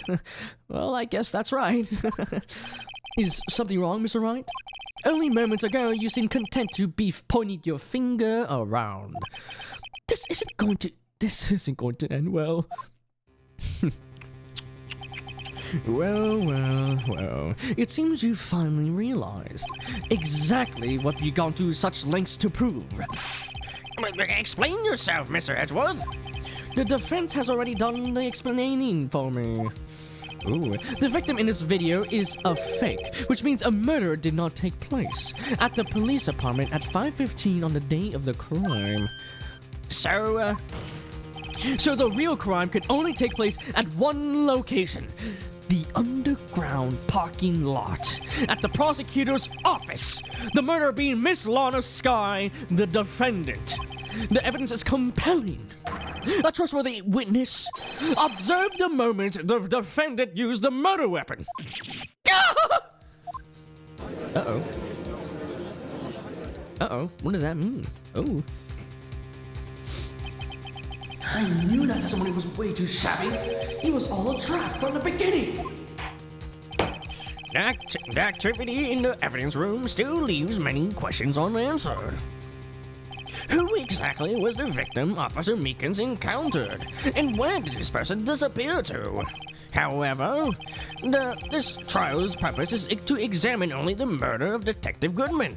Well, I guess that's right. Is something wrong, Mr. Wright? Only moments ago, you seemed content to be pointing your finger around. This isn't going to end well. Well. It seems you finally realized exactly what you've gone to such lengths to prove. Explain yourself, Mr. Edgeworth. The defense has already done the explaining for me. Ooh. The victim in this video is a fake, which means a murder did not take place at the police department at 5:15 on the day of the crime. So the real crime could only take place at one location. The underground parking lot at the prosecutor's office. The murder being Miss Lana Skye, the defendant. The evidence is compelling. A trustworthy witness observed the moment the defendant used the murder weapon. Uh-oh. What does that mean? Oh. I knew that testimony was way too shabby. It was all a trap from the beginning. The activity in the evidence room still leaves many questions unanswered. Who exactly was the victim Officer Meekins encountered? And where did this person disappear to? However, this trial's purpose is to examine only the murder of Detective Goodman.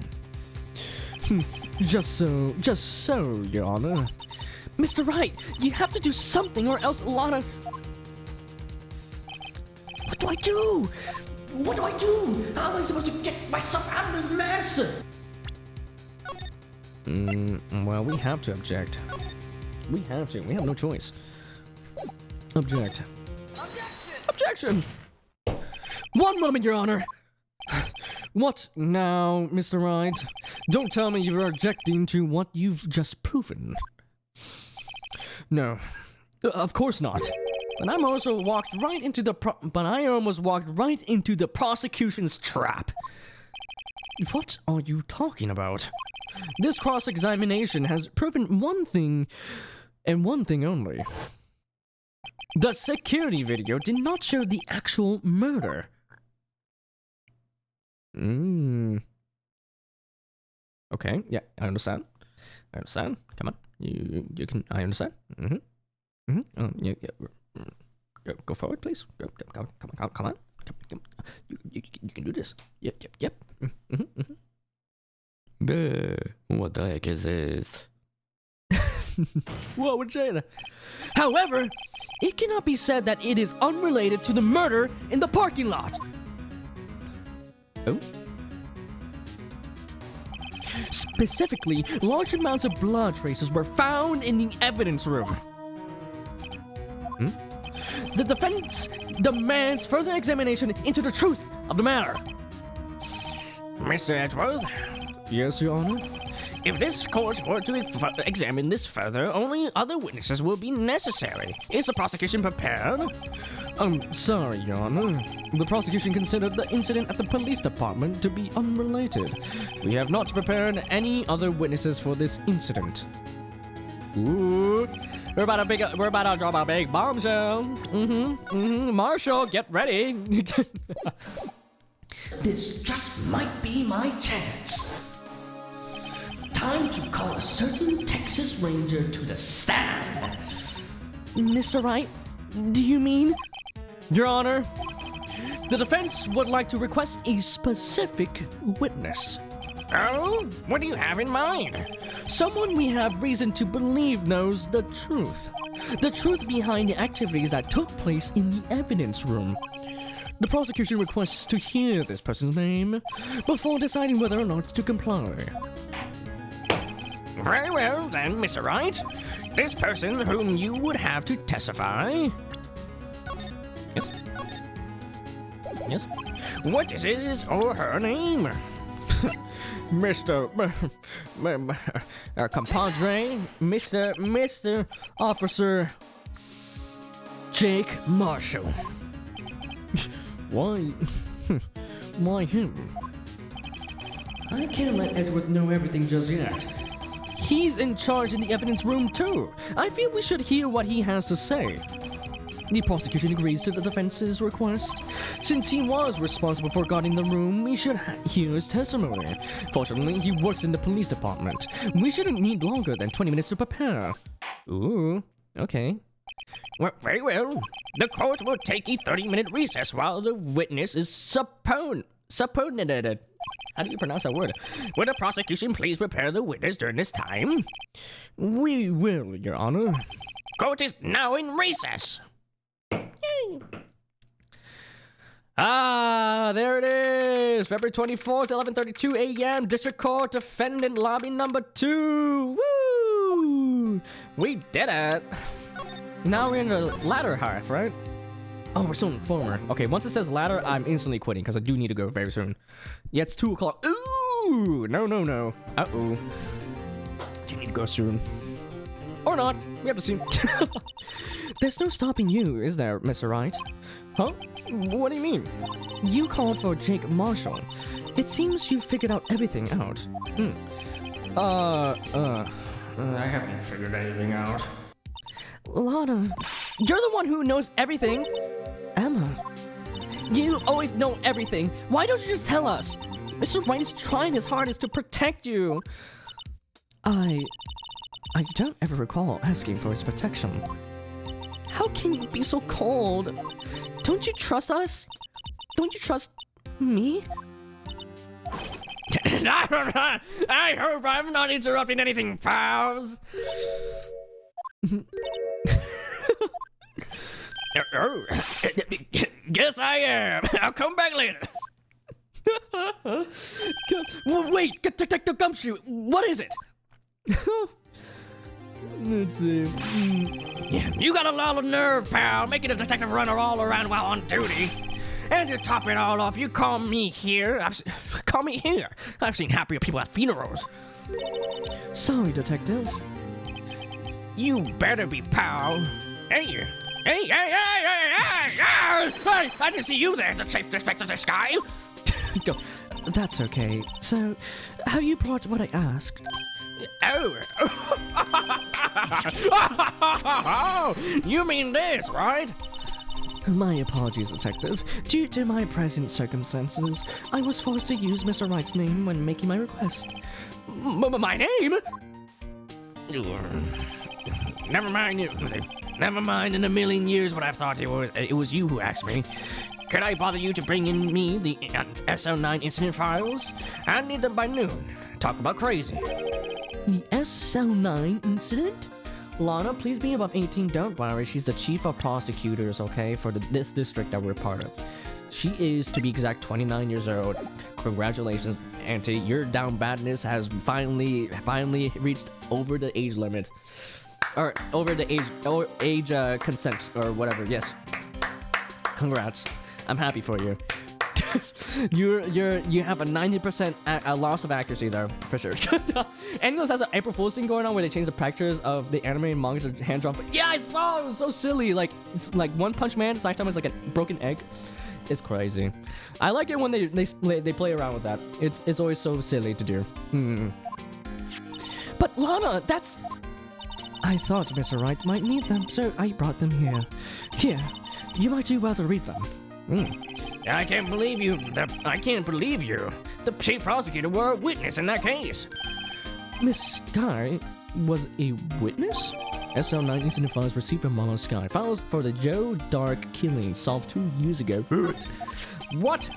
Just so, Your Honor. Mr. Wright, you have to do something or else Lana... What do I do? What do I do? How am I supposed to get myself out of this mess? Well, we have to object. We have to. We have no choice. Object. Objection! One moment, Your Honor. What now, Mr. Wright? Don't tell me you're objecting to what you've just proven. No, of course not. But I almost walked right into the prosecution's trap. What are you talking about? This cross-examination has proven one thing, and one thing only. The security video did not show the actual murder. Okay, yeah, I understand. Come on, you can. I understand. Yeah. Go forward, please. Come on. You can do this. Yep. What the heck is this? Whoa, Jada. However, it cannot be said that it is unrelated to the murder in the parking lot. Oh? Specifically, large amounts of blood traces were found in the evidence room. The defense demands further examination into the truth of the matter. Mr. Edgeworth, Yes, Your Honor. if this court were to examine this further, only other witnesses will be necessary. Is the prosecution prepared? I'm sorry, Your Honor. The prosecution considered the incident at the police department to be unrelated. We have not prepared any other witnesses for this incident. Ooh, we're about to drop a big bombshell. Marshall, get ready. This just might be my chance. Time to call a certain Texas Ranger to the stand. Mr. Wright, do you mean? Your Honor, the defense would like to request a specific witness. Oh, what do you have in mind? Someone we have reason to believe knows the truth. The truth behind the activities that took place in the evidence room. The prosecution requests to hear this person's name before deciding whether or not to comply. Very well, then, Mr. Wright. This person whom you would have to testify. Yes? Yes? What is his or her name? Mr. Compadre, Mr. Officer Jake Marshall. Why? Why him? I can't let Edgeworth know everything just yet. He's in charge in the evidence room too. I feel we should hear what he has to say. The prosecution agrees to the defense's request. Since he was responsible for guarding the room, we should hear his testimony. Fortunately, he works in the police department. We shouldn't need longer than 20 minutes to prepare. Ooh, okay. Well, very well. The court will take a 30-minute recess while the witness is supponeted. How do you pronounce that word? Will the prosecution please prepare the witness during this time? We will, Your Honor. Court is now in recess. There it is. February 24th, 11:32 a.m. District Court, Defendant Lobby Number 2. Woo! We did it. Now we're in the ladder half, right? Oh, we're still in former. Okay, once it says ladder, I'm instantly quitting because I do need to go very soon. Yeah, it's 2 o'clock. Ooh! No. Uh-oh. Do need to go soon. Or not. We have to see. There's no stopping you, is there, Mr. Wright? Huh? What do you mean? You called for Jake Marshall. It seems you figured out everything out. I haven't figured anything out. Lana, you're the one who knows everything. Emma, you always know everything. Why don't you just tell us? Mr. Wright is trying his hardest to protect you. I don't ever recall asking for his protection. How can you be so cold? Don't you trust us? Don't you trust me? I hope I'm not interrupting anything, pals. Guess I am. I'll come back later. Wait, Detective Gumshoe, what is it? Let's see. You got a lot of nerve, pal, making a detective runner all around while on duty. And to top it all off, you call me here. Call me here. I've seen happier people at funerals. Sorry, Detective. You better be, pal. Hey! I didn't see you there, the chief inspector of the sky. That's okay. So, have you brought what I asked? Oh! You mean this, right? My apologies, Detective. Due to my present circumstances, I was forced to use Mr. Wright's name when making my request. My name? Never mind. Never mind in a million years what I thought it was you who asked me. Could I bother you to bring in me the SL9 incident files? I need them by noon. Talk about crazy. The SL9 incident? Lana, please be above 18. Don't worry, she's the chief of prosecutors, okay, for this district that we're part of. She is, to be exact, 29 years old. Congratulations, Auntie. Your down badness has finally reached over the age limit. Or over the age consent or whatever. Yes. Congrats. I'm happy for you. You have a 90% loss of accuracy there, for sure. Anyone has an April Fool's thing going on where they change the pictures of the anime and manga to hand drawn. Yeah, I saw it. It was so silly. Like it's like One Punch Man. This time it's like a broken egg. It's crazy. I like it when they play around with that. It's always so silly to do. But Lana, that's. I thought Mr. Wright might need them, so I brought them here. Here, you might do well to read them. I can't believe you. I can't believe you. The chief prosecutor were a witness in that case. Miss Sky was a witness? SL19 files received from Mama Sky. Files for the Joe Dark killing solved 2 years ago. What?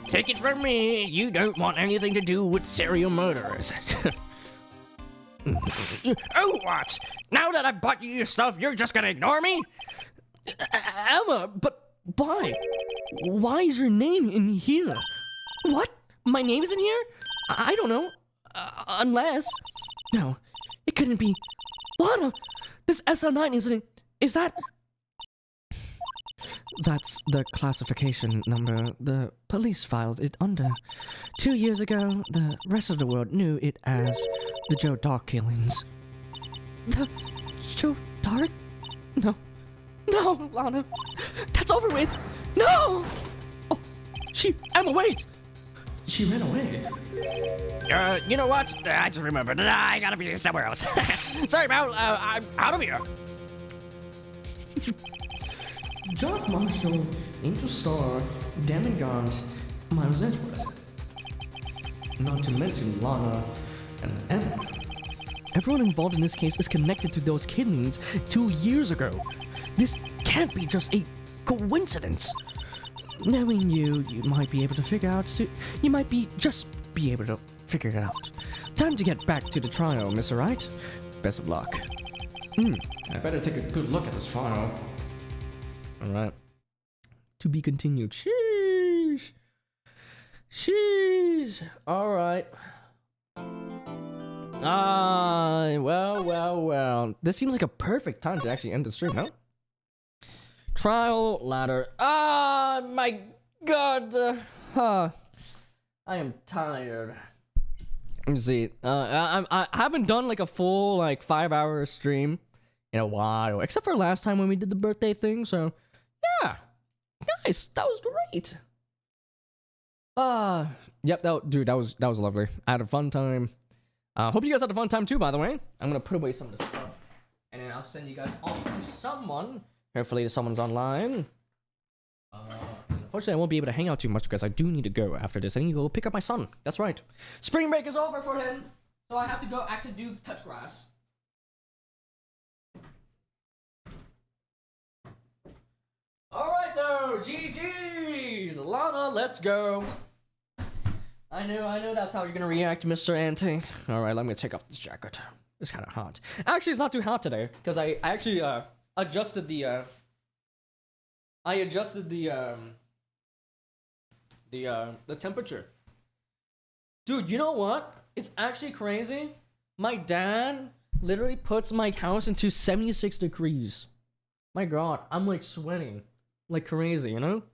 Take it from me. You don't want anything to do with serial murderers. Oh, what? Now that I've bought you your stuff, you're just gonna ignore me? Emma, but why? Why is your name in here? What? My name's in here? I don't know. Unless... No, it couldn't be. Lana! This SL9 incident, is that... That's the classification number the police filed it under. 2 years ago, the rest of the world knew it as the Joe Dark killings. The Joe Dark? No. No, Lana. That's over with. No! Oh, Emma, wait! She ran away. You know what? I just remembered. I gotta be somewhere else. Sorry about, I'm out of here. Jock Marshall, Angel Star, Demigod, Miles Edgeworth. Not to mention Lana and Emma. Everyone involved in this case is connected to those kidneys 2 years ago. This can't be just a coincidence. Knowing you might be able to figure out. You might be able to figure it out. Time to get back to the trial, Mr. Wright. Best of luck. I better take a good look at this file. All right. To be continued. Sheesh. Sheesh. All right. Well. This seems like a perfect time to actually end the stream, no? Trial ladder. My God. I am tired. Let me see. I haven't done like a full like 5-hour stream in a while, except for last time when we did the birthday thing. So, yeah, nice. That was great. Yep. That was lovely. I had a fun time. Hope you guys had a fun time too. By the way, I'm gonna put away some of the stuff, and then I'll send you guys off to someone. Hopefully, someone's online. Unfortunately, I won't be able to hang out too much because I do need to go after this. I need to go pick up my son. That's right. Spring break is over for him, so I have to go actually do touch grass. All right, though. GG's. Lana, let's go. I know that's how you're gonna react, Mr. Ante. All right, let me take off this jacket. It's kind of hot. Actually, it's not too hot today because I actually adjusted the temperature. Dude, you know what? It's actually crazy. My dad literally puts my house into 76 degrees. My God, I'm like sweating like crazy, you know?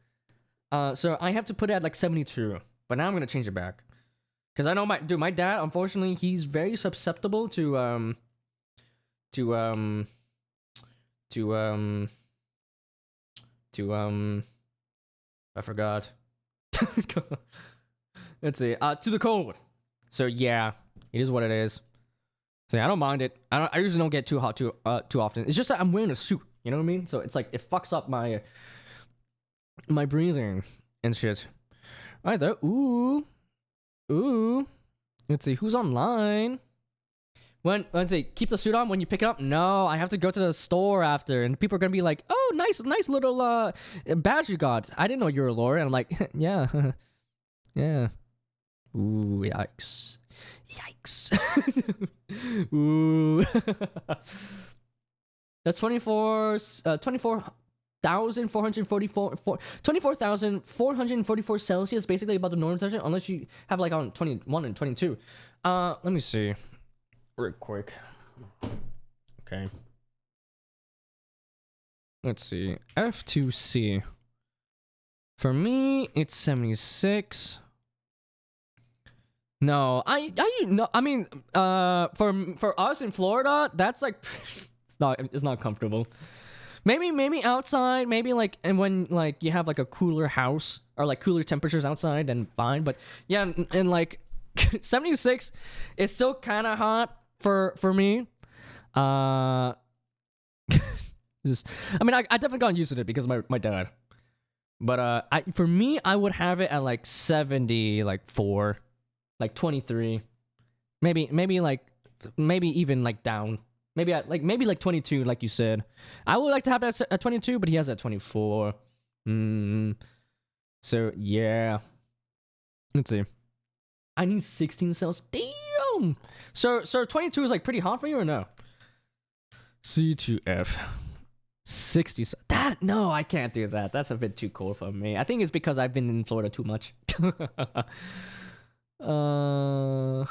So I have to put it at like 72, but now I'm gonna change it back. Cause I know my dad, unfortunately, he's very susceptible to I forgot. Let's see. To the cold. So yeah, it is what it is. So I don't mind it. I usually don't get too hot too often. It's just that I'm wearing a suit. You know what I mean? So it's like it fucks up my breathing and shit. All right though. Ooh. Let's see who's online. Let's see, keep the suit on when you pick it up. No, I have to go to the store after, and people are gonna be like, "Oh, nice little badge you got. I didn't know you were a lawyer." And I'm like, "Yeah, yeah." Ooh, yikes. Ooh. That's 24 24,444 Celsius, basically about the normal temperature, unless you have like on 21 and 22. Let me see real quick. Okay, let's see. F2C for me, it's 76. No, I mean, for us in Florida, that's like it's not comfortable. Maybe outside, maybe like, and when like you have like a cooler house or like cooler temperatures outside, then fine. But yeah, and like 76 is still kind of hot for me. Just, I mean, I definitely got used to it because of my dad. But for me, I would have it at like 70, like 4, like 23, maybe even like down. Maybe like 22, like you said. I would like to have that at 22, but he has that 24. So yeah. Let's see. I need 16 cells. Damn. So 22 is like pretty hot for you or no? C2F. 60. That no, I can't do that. That's a bit too cold for me. I think it's because I've been in Florida too much. Oh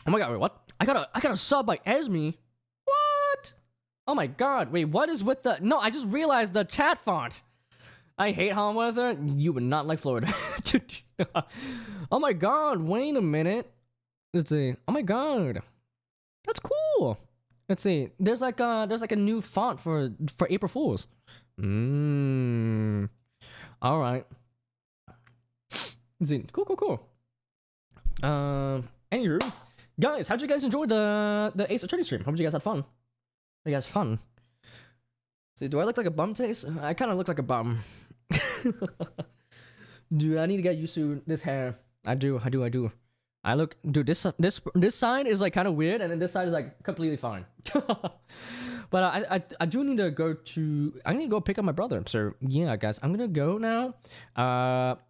my god, wait, what? I got a sub by Esme. What? Oh my god, wait, what is with the... No, I just realized the chat font. I hate hot weather. You would not like Florida. Oh my god, wait a minute. Let's see. Oh my god. That's cool. Let's see. There's like a new font for April Fools. Alright. Let's see. Cool. Anywho. Guys, how'd you guys enjoy the Ace Attorney stream? Hope you guys had fun. You guys fun. See, do I look like a bum taste? I kind of look like a bum. Dude, I need to get used to this hair. I do. I look, dude. This side is like kind of weird, and then this side is like completely fine. But I do need to go to. I need to go pick up my brother. So yeah, guys, I'm gonna go now.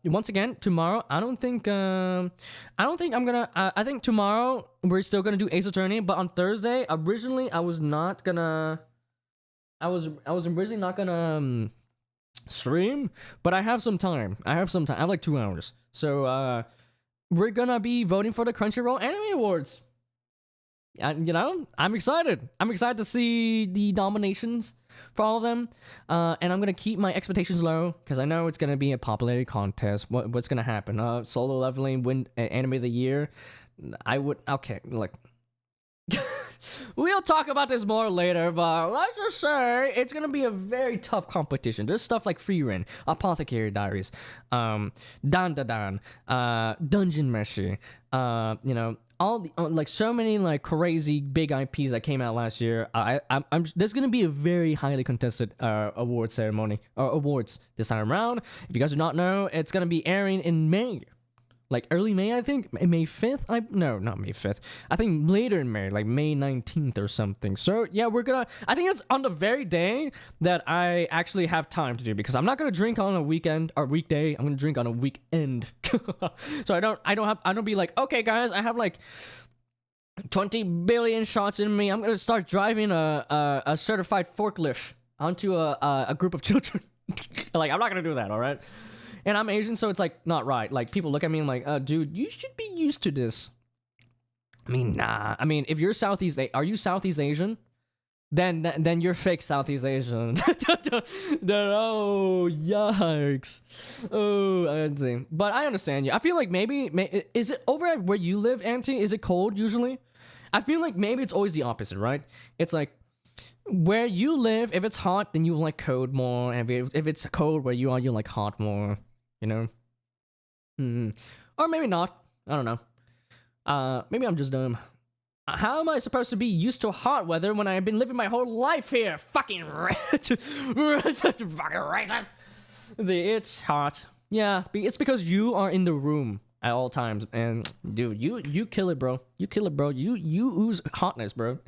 Once again, tomorrow. I think I'm gonna. I think tomorrow we're still gonna do Ace Attorney, but on Thursday, originally I was not gonna. I was originally not gonna stream, but I have some time. I have like 2 hours. So we're gonna be voting for the Crunchyroll Anime Awards. And you know, I'm excited. I'm excited to see the nominations for all of them. And I'm gonna keep my expectations low because I know it's gonna be a popularity contest. What's gonna happen? Solo Leveling win Anime of the Year. Okay, like. We'll talk about this more later, but let's just say it's gonna be a very tough competition. There's stuff like Free Ren, Apothecary Diaries, Dan, Dungeon Meshi, you know, all the like so many like crazy big IPs that came out last year. I'm there's gonna be a very highly contested award ceremony or awards this time around. If you guys do not know, it's gonna be airing in May. Like early May, I think. May 5th? No, not May 5th. I think later in May, like May 19th or something. So, yeah, I think it's on the very day that I actually have time to do, because I'm not gonna drink on a weekend or weekday. I'm gonna drink on a weekend. So I don't be like, okay, guys, I have like 20 billion shots in me. I'm gonna start driving a certified forklift onto a group of children. Like, I'm not gonna do that, all right? And I'm Asian, so it's like not right. Like, people look at me and like, dude, you should be used to this. I mean, nah. I mean, if you're are you Southeast Asian? Then you're fake Southeast Asian. Oh, yikes. Oh, I see. But I understand you. I feel like maybe is it over at where you live, Auntie? Is it cold usually? I feel like maybe it's always the opposite, right? It's like, where you live, if it's hot, then you like cold more. And if it's cold where you are, you like hot more. You know? Or maybe not. I don't know. Maybe I'm just dumb. How am I supposed to be used to hot weather when I've been living my whole life here? Fucking fucking racist. It's hot. Yeah, it's because you are in the room at all times, and dude, you kill it, bro. You kill it, bro. You ooze hotness, bro.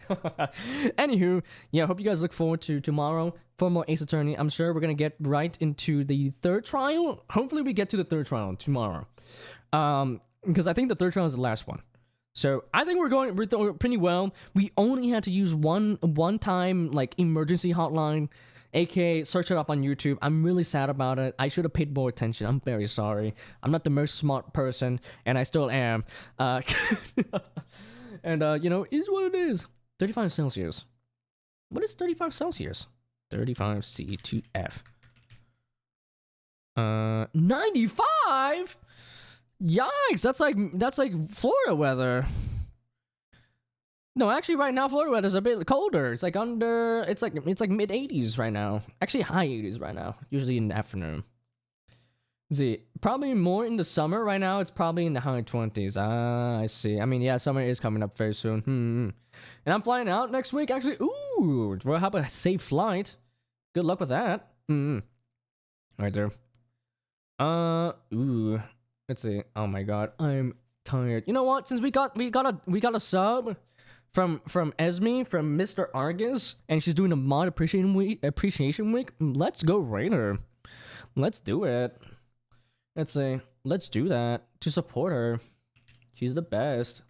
Anywho, yeah, hope you guys look forward to tomorrow for more Ace Attorney. I'm sure we're gonna get right into the third trial. Hopefully, we get to the third trial tomorrow. Because I think the third trial is the last one. So I think we're pretty well. We only had to use one time like emergency hotline aka search it up on YouTube. I'm really sad about it. I should have paid more attention. I'm very sorry. I'm not the most smart person, and I still am. And you know, it is what it is. 35 Celsius. What is 35 Celsius? 35 C2F. 95? Yikes, that's like Florida weather. No, actually right now Florida weather's a bit colder. It's like it's like mid 80s right now. Actually high 80s right now, usually in the afternoon. See, probably more in the summer right now. It's probably in the high 20s. Ah, I see. I mean, yeah, summer is coming up very soon. And I'm flying out next week actually. Ooh, well, how about a safe flight? Good luck with that. Right there. Ooh. Let's see. Oh my god, I'm tired. You know what? Since we got a sub from Esme from Mr. Argus, and she's doing a mod appreciation week. Let's go raid her. Let's do it. Let's see. Let's do that to support her. She's the best.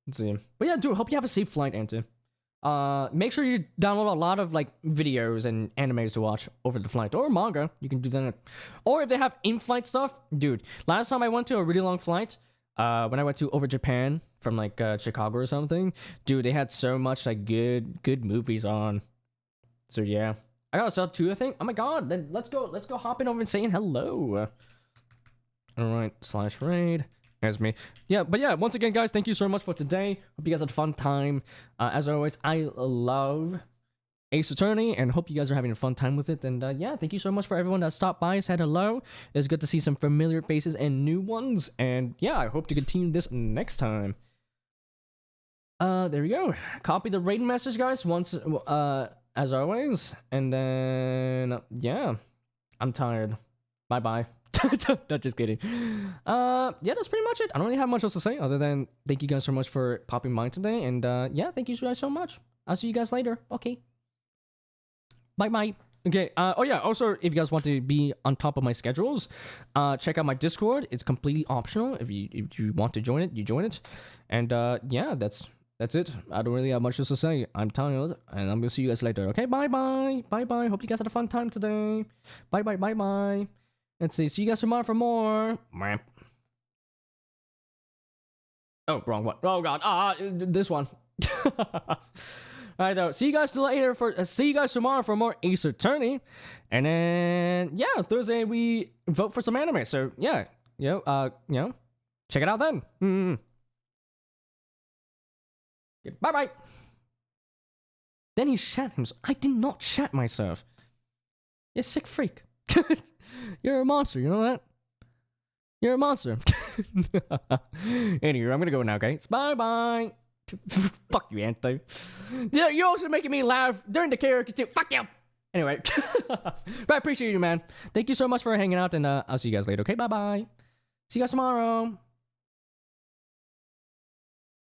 Let's see. But yeah, dude, hope you have a safe flight, Ante. Make sure you download a lot of like videos and animes to watch over the flight, or manga. You can do that. Or if they have in-flight stuff, dude. Last time I went to a really long flight, when I went to over Japan from like Chicago or something, dude, they had so much like good movies on. So yeah, I got a sub too, I think. Oh my god, then let's go hop in over and saying hello. All right, /raid. There's me. Yeah, but yeah, once again, guys, thank you so much for today. Hope you guys had a fun time. As always, I love Ace Attorney, and hope you guys are having a fun time with it. And yeah, thank you so much for everyone that stopped by, said hello. It's good to see some familiar faces and new ones. And yeah, I hope to continue this next time. There we go. Copy the raid message, guys, once, as always. And then, yeah, I'm tired. Bye-bye. Not just kidding. Yeah, that's pretty much it. I don't really have much else to say other than thank you guys so much for popping by today. And yeah, thank you guys so much. I'll see you guys later. Okay. Bye-bye. Okay, oh yeah, also, if you guys want to be on top of my schedules, check out my Discord. It's completely optional. If you want to join it, you join it. And yeah, that's it. I don't really have much else to say. I'm tired, and I'm gonna see you guys later. Okay, bye-bye. Bye-bye. Hope you guys had a fun time today. Bye-bye, bye-bye. Let's see you guys tomorrow for more. Oh, wrong one. Oh god. This one. Alright, though. See you guys later see you guys tomorrow for more Ace Attorney. And then yeah, Thursday we vote for some anime. So yeah, check it out then. Bye bye. Then he shat himself. I did not shat myself. You sick freak. You're a monster, you know that? You're a monster. Anyway, I'm gonna go now, okay? Bye bye. Fuck you, Anthony. Yeah, you're also making me laugh during the karaoke too. Fuck you. Anyway, but I appreciate you, man. Thank you so much for hanging out, and I'll see you guys later. Okay, bye bye. See you guys tomorrow.